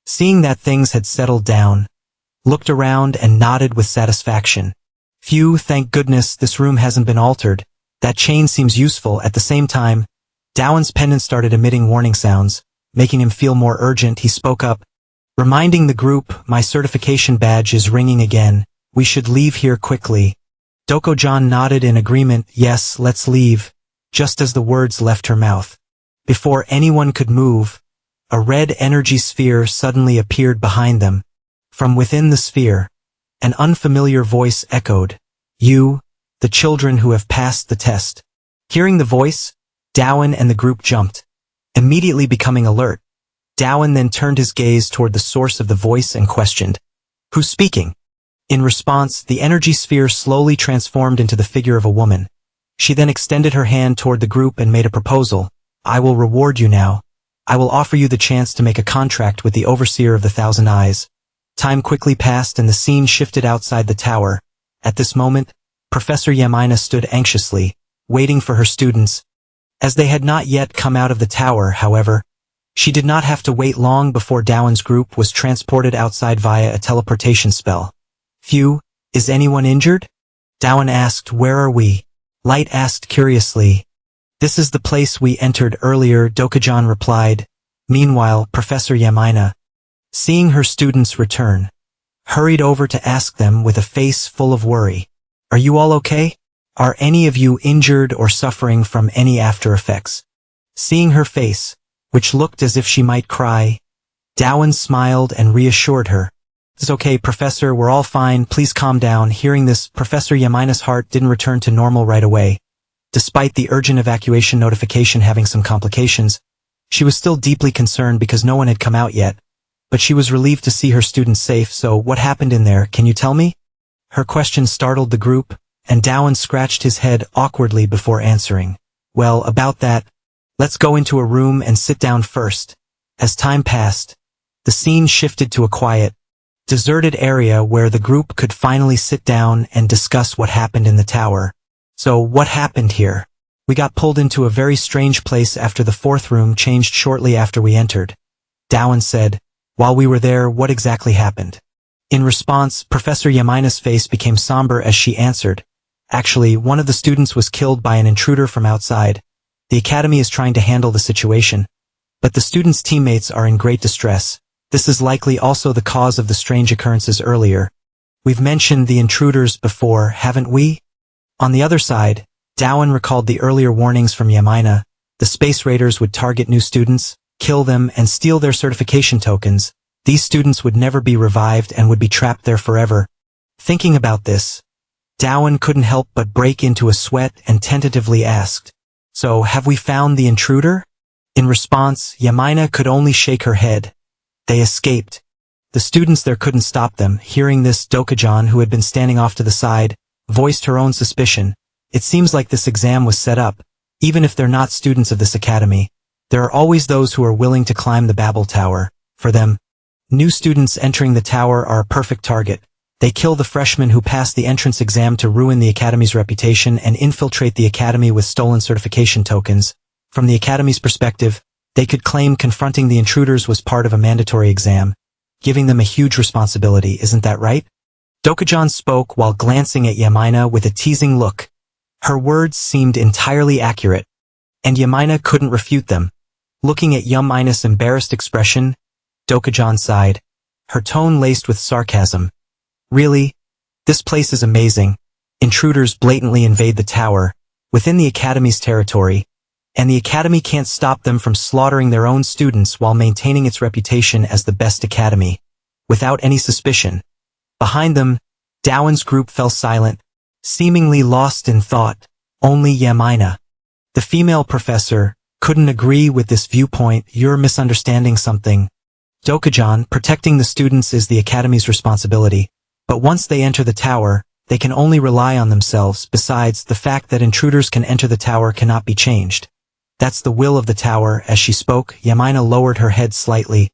A: seeing that things had settled down, looked around and nodded with satisfaction. "Phew, thank goodness this room hasn't been altered. That chain seems useful." At the same time, Dawen's pendant started emitting warning sounds, making him feel more urgent. He spoke up, reminding the group, "My certification badge is ringing again. We should leave here quickly." Doko-John nodded in agreement. "Yes, let's leave." Just as the words left her mouth, before anyone could move, a red energy sphere suddenly appeared behind them. From within the sphere, an unfamiliar voice echoed, "You, the children who have passed the test." Hearing the voice, Dawen and the group jumped, immediately becoming alert. Dawen then turned his gaze toward the source of the voice and questioned, "Who's speaking?" In response, the energy sphere slowly transformed into the figure of a woman. She then extended her hand toward the group and made a proposal. "I will reward you now. I will offer you the chance to make a contract with the overseer of the Thousand Eyes." Time quickly passed and the scene shifted outside the tower. At this moment, Professor Yamina stood anxiously, waiting for her students. As they had not yet come out of the tower, however, she did not have to wait long before Dawen's group was transported outside via a teleportation spell. "Phew, is anyone injured?" Dawen asked. "Where are we?" Light asked curiously. "This is the place we entered earlier," Doko-John replied. Meanwhile, Professor Yamina, seeing her students return, hurried over to ask them with a face full of worry, "Are you all okay? Are any of you injured or suffering from any after effects?" Seeing her face, which looked as if she might cry, Dawen smiled and reassured her. "It's okay, Professor, we're all fine, please calm down." Hearing this, Professor Yamina's heart didn't return to normal right away. Despite the urgent evacuation notification having some complications, she was still deeply concerned because no one had come out yet. But she was relieved to see her students safe. "So what happened in there, can you tell me?" Her question startled the group, and Dawen scratched his head awkwardly before answering. "Well, about that, let's go into a room and sit down first." As time passed, the scene shifted to a quiet, deserted area where the group could finally sit down and discuss what happened in the tower. "So what happened here?" "We got pulled into a very strange place after the fourth room changed shortly after we entered," Dawen said. "While we were there, what exactly happened?" In response, Professor Yamina's face became somber as she answered, "Actually, one of the students was killed by an intruder from outside. The academy is trying to handle the situation, but the students' teammates are in great distress. This is likely also the cause of the strange occurrences earlier. We've mentioned the intruders before, haven't we?" On the other side, Dawen recalled the earlier warnings from Yamina. The space raiders would target new students, kill them, and steal their certification tokens. These students would never be revived and would be trapped there forever. Thinking about this, Dawen couldn't help but break into a sweat and tentatively asked, "So, have we found the intruder?" In response, Yamina could only shake her head. "They escaped." The students there couldn't stop them. Hearing this, Doko-John, who had been standing off to the side, voiced her own suspicion. "It seems like this exam was set up. Even if they're not students of this academy, there are always those who are willing to climb the Babel Tower. For them, new students entering the tower are a perfect target. They kill the freshmen who pass the entrance exam to ruin the academy's reputation and infiltrate the academy with stolen certification tokens. From the academy's perspective, they could claim confronting the intruders was part of a mandatory exam, giving them a huge responsibility, isn't that right?" Doko-John spoke while glancing at Yamina with a teasing look. Her words seemed entirely accurate, and Yamina couldn't refute them. Looking at Yamina's embarrassed expression, Doko-John sighed, her tone laced with sarcasm. "Really? This place is amazing. Intruders blatantly invade the tower, within the academy's territory, and the academy can't stop them from slaughtering their own students while maintaining its reputation as the best academy, without any suspicion." Behind them, Dawen's group fell silent, seemingly lost in thought. Only Yamina, the female professor, couldn't agree with this viewpoint. "You're misunderstanding something. Doko-John, protecting the students is the academy's responsibility, but once they enter the tower, they can only rely on themselves. Besides, the fact that intruders can enter the tower cannot be changed. That's the will of the tower." As she spoke, Yamina lowered her head slightly.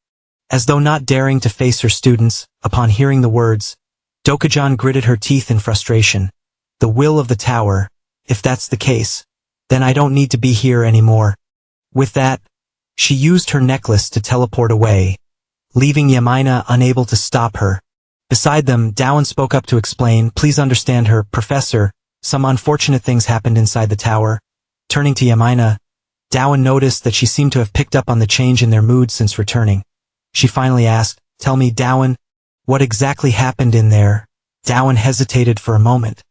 A: As though not daring to face her students, upon hearing the words, Dokujan gritted her teeth in frustration. The will of the tower. If that's the case, then I don't need to be here anymore. With that, she used her necklace to teleport away, leaving Yamina unable to stop her. Beside them, Dowan spoke up to explain, please understand her, Professor, some unfortunate things happened inside the tower. Turning to Yamina, Dowan noticed that she seemed to have picked up on the change in their mood since returning. She finally asked, tell me, Dowan, what exactly happened in there? Dowan hesitated for a moment,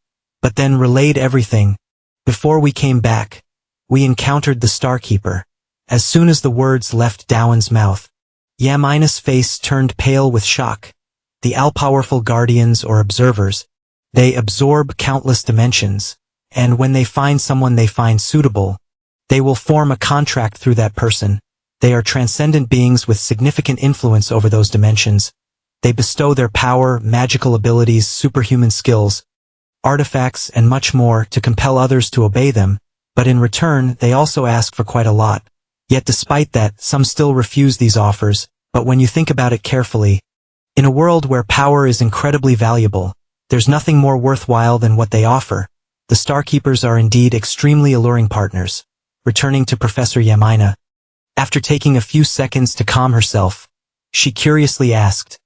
A: but then relayed everything. Before we came back, we encountered the Starkeeper. As soon as the words left Dowan's mouth, Yamina's face turned pale with shock. The all-powerful guardians or observers, they absorb countless dimensions, and when they find someone they find suitable, they will form a contract through that person. They are transcendent beings with significant influence over those dimensions. They bestow their power, magical abilities, superhuman skills, artifacts, and much more to compel others to obey them, but in return they also ask for quite a lot. Yet despite that, some still refuse these offers, but when you think about it carefully, in a world where power is incredibly valuable, there's nothing more worthwhile than what they offer. The Starkeepers are indeed extremely alluring partners. Returning to Professor Yamina, after taking a few seconds to calm herself, she curiously asked,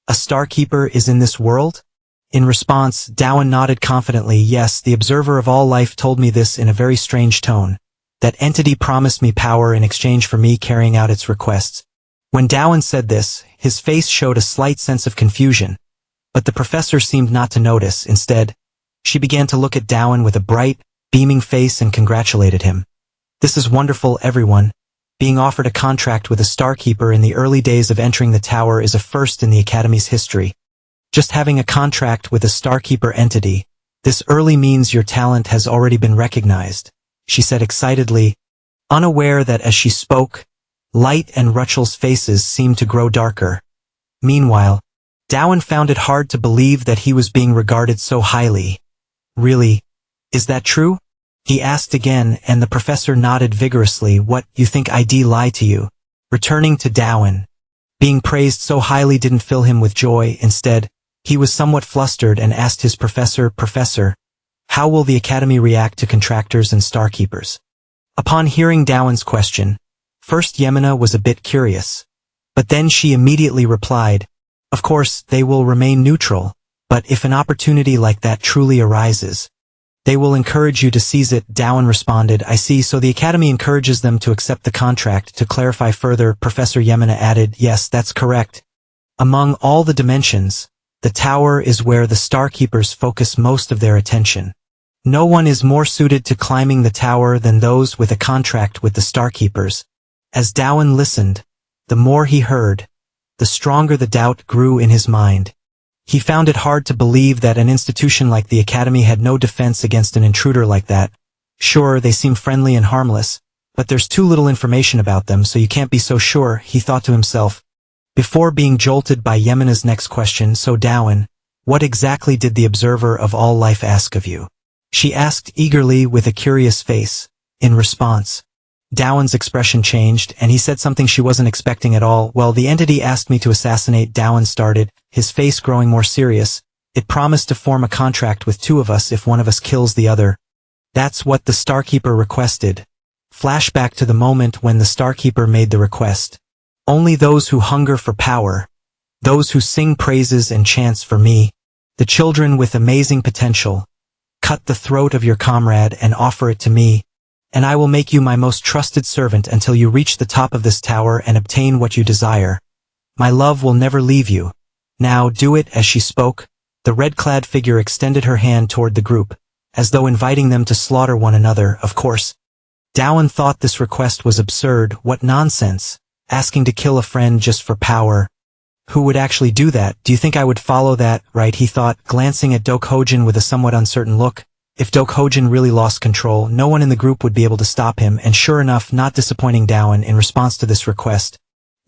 A: a Starkeeper is in this world? In response, Dowan nodded confidently, yes, the observer of all life told me this in a very strange tone. That entity promised me power in exchange for me carrying out its requests. When Dowan said this, his face showed a slight sense of confusion, but the professor seemed not to notice. Instead, she began to look at Dowan with a bright, beaming face and congratulated him. This is wonderful, everyone. Being offered a contract with a Starkeeper in the early days of entering the tower is a first in the Academy's history. Just having a contract with a Starkeeper entity, this early means your talent has already been recognized, she said excitedly, unaware that as she spoke, Light and Rachel's faces seemed to grow darker. Meanwhile, Dowan found it hard to believe that he was being regarded so highly. Really? Is that true? He asked again, and the professor nodded vigorously. What, you think I'd lie to you? Returning to Dowan. Being praised so highly didn't fill him with joy. Instead, he was somewhat flustered and asked his professor, Professor, how will the Academy react to contractors and Starkeepers? Upon hearing Dowan's question, first Yamina was a bit curious, but then she immediately replied, of course, they will remain neutral, but if an opportunity like that truly arises, they will encourage you to seize it. Dowan responded, I see, so the Academy encourages them to accept the contract. To clarify further, Professor Yamina added, yes, that's correct. Among all the dimensions, the tower is where the Starkeepers focus most of their attention. No one is more suited to climbing the tower than those with a contract with the Starkeepers. As Dowan listened, the more he heard, the stronger the doubt grew in his mind. He found it hard to believe that an institution like the Academy had no defense against an intruder like that. Sure, they seem friendly and harmless, but there's too little information about them, so you can't be so sure, he thought to himself. Before being jolted by Yamina's next question, so Dowan, what exactly did the observer of all life ask of you? She asked eagerly with a curious face. In response, Dowan's expression changed, and he said something she wasn't expecting at all. Well, the entity asked me to assassinate, Dowan started, his face growing more serious. It promised to form a contract with two of us if one of us kills the other. That's what the Starkeeper requested. Flashback to the moment when the Starkeeper made the request. Only those who hunger for power, those who sing praises and chants for me, the children with amazing potential, cut the throat of your comrade and offer it to me, and I will make you my most trusted servant until you reach the top of this tower and obtain what you desire. My love will never leave you. Now do it. As she spoke, the red-clad figure extended her hand toward the group, as though inviting them to slaughter one another. Of course, Dowan thought this request was absurd. What nonsense, asking to kill a friend just for power. Who would actually do that? Do you think I would follow that, right? He thought, glancing at Dokhogen with a somewhat uncertain look. If Dokhogen really lost control, no one in the group would be able to stop him, and sure enough, not disappointing Dowan in response to this request.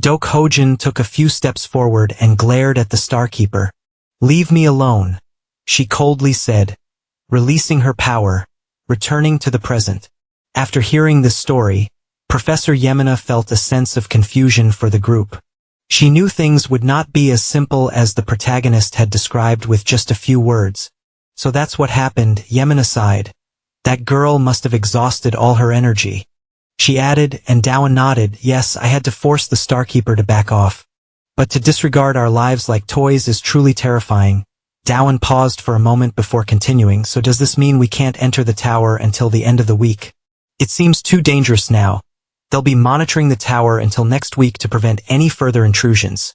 A: Dokhogen took a few steps forward and glared at the Starkeeper. Leave me alone, she coldly said, releasing her power, returning to the present. After hearing this story, Professor Yamina felt a sense of confusion for the group. She knew things would not be as simple as the protagonist had described with just a few words. So that's what happened, Yemena sighed. That girl must have exhausted all her energy. She added, and Dowan nodded, yes, I had to force the Starkeeper to back off. But to disregard our lives like toys is truly terrifying. Dowan paused for a moment before continuing, so does this mean we can't enter the tower until the end of the week? It seems too dangerous now. They'll be monitoring the tower until next week to prevent any further intrusions.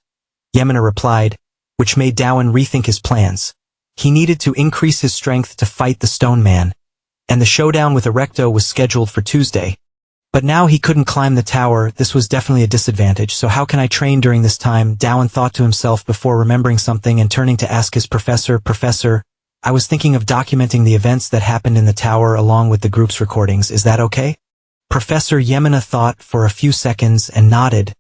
A: Yemena replied, which made Dowan rethink his plans. He needed to increase his strength to fight the Stone Man, and the showdown with Erecto was scheduled for Tuesday. But now he couldn't climb the tower. This was definitely a disadvantage, so how can I train during this time? Dowan thought to himself before remembering something and turning to ask his professor, Professor, I was thinking of documenting the events that happened in the tower along with the group's recordings. Is that okay? Professor Yemena thought for a few seconds and nodded.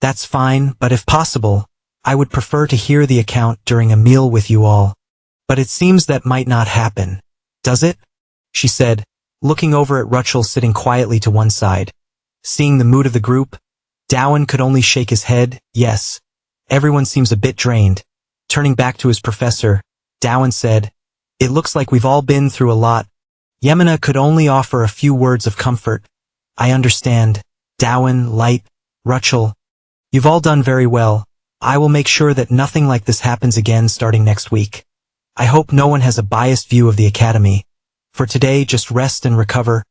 A: That's fine, but if possible, I would prefer to hear the account during a meal with you all. But it seems that might not happen. Does it? She said, looking over at Rutschel sitting quietly to one side. Seeing the mood of the group, Dowan could only shake his head. Yes. Everyone seems a bit drained. Turning back to his professor, Dowan said, it looks like we've all been through a lot. Yemena could only offer a few words of comfort. I understand. Dowan, Light, Rutschel. You've all done very well. I will make sure that nothing like this happens again starting next week. I hope no one has a biased view of the academy. For today, just rest and recover.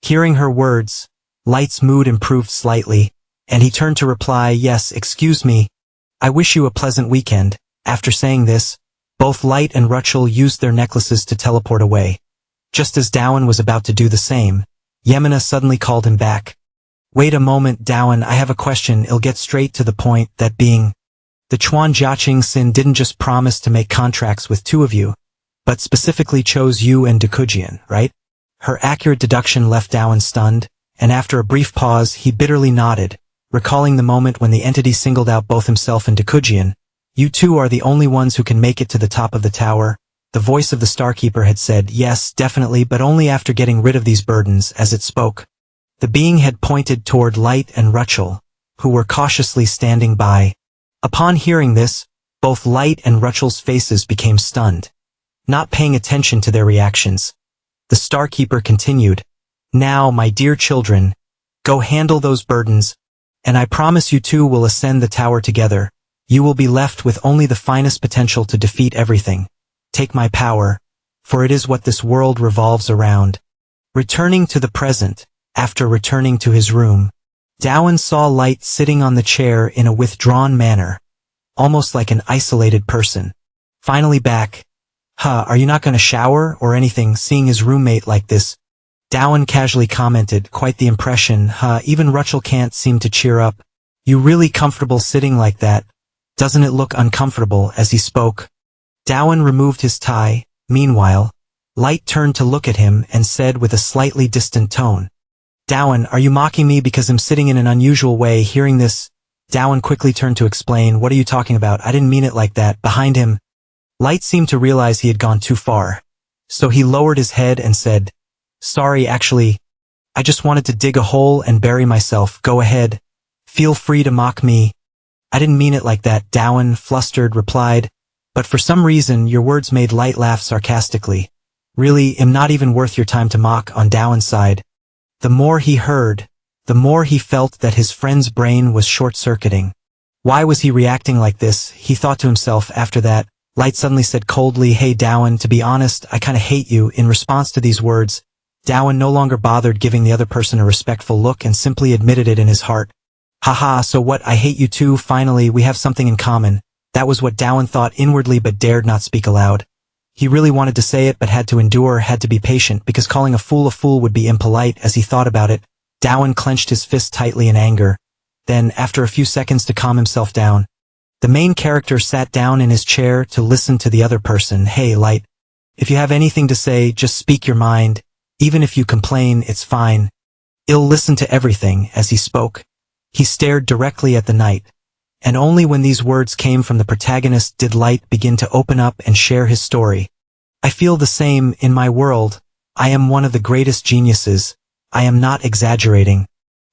A: Hearing her words, Light's mood improved slightly, and he turned to reply, yes, excuse me. I wish you a pleasant weekend. After saying this, both Light and Rutschel used their necklaces to teleport away. Just as Dowan was about to do the same, Yemena suddenly called him back. Wait a moment, Dowan, I have a question. I'll get straight to the point, that being, the Chuan Jiaqing Sin didn't just promise to make contracts with two of you, but specifically chose you and Decujian, right? Her accurate deduction left Dowan stunned, and after a brief pause he bitterly nodded, recalling the moment when the entity singled out both himself and Decujian. You two are the only ones who can make it to the top of the tower. The voice of the Starkeeper had said, yes, definitely, but only after getting rid of these burdens. As it spoke, the being had pointed toward Light and Rutschel, who were cautiously standing by. Upon hearing this, both Light and Rutschel's faces became stunned, not paying attention to their reactions. The Starkeeper continued, now, my dear children, go handle those burdens, and I promise you two will ascend the tower together. You will be left with only the finest potential to defeat everything. Take my power, for it is what this world revolves around. Returning to the present, after returning to his room, Dowan saw Light sitting on the chair in a withdrawn manner, almost like an isolated person. Finally back. Are you not going to shower or anything? Seeing his roommate like this, Dowan casually commented, quite the impression. Even Rutschel can't seem to cheer up. You really comfortable sitting like that? Doesn't it look uncomfortable? As he spoke, Dowan removed his tie. Meanwhile, Light turned to look at him and said with a slightly distant tone, Dowan, are you mocking me because I'm sitting in an unusual way? Hearing this, Dowan quickly turned to explain, what are you talking about? I didn't mean it like that. Behind him, Light seemed to realize he had gone too far, so he lowered his head and said, sorry, actually, I just wanted to dig a hole and bury myself. Go ahead. Feel free to mock me. I didn't mean it like that, Dowan, flustered, replied, but for some reason your words made Light laugh sarcastically. Really, I'm not even worth your time to mock. On Dowan's side, the more he heard, the more he felt that his friend's brain was short-circuiting. Why was he reacting like this? He thought to himself. After that, Light suddenly said coldly, hey Dowan, to be honest, I kinda hate you. In response to these words, Dowan no longer bothered giving the other person a respectful look and simply admitted it in his heart. Haha, so what? I hate you too. Finally, we have something in common. That was what Dowan thought inwardly but dared not speak aloud. He really wanted to say it but had to endure, had to be patient, because calling a fool would be impolite. As he thought about it, Dowan clenched his fist tightly in anger. Then, after a few seconds to calm himself down, the main character sat down in his chair to listen to the other person. Hey, Light. If you have anything to say, just speak your mind. Even if you complain, it's fine. I'll listen to everything. As he spoke, he stared directly at the night, and only when these words came from the protagonist did Light begin to open up and share his story. I feel the same. In my world, I am one of the greatest geniuses. I am not exaggerating.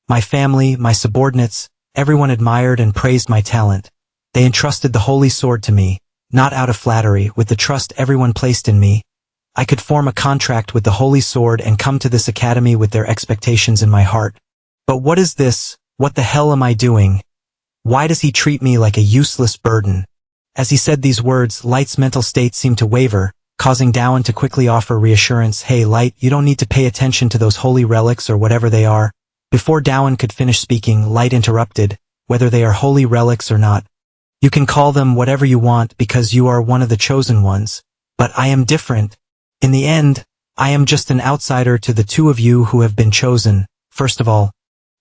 A: My family, my subordinates, Everyone admired and praised my talent. They entrusted the holy sword to me, not out of flattery, with the trust everyone placed in me. I could form a contract with the holy sword and come to this academy with their expectations in my heart. But what is this? What the hell am I doing? Why does he treat me like a useless burden? As he said these words, Light's mental state seemed to waver, causing Dowan to quickly offer reassurance. Hey, Light, you don't need to pay attention to those holy relics or whatever they are. Before Dowan could finish speaking, Light interrupted, whether they are holy relics or not. You can call them whatever you want because you are one of the chosen ones. But I am different. In the end, I am just an outsider to the two of you who have been chosen. First of all,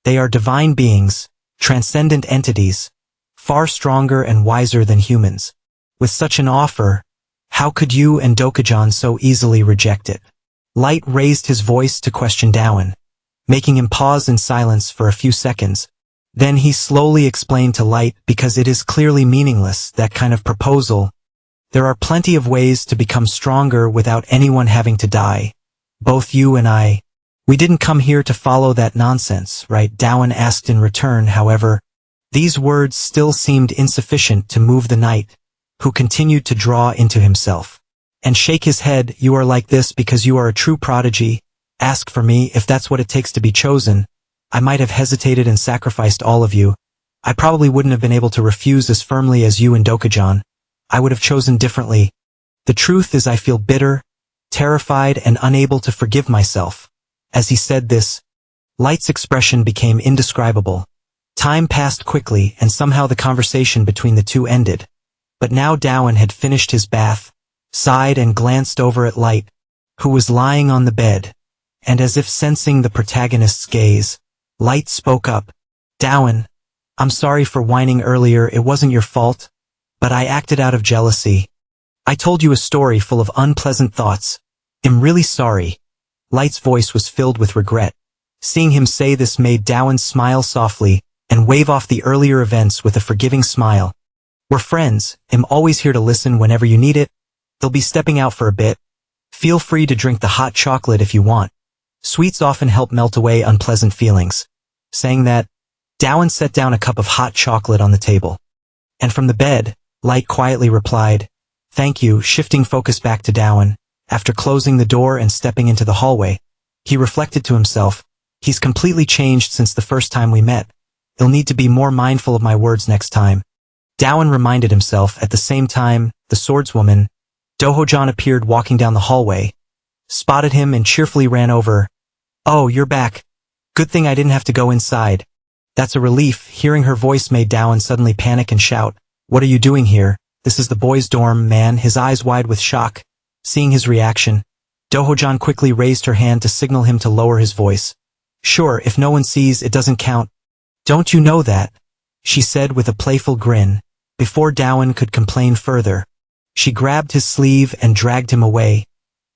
A: they are divine beings, transcendent entities, far stronger and wiser than humans. With such an offer, how could you and Dokujan so easily reject it? Light raised his voice to question Dowan, making him pause in silence for a few seconds. Then he slowly explained to Light, because it is clearly meaningless, that kind of proposal. There are plenty of ways to become stronger without anyone having to die. Both you and I. We didn't come here to follow that nonsense, right? Dowan asked in return, however. These words still seemed insufficient to move the knight, who continued to draw into himself and shake his head. You are like this because you are a true prodigy. Ask for me. If that's what it takes to be chosen, I might have hesitated and sacrificed all of you. I probably wouldn't have been able to refuse as firmly as you and Dokujan. I would have chosen differently. The truth is I feel bitter, terrified, and unable to forgive myself. As he said this, Light's expression became indescribable. Time passed quickly, and somehow the conversation between the two ended. But now Dowan had finished his bath, sighed and glanced over at Light, who was lying on the bed, and as if sensing the protagonist's gaze, Light spoke up. Dowan, I'm sorry for whining earlier. It wasn't your fault, but I acted out of jealousy. I told you a story full of unpleasant thoughts. I'm really sorry. Light's voice was filled with regret. Seeing him say this made Dowan smile softly and wave off the earlier events with a forgiving smile. We're friends. I'm always here to listen whenever you need it. They'll be stepping out for a bit. Feel free to drink the hot chocolate if you want. Sweets often help melt away unpleasant feelings. Saying that, Dowan set down a cup of hot chocolate on the table. And from the bed, Light quietly replied, Thank you, shifting focus back to Dowan. After closing the door and stepping into the hallway, he reflected to himself, he's completely changed since the first time we met. He'll need to be more mindful of my words next time. Dowan reminded himself. At the same time, the swordswoman, Dohojan, appeared walking down the hallway, spotted him and cheerfully ran over. Oh, you're back. Good thing I didn't have to go inside. That's a relief. Hearing her voice made Dowan suddenly panic and shout, What are you doing here? This is the boys' dorm, man. His eyes wide with shock. Seeing his reaction, Dohojan quickly raised her hand to signal him to lower his voice. Sure, if no one sees, it doesn't count. Don't you know that? She said with a playful grin. Before Dowan could complain further, she grabbed his sleeve and dragged him away,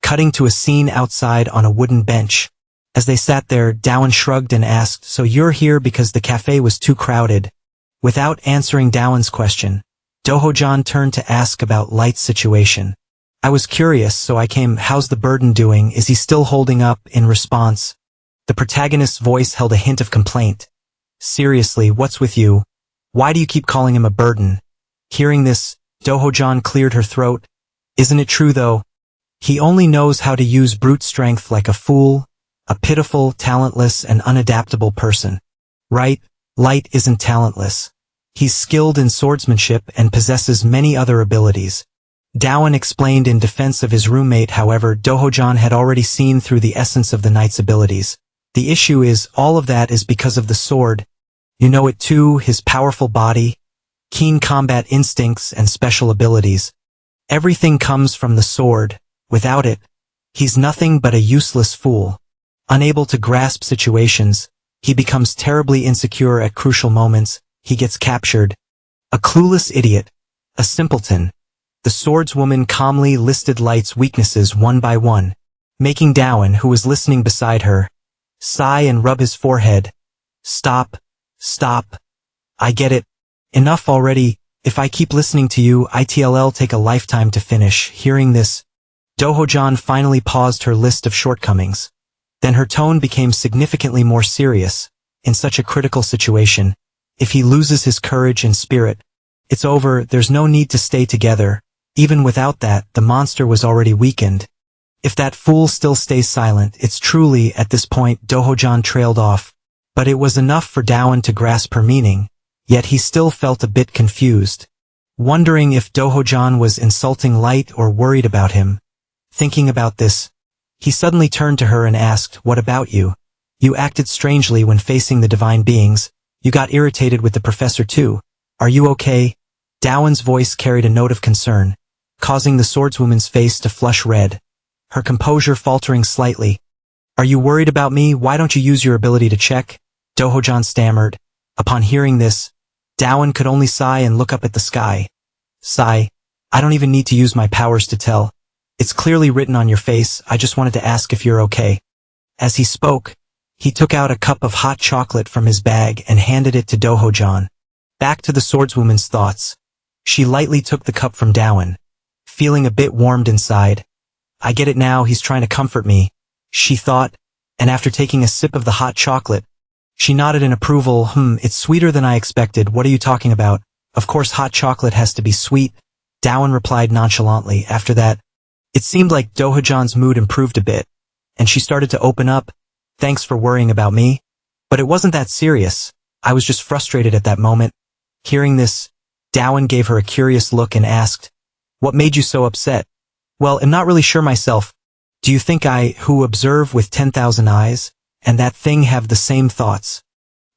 A: cutting to a scene outside on a wooden bench. As they sat there, Dowan shrugged and asked, So you're here because the cafe was too crowded? Without answering Dowan's question, Dohojan turned to ask about Light's situation. I was curious, so I came. How's the burden doing? Is he still holding up? In response, the protagonist's voice held a hint of complaint. Seriously, what's with you? Why do you keep calling him a burden? Hearing this, Dohojan cleared her throat. Isn't it true though? He only knows how to use brute strength like a fool, a pitiful, talentless, and unadaptable person. Right? Light isn't talentless. He's skilled in swordsmanship and possesses many other abilities. Dowan explained in defense of his roommate. However, Dohojan had already seen through the essence of the knight's abilities. The issue is, all of that is because of the sword. You know it too, his powerful body, keen combat instincts, and special abilities. Everything comes from the sword. Without it, he's nothing but a useless fool. Unable to grasp situations, he becomes terribly insecure at crucial moments. He gets captured. A clueless idiot. A simpleton. The swordswoman calmly listed Light's weaknesses one by one, making Dowan, who was listening beside her, sigh and rub his forehead. Stop. Stop. I get it. Enough already. If I keep listening to you, it'll take a lifetime to finish. Hearing this, Dohojan finally paused her list of shortcomings. Then her tone became significantly more serious. In such a critical situation, If he loses his courage and spirit, it's over. There's no need to stay together. Even without that, the monster was already weakened. If that fool still stays silent, it's truly, at this point, Dohojan trailed off. But it was enough for Dowan to grasp her meaning, yet he still felt a bit confused. Wondering if Dohojan was insulting Light or worried about him. Thinking about this, he suddenly turned to her and asked, "What about you? You acted strangely when facing the divine beings. You got irritated with the professor too. Are you okay?" Dowan's voice carried a note of concern, causing the swordswoman's face to flush red, her composure faltering slightly. "Are you worried about me? Why don't you use your ability to check?" Dohojan stammered. Upon hearing this, Dowan could only sigh and look up at the sky. "Sigh, I don't even need to use my powers to tell. It's clearly written on your face. I just wanted to ask if you're okay." As he spoke, he took out a cup of hot chocolate from his bag and handed it to Dohojan. Back to the swordswoman's thoughts. She lightly took the cup from Dowan, feeling a bit warmed inside. "I get it now, he's trying to comfort me," she thought, and after taking a sip of the hot chocolate, she nodded in approval. It's sweeter than I expected. What are you talking about?" "Of course hot chocolate has to be sweet," Dowan replied nonchalantly. After that, it seemed like Dohojan's mood improved a bit, and she started to open up. "Thanks for worrying about me. But it wasn't that serious. I was just frustrated at that moment." Hearing this, Dowan gave her a curious look and asked, "What made you so upset?" "Well, I'm not really sure myself. Do you think I, who observe with 10,000 eyes, and that thing have the same thoughts?"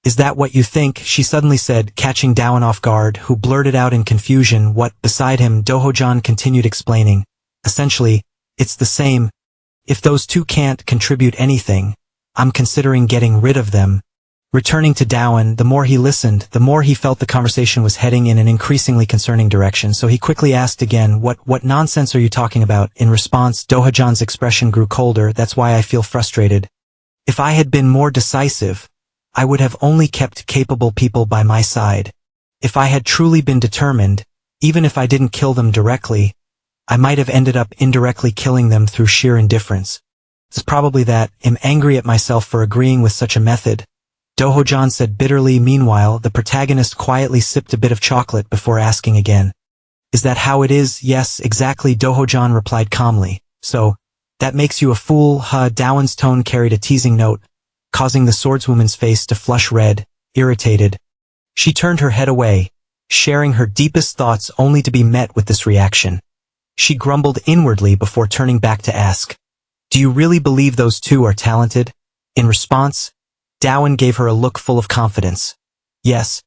A: "Is that what you think?" she suddenly said, catching Dowan off guard, who blurted out in confusion what. Beside him, Dohojan continued explaining. "Essentially, it's the same. If those two can't contribute anything, I'm considering getting rid of them." Returning to Dowan, the more he listened, the more he felt the conversation was heading in an increasingly concerning direction, so he quickly asked again, What nonsense are you talking about?" In response, Dohojan's expression grew colder. "That's why I feel frustrated. If I had been more decisive, I would have only kept capable people by my side. If I had truly been determined, even if I didn't kill them directly, I might have ended up indirectly killing them through sheer indifference. It's probably that. I'm angry at myself for agreeing with such a method," Dohojan said bitterly. Meanwhile, the protagonist quietly sipped a bit of chocolate before asking again. "Is that how it is?" "Yes, exactly," Dohojan replied calmly. "So, that makes you a fool, huh?" Dowan's tone carried a teasing note, causing the swordswoman's face to flush red, irritated. She turned her head away, sharing her deepest thoughts only to be met with this reaction. She grumbled inwardly before turning back to ask, "Do you really believe those two are talented?" In response, Dowan gave her a look full of confidence. "Yes.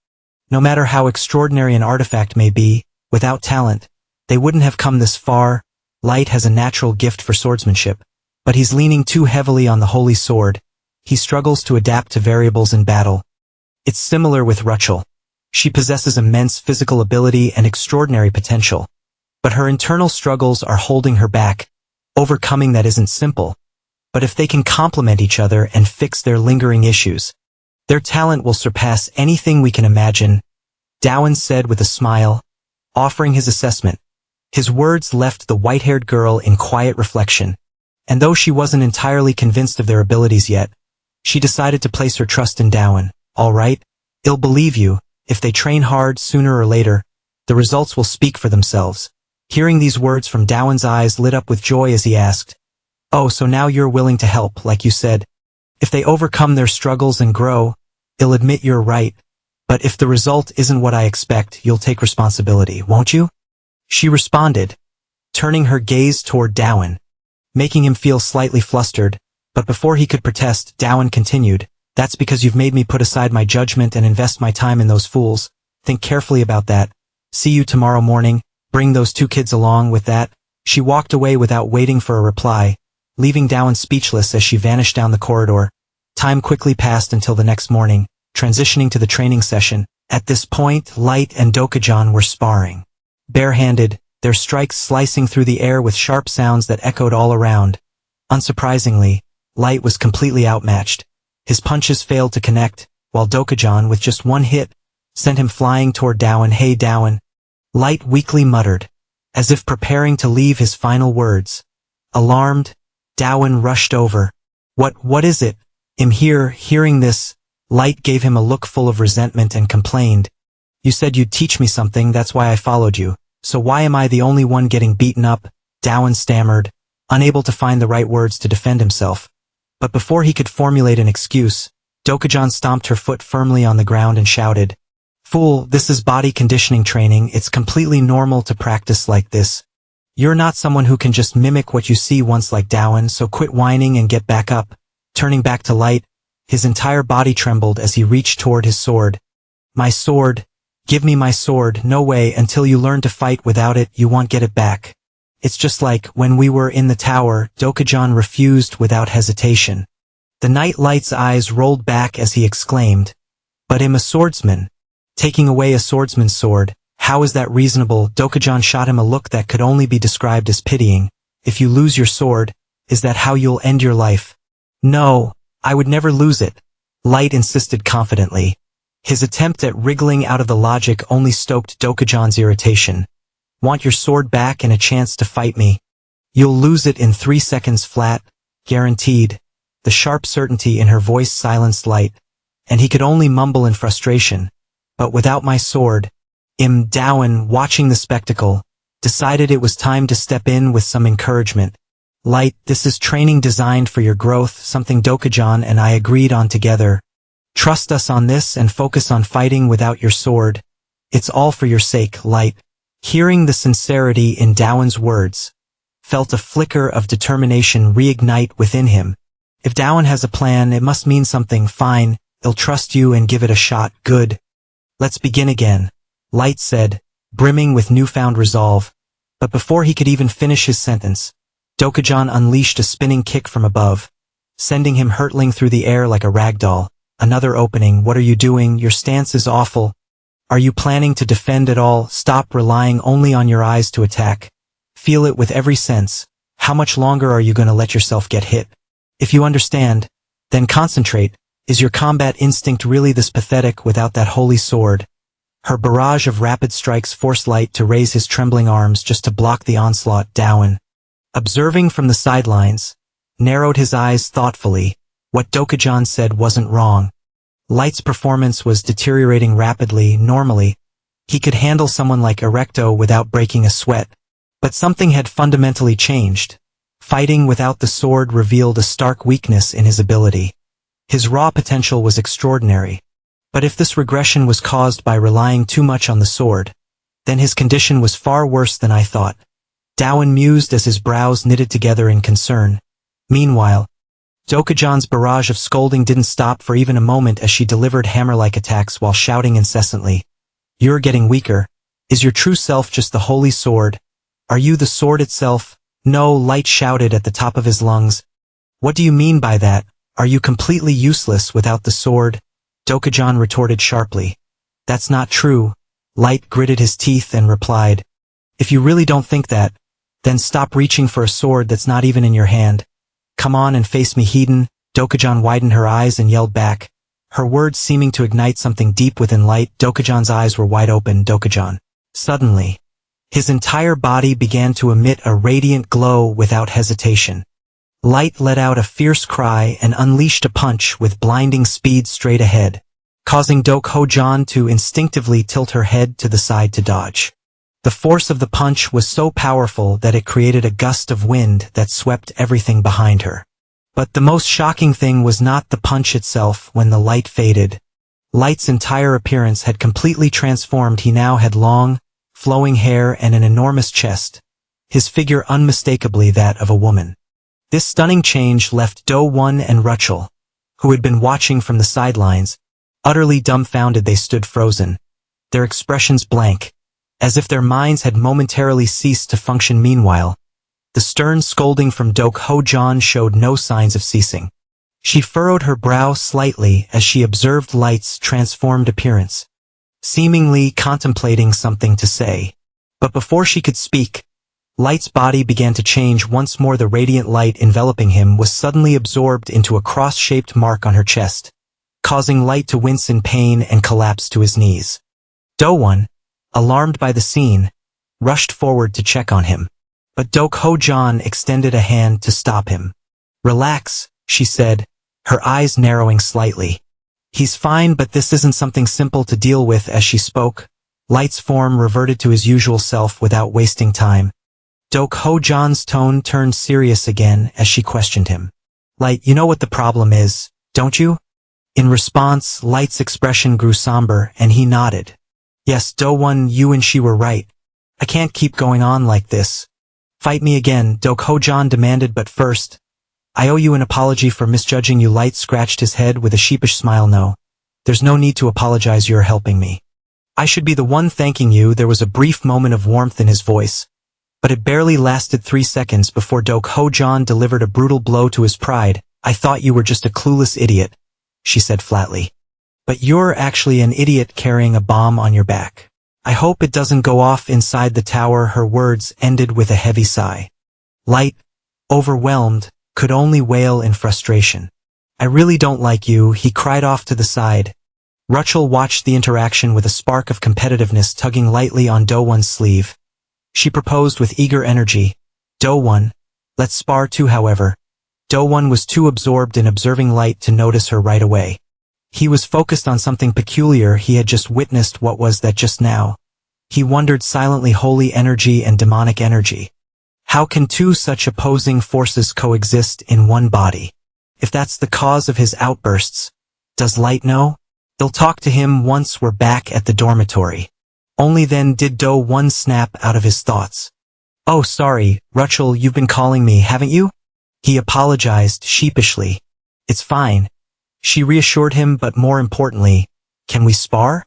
A: No matter how extraordinary an artifact may be, without talent, they wouldn't have come this far. Light has a natural gift for swordsmanship, but he's leaning too heavily on the holy sword. He struggles to adapt to variables in battle. It's similar with Rachel. She possesses immense physical ability and extraordinary potential, but her internal struggles are holding her back. Overcoming that isn't simple. But if they can complement each other and fix their lingering issues, their talent will surpass anything we can imagine," Dowan said with a smile, offering his assessment. His words left the white-haired girl in quiet reflection, and though she wasn't entirely convinced of their abilities yet, she decided to place her trust in Dowan. "All right, I'll believe you. If they train hard, sooner or later, the results will speak for themselves." Hearing these words from Dowan's eyes lit up with joy as he asked, "Oh, so now you're willing to help, like you said. If they overcome their struggles and grow, I'll admit you're right. But if the result isn't what I expect, you'll take responsibility, won't you?" She responded, turning her gaze toward Dowan, making him feel slightly flustered, but before he could protest, Dowan continued, "That's because you've made me put aside my judgment and invest my time in those fools. Think carefully about that. See you tomorrow morning. Bring those two kids along." With that, she walked away without waiting for a reply, leaving Dowan speechless as she vanished down the corridor. Time quickly passed until the next morning, transitioning to the training session. At this point, Light and Dohojan were sparring. Barehanded, their strikes slicing through the air with sharp sounds that echoed all around. Unsurprisingly, Light was completely outmatched. His punches failed to connect, while Dohojan, with just one hit, sent him flying toward Dowan. "Hey, Dowan," Light weakly muttered, as if preparing to leave his final words. Alarmed, Dowan rushed over. What is it?" "I'm here." Hearing this, Light gave him a look full of resentment and complained. You said you'd teach me something, that's why I followed you. So why am I the only one getting beaten up? Dowan stammered, unable to find the right words to defend himself. But before he could formulate an excuse, Dokujan stomped her foot firmly on the ground and shouted, "Fool, this is body conditioning training, it's completely normal to practice like this. You're not someone who can just mimic what you see once like Dowan, so quit whining and get back up." Turning back to Light, his entire body trembled as he reached toward his sword. "My sword. Give me my sword. No way, until you learn to fight without it, you won't get it back. It's just like when we were in the tower." Dokujan refused without hesitation. The Night Light's eyes rolled back as he exclaimed, "But I'm a swordsman. Taking away a swordsman's sword, how is that reasonable?" Dokujan shot him a look that could only be described as pitying. "If you lose your sword, is that how you'll end your life?" "No, I would never lose it," Light insisted confidently. His attempt at wriggling out of the logic only stoked Dokujan's irritation. "Want your sword back and a chance to fight me? You'll lose it in 3 seconds flat, guaranteed." The sharp certainty in her voice silenced Light, and he could only mumble in frustration, "But without my sword." Dowan, watching the spectacle, decided it was time to step in with some encouragement. "Light, this is training designed for your growth, something Dokujan and I agreed on together. Trust us on this and focus on fighting without your sword. It's all for your sake." Light, hearing the sincerity in Dowan's words, felt a flicker of determination reignite within him. If Dowan has a plan, it must mean something. "Fine, he'll trust you and give it a shot." "Good. Let's begin again," Light said, brimming with newfound resolve. But before he could even finish his sentence, Dokujan unleashed a spinning kick from above, sending him hurtling through the air like a rag doll. "Another opening. What are you doing? Your stance is awful. Are you planning to defend at all? Stop relying only on your eyes to attack. Feel it with every sense. How much longer are you going to let yourself get hit? If you understand, then concentrate. Is your combat instinct really this pathetic without that holy sword?" Her barrage of rapid strikes forced Light to raise his trembling arms just to block the onslaught. Dowan, observing from the sidelines, narrowed his eyes thoughtfully. What Dokujan said wasn't wrong. Light's performance was deteriorating rapidly. Normally, he could handle someone like Erecto without breaking a sweat. But something had fundamentally changed. Fighting without the sword revealed a stark weakness in his ability. His raw potential was extraordinary. But if this regression was caused by relying too much on the sword, then his condition was far worse than I thought. Dowan mused as his brows knitted together in concern. Meanwhile, Dokujan's barrage of scolding didn't stop for even a moment as she delivered hammer-like attacks while shouting incessantly. "You're getting weaker. Is your true self just the holy sword? Are you the sword itself?" "No," Light shouted at the top of his lungs. "What do you mean by that? Are you completely useless without the sword?" Dokujan retorted sharply. "That's not true." Light gritted his teeth and replied, "If you really don't think that, then stop reaching for a sword that's not even in your hand. Come on and face me, heathen." Dokujan widened her eyes and yelled back, her words seeming to ignite something deep within Light. Dokujan's eyes were wide open. Dokujan. Suddenly, his entire body began to emit a radiant glow without hesitation. Light let out a fierce cry and unleashed a punch with blinding speed straight ahead, causing Dokujan to instinctively tilt her head to the side to dodge. The force of the punch was so powerful that it created a gust of wind that swept everything behind her. But the most shocking thing was not the punch itself. When the light faded, Light's entire appearance had completely transformed. He now had long, flowing hair and an enormous chest, his figure unmistakably that of a woman. This stunning change left Do-won and Rachel, who had been watching from the sidelines, utterly dumbfounded. They stood frozen, their expressions blank, as if their minds had momentarily ceased to function. Meanwhile, the stern scolding from Dokujan showed no signs of ceasing. She furrowed her brow slightly as she observed Light's transformed appearance, seemingly contemplating something to say. But before she could speak, Light's body began to change once more. The radiant light enveloping him was suddenly absorbed into a cross-shaped mark on her chest, causing Light to wince in pain and collapse to his knees. Do-won, alarmed by the scene, rushed forward to check on him. But Dokujan extended a hand to stop him. "Relax," she said, her eyes narrowing slightly. He's fine, but this isn't something simple to deal with. As she spoke, Light's form reverted to his usual self without wasting time. Ho-John's tone turned serious again as she questioned him. Light, you know what the problem is, don't you? In response, Light's expression grew somber and he nodded. Yes, Do-won, you and she were right. I can't keep going on like this. Fight me again, Ho-John demanded, but first, I owe you an apology for misjudging you. Light scratched his head with a sheepish smile. No, there's no need to apologize, you're helping me. I should be the one thanking you. There was a brief moment of warmth in his voice, but it barely lasted 3 seconds before Ho-John delivered a brutal blow to his pride. I thought you were just a clueless idiot, she said flatly. But you're actually an idiot carrying a bomb on your back. I hope it doesn't go off inside the tower. Her words ended with a heavy sigh. Light, overwhelmed, could only wail in frustration. I really don't like you, he cried off to the side. Rachel watched the interaction with a spark of competitiveness tugging lightly on Do-won's sleeve. She proposed with eager energy. Do-won, let's spar too. However, Do-won was too absorbed in observing Light to notice her right away. He was focused on something peculiar. He had just witnessed. What was that just now? He wondered silently. Holy energy and demonic energy. How can two such opposing forces coexist in one body? If that's the cause of his outbursts, does Light know? They'll talk to him once we're back at the dormitory. Only then did Do-won snap out of his thoughts. Oh, sorry, Rachel, you've been calling me, haven't you? He apologized sheepishly. It's fine. She reassured him, but more importantly, can we spar?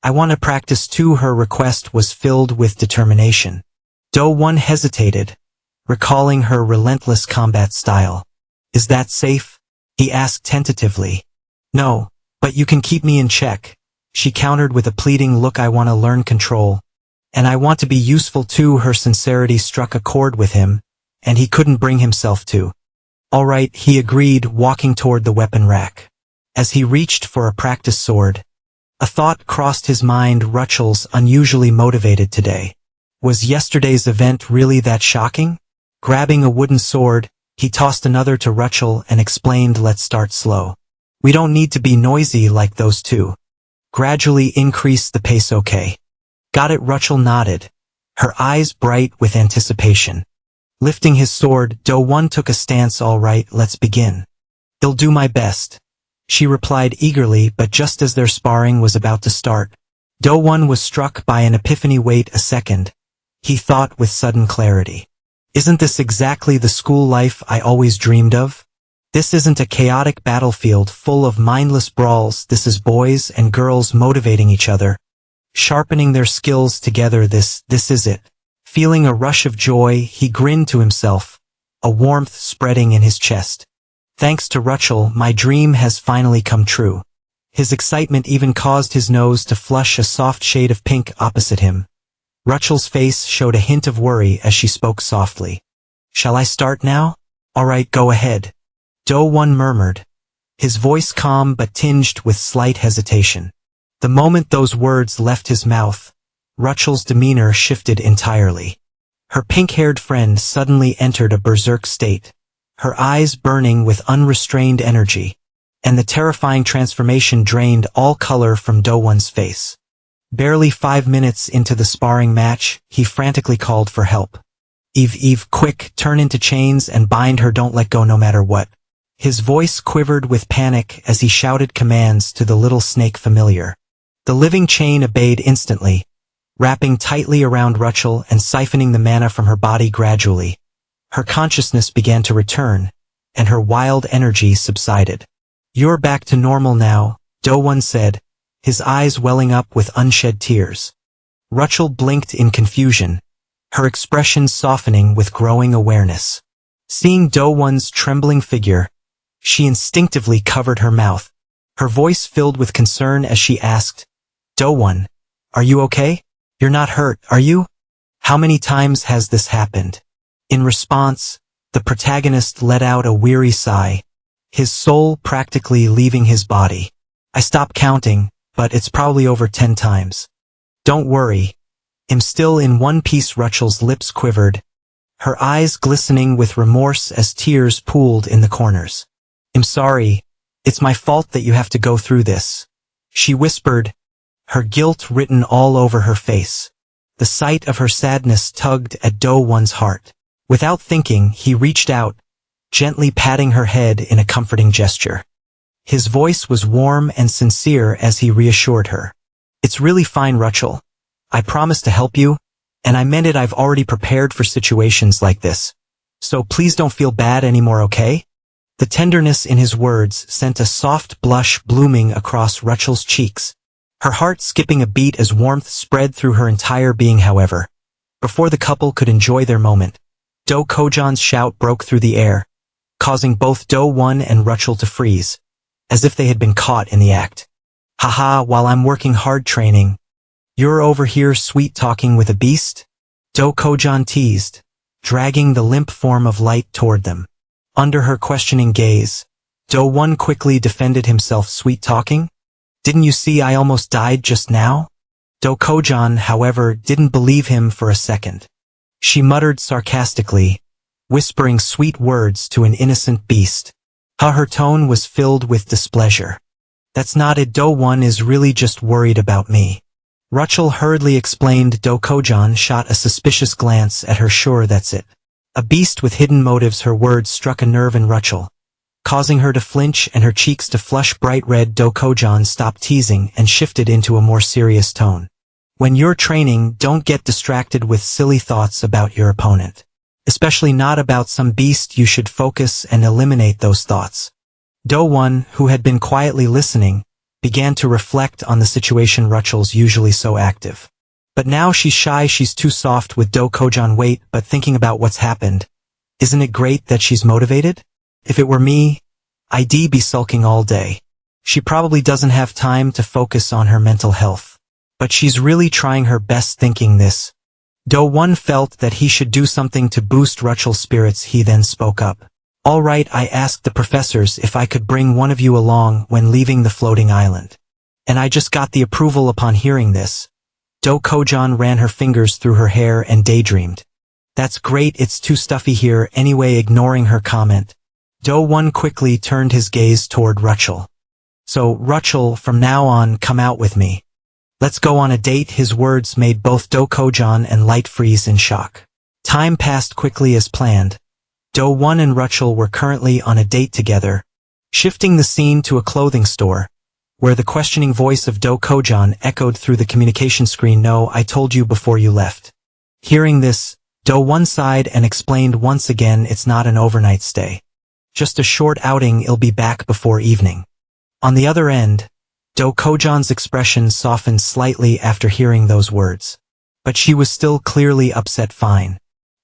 A: I want to practice too. Her request was filled with determination. Do-won hesitated, recalling her relentless combat style. Is that safe? He asked tentatively. No, but you can keep me in check, she countered with a pleading look. I want to learn control. And I want to be useful too. Her sincerity struck a chord with him, and he couldn't bring himself to. All right, he agreed, walking toward the weapon rack. As he reached for a practice sword, a thought crossed his mind. Rachel's unusually motivated today. Was yesterday's event really that shocking? Grabbing a wooden sword, he tossed another to Rachel and explained, let's start slow. We don't need to be noisy like those two. Gradually increase the pace, okay? Got it, Rachel nodded, her eyes bright with anticipation. Lifting his sword, Do-won took a stance. All right, let's begin. I'll do my best, she replied eagerly, but just as their sparring was about to start, Do-won was struck by an epiphany. Wait a second, he thought with sudden clarity. Isn't this exactly the school life I always dreamed of? This isn't a chaotic battlefield full of mindless brawls. This is boys and girls motivating each other, sharpening their skills together. This is it. Feeling a rush of joy, he grinned to himself, a warmth spreading in his chest. Thanks to Rachel, my dream has finally come true. His excitement even caused his nose to flush a soft shade of pink opposite him. Rachel's face showed a hint of worry as she spoke softly. Shall I start now? All right, go ahead, Do-won murmured, his voice calm but tinged with slight hesitation. The moment those words left his mouth, Rachel's demeanor shifted entirely. Her pink-haired friend suddenly entered a berserk state, her eyes burning with unrestrained energy, and the terrifying transformation drained all color from Do-won's face. Barely 5 minutes into the sparring match, he frantically called for help. Eve, quick, turn into chains and bind her. Don't let go no matter what. His voice quivered with panic as he shouted commands to the little snake familiar. The living chain obeyed instantly, wrapping tightly around Rachel and siphoning the mana from her body gradually. Her consciousness began to return, and her wild energy subsided. You're back to normal now, Do-won said, his eyes welling up with unshed tears. Rachel blinked in confusion, her expression softening with growing awareness. Seeing Do-won's trembling figure, she instinctively covered her mouth, her voice filled with concern as she asked, Do-won, are you okay? You're not hurt, are you? How many times has this happened? In response, the protagonist let out a weary sigh, his soul practically leaving his body. I stopped counting, but it's probably over 10 times. Don't worry. I'm still in one piece. Rachel's lips quivered, her eyes glistening with remorse as tears pooled in the corners. I'm sorry. It's my fault that you have to go through this, she whispered, her guilt written all over her face. The sight of her sadness tugged at Do-won's heart. Without thinking, he reached out, gently patting her head in a comforting gesture. His voice was warm and sincere as he reassured her. It's really fine, Rachel. I promise to help you, and I meant it. I've already prepared for situations like this. So please don't feel bad anymore, okay? The tenderness in his words sent a soft blush blooming across Rachel's cheeks, her heart skipping a beat as warmth spread through her entire being. However, before the couple could enjoy their moment, Do-kojan's shout broke through the air, causing both Do-won and Rachel to freeze, as if they had been caught in the act. Haha, while I'm working hard training, you're over here sweet-talking with a beast? Do-kojan teased, dragging the limp form of Light toward them. Under her questioning gaze, Do-won quickly defended himself. Sweet-talking? Didn't you see I almost died just now? Do-kojan, however, didn't believe him for a second. She muttered sarcastically, whispering sweet words to an innocent beast. Her tone was filled with displeasure. That's not it. Do-won is really just worried about me. Rachel hurriedly explained. Do-kojan shot a suspicious glance at her. Sure, that's it. A beast with hidden motives. Her words struck a nerve in Rachel, causing her to flinch and her cheeks to flush bright red. Do-kojan stopped teasing and shifted into a more serious tone. When you're training, don't get distracted with silly thoughts about your opponent. Especially not about some beast. You should focus and eliminate those thoughts. Do-won, who had been quietly listening, began to reflect on the situation. Rachel's usually so active, but now she's shy. She's too soft with Do-kojan. Wait, but thinking about what's happened, isn't it great that she's motivated? If it were me, I'd be sulking all day. She probably doesn't have time to focus on her mental health, but she's really trying her best. Thinking this, Do-won felt that he should do something to boost Rachel's spirits. He then spoke up. All right, I asked the professors if I could bring one of you along when leaving the floating island, and I just got the approval. Upon hearing this, Do-kojan ran her fingers through her hair and daydreamed. That's great, it's too stuffy here anyway. Ignoring her comment, Do-won quickly turned his gaze toward Rachel. So, Rachel, from now on, come out with me. Let's go on a date. His words made both Do-kojan and Light freeze in shock. Time passed quickly as planned. Do-won and Rachel were currently on a date together. Shifting the scene to a clothing store, where the questioning voice of Do-kojan echoed through the communication screen. No, I told you before you left. Hearing this, Do-won sighed and explained once again, it's not an overnight stay. Just a short outing. I'll be back before evening. On the other end, Do-kojan's expression softened slightly after hearing those words. But she was still clearly upset. Fine.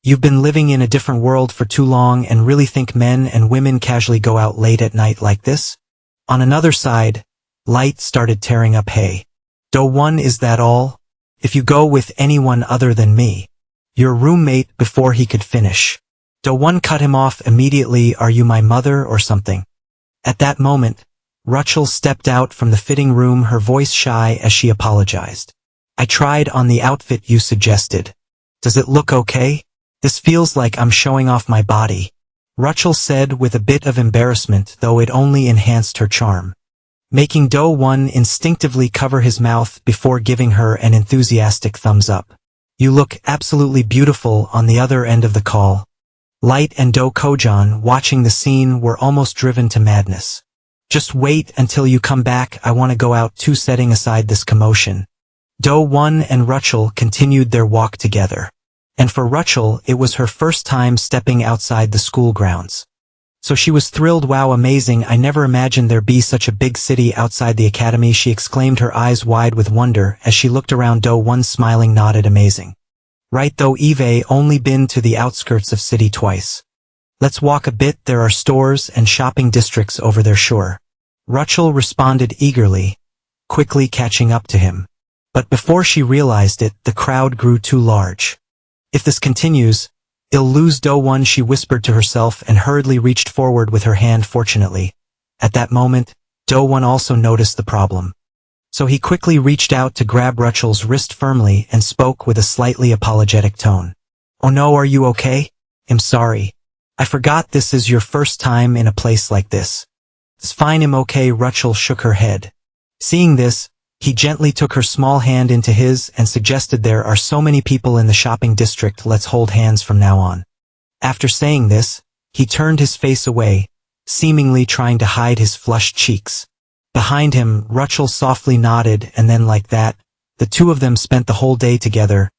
A: You've been living in a different world for too long and really think men and women casually go out late at night like this? On another side, Light started tearing up. Hey, Do-won, is that all? If you go with anyone other than me, your roommate. Before he could finish, Do-won cut him off immediately. Are you my mother or something? At that moment, Rachel stepped out from the fitting room, her voice shy as she apologized. I tried on the outfit you suggested. Does it look okay? This feels like I'm showing off my body, Rachel said with a bit of embarrassment, though it only enhanced her charm, making Do-won instinctively cover his mouth before giving her an enthusiastic thumbs up. You look absolutely beautiful. On the other end of the call, Light and Do-kojan, watching the scene, were almost driven to madness. Just wait until you come back. I want to go out too. Setting aside this commotion, Do-won and Rachel continued their walk together. And for Rachel, it was her first time stepping outside the school grounds. So she was thrilled. Wow, amazing. I never imagined there'd be such a big city outside the academy, she exclaimed, her eyes wide with wonder as she looked around. Do-won smiling nodded. Amazing. Right, though Eve only been to the outskirts of city twice. Let's walk a bit. There are stores and shopping districts over there. Sure. Rachel responded eagerly, quickly catching up to him. But before she realized it, the crowd grew too large. If this continues, I'll lose Do-won, she whispered to herself and hurriedly reached forward with her hand. Fortunately, at that moment, Do-won also noticed the problem. So he quickly reached out to grab Rachel's wrist firmly and spoke with a slightly apologetic tone. Oh no, are you okay? I'm sorry. I forgot this is your first time in a place like this. "It's fine, I'm okay." Rachel shook her head. Seeing this, he gently took her small hand into his and suggested, "There are so many people in the shopping district, let's hold hands from now on." After saying this, he turned his face away, seemingly trying to hide his flushed cheeks. Behind him, Rachel softly nodded, and then like that, the two of them spent the whole day together,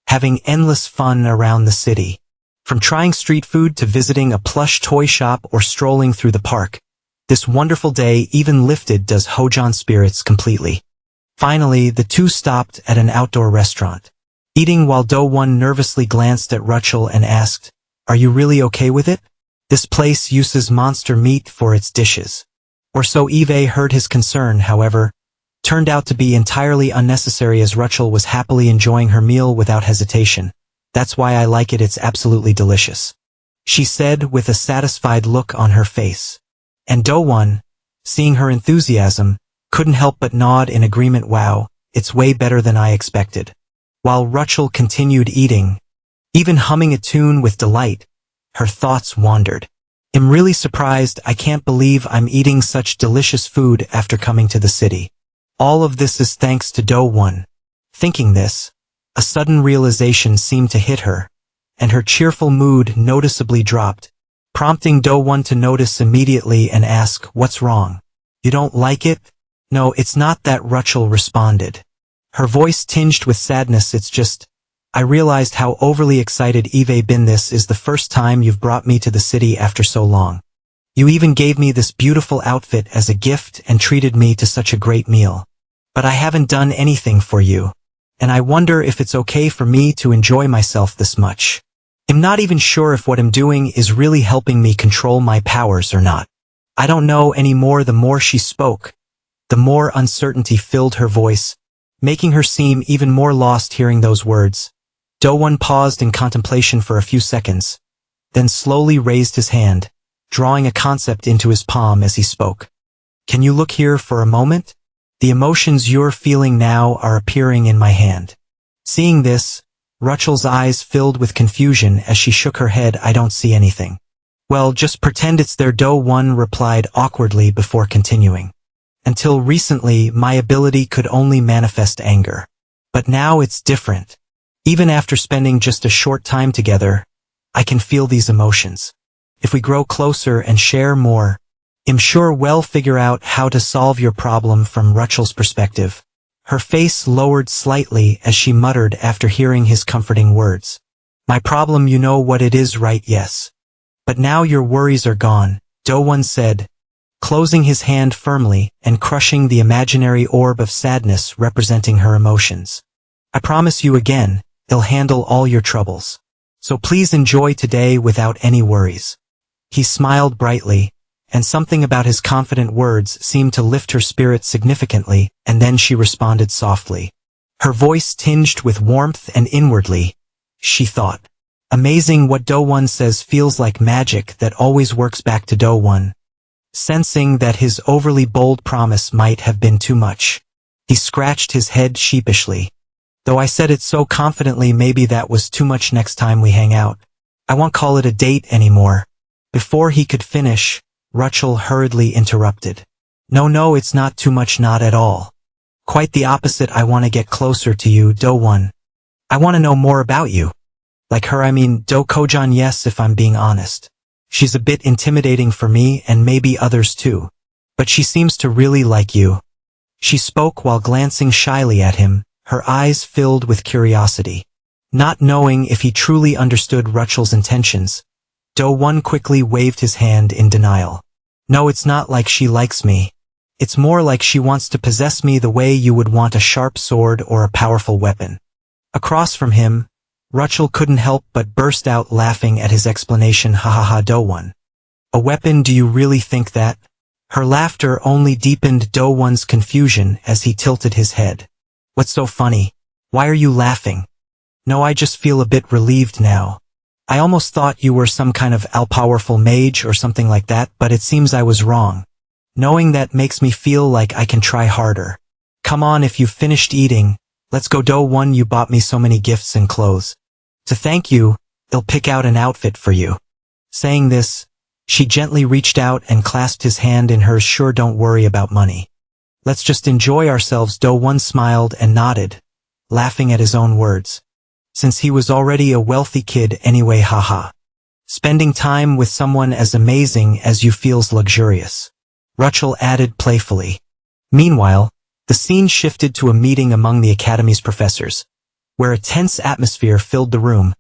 A: having endless fun around the city. From trying street food to visiting a plush toy shop or strolling through the park, this wonderful day even lifted Hojan's spirits completely. Finally, the two stopped at an outdoor restaurant. Eating while Do-won nervously glanced at Rachel and asked, "Are you really okay with it? This place uses monster meat for its dishes." Or so Eve heard his concern, however, turned out to be entirely unnecessary as Rachel was happily enjoying her meal without hesitation. "That's why I like it, it's absolutely delicious," she said with a satisfied look on her face. And Do-won, seeing her enthusiasm, couldn't help but nod in agreement. "Wow, it's way better than I expected." While Rachel continued eating, even humming a tune with delight, her thoughts wandered. "I'm really surprised, I can't believe I'm eating such delicious food after coming to the city. All of this is thanks to Do-won." Thinking this, a sudden realization seemed to hit her, and her cheerful mood noticeably dropped, prompting Do-won to notice immediately and ask, "What's wrong? You don't like it?" "No, it's not that," Rachel responded, her voice tinged with sadness. "It's just, I realized how overly excited Eve been. This is the first time you've brought me to the city after so long. You even gave me this beautiful outfit as a gift and treated me to such a great meal. But I haven't done anything for you. And I wonder if it's okay for me to enjoy myself this much. I'm not even sure if what I'm doing is really helping me control my powers or not. I don't know anymore." The more she spoke, the more uncertainty filled her voice, making her seem even more lost. Hearing those words, Do-won paused in contemplation for a few seconds, then slowly raised his hand, drawing a concept into his palm as he spoke. "Can you look here for a moment? The emotions you're feeling now are appearing in my hand." Seeing this, Rachel's eyes filled with confusion as she shook her head. "I don't see anything." "Well, just pretend it's there," Do-won replied awkwardly before continuing. "Until recently, my ability could only manifest anger. But now it's different. Even after spending just a short time together, I can feel these emotions. If we grow closer and share more, I'm sure we'll figure out how to solve your problem." From Rachel's perspective, her face lowered slightly as she muttered after hearing his comforting words. "My problem, you know what it is, right?" "Yes. But now your worries are gone," Do-won said, closing his hand firmly and crushing the imaginary orb of sadness representing her emotions. "I promise you again, I'll handle all your troubles. So please enjoy today without any worries." He smiled brightly, and something about his confident words seemed to lift her spirit significantly, and then she responded softly, her voice tinged with warmth, and inwardly, she thought, "Amazing, what Do-won says feels like magic that always works." Back to Do-won, sensing that his overly bold promise might have been too much, he scratched his head sheepishly. "Though I said it so confidently, maybe that was too much. Next time we hang out, I won't call it a date anymore." Before he could finish, Rachel hurriedly interrupted. No, it's not too much, not at all. Quite the opposite, I want to get closer to you, Do-won. I want to know more about you. Like her, I mean, Do-kojan. Yes, if I'm being honest. She's a bit intimidating for me and maybe others too. But she seems to really like you." She spoke while glancing shyly at him, her eyes filled with curiosity. Not knowing if he truly understood Rachel's intentions, Do-won quickly waved his hand in denial. "No, it's not like she likes me. It's more like she wants to possess me the way you would want a sharp sword or a powerful weapon." Across from him, Rachel couldn't help but burst out laughing at his explanation. "Ha ha ha, Do-won. A weapon, do you really think that?" Her laughter only deepened Do-won's confusion as he tilted his head. "What's so funny? Why are you laughing?" "No, I just feel a bit relieved now. I almost thought you were some kind of all-powerful mage or something like that, but it seems I was wrong. Knowing that makes me feel like I can try harder. Come on, if you've finished eating, let's go." Do-won, you bought me so many gifts and clothes. To thank you, I'll pick out an outfit for you." Saying this, She gently reached out and clasped his hand in hers. Sure, don't worry about money. Let's just enjoy ourselves. Do-won smiled and nodded, laughing at his own words. Since he was already a wealthy kid anyway, haha. Spending time with someone as amazing as you feels luxurious. Rachel added playfully. Meanwhile, the scene shifted to a meeting among the Academy's professors, where a tense atmosphere filled the room,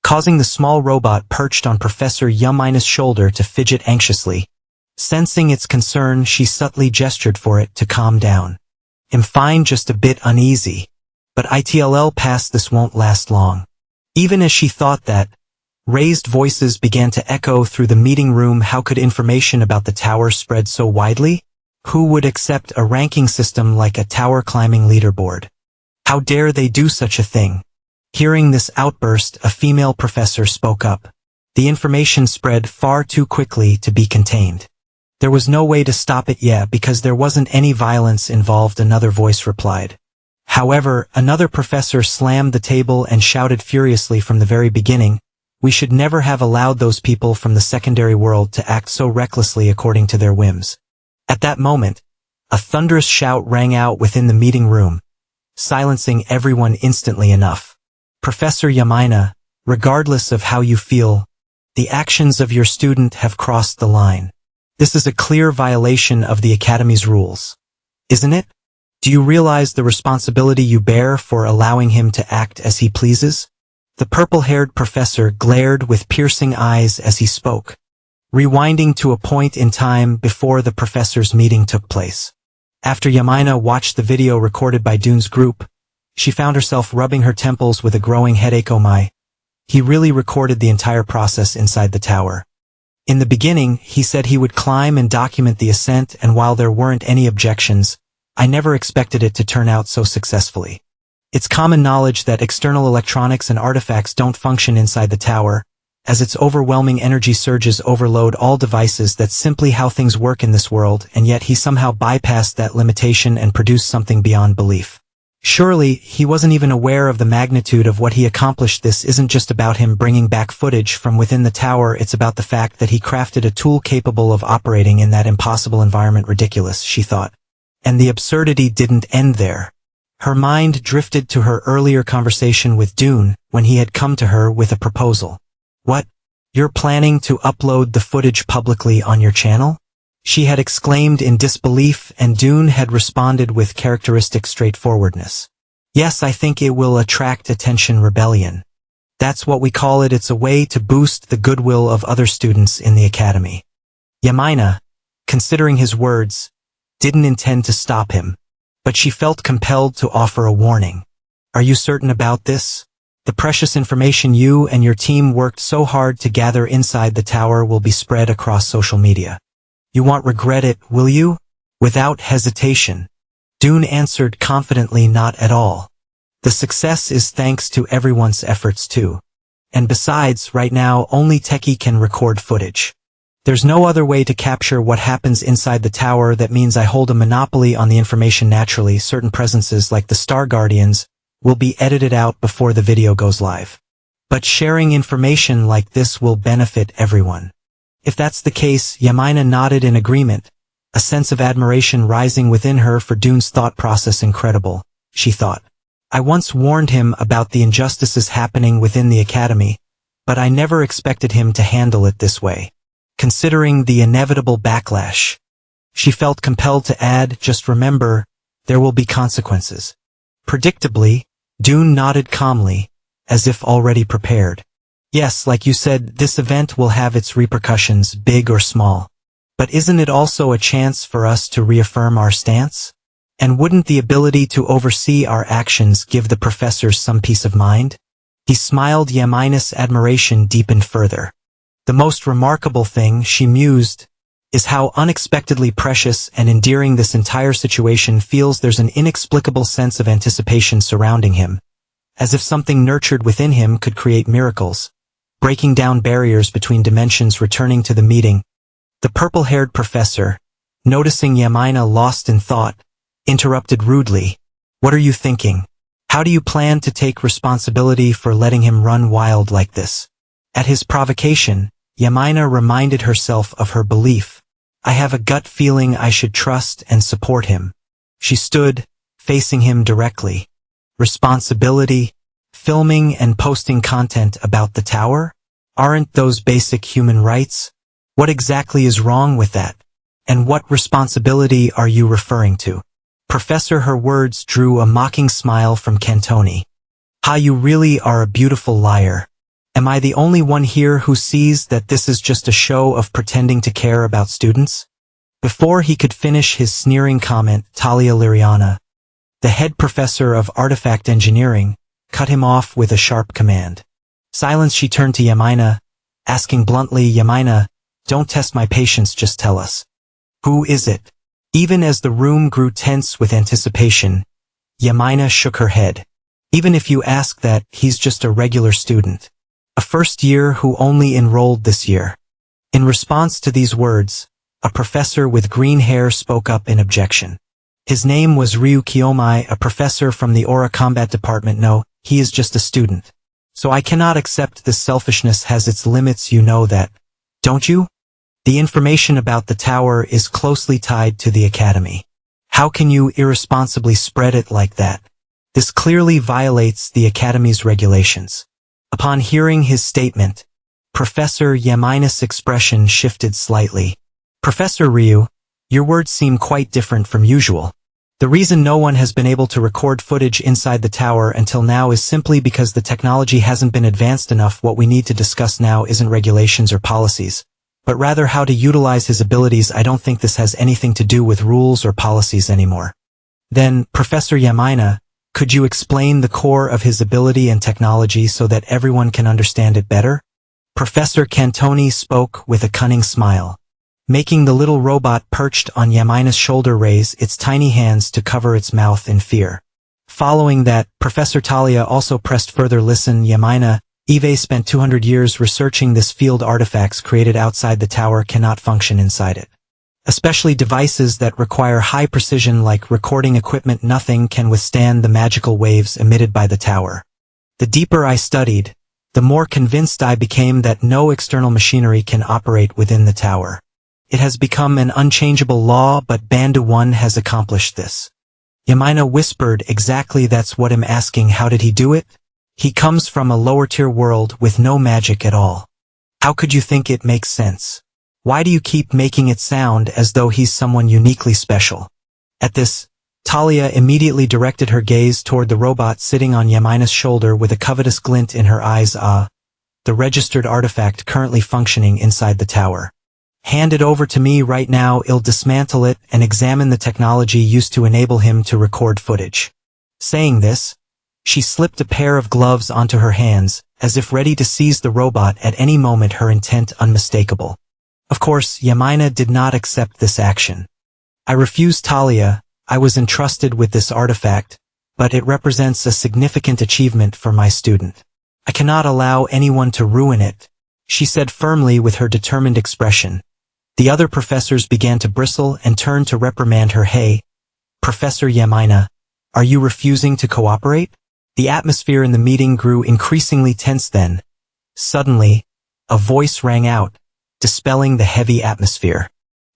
A: causing the small robot perched on Professor Yamina's shoulder to fidget anxiously. Sensing its concern, she subtly gestured for it to calm down. I'm fine, just a bit uneasy. But ITLL past this won't last long. Even as she thought that, raised voices began to echo through the meeting room. How could information about the tower spread so widely? Who would accept a ranking system like a tower climbing leaderboard? How dare they do such a thing? Hearing this outburst, a female professor spoke up. The information spread far too quickly to be contained. There was no way to stop it yet because there wasn't any violence involved, another voice replied. However, another professor slammed the table and shouted furiously, from the very beginning, we should never have allowed those people from the secondary world to act so recklessly according to their whims. At that moment, a thunderous shout rang out within the meeting room, silencing everyone instantly enough. Professor Yamina, regardless of how you feel, the actions of your student have crossed the line. This is a clear violation of the Academy's rules. Isn't it? Do you realize the responsibility you bear for allowing him to act as he pleases? The purple-haired professor glared with piercing eyes as he spoke, rewinding to a point in time before the professors' meeting took place. After Yamina watched the video recorded by Dune's group, she found herself rubbing her temples with a growing headache. Oh my, he really recorded the entire process inside the tower. In the beginning, he said he would climb and document the ascent, and while there weren't any objections, I never expected it to turn out so successfully. It's common knowledge that external electronics and artifacts don't function inside the tower, as its overwhelming energy surges overload all devices. That's simply how things work in this world, and yet he somehow bypassed that limitation and produced something beyond belief. Surely, he wasn't even aware of the magnitude of what he accomplished. This isn't just about him bringing back footage from within the tower, it's about the fact that he crafted a tool capable of operating in that impossible environment. Ridiculous, she thought. And the absurdity didn't end there. Her mind drifted to her earlier conversation with Dune, when he had come to her with a proposal. What? You're planning to upload the footage publicly on your channel? She had exclaimed in disbelief, and Dune had responded with characteristic straightforwardness. Yes, I think it will attract attention. Rebellion. That's what we call it. It's a way to boost the goodwill of other students in the Academy. Yamina, considering his words, didn't intend to stop him, but she felt compelled to offer a warning. Are you certain about this? The precious information you and your team worked so hard to gather inside the tower will be spread across social media. You won't regret it, will you? Without hesitation, Dune answered confidently, not at all. The success is thanks to everyone's efforts too. And besides, right now only Techie can record footage. There's no other way to capture what happens inside the tower. That means I hold a monopoly on the information. Naturally, certain presences like the Star Guardians will be edited out before the video goes live. But sharing information like this will benefit everyone. If that's the case, Yamina nodded in agreement, a sense of admiration rising within her for Dune's thought process. Incredible, she thought. I once warned him about the injustices happening within the Academy, but I never expected him to handle it this way. Considering the inevitable backlash, she felt compelled to add, just remember, there will be consequences. Predictably, Dune nodded calmly, as if already prepared. Yes, like you said, this event will have its repercussions, big or small. But isn't it also a chance for us to reaffirm our stance? And wouldn't the ability to oversee our actions give the professors some peace of mind? He smiled. Yamina's admiration deepened further. The most remarkable thing, she mused, is how unexpectedly precious and endearing this entire situation feels. There's an inexplicable sense of anticipation surrounding him, as if something nurtured within him could create miracles, breaking down barriers between dimensions. Returning to the meeting, the purple-haired professor, noticing Yamina lost in thought, interrupted rudely. What are you thinking? How do you plan to take responsibility for letting him run wild like this? At his provocation, Yamina reminded herself of her belief. I have a gut feeling I should trust and support him. She stood, facing him directly. Responsibility, filming and posting content about the tower? Aren't those basic human rights? What exactly is wrong with that? And what responsibility are you referring to? Professor, her words drew a mocking smile from Cantoni. Ha, you really are a beautiful liar. Am I the only one here who sees that this is just a show of pretending to care about students? Before he could finish his sneering comment, Talia Liriana, the head professor of artifact engineering, cut him off with a sharp command. Silence. She turned to Yamina, asking bluntly, Yamina, don't test my patience, just tell us. Who is it? Even as the room grew tense with anticipation, Yamina shook her head. Even if you ask that, he's just a regular student. A first year who only enrolled this year. In response to these words, a professor with green hair spoke up in objection. His name was Ryu Kiyomai, a professor from the Aura Combat Department. No, he is just a student. So I cannot accept this. Selfishness has its limits, you know that, don't you? The information about the tower is closely tied to the academy. How can you irresponsibly spread it like that? This clearly violates the academy's regulations. Upon hearing his statement, Professor Yamina's expression shifted slightly. Professor Ryu, your words seem quite different from usual. The reason no one has been able to record footage inside the tower until now is simply because the technology hasn't been advanced enough. What we need to discuss now isn't regulations or policies, but rather how to utilize his abilities. I don't think this has anything to do with rules or policies anymore. Then, Professor Yamina, could you explain the core of his ability and technology so that everyone can understand it better? Professor Cantoni spoke with a cunning smile, making the little robot perched on Yamina's shoulder raise its tiny hands to cover its mouth in fear. Following that, Professor Talia also pressed further. Listen, Yamina, Eve spent 200 years researching this field. Artifacts created outside the tower cannot function inside it. Especially devices that require high precision like recording equipment. Nothing can withstand the magical waves emitted by the tower. The deeper I studied, the more convinced I became that no external machinery can operate within the tower. It has become an unchangeable law, but Bandu 1 has accomplished this. Yamina whispered, exactly, that's what I'm asking. How did he do it? He comes from a lower-tier world with no magic at all. How could you think it makes sense? Why do you keep making it sound as though he's someone uniquely special? At this, Talia immediately directed her gaze toward the robot sitting on Yamina's shoulder with a covetous glint in her eyes. The registered artifact currently functioning inside the tower. Hand it over to me right now. I'll dismantle it and examine the technology used to enable him to record footage. Saying this, she slipped a pair of gloves onto her hands, as if ready to seize the robot at any moment, her intent unmistakable. Of course, Yamina did not accept this action. I refuse, Talia. I was entrusted with this artifact, but it represents a significant achievement for my student. I cannot allow anyone to ruin it, she said firmly with her determined expression. The other professors began to bristle and turned to reprimand her. Hey, Professor Yamina, are you refusing to cooperate? The atmosphere in the meeting grew increasingly tense. Then, suddenly, a voice rang out, dispelling the heavy atmosphere.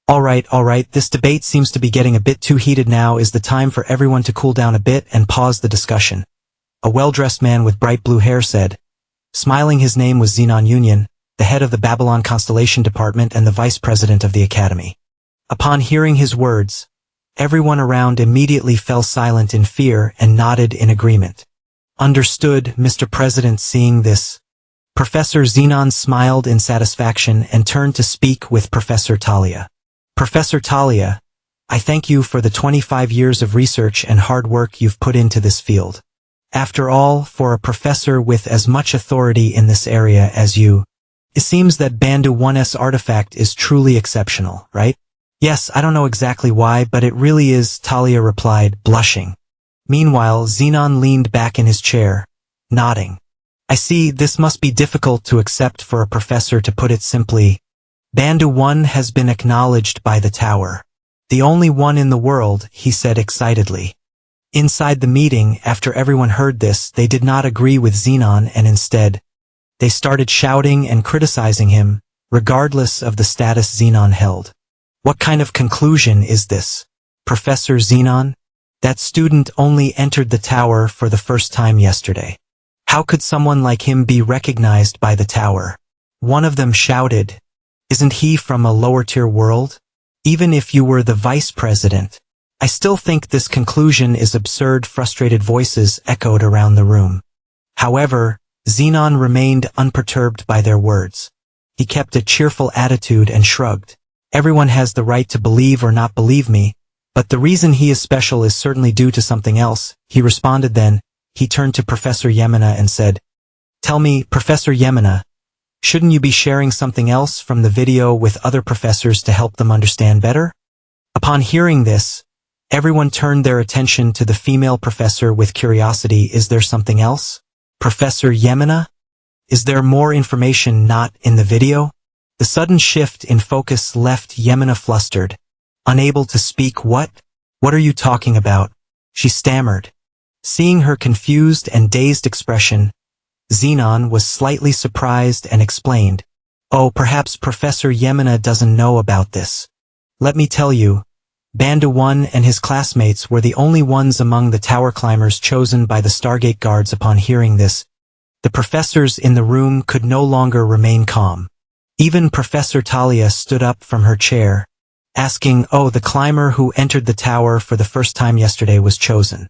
A: All right, this debate seems to be getting a bit too heated. Now is the time for everyone to cool down a bit and pause the discussion. A well-dressed man with bright blue hair said. Smiling, his name was Xenon Union, the head of the Babylon Constellation Department and the vice president of the Academy. Upon hearing his words, everyone around immediately fell silent in fear and nodded in agreement. Understood, Mr. President. Seeing this, Professor Xenon smiled in satisfaction and turned to speak with Professor Talia. Professor Talia, I thank you for the 25 years of research and hard work you've put into this field. After all, for a professor with as much authority in this area as you, it seems that Bandu 1's artifact is truly exceptional, right? Yes, I don't know exactly why, but it really is, Talia replied, blushing. Meanwhile, Xenon leaned back in his chair, nodding. I see, this must be difficult to accept for a professor, to put it simply. Bandu 1 has been acknowledged by the tower. The only one in the world, he said excitedly. Inside the meeting, after everyone heard this, they did not agree with Xenon and instead, they started shouting and criticizing him, regardless of the status Xenon held. What kind of conclusion is this? Professor Xenon? That student only entered the tower for the first time yesterday. How could someone like him be recognized by the tower? One of them shouted, "Isn't he from a lower-tier world? Even if you were the vice president." I still think this conclusion is absurd. Frustrated voices echoed around the room. However, Xenon remained unperturbed by their words. He kept a cheerful attitude and shrugged. Everyone has the right to believe or not believe me, but the reason he is special is certainly due to something else, he responded. Then, he turned to Professor Yamana and said, "Tell me, Professor Yamana, shouldn't you be sharing something else from the video with other professors to help them understand better?" Upon hearing this, everyone turned their attention to the female professor with curiosity. Is there something else? Professor Yamana? Is there more information not in the video? The sudden shift in focus left Yamana flustered. Unable to speak. What are you talking about? She stammered. Seeing her confused and dazed expression, Xenon was slightly surprised and explained, "Oh, perhaps Professor Yamana doesn't know about this. Let me tell you, Bandu 1 and his classmates were the only ones among the tower climbers chosen by the Stargate guards." Upon hearing this, the professors in the room could no longer remain calm. Even Professor Talia stood up from her chair, asking, "Oh, the climber who entered the tower for the first time yesterday was chosen,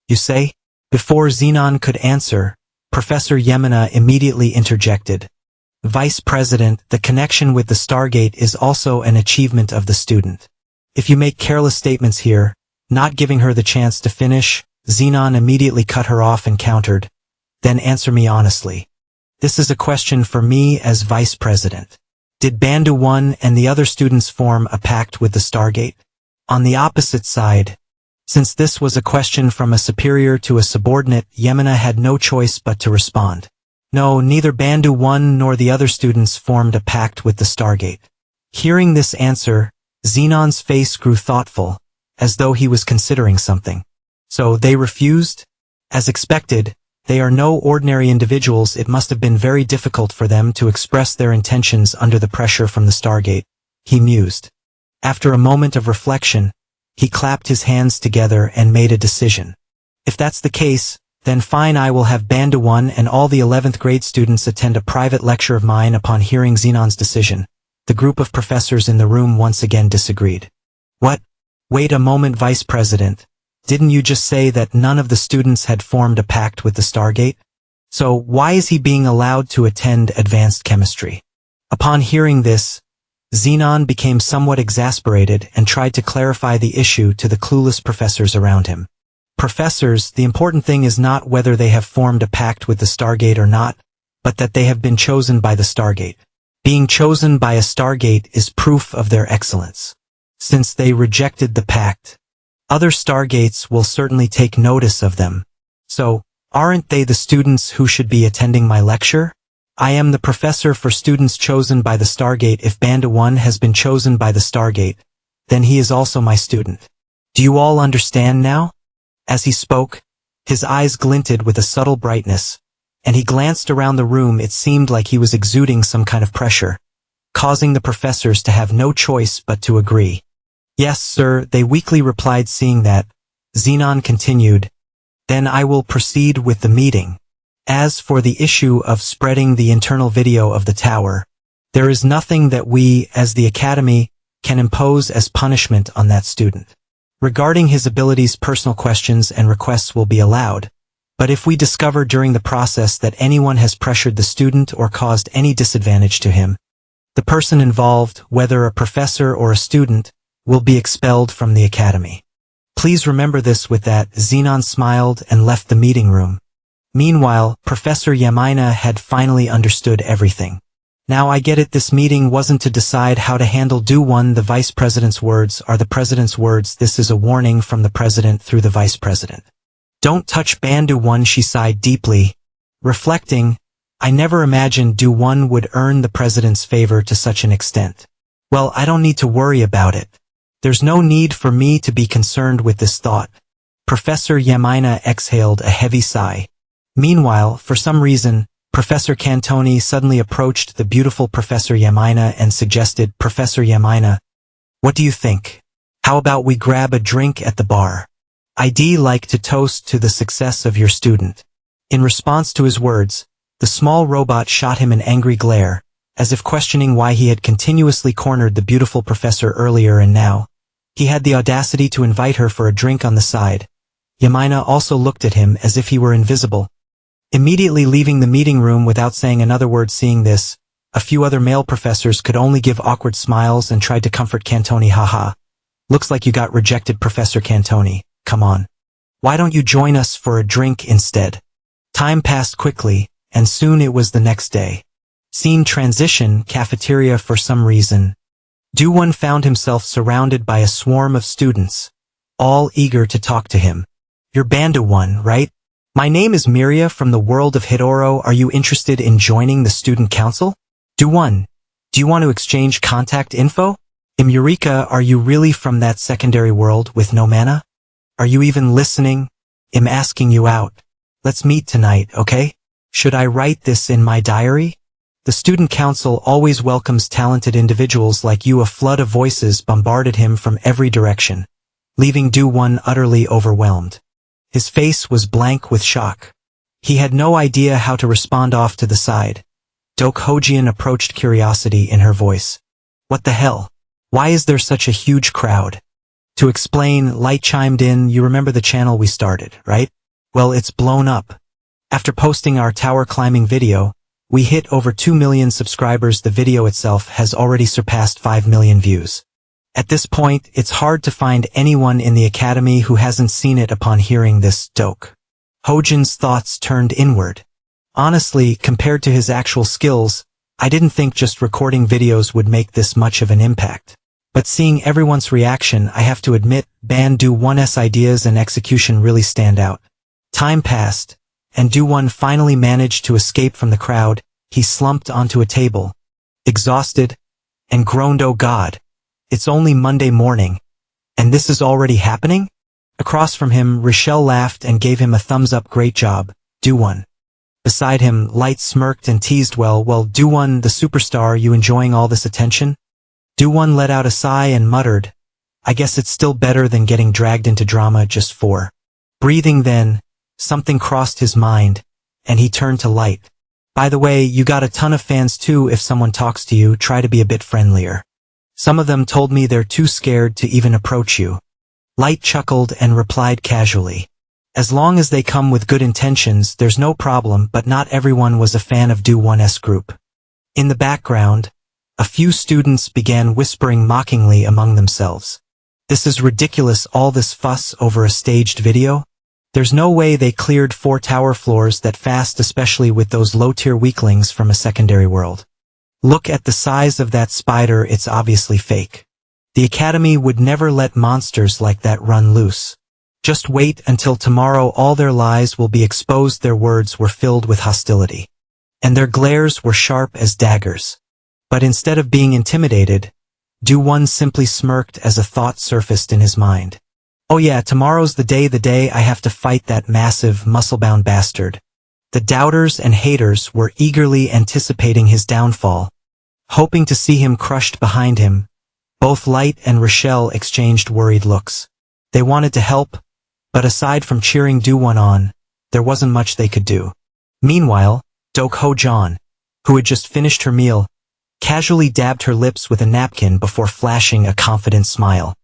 A: you say?" Before Xenon could answer, Professor Yamana immediately interjected, "Vice President, the connection with the Stargate is also an achievement of the student. If you make careless statements here," not giving her the chance to finish, Xenon immediately cut her off and countered, "Then answer me honestly. This is a question for me as Vice President. Did Bandu 1 and the other students form a pact with the Stargate?" On the opposite side, since this was a question from a superior to a subordinate, Yamana had no choice but to respond. "No, neither Bandu 1 nor the other students formed a pact with the Stargate." Hearing this answer, Xenon's face grew thoughtful, as though he was considering something. "So they refused?" "As expected, they are no ordinary individuals. It must have been very difficult for them to express their intentions under the pressure from the Stargate," he mused. After a moment of reflection, he clapped his hands together and made a decision. "If that's the case, then fine, I will have Bandu 1 and all the 11th grade students attend a private lecture of mine." Upon hearing Xenon's decision, the group of professors in the room once again disagreed. "What? Wait a moment, Vice President. Didn't you just say that none of the students had formed a pact with the Stargate? So why is he being allowed to attend advanced chemistry?" Upon hearing this, Xenon became somewhat exasperated and tried to clarify the issue to the clueless professors around him. "Professors, the important thing is not whether they have formed a pact with the Stargate or not, but that they have been chosen by the Stargate. Being chosen by a Stargate is proof of their excellence. Since they rejected the pact, other Stargates will certainly take notice of them. So, aren't they the students who should be attending my lecture? I am the professor for students chosen by the Stargate. If Bandu 1 has been chosen by the Stargate, then he is also my student. Do you all understand now?" As he spoke, his eyes glinted with a subtle brightness, and he glanced around the room. It seemed like he was exuding some kind of pressure, causing the professors to have no choice but to agree. "Yes, sir," they weakly replied. Seeing that, Xenon continued, "Then I will proceed with the meeting. As for the issue of spreading the internal video of the tower, there is nothing that we, as the Academy, can impose as punishment on that student. Regarding his abilities, personal questions and requests will be allowed, but if we discover during the process that anyone has pressured the student or caused any disadvantage to him, the person involved, whether a professor or a student, will be expelled from the Academy. Please remember this." With that, Xenon smiled and left the meeting room. Meanwhile, Professor Yamina had finally understood everything. "Now I get it. This meeting wasn't to decide how to handle Do 1. The Vice President's words are the President's words. This is a warning from the President through the Vice President. Don't touch Bandu 1." She sighed deeply, reflecting, "I never imagined Do 1 would earn the President's favor to such an extent. Well, I don't need to worry about it. There's no need for me to be concerned with this thought." Professor Yamina exhaled a heavy sigh. Meanwhile, for some reason, Professor Cantoni suddenly approached the beautiful Professor Yamina and suggested, "Professor Yamina, what do you think? How about we grab a drink at the bar? I'd like to toast to the success of your student." In response to his words, the small robot shot him an angry glare, as if questioning why he had continuously cornered the beautiful professor earlier and now he had the audacity to invite her for a drink on the side. Yamina also looked at him as if he were invisible. Immediately leaving the meeting room without saying another word. Seeing this, a few other male professors could only give awkward smiles and tried to comfort Cantoni. "Haha. Looks like you got rejected, Professor Cantoni. Come on. Why don't you join us for a drink instead?" Time passed quickly, and soon it was the next day. Scene transition, cafeteria. For some reason, Do-won found himself surrounded by a swarm of students, all eager to talk to him. "You're Banda-1, right? My name is Miria from the world of Hidoro. Are you interested in joining the student council? Do-won, do you want to exchange contact info? Eureka, are you really from that secondary world with no mana? Are you even listening? I'm asking you out. Let's meet tonight, okay? Should I write this in my diary? The student council always welcomes talented individuals like you." A flood of voices bombarded him from every direction, leaving Do-won utterly overwhelmed. His face was blank with shock. He had no idea how to respond. Off to the side, Ho-jian approached, curiosity in her voice. "What the hell? Why is there such a huge crowd?" To explain, Light chimed in, "You remember the channel we started, right? Well, it's blown up. After posting our tower climbing video, we hit over 2 million subscribers. The video itself has already surpassed 5 million views. At this point, it's hard to find anyone in the academy who hasn't seen it." Upon hearing this, Ho-jian's thoughts turned inward. "Honestly, compared to his actual skills, I didn't think just recording videos would make this much of an impact. But seeing everyone's reaction, I have to admit, Do-won's ideas and execution really stand out." Time passed, and Do-won finally managed to escape from the crowd. He slumped onto a table, exhausted, and groaned, "Oh God, it's only Monday morning, and this is already happening?" Across from him, Rochelle laughed and gave him a thumbs up. "Great job, Do-won." Beside him, Light smirked and teased, Well, Do-won, the superstar, you enjoying all this attention?" Do-won let out a sigh and muttered, "I guess it's still better than getting dragged into drama just for breathing." Then, something crossed his mind, and he turned to Light. "By the way, you got a ton of fans too. If someone talks to you, try to be a bit friendlier. Some of them told me they're too scared to even approach you." Light chuckled and replied casually, "As long as they come with good intentions, there's no problem." But not everyone was a fan of Do-won's group. In the background, a few students began whispering mockingly among themselves. "This is ridiculous, all this fuss over a staged video? There's no way they cleared 4 tower floors that fast, especially with those low-tier weaklings from a secondary world. Look at the size of that spider, it's obviously fake. The academy would never let monsters like that run loose. Just wait until tomorrow, all their lies will be exposed." Their words were filled with hostility, and their glares were sharp as daggers. But instead of being intimidated, Do-won simply smirked as a thought surfaced in his mind. "Oh yeah, tomorrow's the day I have to fight that massive, muscle-bound bastard." The doubters and haters were eagerly anticipating his downfall, hoping to see him crushed behind him. Both Light and Rochelle exchanged worried looks. They wanted to help, but aside from cheering Do-won on, there wasn't much they could do. Meanwhile, Ho-jian, who had just finished her meal, casually dabbed her lips with a napkin before flashing a confident smile.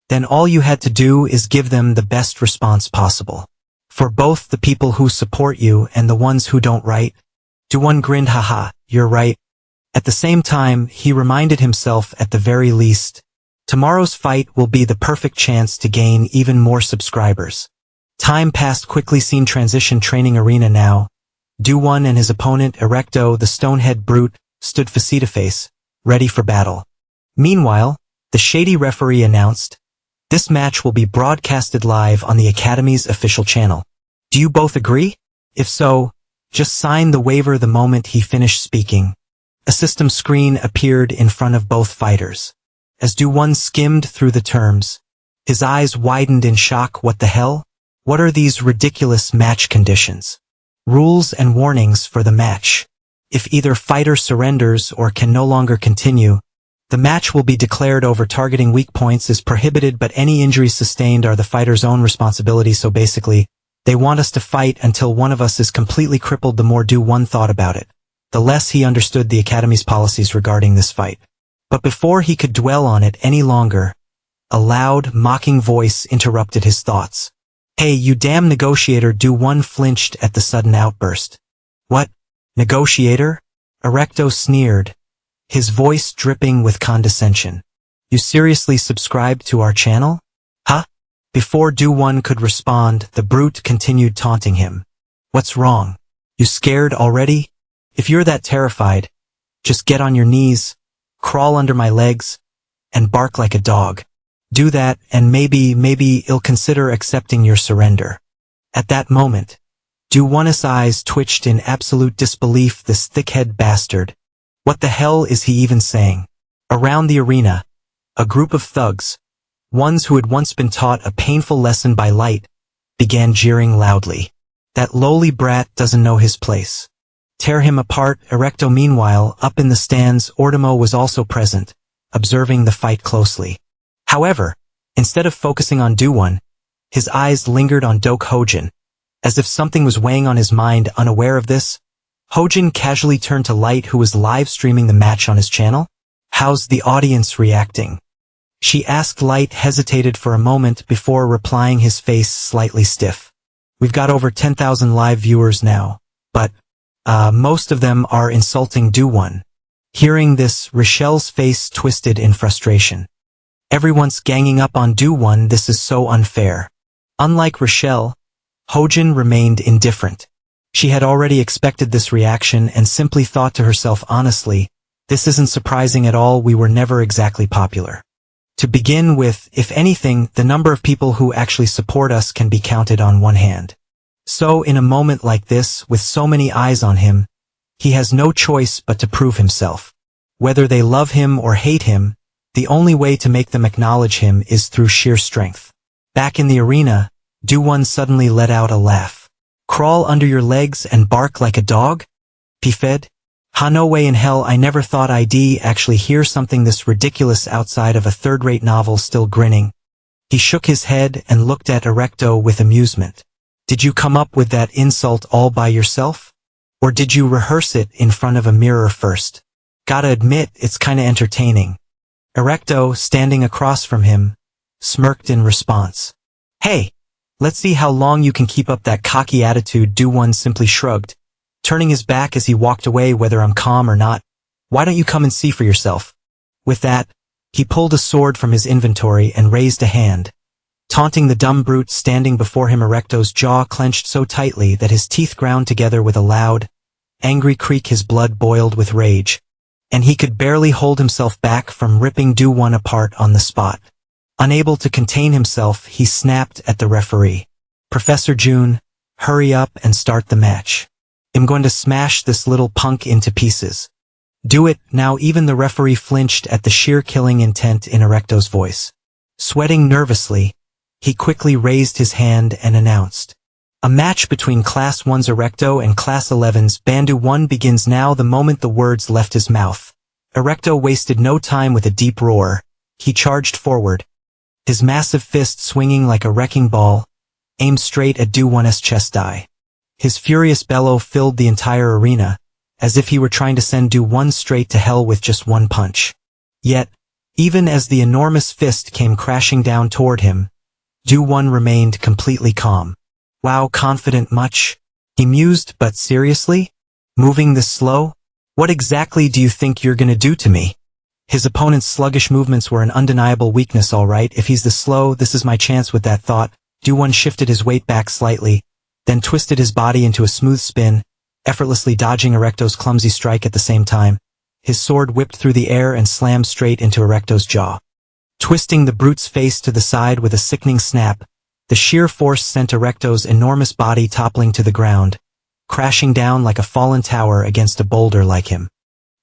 A: "Then all you had to do is give them the best response possible. For both the people who support you and the ones who don't, right?" Do-won grinned. "Haha, you're right." At the same time, he reminded himself, at the very least, tomorrow's fight will be the perfect chance to gain even more subscribers. Time passed quickly. Scene transition, training arena now. Do-won and his opponent, Erecto, the stonehead brute, stood face-to-face, ready for battle. Meanwhile, the shady referee announced, "This match will be broadcasted live on the Academy's official channel. Do you both agree? If so, just sign the waiver." The moment he finished speaking, a system screen appeared in front of both fighters. As Do-won skimmed through the terms, his eyes widened in shock. "What the hell? What are these ridiculous match conditions? Rules and warnings for the match. If either fighter surrenders or can no longer continue, the match will be declared over. Targeting weak points is prohibited, but any injuries sustained are the fighter's own responsibility. So basically, they want us to fight until one of us is completely crippled. The more Do-won thought about it, the less he understood the Academy's policies regarding this fight. But before he could dwell on it any longer, a loud, mocking voice interrupted his thoughts. "Hey, you damn negotiator!" Do-won flinched at the sudden outburst. "What? Negotiator?" Erecto sneered, his voice dripping with condescension. "You seriously subscribed to our channel? Huh?" Before Do-won could respond, the brute continued taunting him. "What's wrong? You scared already? If you're that terrified, just get on your knees, crawl under my legs, and bark like a dog. Do that, and maybe I'll consider accepting your surrender." At that moment, Do-won's eyes twitched in absolute disbelief. This thick-head bastard. What the hell is he even saying? Around the arena, a group of thugs, ones who had once been taught a painful lesson by Light, began jeering loudly. "That lowly brat doesn't know his place. Tear him apart." Erecto. Meanwhile, up in the stands, Ortimo was also present, observing the fight closely. However, instead of focusing on Do-won, his eyes lingered on Doke Hojin. As if something was weighing on his mind. Unaware of this, Hojin casually turned to Light, who was live streaming the match on his channel. "How's the audience reacting?" she asked. Light hesitated for a moment before replying, his face slightly stiff. "We've got over 10,000 live viewers now, but most of them are insulting Do-won." Hearing this, Rochelle's face twisted in frustration. "Everyone's ganging up on Do-won. This is so unfair." Unlike Rochelle, Hojin remained indifferent. She had already expected this reaction and simply thought to herself, honestly, this isn't surprising at all. We were never exactly popular. To begin with, if anything, the number of people who actually support us can be counted on one hand. So in a moment like this, with so many eyes on him, he has no choice but to prove himself. Whether they love him or hate him, the only way to make them acknowledge him is through sheer strength. Back in the arena, Do-won suddenly let out a laugh. "Crawl under your legs and bark like a dog? Pifed? Ha, no way in hell. I never thought I'd actually hear something this ridiculous outside of a third-rate novel." Still grinning, he shook his head and looked at Erecto with amusement. "Did you come up with that insult all by yourself? Or did you rehearse it in front of a mirror first?" "Gotta admit, it's kinda entertaining." Erecto, standing across from him, smirked in response. "Hey, let's see how long you can keep up that cocky attitude." Do-won simply shrugged, turning his back as he walked away. "Whether I'm calm or not, why don't you come and see for yourself?" With that, he pulled a sword from his inventory and raised a hand, taunting the dumb brute standing before him. Erecto's jaw clenched so tightly that his teeth ground together with a loud, angry creak. His blood boiled with rage, and he could barely hold himself back from ripping Do-won apart on the spot. Unable to contain himself, he snapped at the referee. "Professor June, hurry up and start the match. I'm going to smash this little punk into pieces." "Do it now." Even the referee flinched at the sheer killing intent in Erecto's voice. Sweating nervously, he quickly raised his hand and announced, "A match between Class 1's Erecto and Class 11's Bandu 1 begins now." The moment the words left his mouth, Erecto wasted no time. With a deep roar, he charged forward, his massive fist swinging like a wrecking ball, aimed straight at Do-won's chest. His furious bellow filled the entire arena, as if he were trying to send Do-won straight to hell with just one punch. Yet, even as the enormous fist came crashing down toward him, Do-won remained completely calm. "Wow, confident much?" he mused. "But seriously? Moving this slow? What exactly do you think you're gonna do to me?" His opponent's sluggish movements were an undeniable weakness. "All right, if he's this slow, this is my chance." With that thought, Do-won shifted his weight back slightly, then twisted his body into a smooth spin, effortlessly dodging Erecto's clumsy strike. At the same time, his sword whipped through the air and slammed straight into Erecto's jaw, twisting the brute's face to the side with a sickening snap. The sheer force sent Erecto's enormous body toppling to the ground, crashing down like a fallen tower against a boulder like him.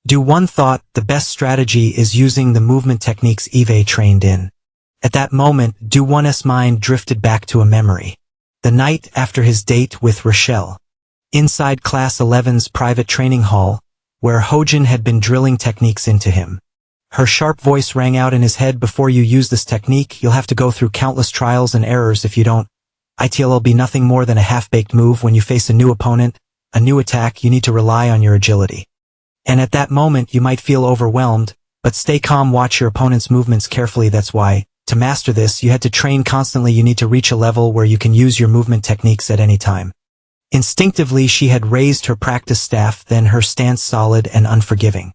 A: Do-won thought the best strategy is using the movement techniques Eve trained in. At that moment, Do-won's mind drifted back to a memory. The night after his date with Rochelle. inside Class 11's private training hall, where Hojin had been drilling techniques into him. Her sharp voice rang out in his head, "Before you use this technique, you'll have to go through countless trials and errors. If you don't, it'll be nothing more than a half-baked move. When you face a new opponent, a new attack, you need to rely on your agility. And at that moment you might feel overwhelmed, but stay calm, watch your opponent's movements carefully. That's why, to master this, you had to train constantly. You need to reach a level where you can use your movement techniques at any time." Instinctively she had raised her practice staff, then her stance solid and unforgiving.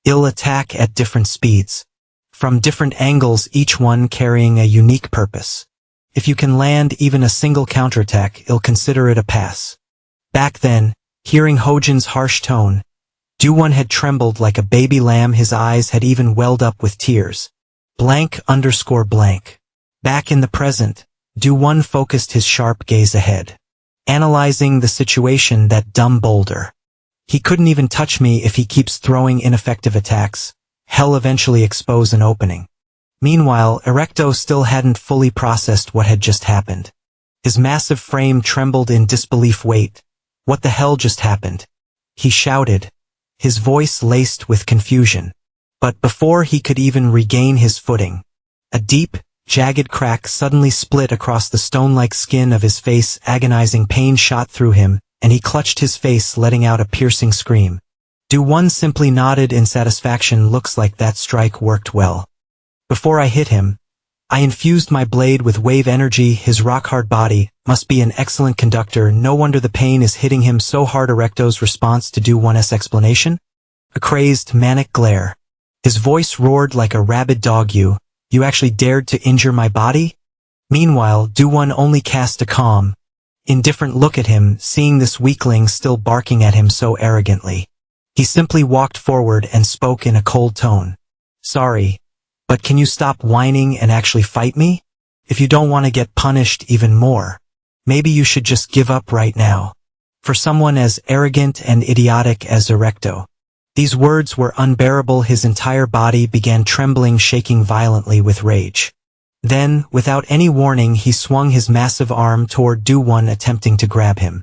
A: "I'll attack at different speeds, from different angles, each one carrying a unique purpose. If you can land even a single counterattack, I'll consider it a pass." Back then, hearing Hojin's harsh tone, Do-won had trembled like a baby lamb. His eyes had even welled up with tears. Blank. Back in the present, Do-won focused his sharp gaze ahead, analyzing the situation. "That dumb boulder. He couldn't even touch me if he keeps throwing ineffective attacks. He'll eventually expose an opening." Meanwhile, Erecto still hadn't fully processed what had just happened. His massive frame trembled in disbelief. "Wait, what the hell just happened?" he shouted, his voice laced with confusion. But before he could even regain his footing, a deep, jagged crack suddenly split across the stone-like skin of his face. Agonizing pain shot through him, and he clutched his face, letting out a piercing scream. Do-won simply nodded in satisfaction. "Looks like that strike worked well. Before I hit him, I infused my blade with wave energy. His rock-hard body must be an excellent conductor. No wonder the pain is hitting him so hard." Erecto's response to Do-won's explanation? A crazed, manic glare. His voice roared like a rabid dog. You actually dared to injure my body?" Meanwhile, Do-won only cast a calm, indifferent look at him, seeing this weakling still barking at him so arrogantly. He simply walked forward and spoke in a cold tone. "Sorry, but can you stop whining and actually fight me? If you don't want to get punished even more, maybe you should just give up right now." For someone as arrogant and idiotic as Erecto, these words were unbearable. His entire body began trembling, shaking violently with rage. Then, without any warning, he swung his massive arm toward Do-won, attempting to grab him.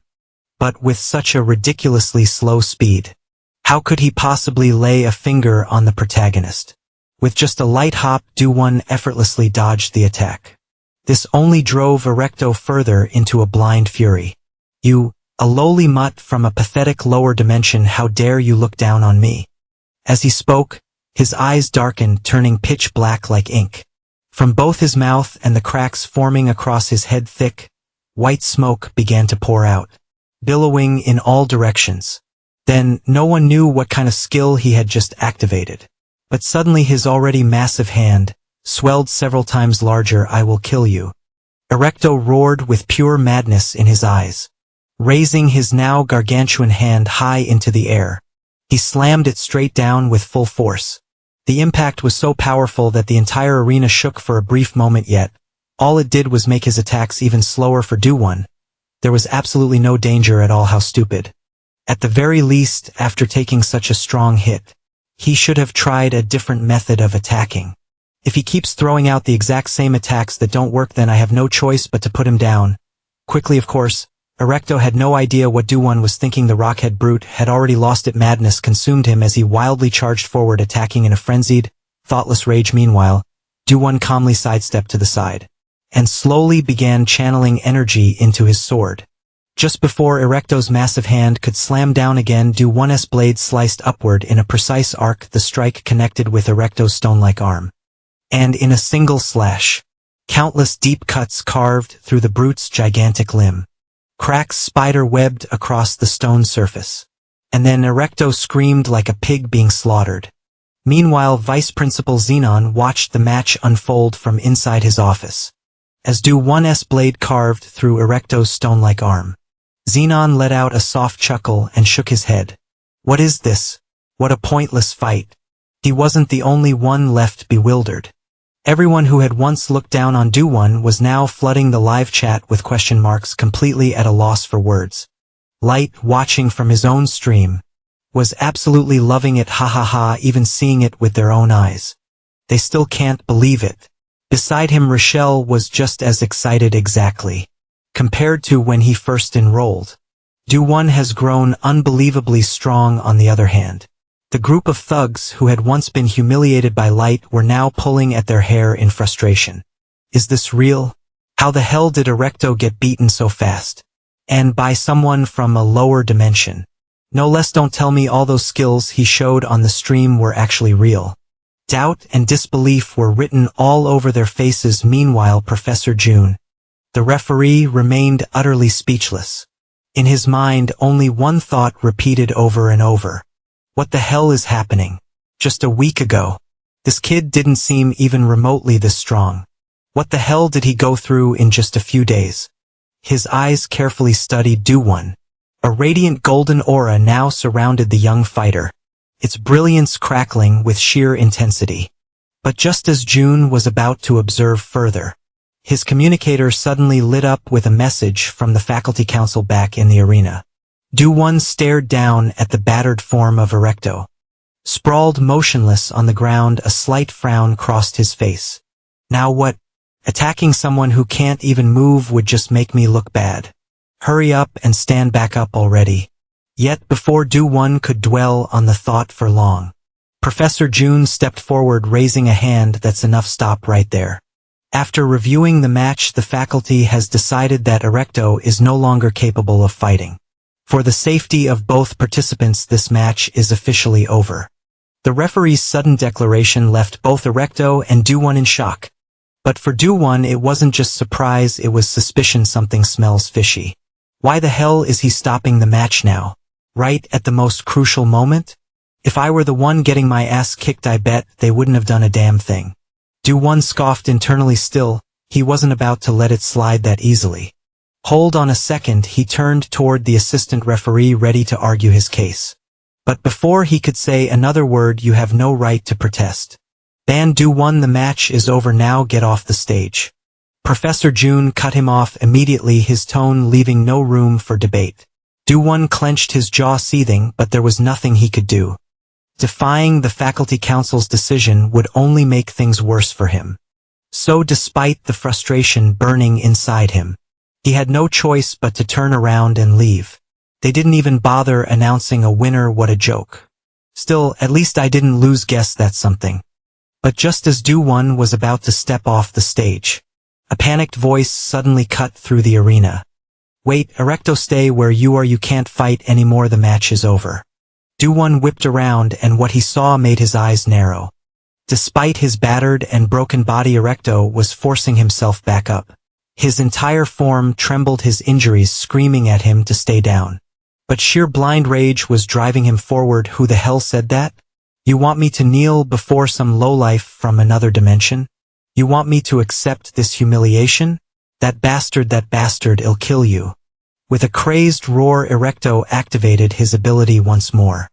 A: But with such a ridiculously slow speed, how could he possibly lay a finger on the protagonist? With just a light hop, Do-won effortlessly dodged the attack. This only drove Erecto further into a blind fury. "You, a lowly mutt from a pathetic lower dimension, how dare you look down on me?" As he spoke, his eyes darkened, turning pitch black like ink. From both his mouth and the cracks forming across his head, thick, white smoke began to pour out, billowing in all directions. Then, no one knew what kind of skill he had just activated. But suddenly his already massive hand swelled several times larger. "I will kill you." Erecto roared with pure madness in his eyes. Raising his now gargantuan hand high into the air, he slammed it straight down with full force. The impact was so powerful that the entire arena shook for a brief moment, yet all it did was make his attacks even slower for Do-won. There was absolutely no danger at all. How stupid. At the very least, after taking such a strong hit, he should have tried a different method of attacking. If he keeps throwing out the exact same attacks that don't work, then I have no choice but to put him down quickly. Of course, Erecto had no idea what Do-won was thinking. The rockhead brute had already lost it. Madness consumed him as he wildly charged forward, attacking in a frenzied, thoughtless rage. Meanwhile, Do-won calmly sidestepped to the side and slowly began channeling energy into his sword. Just before Erecto's massive hand could slam down again, Do-won's blade sliced upward in a precise arc. The strike connected with Erecto's stone-like arm, and in a single slash, countless deep cuts carved through the brute's gigantic limb. Cracks spider-webbed across the stone surface. And then Erecto screamed like a pig being slaughtered. Meanwhile, Vice Principal Xenon watched the match unfold from inside his office. As Do-won's blade carved through Erecto's stone-like arm, Xenon let out a soft chuckle and shook his head. "What is this? What a pointless fight." He wasn't the only one left bewildered. Everyone who had once looked down on Do-won was now flooding the live chat with question marks, completely at a loss for words. Light, watching from his own stream, was absolutely loving it. Ha ha ha, even seeing it with their own eyes. They still can't believe it. Beside him, Rochelle was just as excited, exactly compared to when he first enrolled. Do-One has grown unbelievably strong on the other hand. The group of thugs who had once been humiliated by Light were now pulling at their hair in frustration. Is this real? How the hell did Erecto get beaten so fast? And by someone from a lower dimension. No less. Don't tell me all those skills he showed on the stream were actually real. Doubt and disbelief were written all over their faces. Meanwhile, Professor June, the referee, remained utterly speechless. In his mind, only one thought repeated over and over. What the hell is happening? Just a week ago, this kid didn't seem even remotely this strong. What the hell did he go through in just a few days? His eyes carefully studied Do-One. A radiant golden aura now surrounded the young fighter, its brilliance crackling with sheer intensity. But just as June was about to observe further, his communicator suddenly lit up with a message from the faculty council back in the arena. Do-One stared down at the battered form of Erecto. Sprawled motionless on the ground, a slight frown crossed his face. Now what? Attacking someone who can't even move would just make me look bad. Hurry up and stand back up already. Yet before Do-One could dwell on the thought for long, Professor June stepped forward, raising a hand. That's enough. Stop right there. After reviewing the match, the faculty has decided that Erecto is no longer capable of fighting. For the safety of both participants, this match is officially over. The referee's sudden declaration left both Erecto and Do-One in shock. But for Do-One, it wasn't just surprise, it was suspicion. Something smells fishy. Why the hell is he stopping the match now? Right at the most crucial moment? If I were the one getting my ass kicked, I bet they wouldn't have done a damn thing. Do-One scoffed internally. Still, he wasn't about to let it slide that easily. Hold on a second. He turned toward the assistant referee, ready to argue his case. But before he could say another word, "You have no right to protest. Ban Do-One, the match is over now. Get off the stage." Professor June cut him off immediately, his tone leaving no room for debate. Do-One clenched his jaw, seething, but there was nothing he could do. Defying the faculty council's decision would only make things worse for him. So despite the frustration burning inside him, he had no choice but to turn around and leave. They didn't even bother announcing a winner. What a joke. Still, at least I didn't lose. Guess that's something. But just as Do-One was about to step off the stage, a panicked voice suddenly cut through the arena. Wait, Erecto, stay where you are. You can't fight anymore. The match is over. Do-One whipped around, and what he saw made his eyes narrow. Despite his battered and broken body, Erecto was forcing himself back up. His entire form trembled, his injuries screaming at him to stay down. But sheer blind rage was driving him forward. Who the hell said that? You want me to kneel before some lowlife from another dimension? You want me to accept this humiliation? That bastard, he'll kill you. With a crazed roar, Erecto activated his ability once more.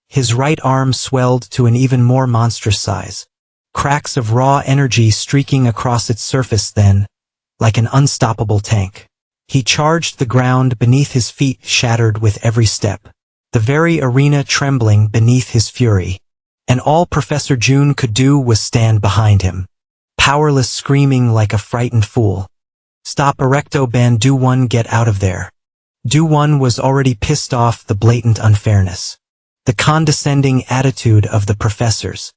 A: His right arm swelled to an even more monstrous size. Cracks of raw energy streaking across its surface then, like an unstoppable tank. He charged the ground beneath his feet, shattered with every step. The very arena trembling beneath his fury. And all Professor June could do was stand behind him, powerless, screaming like a frightened fool. Stop, Erecto, ban Do-One, get out of there. Do-One was already pissed off the blatant unfairness, the condescending attitude of the professors,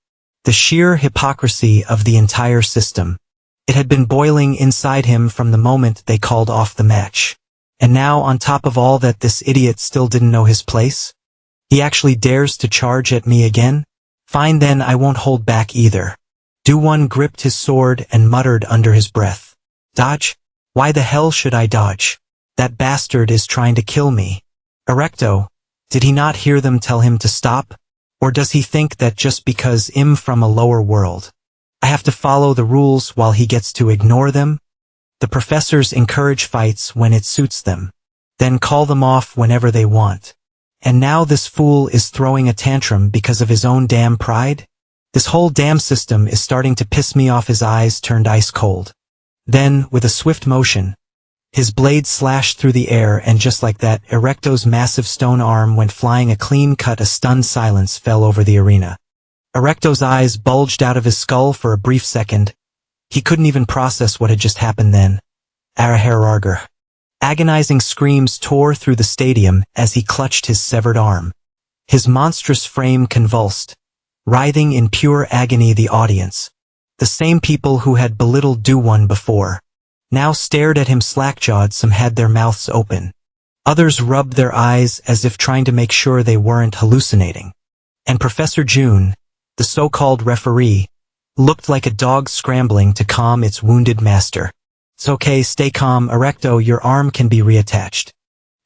A: the sheer hypocrisy of the entire system. It had been boiling inside him from the moment they called off the match. And now, on top of all that, this idiot still didn't know his place? He actually dares to charge at me again? Fine then, I won't hold back either. Do-One gripped his sword and muttered under his breath. Dodge? Why the hell should I dodge? That bastard is trying to kill me. Erecto, did he not hear them tell him to stop? Or does he think that just because I'm from a lower world, I have to follow the rules while he gets to ignore them? The professors encourage fights when it suits them, then call them off whenever they want. And now this fool is throwing a tantrum because of his own damn pride? This whole damn system is starting to piss me off. His eyes turned ice cold. Then, with a swift motion, his blade slashed through the air, and just like that, Erecto's massive stone arm went flying. A clean cut. A stunned silence fell over the arena. Erecto's eyes bulged out of his skull for a brief second. He couldn't even process what had just happened then. Araherarger. Agonizing screams tore through the stadium as he clutched his severed arm. His monstrous frame convulsed, writhing in pure agony. The audience, the same people who had belittled Do-Won before, now stared at him slack-jawed. Some had their mouths open. Others rubbed their eyes as if trying to make sure they weren't hallucinating. And Professor June, the so-called referee, looked like a dog scrambling to calm its wounded master. "It's okay, stay calm, Erecto, your arm can be reattached.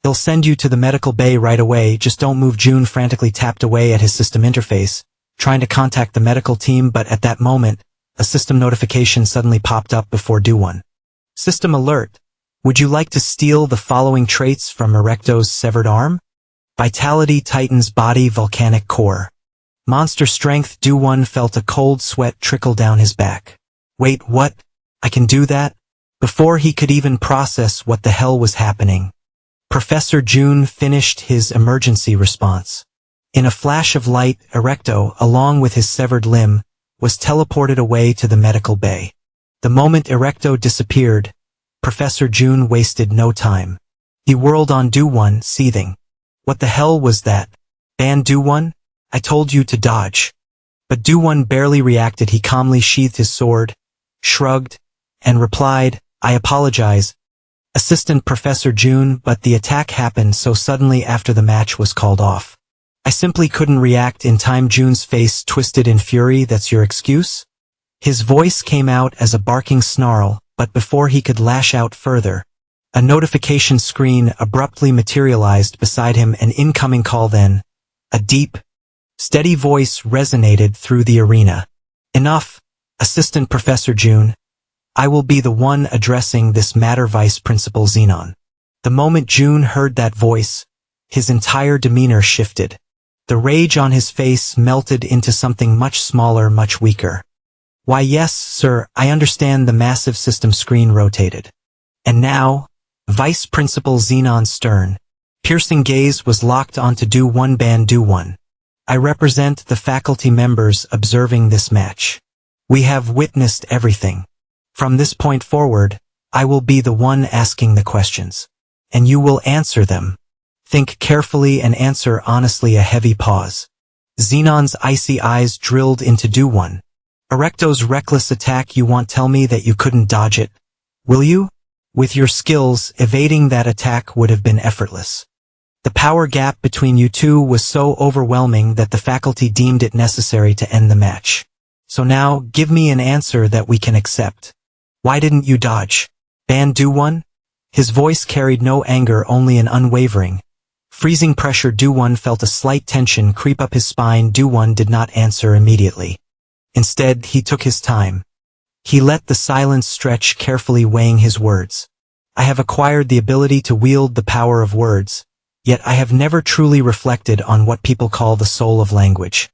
A: They'll send you to the medical bay right away, just don't move." June frantically tapped away at his system interface, trying to contact the medical team, but at that moment, a system notification suddenly popped up before Do-Won. "System alert. Would you like to steal the following traits from Erecto's severed arm? Vitality, Titan's body, volcanic core. Monster strength." Do-Won felt a cold sweat trickle down his back. "Wait, what? I can do that?" Before he could even process what the hell was happening, Professor June finished his emergency response. In a flash of light, Erecto, along with his severed limb, was teleported away to the medical bay. The moment Erecto disappeared, Professor June wasted no time. He whirled on Do-Won, seething. "What the hell was that? Ban Do-Won? I told you to dodge." But Do-Won barely reacted. He calmly sheathed his sword, shrugged, and replied, "I apologize, Assistant Professor June, but the attack happened so suddenly after the match was called off. I simply couldn't react in time." June's face twisted in fury. "That's your excuse?" His voice came out as a barking snarl, but before he could lash out further, a notification screen abruptly materialized beside him. An incoming call. Then, a deep, steady voice resonated through the arena. "Enough, Assistant Professor June. I will be the one addressing this matter, Vice Principal Xenon." The moment June heard that voice, his entire demeanor shifted. The rage on his face melted into something much smaller, much weaker. "Why, yes, sir, I understand." The massive system screen rotated. And now, Vice Principal Xenon's stern, piercing gaze was locked onto Do-Won. "Ban Do-Won. I represent the faculty members observing this match. We have witnessed everything. From this point forward, I will be the one asking the questions. And you will answer them. Think carefully and answer honestly." A heavy pause. Xenon's icy eyes drilled into Do-Won. "Erecto's reckless attack, you won't tell me that you couldn't dodge it, will you? With your skills, evading that attack would have been effortless. The power gap between you two was so overwhelming that the faculty deemed it necessary to end the match. So now, give me an answer that we can accept. Why didn't you dodge? Ban Do-Won?" His voice carried no anger, only an unwavering, freezing pressure. Do-Won felt a slight tension creep up his spine. Do-Won did not answer immediately. Instead, he took his time. He let the silence stretch, carefully weighing his words. "I have acquired the ability to wield the power of words, yet I have never truly reflected on what people call the soul of language."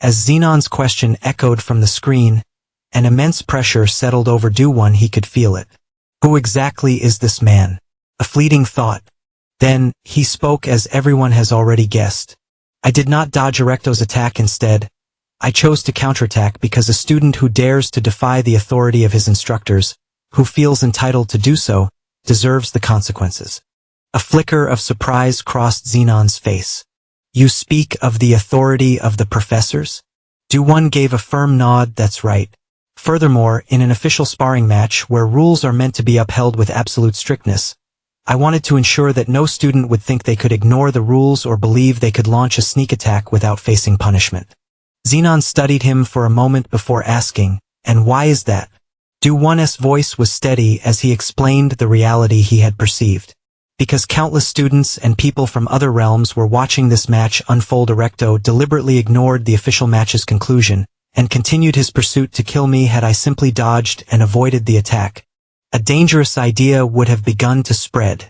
A: As Xenon's question echoed from the screen, an immense pressure settled over Do-Won. He could feel it. Who exactly is this man? A fleeting thought. Then, he spoke as everyone has already guessed. "I did not dodge Erecto's attack. Instead, I chose to counterattack because a student who dares to defy the authority of his instructors, who feels entitled to do so, deserves the consequences." A flicker of surprise crossed Xenon's face. "You speak of the authority of the professors?" Do-Won gave a firm nod. "That's right. Furthermore, in an official sparring match where rules are meant to be upheld with absolute strictness, I wanted to ensure that no student would think they could ignore the rules or believe they could launch a sneak attack without facing punishment." Xenon studied him for a moment before asking, "And why is that?" Do-Won's voice was steady as he explained the reality he had perceived. Because countless students and people from other realms were watching this match unfold. Erecto deliberately ignored the official match's conclusion and continued his pursuit to kill me. Had I simply dodged and avoided the attack, a dangerous idea would have begun to spread.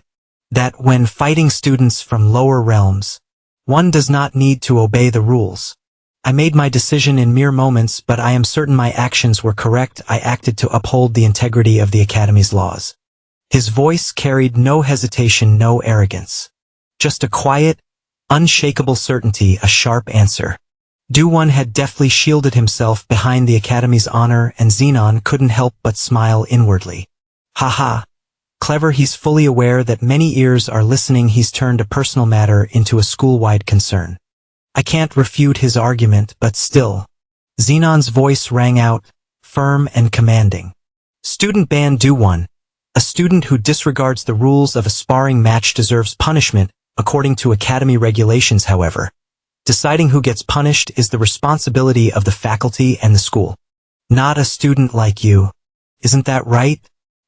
A: That when fighting students from lower realms, one does not need to obey the rules. I made my decision in mere moments, but I am certain my actions were correct. I acted to uphold the integrity of the Academy's laws. His voice carried no hesitation, no arrogance. Just a quiet, unshakable certainty, a sharp answer. Do-Won had deftly shielded himself behind the Academy's honor, and Xenon couldn't help but smile inwardly. "Haha. Clever, he's fully aware that many ears are listening. He's turned a personal matter into a school-wide concern. I can't refute his argument, but still. Xenon's voice rang out, firm and commanding. Student Ban Do 1. A student who disregards the rules of a sparring match deserves punishment, according to Academy regulations, however. Deciding who gets punished is the responsibility of the faculty and the school. Not a student like you. Isn't that right?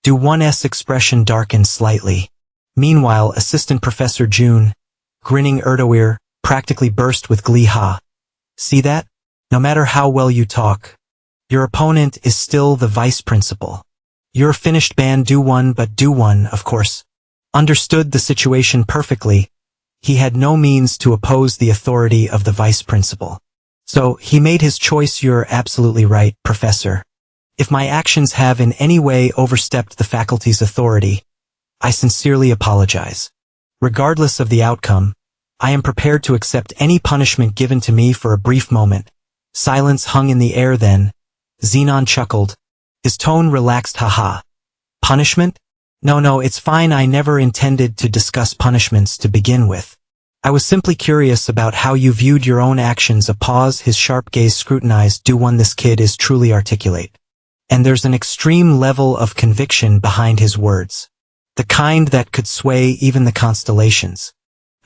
A: Do 1's expression darkened slightly. Meanwhile, Assistant Professor June, grinning Erdoear, practically burst with glee. Ha! See that? No matter how well you talk, your opponent is still the vice principal. You're finished. Ban Do 1, but Do 1, of course, understood the situation perfectly. He had no means to oppose the authority of the vice principal. So, he made his choice. You're absolutely right, Professor. If my actions have in any way overstepped the faculty's authority, I sincerely apologize. Regardless of the outcome, I am prepared to accept any punishment given to me. For a brief moment, silence hung in the air. Then, Xenon chuckled. His tone relaxed. Haha. Punishment? No, it's fine. I never intended to discuss punishments to begin with. I was simply curious about how you viewed your own actions. A pause. His sharp gaze scrutinized Do 1. This kid is truly articulate. And there's an extreme level of conviction behind his words. The kind that could sway even the constellations.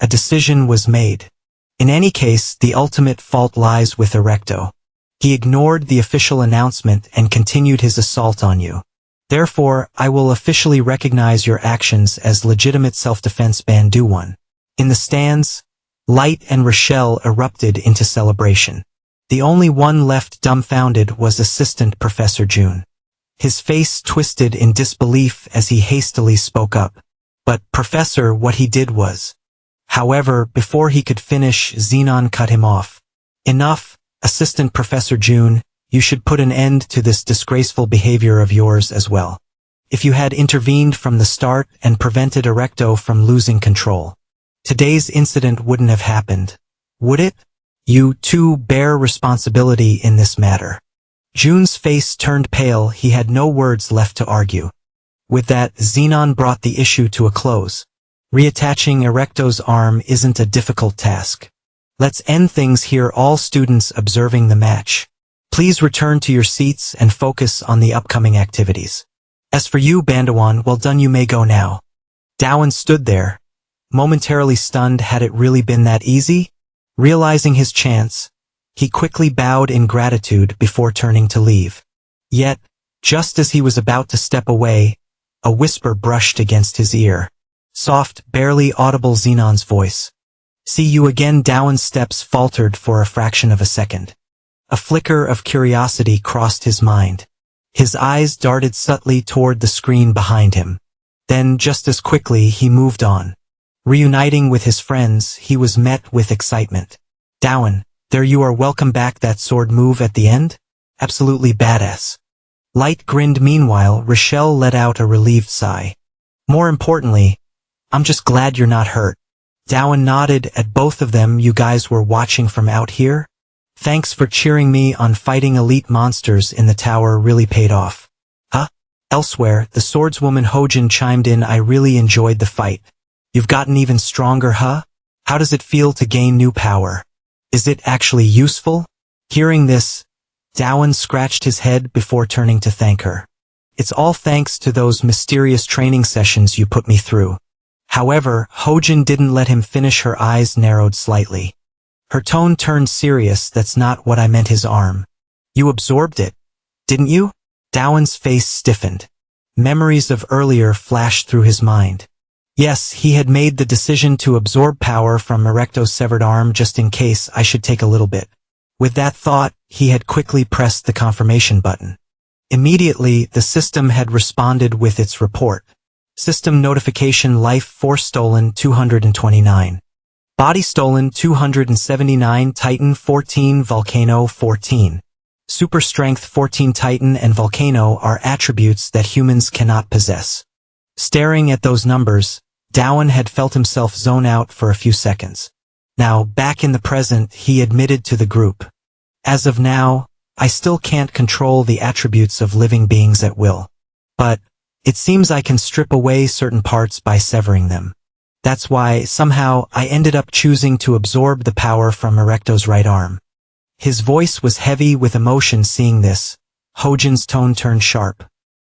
A: A decision was made. In any case, the ultimate fault lies with Erecto. He ignored the official announcement and continued his assault on you. Therefore, I will officially recognize your actions as legitimate self-defense. Ban Do 1. In the stands, Light and Rochelle erupted into celebration. The only one left dumbfounded was Assistant Professor June. His face twisted in disbelief as he hastily spoke up. But, Professor, what he did was... However, before he could finish, Xenon cut him off. Enough, Assistant Professor June, you should put an end to this disgraceful behavior of yours as well. If you had intervened from the start and prevented Erecto from losing control, today's incident wouldn't have happened, would it? You, too, bear responsibility in this matter. June's face turned pale. He had no words left to argue. With that, Xenon brought the issue to a close. Reattaching Erecto's arm isn't a difficult task. Let's end things here. All students observing the match, please return to your seats and focus on the upcoming activities. As for you, Bandawan, well done. You may go now. Dowan stood there, momentarily stunned. Had it really been that easy? Realizing his chance, he quickly bowed in gratitude before turning to leave. Yet, just as he was about to step away, a whisper brushed against his ear. Soft, barely audible Xenon's voice. See you again. Dowan's steps faltered for a fraction of a second. A flicker of curiosity crossed his mind. His eyes darted subtly toward the screen behind him. Then, just as quickly, he moved on. Reuniting with his friends, he was met with excitement. Dowan, there you are. Welcome back. That sword move at the end? Absolutely badass. Light grinned. Meanwhile, Rochelle let out a relieved sigh. More importantly, I'm just glad you're not hurt. Dowan nodded at both of them. You guys were watching from out here? Thanks for cheering me on. Fighting elite monsters in the tower really paid off. Huh? Elsewhere, the swordswoman Hojin chimed in. I really enjoyed the fight. You've gotten even stronger, huh? How does it feel to gain new power? Is it actually useful? Hearing this, Dowan scratched his head before turning to thank her. It's all thanks to those mysterious training sessions you put me through. However, Hojin didn't let him finish. Her eyes narrowed slightly. Her tone turned serious. That's not what I meant. His arm. You absorbed it, didn't you? Dowan's face stiffened. Memories of earlier flashed through his mind. Yes, he had made the decision to absorb power from Erecto's severed arm just in case I should take a little bit. With that thought, he had quickly pressed the confirmation button. Immediately, the system had responded with its report. System notification: Life Force stolen 229. Body stolen 279. Titan 14, Volcano 14. Super Strength 14. Titan and Volcano are attributes that humans cannot possess. Staring at those numbers, Dowan had felt himself zone out for a few seconds. Now, back in the present, he admitted to the group. As of now, I still can't control the attributes of living beings at will. But, It seems I can strip away certain parts by severing them. That's why, somehow, I ended up choosing to absorb the power from Erecto's right arm. His voice was heavy with emotion. Seeing this, Hojin's tone turned sharp.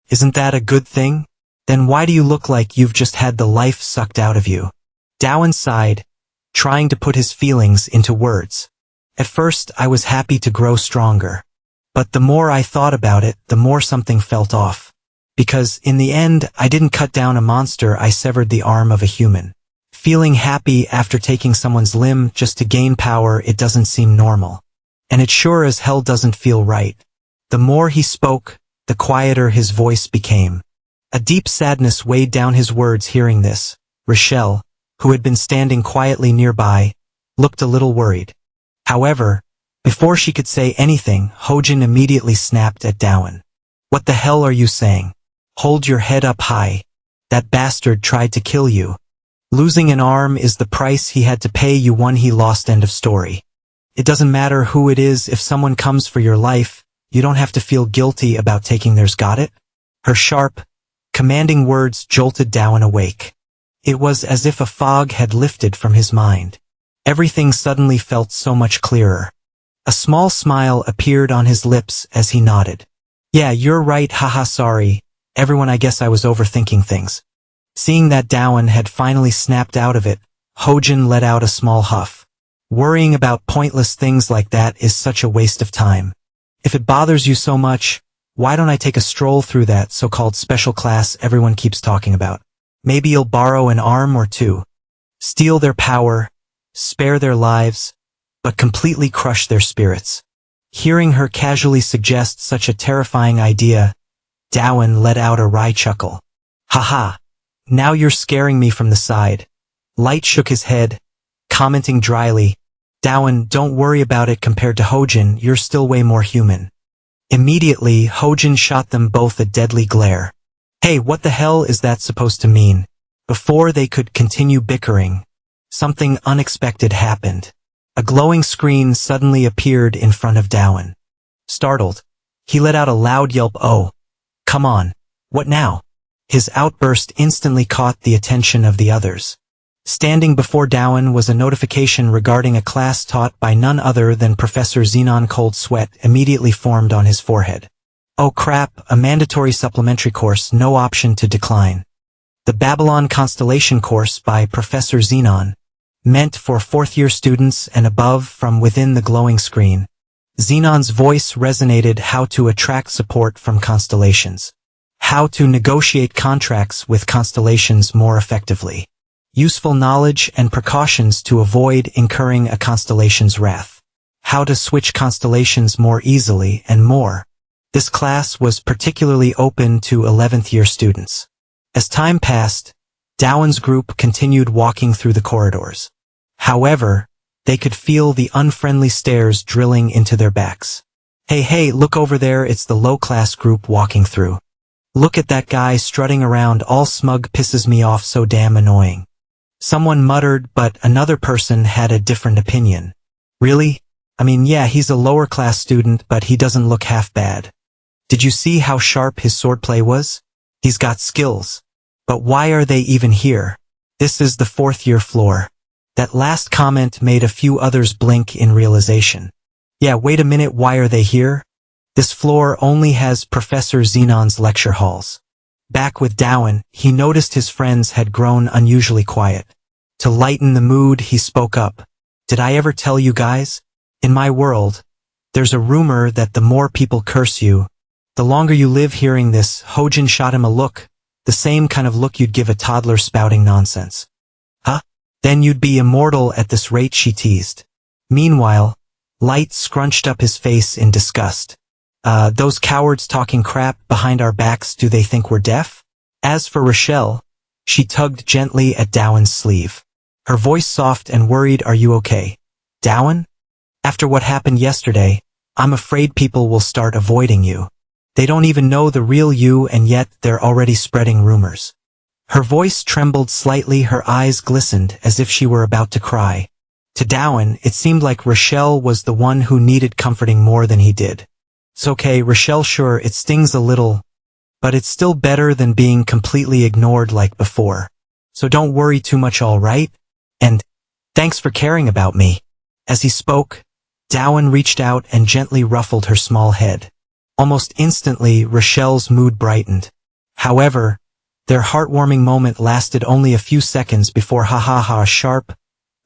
A: Isn't that a good thing? Then why do you look like you've just had the life sucked out of you? Dowan sighed, trying to put his feelings into words. At first, I was happy to grow stronger. But the more I thought about it, the more something felt off. Because, in the end, I didn't cut down a monster, I severed the arm of a human. Feeling happy after taking someone's limb just to gain power, it doesn't seem normal. And it sure as hell doesn't feel right. The more he spoke, the quieter his voice became. A deep sadness weighed down his words. Hearing this, Rochelle, who had been standing quietly nearby, looked a little worried. However, before she could say anything, Hojin immediately snapped at Dowan. What the hell are you saying? Hold your head up high. That bastard tried to kill you. Losing an arm is the price he had to pay. You won, he lost. End of story. It doesn't matter who it is. If someone comes for your life, you don't have to feel guilty about taking theirs. Got it? Her sharp, commanding words jolted Dowan awake. It was as if a fog had lifted from his mind. Everything suddenly felt so much clearer. A small smile appeared on his lips as he nodded. Yeah, you're right, haha, sorry, everyone, I guess I was overthinking things. Seeing that Dowan had finally snapped out of it, Hojin let out a small huff. Worrying about pointless things like that is such a waste of time. If it bothers you so much, why don't I take a stroll through that so-called special class everyone keeps talking about? Maybe you'll borrow an arm or two, steal their power, spare their lives, but completely crush their spirits. Hearing her casually suggest such a terrifying idea, Dowan let out a wry chuckle. Haha, now you're scaring me. From the side, Light shook his head, commenting dryly, Dowan, don't worry about it. Compared to Hojin, you're still way more human. Immediately, Hojin shot them both a deadly glare. Hey, what the hell is that supposed to mean? Before they could continue bickering, something unexpected happened. A glowing screen suddenly appeared in front of Dowan. Startled, he let out a loud yelp. Oh, come on, what now? His outburst instantly caught the attention of the others. Standing before Dowan was a notification regarding a class taught by none other than Professor Xenon. Cold sweat immediately formed on his forehead. Oh crap, a mandatory supplementary course, no option to decline. The Babylon Constellation course by Professor Xenon, meant for fourth-year students and above. From within the glowing screen, Xenon's voice resonated. How to attract support from constellations. How to negotiate contracts with constellations more effectively. Useful knowledge and precautions to avoid incurring a constellation's wrath. How to switch constellations more easily, and more. This class was particularly open to 11th-year students. As time passed, Dowan's group continued walking through the corridors. However, they could feel the unfriendly stares drilling into their backs. Hey, look over there, it's the low-class group walking through. Look at that guy strutting around all smug, pisses me off, so damn annoying. Someone muttered, but another person had a different opinion. Really? I mean, yeah, he's a lower-class student, but he doesn't look half bad. Did you see how sharp his swordplay was? He's got skills. But why are they even here? This is the fourth-year floor. That last comment made a few others blink in realization. Yeah, wait a minute, why are they here? This floor only has Professor Xenon's lecture halls. Back with Dowan, he noticed his friends had grown unusually quiet. To lighten the mood, he spoke up. Did I ever tell you guys? In my world, there's a rumor that the more people curse you, the longer you live. Hearing this, Hojin shot him a look, the same kind of look you'd give a toddler spouting nonsense. Huh? Then you'd be immortal at this rate, she teased. Meanwhile, Light scrunched up his face in disgust. Those cowards talking crap behind our backs, do they think we're deaf? As for Rochelle, she tugged gently at Dowan's sleeve. Her voice soft and worried, are you okay, Dowan? After what happened yesterday, I'm afraid people will start avoiding you. They don't even know the real you, and yet they're already spreading rumors. Her voice trembled slightly, her eyes glistened as if she were about to cry. To Dowan, it seemed like Rochelle was the one who needed comforting more than he did. It's okay, Rochelle, sure, it stings a little, but it's still better than being completely ignored like before. So don't worry too much, all right? And thanks for caring about me. As he spoke, Dowan reached out and gently ruffled her small head. Almost instantly, Rochelle's mood brightened. However, their heartwarming moment lasted only a few seconds before a sharp,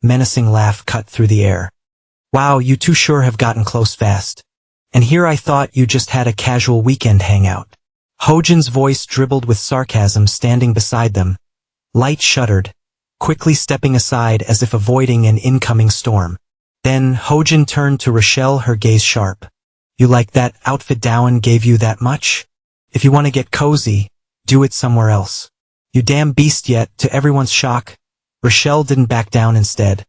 A: menacing laugh cut through the air. Wow, you two sure have gotten close fast. And here I thought you just had a casual weekend hangout. Hojin's voice dribbled with sarcasm standing beside them. Light shuddered, quickly stepping aside as if avoiding an incoming storm. Then Hojin turned to Rochelle, her gaze sharp. You like that outfit Dowan gave you that much? If you want to get cozy, do it somewhere else. You damn beast. Yet, to everyone's shock, Rochelle didn't back down. Instead,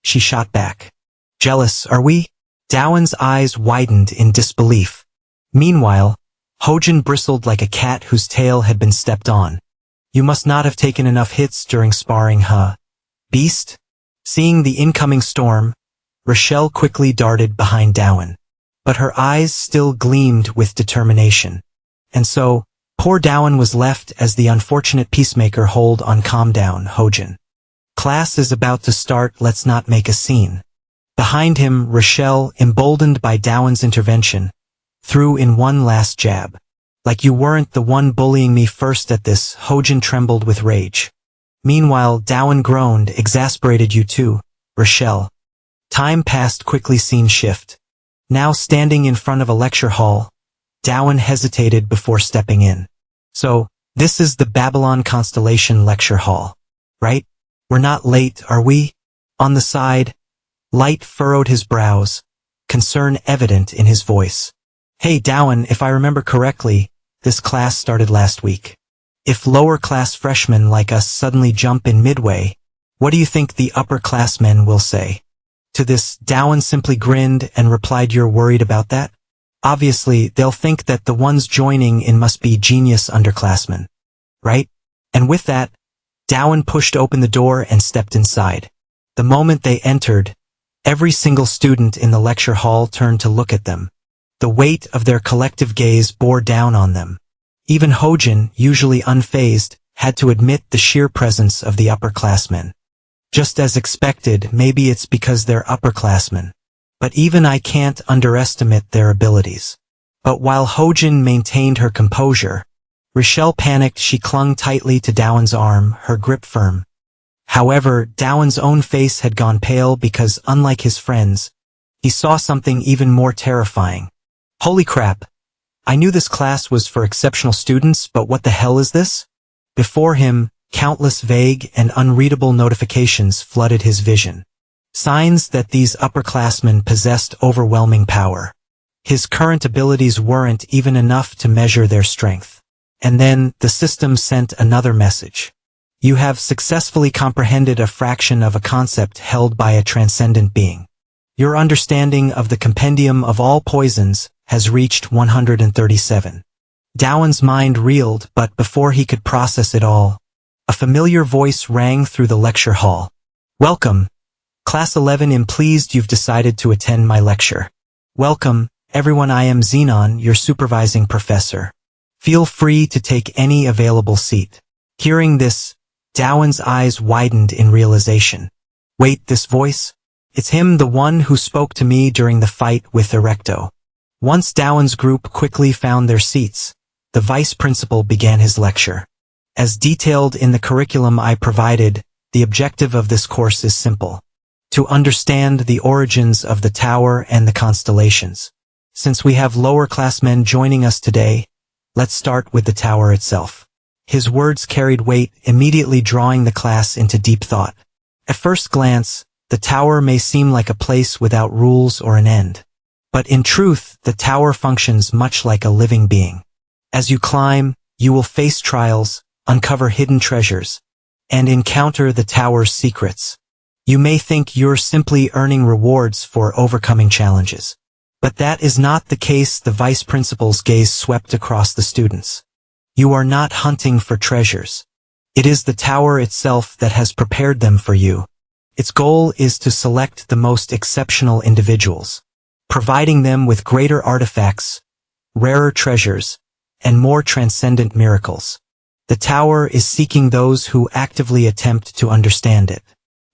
A: she shot back. Jealous, are we? Dowan's eyes widened in disbelief. Meanwhile, Hojin bristled like a cat whose tail had been stepped on. You must not have taken enough hits during sparring, huh? Beast? Seeing the incoming storm, Rochelle quickly darted behind Dowan. But her eyes still gleamed with determination. And so, poor Dowan was left as the unfortunate peacemaker. Hold on, calm down, Hojin. Class is about to start, let's not make a scene. Behind him, Rochelle, emboldened by Dowan's intervention, threw in one last jab. Like you weren't the one bullying me first. At this, Hojin trembled with rage. Meanwhile, Dowan groaned, exasperated. You too, Rochelle. Time passed quickly. Scene shift. Now standing in front of a lecture hall, Dowan hesitated before stepping in. So, this is the Babylon Constellation lecture hall, right? We're not late, are we? On the side, Light furrowed his brows, concern evident in his voice. Hey Dowan, if I remember correctly, this class started last week. If lower-class freshmen like us suddenly jump in midway, what do you think the upperclassmen will say? To this, Dowan simply grinned and replied, you're worried about that? Obviously, they'll think that the ones joining in must be genius underclassmen. Right? And with that, Dowan pushed open the door and stepped inside. The moment they entered, every single student in the lecture hall turned to look at them. The weight of their collective gaze bore down on them. Even Hojin, usually unfazed, had to admit the sheer presence of the upperclassmen. Just as expected, maybe it's because they're upperclassmen. But even I can't underestimate their abilities. But while Hojin maintained her composure, Rochelle panicked. She clung tightly to Dowan's arm, her grip firm. However, Dowan's own face had gone pale because, unlike his friends, he saw something even more terrifying. Holy crap! I knew this class was for exceptional students, but what the hell is this? Before him, countless vague and unreadable notifications flooded his vision. Signs that these upperclassmen possessed overwhelming power. His current abilities weren't even enough to measure their strength. And then, the system sent another message. You have successfully comprehended a fraction of a concept held by a transcendent being. Your understanding of the compendium of all poisons has reached 137. Dowan's mind reeled, but before he could process it all, a familiar voice rang through the lecture hall. Welcome. Class 11, I'm pleased you've decided to attend my lecture. Welcome, everyone. I am Xenon, your supervising professor. Feel free to take any available seat. Hearing this, Dowan's eyes widened in realization. Wait, this voice? It's him, the one who spoke to me during the fight with Erecto. Once Dowan's group quickly found their seats, the vice principal began his lecture. As detailed in the curriculum I provided, the objective of this course is simple. To understand the origins of the tower and the constellations. Since we have lower-class men joining us today, let's start with the tower itself. His words carried weight, immediately drawing the class into deep thought. At first glance, the tower may seem like a place without rules or an end. But in truth, the tower functions much like a living being. As you climb, you will face trials, uncover hidden treasures, and encounter the tower's secrets. You may think you're simply earning rewards for overcoming challenges. But that is not the case. The vice principal's gaze swept across the students. You are not hunting for treasures. It is the tower itself that has prepared them for you. Its goal is to select the most exceptional individuals, providing them with greater artifacts, rarer treasures, and more transcendent miracles. The tower is seeking those who actively attempt to understand it.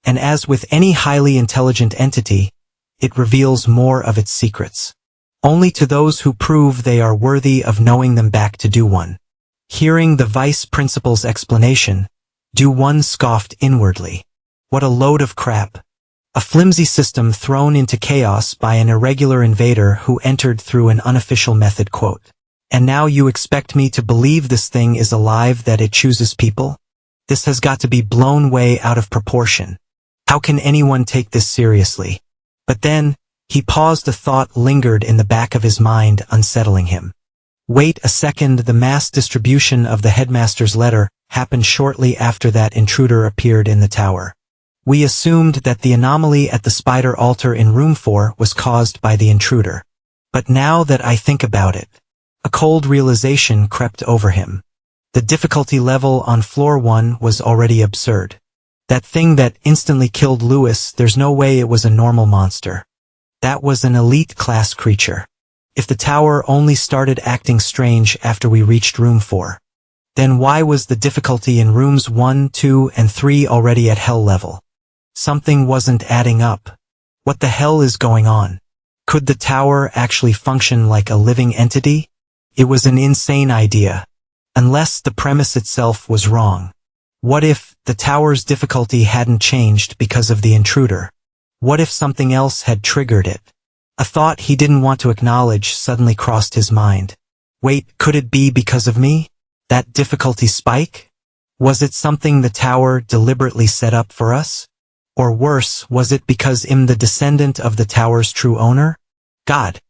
A: And as with any highly intelligent entity, it reveals more of its secrets. Only to those who prove they are worthy of knowing them back to Do-One. Hearing the vice principal's explanation, Do-One scoffed inwardly. What a load of crap. A flimsy system thrown into chaos by an irregular invader who entered through an unofficial method quote. And now you expect me to believe this thing is alive, that it chooses people? This has got to be blown way out of proportion. How can anyone take this seriously? But then, he paused. A thought lingered in the back of his mind, unsettling him. Wait a second, the mass distribution of the headmaster's letter happened shortly after that intruder appeared in the tower. We assumed that the anomaly at the spider altar in room 4 was caused by the intruder. But now that I think about it, a cold realization crept over him. The difficulty level on floor 1 was already absurd. That thing that instantly killed Lewis, there's no way it was a normal monster. That was an elite class creature. If the tower only started acting strange after we reached room 4, then why was the difficulty in rooms 1, 2, and 3 already at hell level? Something wasn't adding up. What the hell is going on? Could the tower actually function like a living entity? It was an insane idea. Unless the premise itself was wrong. What if the tower's difficulty hadn't changed because of the intruder? What if something else had triggered it? A thought he didn't want to acknowledge suddenly crossed his mind. Wait, could it be because of me? That difficulty spike? Was it something the tower deliberately set up for us? Or worse, was it because I'm the descendant of the tower's true owner? God,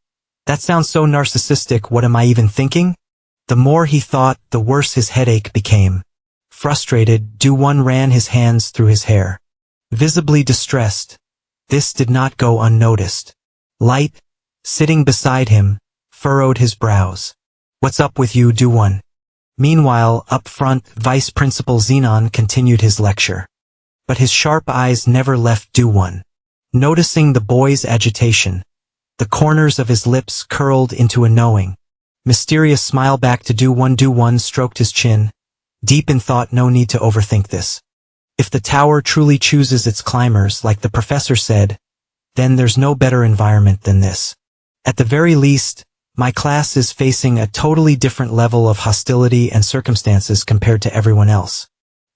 A: that sounds so narcissistic. What am I even thinking? The more he thought, the worse his headache became. Frustrated, Do-One ran his hands through his hair. Visibly distressed. This did not go unnoticed. Light, sitting beside him, furrowed his brows. What's up with you, Do-One? Meanwhile, up front, Vice Principal Xenon continued his lecture. But his sharp eyes never left Do-One. Noticing the boy's agitation, the corners of his lips curled into a knowing, mysterious smile back to Do-One. Do-One stroked his chin, deep in thought. No need to overthink this. If the tower truly chooses its climbers, like the professor said, then there's no better environment than this. At the very least, my class is facing a totally different level of hostility and circumstances compared to everyone else.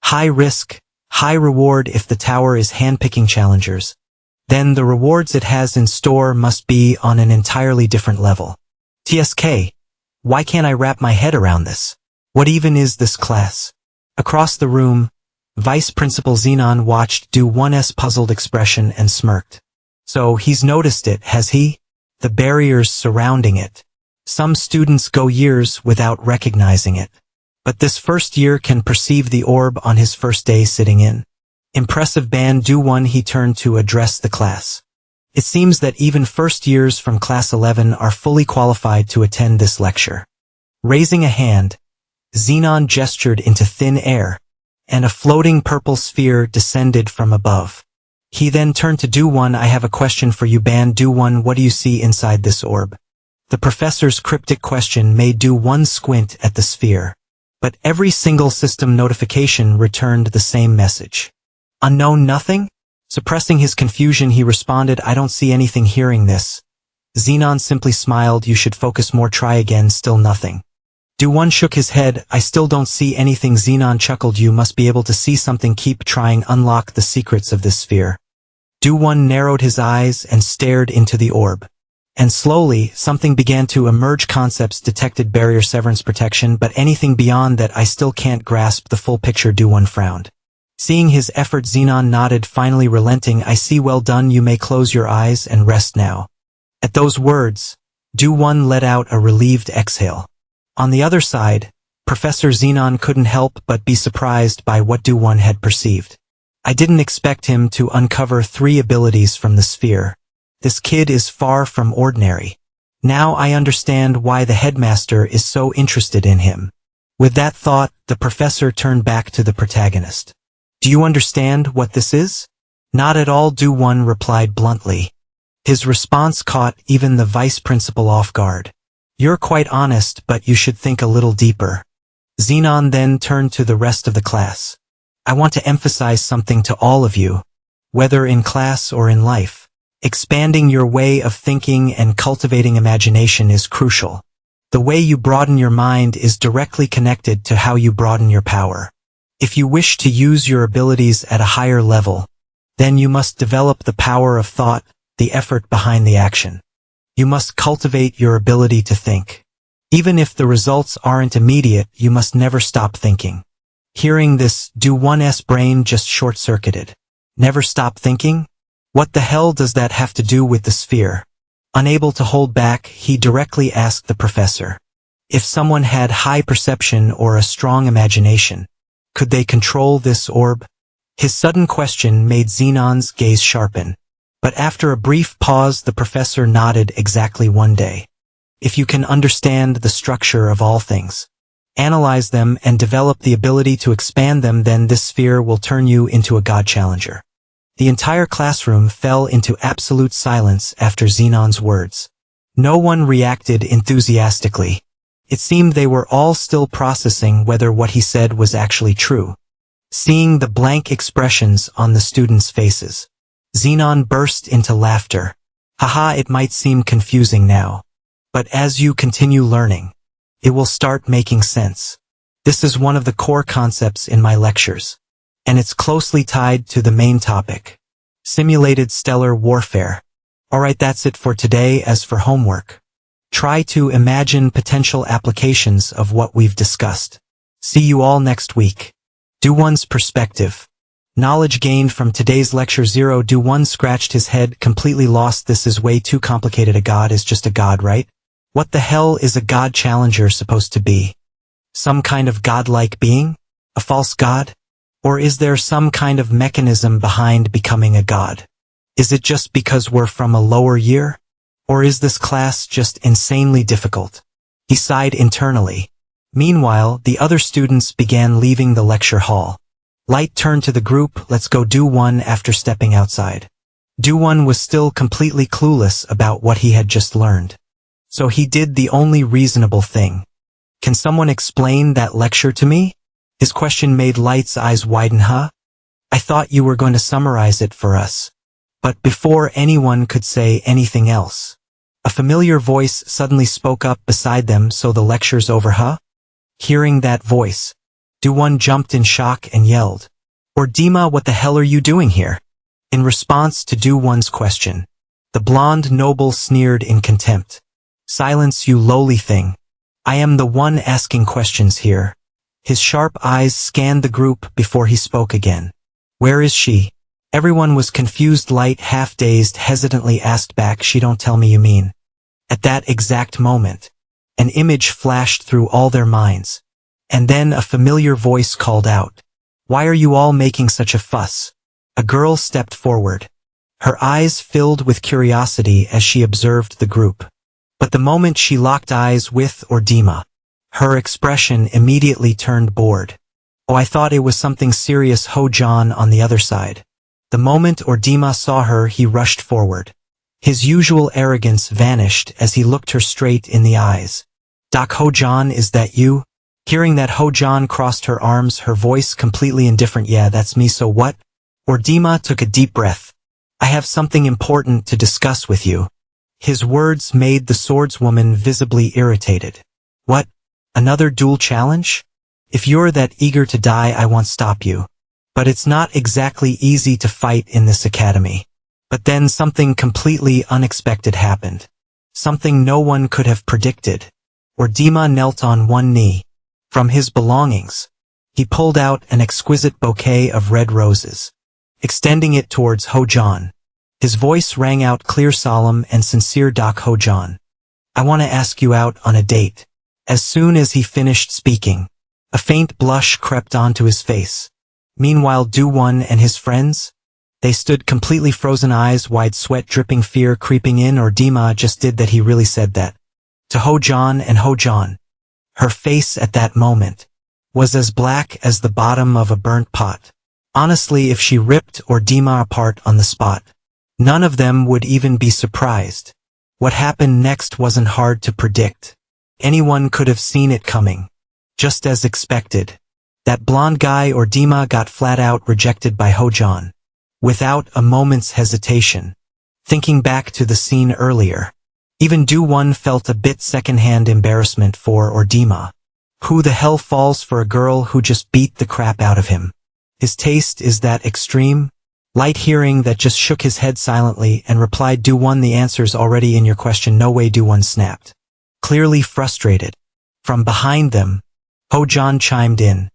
A: High risk, high reward. If the tower is handpicking challengers, then the rewards it has in store must be on an entirely different level. TSK, why can't I wrap my head around this? What even is this class? Across the room, Vice Principal Xenon watched Do-One's puzzled expression and smirked. So he's noticed it, has he? The barriers surrounding it. Some students go years without recognizing it. But this first year can perceive the orb on his first day sitting in. Impressive band. Do-One, he turned to address the class. It seems that even first years from class 11 are fully qualified to attend this lecture. Raising a hand, Xenon gestured into thin air, and a floating purple sphere descended from above. He then turned to Do-One. I have a question for you, band. Do-One, what do you see inside this orb? The professor's cryptic question made Do-One squint at the sphere. But every single system notification returned the same message. Unknown. Nothing? Suppressing his confusion, he responded, I don't see anything. Hearing this, Xenon simply smiled. You should focus more. Try again. Still nothing. Do-One shook his head. I still don't see anything. Xenon chuckled. You must be able to see something. Keep trying. Unlock the secrets of this sphere. Do-One narrowed his eyes and stared into the orb. And slowly, something began to emerge. Concepts detected: barrier, severance, protection, but anything beyond that I still can't grasp the full picture. Do-One frowned. Seeing his effort, Xenon nodded, finally relenting. I see. Well done. You may close your eyes and rest now. At those words, Do-One let out a relieved exhale. On the other side, Professor Xenon couldn't help but be surprised by what Do-One had perceived. I didn't expect him to uncover 3 abilities from the sphere. This kid is far from ordinary. Now I understand why the headmaster is so interested in him. With that thought, the professor turned back to the protagonist. Do you understand what this is? Not at all, Do-One replied bluntly. His response caught even the vice principal off guard. You're quite honest, but you should think a little deeper. Zenon then turned to the rest of the class. I want to emphasize something to all of you, whether in class or in life. Expanding your way of thinking and cultivating imagination is crucial. The way you broaden your mind is directly connected to how you broaden your power. If you wish to use your abilities at a higher level, then you must develop the power of thought, the effort behind the action. You must cultivate your ability to think. Even if the results aren't immediate, you must never stop thinking. Hearing this, Do-One's brain just short-circuited. Never stop thinking? What the hell does that have to do with the sphere? Unable to hold back, he directly asked the professor. If someone had high perception or a strong imagination, could they control this orb? His sudden question made Zenon's gaze sharpen. But after a brief pause, the professor nodded exactly one day. If you can understand the structure of all things, analyze them and develop the ability to expand them, then this sphere will turn you into a god challenger. The entire classroom fell into absolute silence after Zenon's words. No one reacted enthusiastically. It seemed they were all still processing whether what he said was actually true. Seeing the blank expressions on the students' faces, Zenon burst into laughter. Haha, it might seem confusing now, but as you continue learning, it will start making sense. This is one of the core concepts in my lectures, and it's closely tied to the main topic, simulated stellar warfare. Alright, that's it for today. As for homework, try to imagine potential applications of what we've discussed. See you all next week. Do-One's perspective. Knowledge gained from today's lecture 0. Do-One scratched his head, completely lost. This is way too complicated. A god is just a god, right? What the hell is a god challenger supposed to be? Some kind of godlike being? A false god? Or is there some kind of mechanism behind becoming a god? Is it just because we're from a lower year? Or is this class just insanely difficult? He sighed internally. Meanwhile, the other students began leaving the lecture hall. Light turned to the group. Let's go. Do-One after stepping outside. Do-One was still completely clueless about what he had just learned. So he did the only reasonable thing. Can someone explain that lecture to me? His question made Light's eyes widen. Huh? I thought you were going to summarize it for us. But before anyone could say anything else, a familiar voice suddenly spoke up beside them. So the lecture's over, huh? Hearing that voice, Do-One jumped in shock and yelled, "Or Dima, what the hell are you doing here?" In response to Do-One's question, the blonde noble sneered in contempt. "Silence, you lowly thing. I am the one asking questions here." His sharp eyes scanned the group before he spoke again. "Where is she?" Everyone was confused. Light, half-dazed, hesitantly asked back, "She don't tell me, you mean?" At that exact moment, an image flashed through all their minds. And then a familiar voice called out, "Why are you all making such a fuss?" A girl stepped forward. Her eyes filled with curiosity as she observed the group. But the moment she locked eyes with Ordima, her expression immediately turned bored. "Oh, I thought it was something serious." Ho-John on the other side. The moment Ordima saw her, he rushed forward. His usual arrogance vanished as he looked her straight in the eyes. "Doc Ho-John, is that you?" Hearing that, Ho-John crossed her arms, her voice completely indifferent. "Yeah, that's me. So what?" Ordima took a deep breath. "I have something important to discuss with you." His words made the swordswoman visibly irritated. "What? Another duel challenge? If you're that eager to die, I won't stop you. But it's not exactly easy to fight in this academy." But then something completely unexpected happened. Something no one could have predicted. Ordima knelt on one knee. From his belongings, he pulled out an exquisite bouquet of red roses, extending it towards Ho-John. His voice rang out clear, solemn, and sincere. "Doc Ho-John, I want to ask you out on a date." As soon as he finished speaking, a faint blush crept onto his face. Meanwhile, Do-One and his friends, they stood completely frozen, eyes wide, sweat dripping, fear creeping in. Ordima just did that. He really said that to Ho-John, and Ho-John, her face at that moment, was as black as the bottom of a burnt pot. Honestly, if she ripped Ordima apart on the spot, none of them would even be surprised. What happened next wasn't hard to predict. Anyone could have seen it coming. Just as expected. That blonde guy or Dima got flat out rejected by Hojan. Without a moment's hesitation. Thinking back to the scene earlier. Even Do-won felt a bit secondhand embarrassment for Ordima. Who the hell falls for a girl who just beat the crap out of him? His taste is that extreme? Light hearing that just shook his head silently and replied, Do-won, the answer's already in your question. No way, Do-won snapped. Clearly frustrated. From behind them, Hojan chimed in.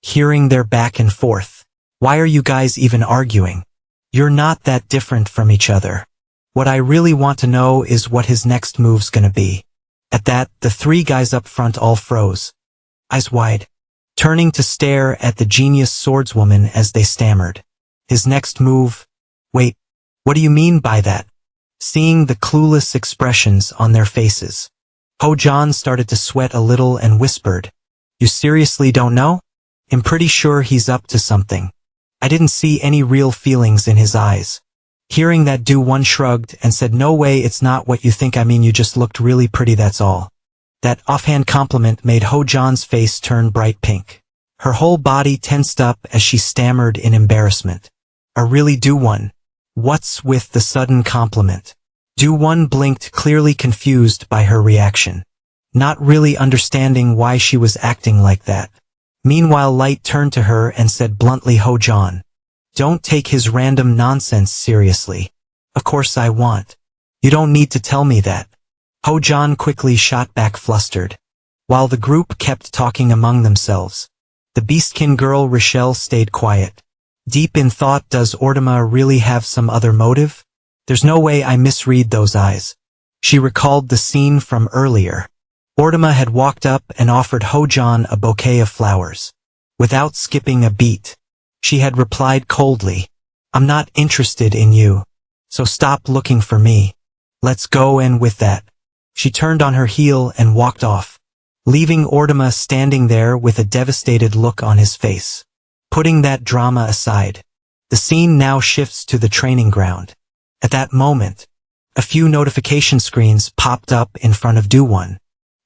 A: Hearing their back and forth. Why are you guys even arguing? You're not that different from each other. What I really want to know is what his next move's gonna be. At that, the three guys up front all froze. Eyes wide. Turning to stare at the genius swordswoman as they stammered. His next move? Wait, what do you mean by that? Seeing the clueless expressions on their faces. Hojan started to sweat a little and whispered. You seriously don't know? I'm pretty sure he's up to something. I didn't see any real feelings in his eyes. Hearing that, Do-won shrugged and said, no way, it's not what you think. I mean, you just looked really pretty, that's all. That offhand compliment made Hojan's face turn bright pink. Her whole body tensed up as she stammered in embarrassment. Really, Do-won? What's with the sudden compliment? Do-won blinked, clearly confused by her reaction. Not really understanding why she was acting like that. Meanwhile, Light turned to her and said bluntly, Hojan. Don't take his random nonsense seriously. Of course I want. You don't need to tell me that. Hojan quickly shot back, flustered. While the group kept talking among themselves. The beastkin girl Rochelle stayed quiet. Deep in thought, does Ordima really have some other motive? There's no way I misread those eyes. She recalled the scene from earlier. Ordima had walked up and offered Hojan a bouquet of flowers. Without skipping a beat. She had replied coldly, I'm not interested in you. So stop looking for me. Let's go, and with that, she turned on her heel and walked off, leaving Ordima standing there with a devastated look on his face. Putting that drama aside, the scene now shifts to the training ground. At that moment, a few notification screens popped up in front of Do-won.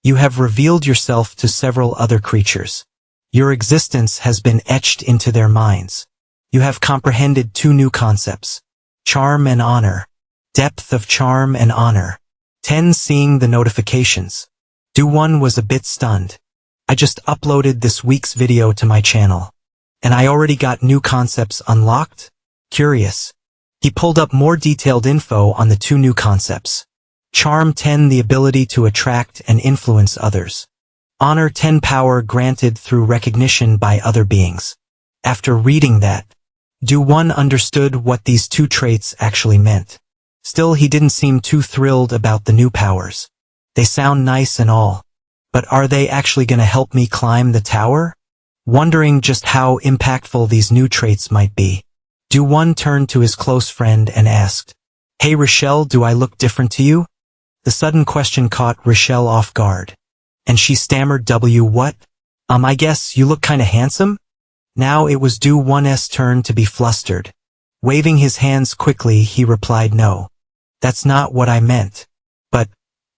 A: You have revealed yourself to several other creatures. Your existence has been etched into their minds. You have comprehended two new concepts. Charm and honor. Depth of charm and honor. 10. Seeing the notifications, Do-won was a bit stunned. I just uploaded this week's video to my channel. And I already got new concepts unlocked? Curious. He pulled up more detailed info on the two new concepts. Charm 10, the ability to attract and influence others. Honor 10, power granted through recognition by other beings. After reading that, Do-won understood what these two traits actually meant. Still, he didn't seem too thrilled about the new powers. They sound nice and all. But are they actually gonna help me climb the tower? Wondering just how impactful these new traits might be, Do-won turned to his close friend and asked, Hey Rochelle, do I look different to you? The sudden question caught Rochelle off guard. And she stammered, what? I guess you look kinda handsome? Now it was Do-won's turn to be flustered. Waving his hands quickly, he replied, No. That's not what I meant. But,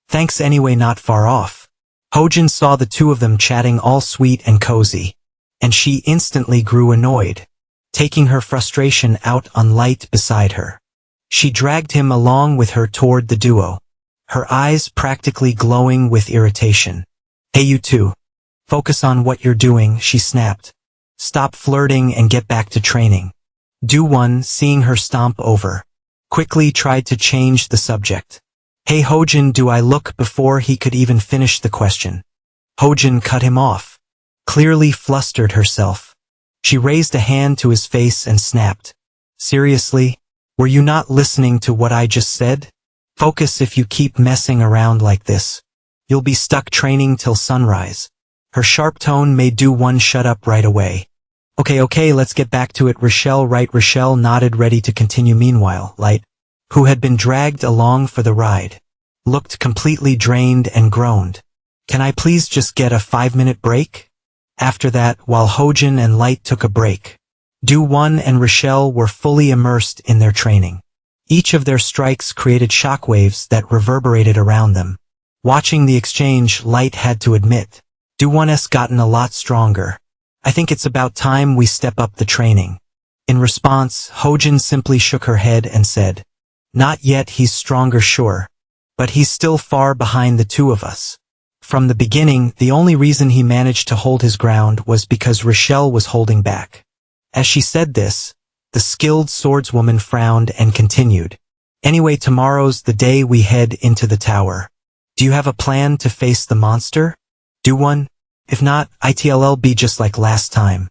A: thanks anyway, not far off. Hojan saw the two of them chatting all sweet and cozy. And she instantly grew annoyed, taking her frustration out on Light beside her. She dragged him along with her toward the duo, her eyes practically glowing with irritation. Hey you two. Focus on what you're doing, she snapped. Stop flirting and get back to training. Do-won, seeing her stomp over, quickly tried to change the subject. Hey Hojan, do I look? Before he could even finish the question, Hojan cut him off, clearly flustered herself. She raised a hand to his face and snapped. Seriously? Were you not listening to what I just said? Focus. If you keep messing around like this, you'll be stuck training till sunrise. Her sharp tone made Do-won shut up right away. Okay, let's get back to it. Rochelle, right? Rochelle nodded, ready to continue. Meanwhile, Light, who had been dragged along for the ride, looked completely drained and groaned. Can I please just get a 5-minute break? After that, while Hojan and Light took a break, Do-won and Rochelle were fully immersed in their training. Each of their strikes created shockwaves that reverberated around them. Watching the exchange, Light had to admit, Do-Won's gotten a lot stronger. I think it's about time we step up the training. In response, Hojin simply shook her head and said, Not yet, he's stronger sure. But he's still far behind the two of us. From the beginning, the only reason he managed to hold his ground was because Rochelle was holding back. As she said this, the skilled swordswoman frowned and continued. Anyway, tomorrow's the day we head into the tower. Do you have a plan to face the monster? Do-Won? If not, it'll be just like last time.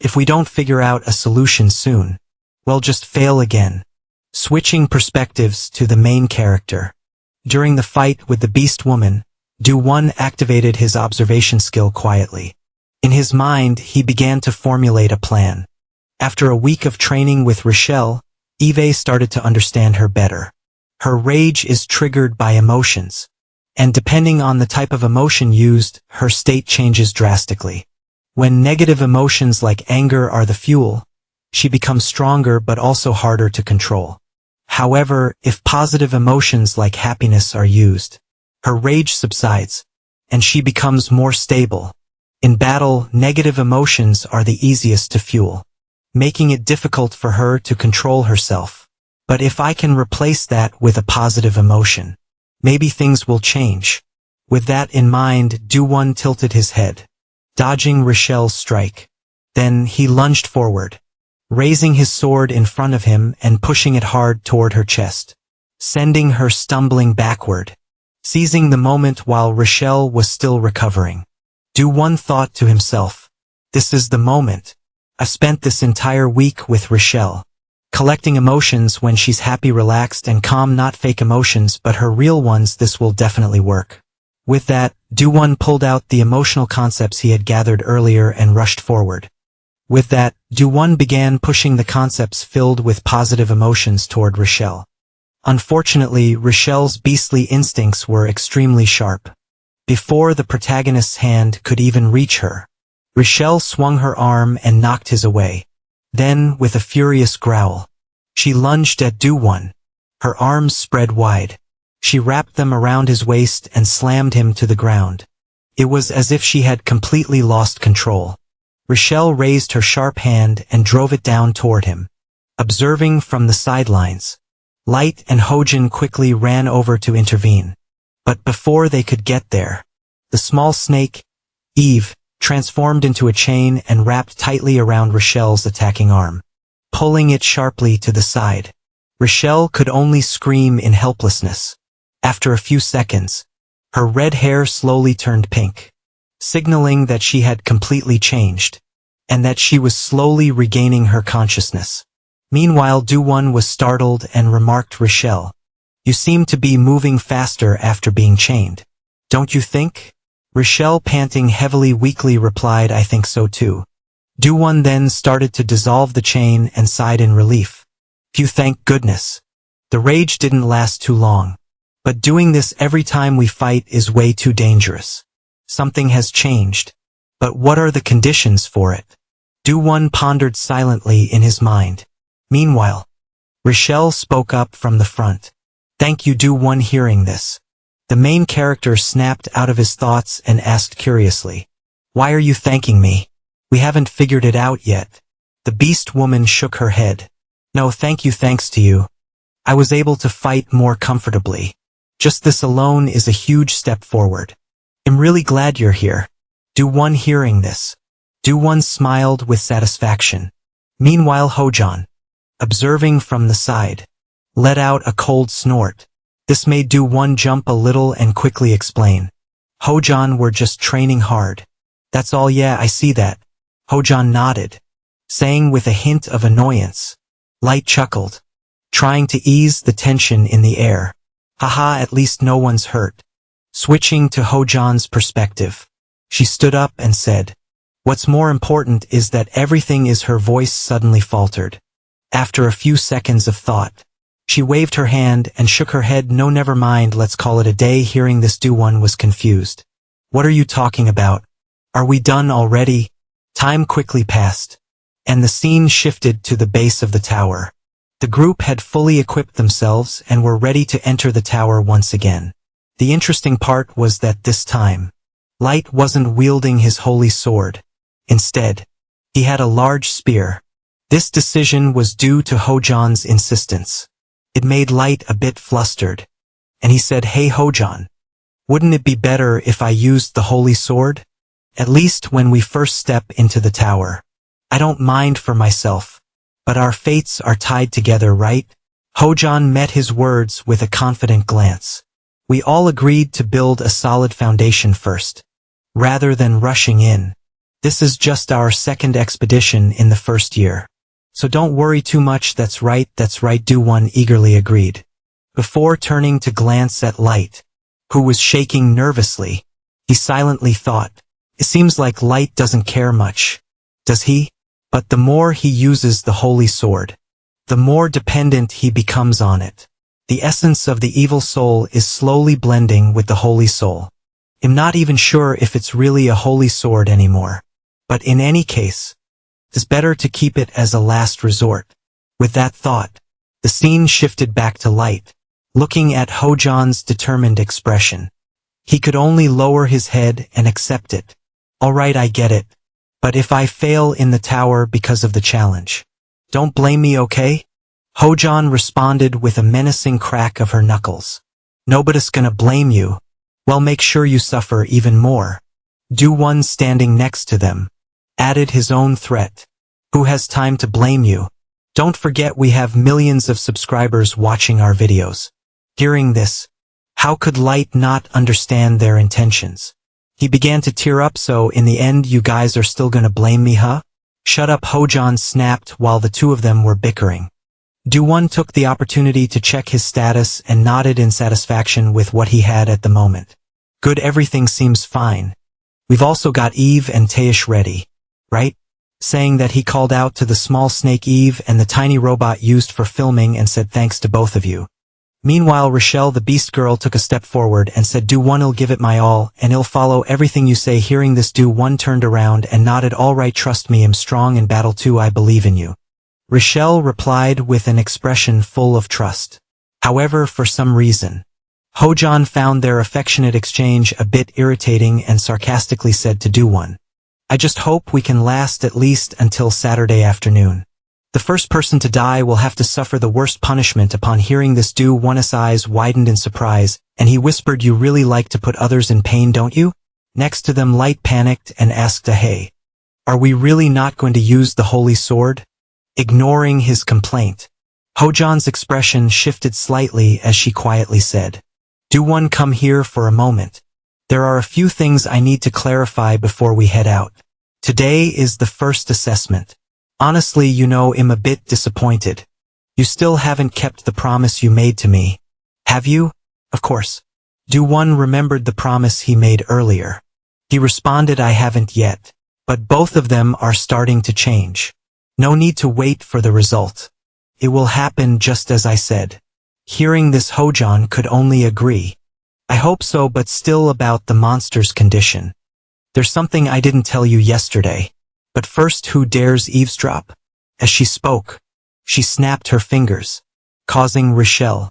A: If we don't figure out a solution soon, we'll just fail again. Switching perspectives to the main character. During the fight with the beast woman, Do-Won activated his observation skill quietly. In his mind, he began to formulate a plan. After a week of training with Rochelle, Eve started to understand her better. Her rage is triggered by emotions. And depending on the type of emotion used, her state changes drastically. When negative emotions like anger are the fuel, she becomes stronger but also harder to control. However, if positive emotions like happiness are used, her rage subsides, and she becomes more stable. In battle, negative emotions are the easiest to fuel, making it difficult for her to control herself. But if I can replace that with a positive emotion, maybe things will change. With that in mind, Do-Won tilted his head, dodging Rochelle's strike. Then he lunged forward, raising his sword in front of him and pushing it hard toward her chest, sending her stumbling backward. Seizing the moment while Rochelle was still recovering, Do-Won thought to himself, This is the moment. I've spent this entire week with Rochelle, collecting emotions when she's happy, relaxed, and calm, not fake emotions but her real ones. This will definitely work. With that, Do-Won pulled out the emotional concepts he had gathered earlier and rushed forward. With that, Do-Won began pushing the concepts filled with positive emotions toward Rochelle. Unfortunately, Rochelle's beastly instincts were extremely sharp. Before the protagonist's hand could even reach her, Rochelle swung her arm and knocked his away. Then, with a furious growl, she lunged at Do-Won. Her arms spread wide. She wrapped them around his waist and slammed him to the ground. It was as if she had completely lost control. Rochelle raised her sharp hand and drove it down toward him. Observing from the sidelines, Light and Hojin quickly ran over to intervene. But before they could get there, the small snake, Eve, transformed into a chain and wrapped tightly around Rochelle's attacking arm, pulling it sharply to the side. Rochelle could only scream in helplessness. After a few seconds, her red hair slowly turned pink, signaling that she had completely changed, and that she was slowly regaining her consciousness. Meanwhile, Do-Won was startled and remarked, Rochelle, you seem to be moving faster after being chained. Don't you think? Rochelle, panting heavily, weakly replied, I think so too. Do-Won then started to dissolve the chain and sighed in relief. Phew, thank goodness. The rage didn't last too long. But doing this every time we fight is way too dangerous. Something has changed. But what are the conditions for it? Do-Won pondered silently in his mind. Meanwhile, Rochelle spoke up from the front. Thank you. Do-Won, hearing this, the main character snapped out of his thoughts and asked curiously, Why are you thanking me? We haven't figured it out yet. The beast woman shook her head. No, thank you, thanks to you. I was able to fight more comfortably. Just this alone is a huge step forward. I'm really glad you're here. Do-Won, hearing this, Do-Won smiled with satisfaction. Meanwhile, Hojin, observing from the side, let out a cold snort. This made Do-Won jump a little and quickly explain. Hojin, we're just training hard. That's all. Yeah, I see that. Hojin nodded, saying with a hint of annoyance. Light chuckled, trying to ease the tension in the air. Haha, at least no one's hurt. Switching to Hojin's perspective, she stood up and said, What's more important is that everything is. Her voice suddenly faltered. After a few seconds of thought, she waved her hand and shook her head. No, never mind, let's call it a day. Hearing this, Do-Won was confused. What are you talking about? Are we done already? Time quickly passed, and the scene shifted to the base of the tower. The group had fully equipped themselves and were ready to enter the tower once again. The interesting part was that this time, Light wasn't wielding his holy sword. Instead, he had a large spear. This decision was due to Hojan's insistence. It made Light a bit flustered, and he said, "Hey Hojan, wouldn't it be better if I used the holy sword? At least when we first step into the tower. I don't mind for myself, but our fates are tied together, right?" Hojan met his words with a confident glance. "We all agreed to build a solid foundation first, rather than rushing in. This is just our second expedition in the first year. So don't worry too much." That's right, Do-won eagerly agreed. Before turning to glance at Light, who was shaking nervously, he silently thought, "It seems like Light doesn't care much, does he? But the more he uses the holy sword, the more dependent he becomes on it. The essence of the evil soul is slowly blending with the holy soul. I'm not even sure if it's really a holy sword anymore. But in any case, it's better to keep it as a last resort." With that thought, the scene shifted back to Light, looking at Hojan's determined expression. He could only lower his head and accept it. "All right, I get it. But if I fail in the tower because of the challenge, don't blame me, okay?" Hojan responded with a menacing crack of her knuckles. "Nobody's gonna blame you. Well, make sure you suffer even more." Do-won, standing next to them, added his own threat. "Who has time to blame you? Don't forget we have millions of subscribers watching our videos." Hearing this, how could Light not understand their intentions? He began to tear up. "So in the end you guys are still gonna blame me, huh?" "Shut up," Hojan snapped while the two of them were bickering. Do-won took the opportunity to check his status and nodded in satisfaction with what he had at the moment. "Good, everything seems fine. We've also got Eve and Teish ready, right?" Saying that, he called out to the small snake Eve and the tiny robot used for filming and said, "Thanks to both of you." Meanwhile, Rochelle the Beast Girl took a step forward and said, "Do-won, I'll give it my all, and I'll follow everything you say." Hearing this, Do-won turned around and nodded. "All right, trust me, I'm strong in battle too, I believe in you." Rochelle replied with an expression full of trust. However, for some reason, Hojan found their affectionate exchange a bit irritating and sarcastically said to Do-won, "I just hope we can last at least until Saturday afternoon. The first person to die will have to suffer the worst punishment." Upon hearing this, Do-won's eyes widened in surprise, and he whispered, "You really like to put others in pain, don't you?" Next to them, Light panicked and asked, "Hey, are we really not going to use the holy sword?" Ignoring his complaint, Hojan's expression shifted slightly as she quietly said, "Do-won, come here for a moment. There are a few things I need to clarify before we head out. Today is the first assessment. Honestly, I'm a bit disappointed. You still haven't kept the promise you made to me, have you?" "Of course." Do-won remembered the promise he made earlier. He responded, "I haven't yet. But both of them are starting to change. No need to wait for the result. It will happen just as I said." Hearing this, Hojan could only agree. "I hope so, but still, about the monster's condition. There's something I didn't tell you yesterday. But first, who dares eavesdrop?" As she spoke, she snapped her fingers, causing Rochelle,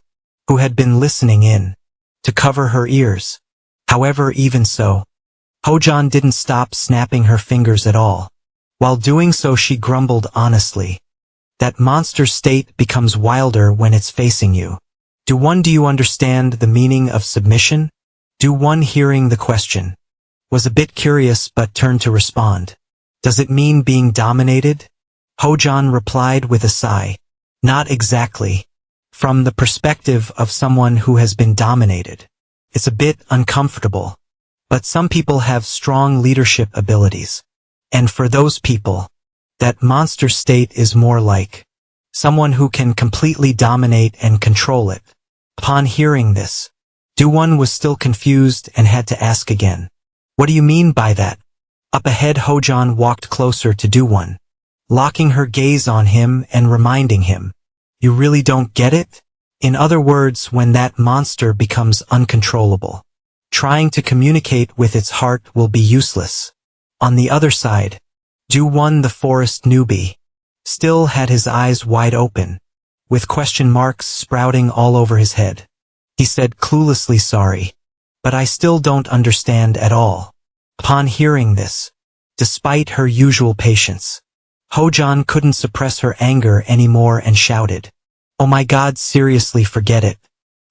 A: who had been listening in, to cover her ears. However, even so, Hojan didn't stop snapping her fingers at all. While doing so, she grumbled honestly, "That monster state becomes wilder when it's facing you. Do-won, do you understand the meaning of submission?" Do-won, hearing the question, was a bit curious but turned to respond. "Does it mean being dominated?" Hojan replied with a sigh, "Not exactly. From the perspective of someone who has been dominated, it's a bit uncomfortable. But some people have strong leadership abilities. And for those people, that monster state is more like someone who can completely dominate and control it." Upon hearing this, Do-won was still confused and had to ask again, "What do you mean by that?" Up ahead, Hojan walked closer to Do-won, locking her gaze on him and reminding him, "You really don't get it? In other words, when that monster becomes uncontrollable, trying to communicate with its heart will be useless." On the other side, Do-won, the forest newbie, still had his eyes wide open, with question marks sprouting all over his head. He said cluelessly, "Sorry, But I still don't understand at all. Upon hearing this, despite her usual patience, Hojan couldn't suppress her anger anymore and shouted, "Oh my God, seriously, forget it.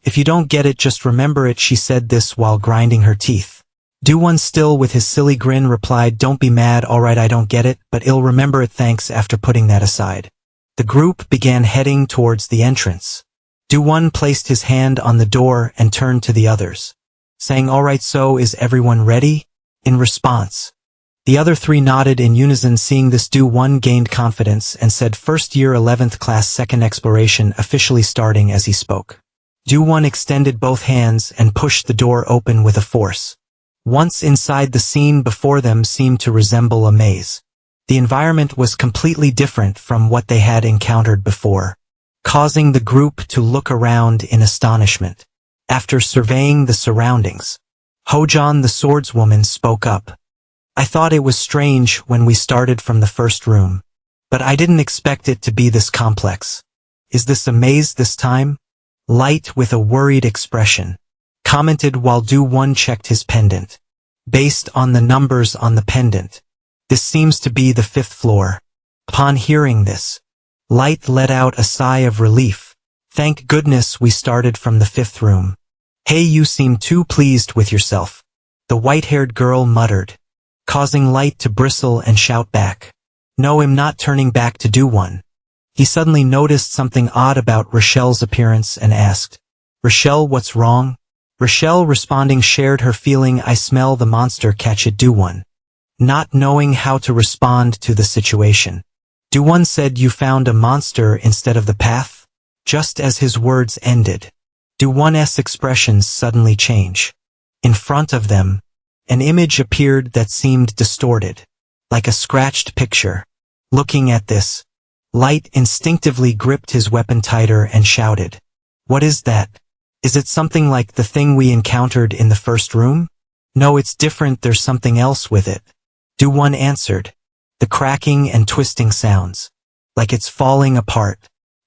A: If you don't get it, just remember it." She said this while grinding her teeth. Do-won, still with his silly grin, replied, "Don't be mad, alright, I don't get it, but I'll remember it, thanks." After putting that aside, the group began heading towards the entrance. Do-won placed his hand on the door and turned to the others, saying, "Alright, so is everyone ready?" In response, the other three nodded in unison. Seeing this, Do-won gained confidence and said, "First year 11th class, second exploration," officially starting as he spoke. Do-won extended both hands and pushed the door open with a force. Once inside, the scene before them seemed to resemble a maze. The environment was completely different from what they had encountered before, causing the group to look around in astonishment. After surveying the surroundings, Hojan, the swordswoman, spoke up. "I thought it was strange when we started from the first room, but I didn't expect it to be this complex. Is this a maze this time?" Light, with a worried expression, commented while Do-won checked his pendant. "Based on the numbers on the pendant, this seems to be the 5th floor." Upon hearing this, Light let out a sigh of relief. "Thank goodness we started from the 5th room." "Hey, you seem too pleased with yourself," the white-haired girl muttered, causing Light to bristle and shout back, "No, I'm not." Turning back to Do-won, he suddenly noticed something odd about Rochelle's appearance and asked, "Rochelle, what's wrong?" Rochelle, responding, shared her feeling, "I smell the monster, catch it." Do-won, not knowing how to respond to the situation, Do-won said, "You found a monster instead of the path?" Just as his words ended, Do-won's expressions suddenly change. In front of them, an image appeared that seemed distorted, like a scratched picture. Looking at this, Light instinctively gripped his weapon tighter and shouted, "What is that? Is it something like the thing we encountered in the first room?" "No, it's different, there's something else with it," Do-won answered, the cracking and twisting sounds, like it's falling apart.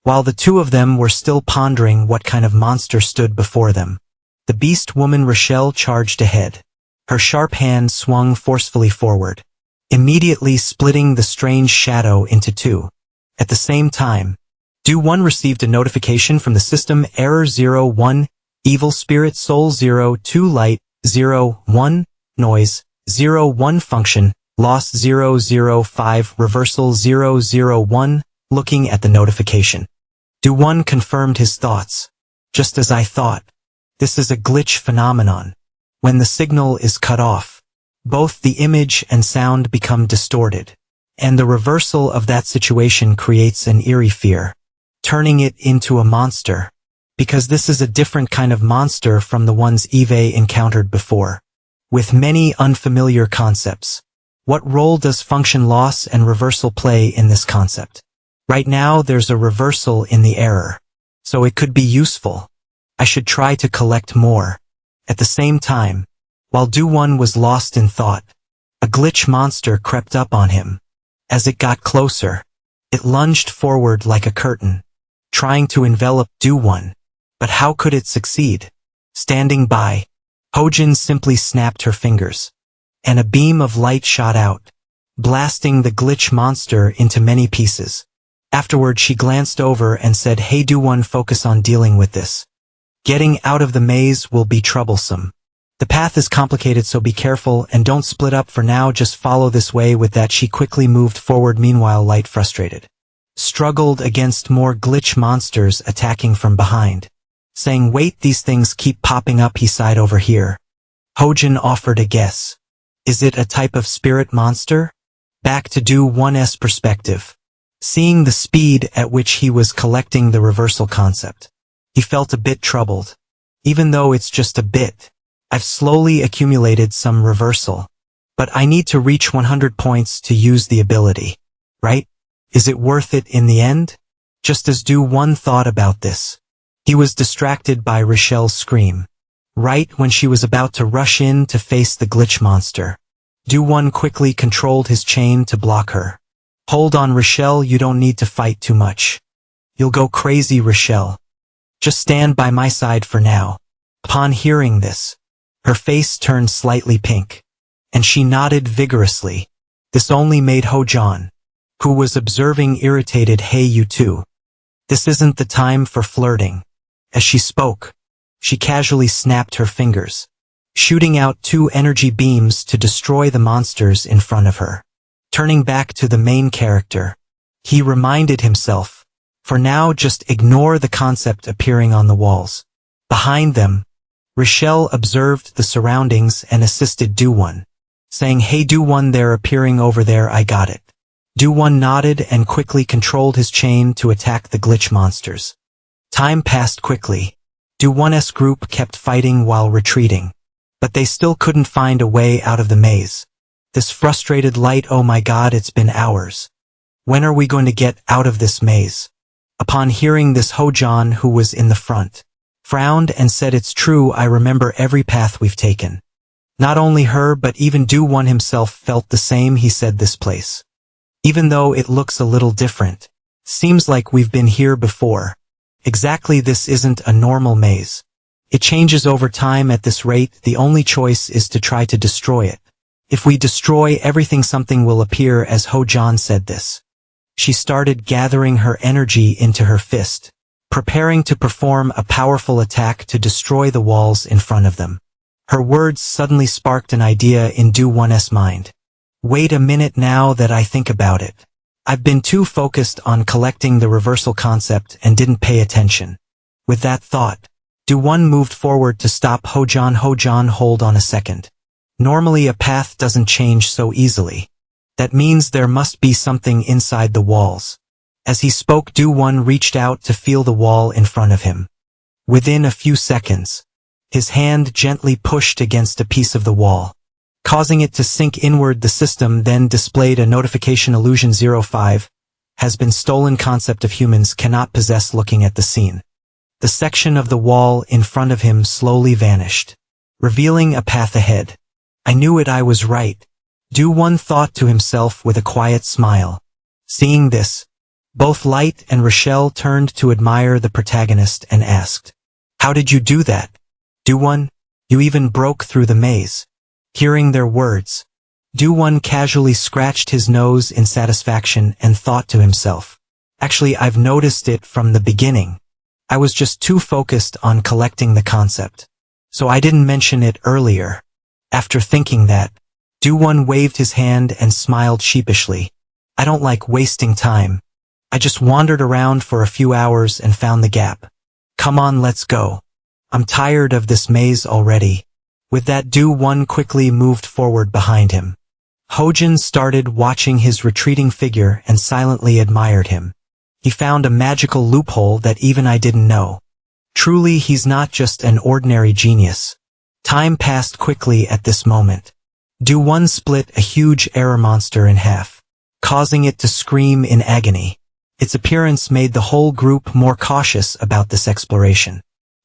A: While the two of them were still pondering what kind of monster stood before them, the beast woman Rochelle charged ahead. Her sharp hand swung forcefully forward, immediately splitting the strange shadow into two. At the same time, Do-won received a notification from the system: Error 01, Evil Spirit Soul 02, Light 01, Noise 01, Function Loss 005, Reversal 001. Looking at the notification, Do-won confirmed his thoughts. "Just as I thought. This is a glitch phenomenon. When the signal is cut off, both the image and sound become distorted, and the reversal of that situation creates an eerie fear, turning it into a monster. Because this is a different kind of monster from the ones Eve encountered before, with many unfamiliar concepts. What role does function loss and reversal play in this concept? Right now there's a reversal in the error, so it could be useful. I should try to collect more." At the same time, while Do-won was lost in thought, a glitch monster crept up on him. As it got closer, it lunged forward like a curtain, trying to envelop Do-won. But how could it succeed? Standing by, Hojin simply snapped her fingers, and a beam of light shot out, blasting the glitch monster into many pieces. Afterward, she glanced over and said, "Hey Do-won, focus on dealing with this. Getting out of the maze will be troublesome. The path is complicated, so be careful and don't split up for now, just follow this way." With that, she quickly moved forward. Meanwhile, Light, frustrated, struggled against more glitch monsters attacking from behind, saying, "Wait, these things keep popping up." He sighed. "Over here." Hojin offered a guess. "Is it a type of spirit monster?" Back to Do-won's perspective. Seeing the speed at which he was collecting the reversal concept, he felt a bit troubled. "Even though it's just a bit, I've slowly accumulated some reversal. But I need to reach 100 points to use the ability, right? Is it worth it in the end?" Just as Do-won thought about this, he was distracted by Rochelle's scream. Right when she was about to rush in to face the glitch monster, Do-won quickly controlled his chain to block her. "Hold on, Rochelle, you don't need to fight too much. You'll go crazy, Rochelle. Just stand by my side for now." Upon hearing this, Her face turned slightly pink, and she nodded vigorously. This only made Ho-Jan, who was observing, irritated. Hey, you two. This isn't the time for flirting. As she spoke, she casually snapped her fingers, shooting out 2 energy beams to destroy the monsters in front of her. Turning back to the main character, he reminded himself, for now just ignore the concept appearing on the walls. Behind them, Rochelle observed the surroundings and assisted Do-Won, saying, "Hey Do-Won, they're appearing over there, I got it." Do-Won nodded and quickly controlled his chain to attack the glitch monsters. Time passed quickly. Do-Won's group kept fighting while retreating, but they still couldn't find a way out of the maze. This frustrated Light, "Oh my god, it's been hours. When are we going to get out of this maze?" Upon hearing this, Ho-Jan, who was in the front, frowned and said, "It's true, I remember every path we've taken." Not only her but even Do-Won himself felt the same. He said, "This place, even though it looks a little different, seems like we've been here before. Exactly, this isn't a normal maze. It changes over time at this rate. The only choice is to try to destroy it. If we destroy everything, something will appear." As Ho-Jan said this, she started gathering her energy into her fist, preparing to perform a powerful attack to destroy the walls in front of them. Her words suddenly sparked an idea in Do-Won's mind. "Wait a minute, now that I think about it, I've been too focused on collecting the reversal concept and didn't pay attention." With that thought, Do-Won moved forward to stop Ho-Jan. "Ho-Jan, hold on a second. Normally a path doesn't change so easily. That means there must be something inside the walls." As he spoke, Do-Won reached out to feel the wall in front of him. Within a few seconds, his hand gently pushed against a piece of the wall, causing it to sink inward. The system then displayed a notification: Illusion 05 has been stolen. Concept of humans cannot possess. Looking at the scene, the section of the wall in front of him slowly vanished, revealing a path ahead. "I knew it, I was right," Do-Won thought to himself with a quiet smile. Seeing this, both Light and Rochelle turned to admire the protagonist and asked, "How did you do that, Do-Won? You even broke through the maze." Hearing their words, Do-Won casually scratched his nose in satisfaction and thought to himself, "Actually, I've noticed it from the beginning. I was just too focused on collecting the concept, so I didn't mention it earlier." After thinking that, Do-Won waved his hand and smiled sheepishly. "I don't like wasting time. I just wandered around for a few hours and found the gap. Come on, let's go. I'm tired of this maze already." With that, Do-Won quickly moved forward behind him. Ho-Jan started watching his retreating figure and silently admired him. He found a magical loophole that even I didn't know. Truly, he's not just an ordinary genius. Time passed quickly at this moment. Do-Won split a huge error monster in half, causing it to scream in agony. Its appearance made the whole group more cautious about this exploration.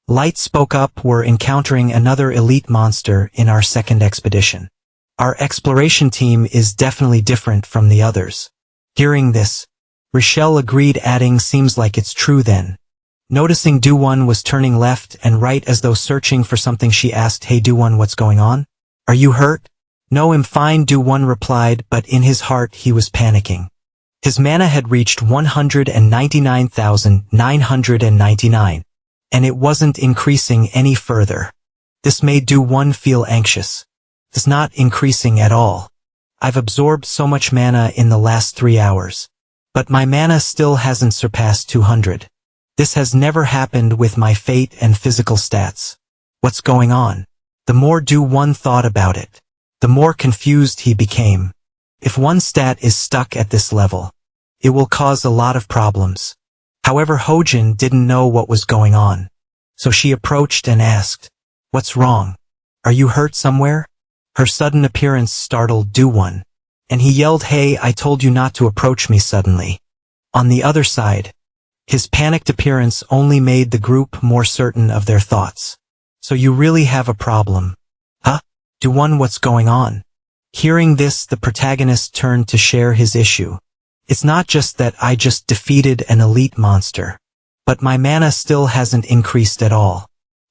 A: Light spoke up, "We're encountering another elite monster in our second expedition. Our exploration team is definitely different from the others." Hearing this, Rochelle agreed, adding, "Seems like it's true then." Noticing Do-Won was turning left and right as though searching for something, she asked, "Hey Do-Won, what's going on? Are you hurt?" "No, I'm fine," Do-Won replied, but in his heart he was panicking. His mana had reached 199,999, and it wasn't increasing any further. This made Do-Won feel anxious. "It's not increasing at all. I've absorbed so much mana in the last 3 hours, but my mana still hasn't surpassed 200. This has never happened with my fate and physical stats. What's going on?" The more Do-Won thought about it, the more confused he became. If one stat is stuck at this level, it will cause a lot of problems. However, Ho-Jan didn't know what was going on, so she approached and asked, "What's wrong? Are you hurt somewhere?" Her sudden appearance startled Do-Won, and he yelled, "Hey, I told you not to approach me suddenly." On the other side, his panicked appearance only made the group more certain of their thoughts. "So you really have a problem? Huh? Do-Won, what's going on?" Hearing this, the protagonist turned to share his issue. "It's not just that I just defeated an elite monster, but my mana still hasn't increased at all."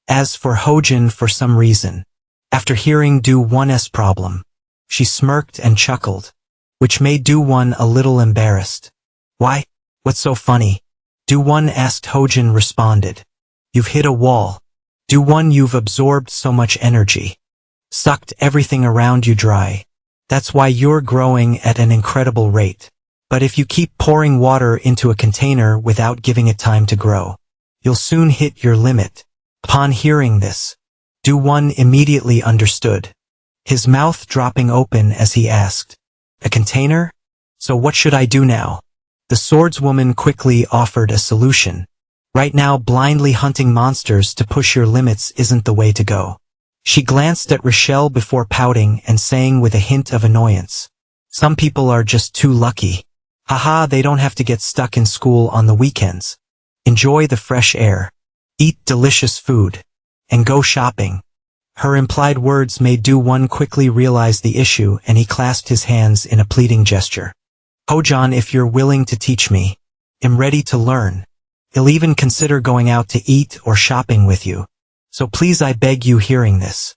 A: As for Ho-Jan, for some reason, After hearing Do-One's problem, she smirked and chuckled, which made Do-One a little embarrassed. Why? What's so funny? Do-One asked. Hojin responded. You've hit a wall. Do-One, you've absorbed so much energy. Sucked everything around you dry. That's why you're growing at an incredible rate. But if you keep pouring water into a container without giving it time to grow, you'll soon hit your limit. Upon hearing this, Do-One immediately understood, his mouth dropping open as he asked, a container? So what should I do now? The swordswoman quickly offered a solution. Right now, blindly hunting monsters to push your limits isn't the way to go. She glanced at Rochelle before pouting and saying with a hint of annoyance, some people are just too lucky. Haha, they don't have to get stuck in school on the weekends. Enjoy the fresh air, eat delicious food, and go shopping. Her implied words made Do-One quickly realize the issue, and he clasped his hands in a pleading gesture. Hojin, if you're willing to teach me, I'm ready to learn. I'll even consider going out to eat or shopping with you. So please, I beg you. Hearing this,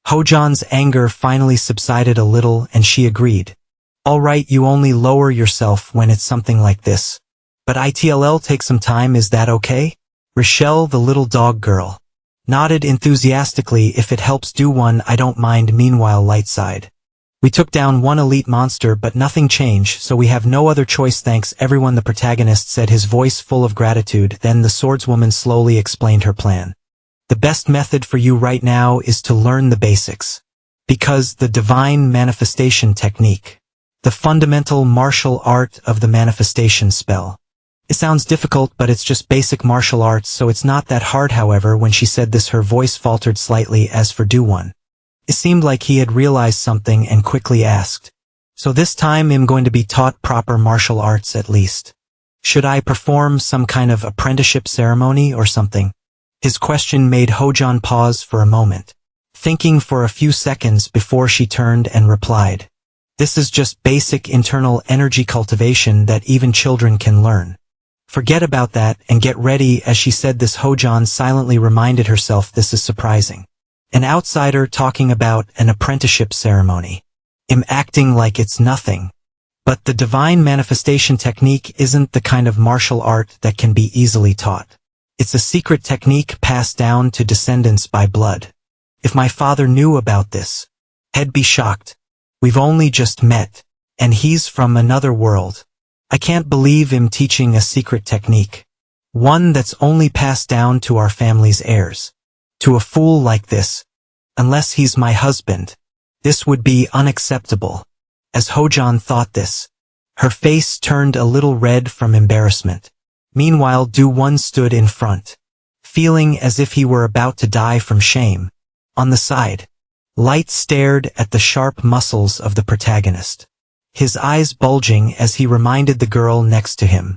A: Hojin's anger finally subsided a little, and she agreed. All right, you only lower yourself when it's something like this. But it'll take some time, is that okay? Rochelle, the little dog girl, nodded enthusiastically. If it helps Do-One, I don't mind. Meanwhile, Lightside. We took down one elite monster, but nothing changed, so we have no other choice. Thanks everyone, the protagonist said, his voice full of gratitude. Then the swordswoman slowly explained her plan. The best method for you right now is to learn the basics. Because the divine manifestation technique, the fundamental martial art of the manifestation spell. It sounds difficult, but it's just basic martial arts, so it's not that hard. However, when she said this, her voice faltered slightly. As for Do-One, it seemed like he had realized something and quickly asked, so this time I'm going to be taught proper martial arts at least. Should I perform some kind of apprenticeship ceremony or something? His question made Hojin pause for a moment, thinking for a few seconds before she turned and replied, this is just basic internal energy cultivation that even children can learn. Forget about that and get ready. As she said this, Hojin silently reminded herself, this is surprising. An outsider talking about an apprenticeship ceremony. I'm acting like it's nothing. But the divine manifestation technique isn't the kind of martial art that can be easily taught. It's a secret technique passed down to descendants by blood. If my father knew about this, he'd be shocked. We've only just met, and he's from another world. I can't believe him teaching a secret technique. One that's only passed down to our family's heirs. To a fool like this, unless he's my husband, this would be unacceptable. As Hojin thought this, her face turned a little red from embarrassment. Meanwhile, Do-One stood in front, feeling as if he were about to die from shame. On the side, Light stared at the sharp muscles of the protagonist, his eyes bulging as he reminded the girl next to him,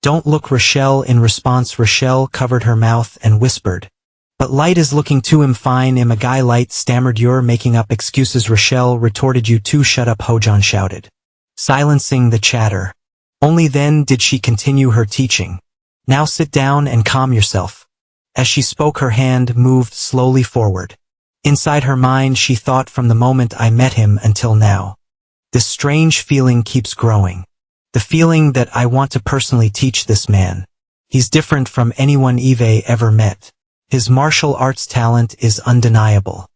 A: don't look. Rochelle. In response, Rochelle covered her mouth and whispered, but Light is looking too. I'm fine. I'm a guy. Light stammered. You're making up excuses, Rochelle retorted. You too shut up, Hojin shouted, silencing the chatter. Only then did she continue her teaching. Now sit down and calm yourself. As she spoke, her hand moved slowly forward. Inside her mind, she thought, from the moment I met him until now, this strange feeling keeps growing. The feeling that I want to personally teach this man. He's different from anyone Eve ever met. His martial arts talent is undeniable.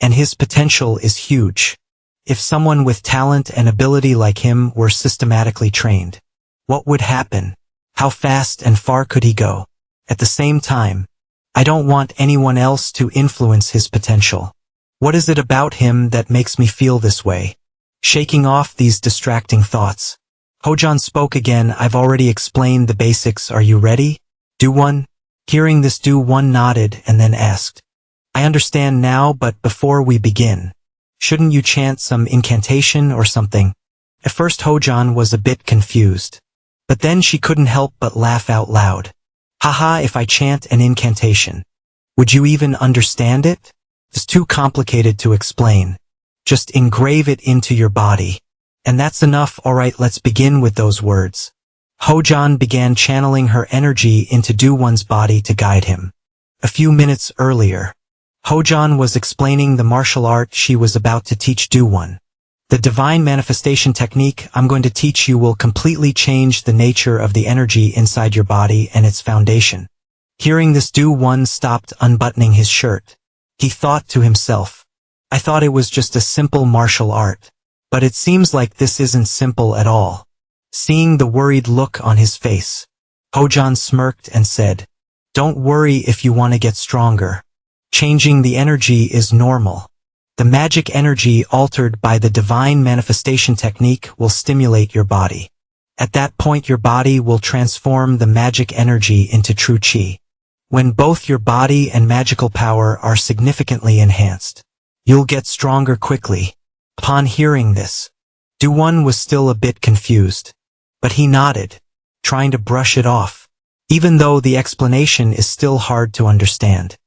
A: And his potential is huge. If someone with talent and ability like him were systematically trained, what would happen? How fast and far could he go? At the same time, I don't want anyone else to influence his potential. What is it about him that makes me feel this way? Shaking off these distracting thoughts, Hojin spoke again. I've already explained the basics. Are you ready? Do-One? Hearing this, Do-One nodded and then asked, I understand now, but before we begin, shouldn't you chant some incantation or something? At first Hojin was a bit confused, but then she couldn't help but laugh out loud. Haha, if I chant an incantation, would you even understand it? It's too complicated to explain. Just engrave it into your body. And that's enough. Alright, let's begin with those words. Hojin began channeling her energy into Do-One's body to guide him. A few minutes earlier, Hojan was explaining the martial art she was about to teach Do-won. The divine manifestation technique I'm going to teach you will completely change the nature of the energy inside your body and its foundation. Hearing this, Do-won stopped unbuttoning his shirt. He thought to himself, I thought it was just a simple martial art. But it seems like this isn't simple at all. Seeing the worried look on his face, Hojan smirked and said, Don't worry if you want to get stronger. Changing the energy is normal. The magic energy altered by the divine manifestation technique will stimulate your body. At that point your body will transform the magic energy into true chi. When both your body and magical power are significantly enhanced, you'll get stronger quickly. Upon hearing this, Do-won was still a bit confused, but he nodded, trying to brush it off. Even though the explanation is still hard to understand,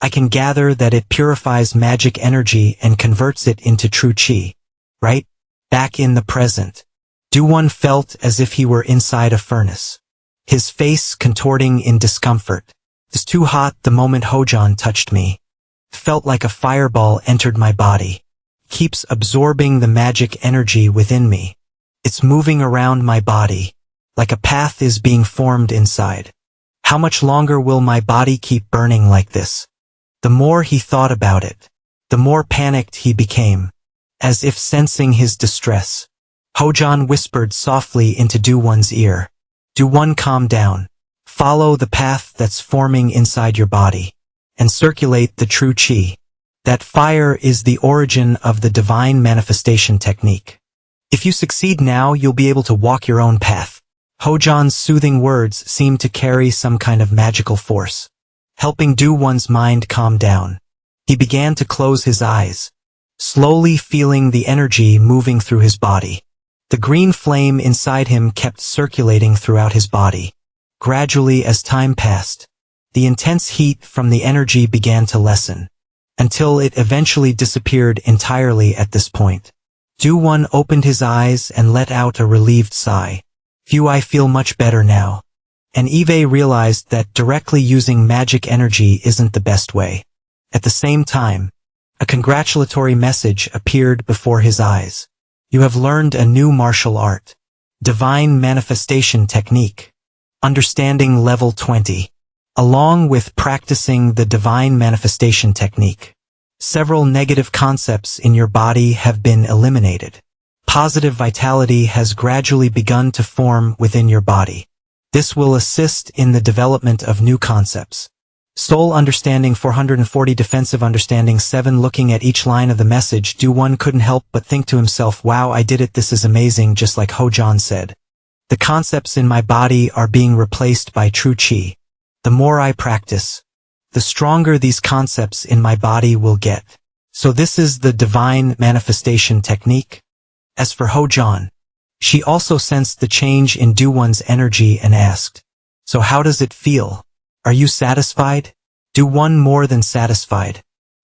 A: I can gather that it purifies magic energy and converts it into true chi, right? Back in the present, Do-won felt as if he were inside a furnace, his face contorting in discomfort. It's too hot. The moment Hojan touched me, felt like a fireball entered my body. Keeps absorbing the magic energy within me. It's moving around my body, like a path is being formed inside. How much longer will my body keep burning like this? The more he thought about it, the more panicked he became, as if sensing his distress. Hojan whispered softly into Do-won's ear. Do-won, calm down. Follow the path that's forming inside your body, and circulate the true chi. That fire is the origin of the divine manifestation technique. If you succeed now, you'll be able to walk your own path. Hojan's soothing words seemed to carry some kind of magical force, helping Do-won's mind calm down. He began to close his eyes, slowly feeling the energy moving through his body. The green flame inside him kept circulating throughout his body. Gradually, as time passed, the intense heat from the energy began to lessen, until it eventually disappeared entirely. At this point, Do-won opened his eyes and let out a relieved sigh. Phew, I feel much better now. And Eve realized that directly using magic energy isn't the best way. At the same time, a congratulatory message appeared before his eyes. You have learned a new martial art. Divine Manifestation Technique. Understanding Level 20. Along with practicing the Divine Manifestation Technique, several negative concepts in your body have been eliminated. Positive vitality has gradually begun to form within your body. This will assist in the development of new concepts. Soul Understanding 440 Defensive Understanding 7 Looking at each line of the message, Do-won couldn't help but think to himself, wow, I did it, this is amazing. Just like Hojan said, the concepts in my body are being replaced by true chi. The more I practice, the stronger these concepts in my body will get. So this is the divine manifestation technique. As for Hojan, she also sensed the change in Do-won's energy and asked, so how does it feel? Are you satisfied? Do-won, more than satisfied,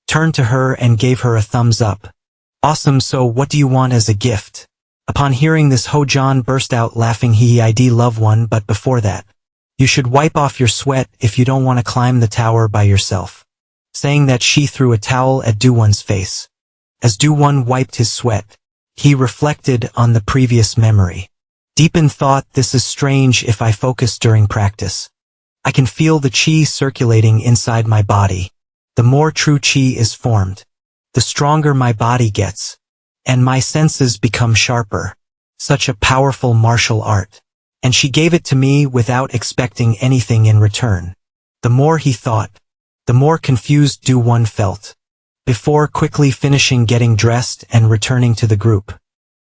A: turned to her and gave her a thumbs up. Awesome, so what do you want as a gift? Upon hearing this, Hojan burst out laughing. I'd love one, but before that, you should wipe off your sweat if you don't want to climb the tower by yourself. Saying that, she threw a towel at Do-won's face. As Do-won wiped his sweat, he reflected on the previous memory. Deep in thought, this is strange. If I focus during practice, I can feel the chi circulating inside my body. The more true chi is formed, the stronger my body gets, and my senses become sharper. Such a powerful martial art. And she gave it to me without expecting anything in return. The more he thought, the more confused Do-won felt. Before quickly finishing getting dressed and returning to the group.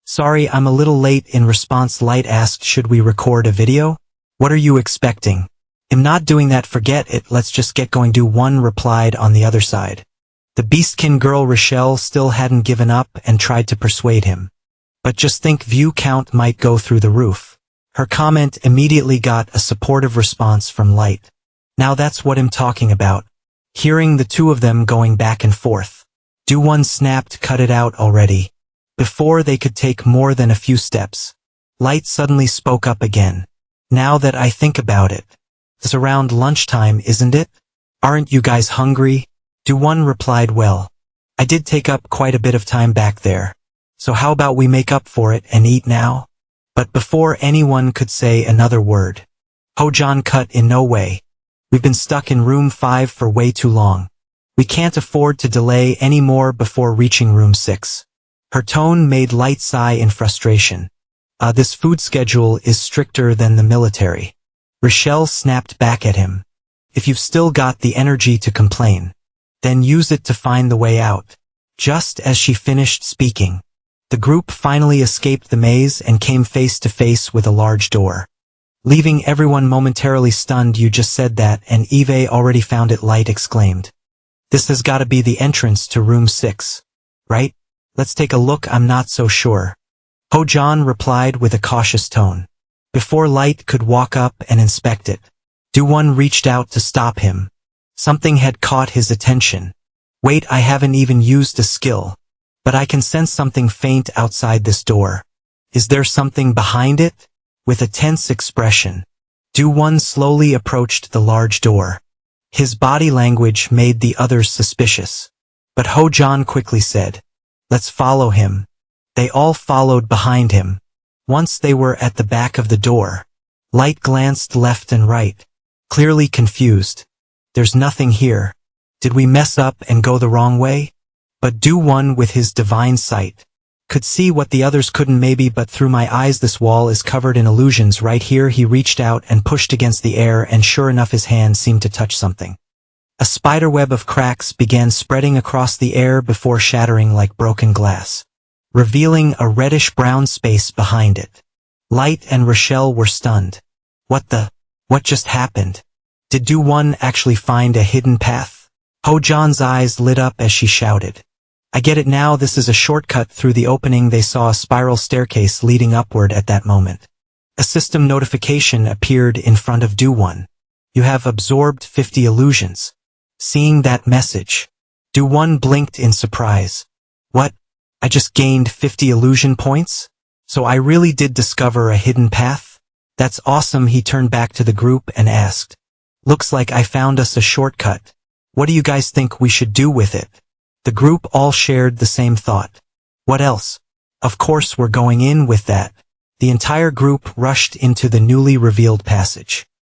A: Sorry, I'm a little late. In response, Light asked, should we record a video? What are you expecting? I'm not doing that, forget it, let's just get going. Do-won replied on the other side. The beastkin girl Rochelle still hadn't given up and tried to persuade him. But just think, view count might go through the roof. Her comment immediately got a supportive response from Light. Now that's what I'm talking about. Hearing the two of them going back and forth, Do-won snapped, cut it out already. Before they could take more than a few steps, Light suddenly spoke up again. Now that I think about it, it's around lunchtime, isn't it? Aren't you guys hungry? Du-One replied, well, I did take up quite a bit of time back there. So how about we make up for it and eat now? But before anyone could say another word, Ho-Jan cut in, no way. We've been stuck in room 5 for way too long. We can't afford to delay any more before reaching room 6. Her tone made Light sigh in frustration. This food schedule is stricter than the military. Rochelle snapped back at him. If you've still got the energy to complain, then use it to find the way out. Just as she finished speaking, the group finally escaped the maze and came face to face with a large door. Leaving everyone momentarily stunned. You just said that, and Eve already found it, Light exclaimed. This has got to be the entrance to room 6, right? Let's take a look. I'm not so sure. Ho-Jan replied with a cautious tone. Before Light could walk up and inspect it, Du-One reached out to stop him. Something had caught his attention. Wait, I haven't even used a skill, but I can sense something faint outside this door. Is there something behind it? With a tense expression, Du-One slowly approached the large door. His body language made the others suspicious. But Ho-Jan quickly said, let's follow him. They all followed behind him. Once they were at the back of the door, Light glanced left and right, clearly confused. There's nothing here. Did we mess up and go the wrong way? But Du-One, with his divine sight, could see what the others couldn't. Maybe, but through my eyes this wall is covered in illusions right here. He reached out and pushed against the air, and sure enough his hand seemed to touch something. A spiderweb of cracks began spreading across the air before shattering like broken glass, revealing a reddish-brown space behind it. Light and Rochelle were stunned. What just happened? Did Du-One actually find a hidden path? Ho-Jan's eyes lit up as she shouted. I get it now, this is a shortcut. Through the opening they saw a spiral staircase leading upward. At that moment, a system notification appeared in front of Du-One. You have absorbed 50 illusions. Seeing that message, Du-One blinked in surprise. What? I just gained 50 illusion points? So I really did discover a hidden path? That's awesome. He turned back to the group and asked, looks like I found us a shortcut. What do you guys think we should do with it? The group all shared the same thought. What else? Of course we're going in with that. The entire group rushed into the newly revealed passage.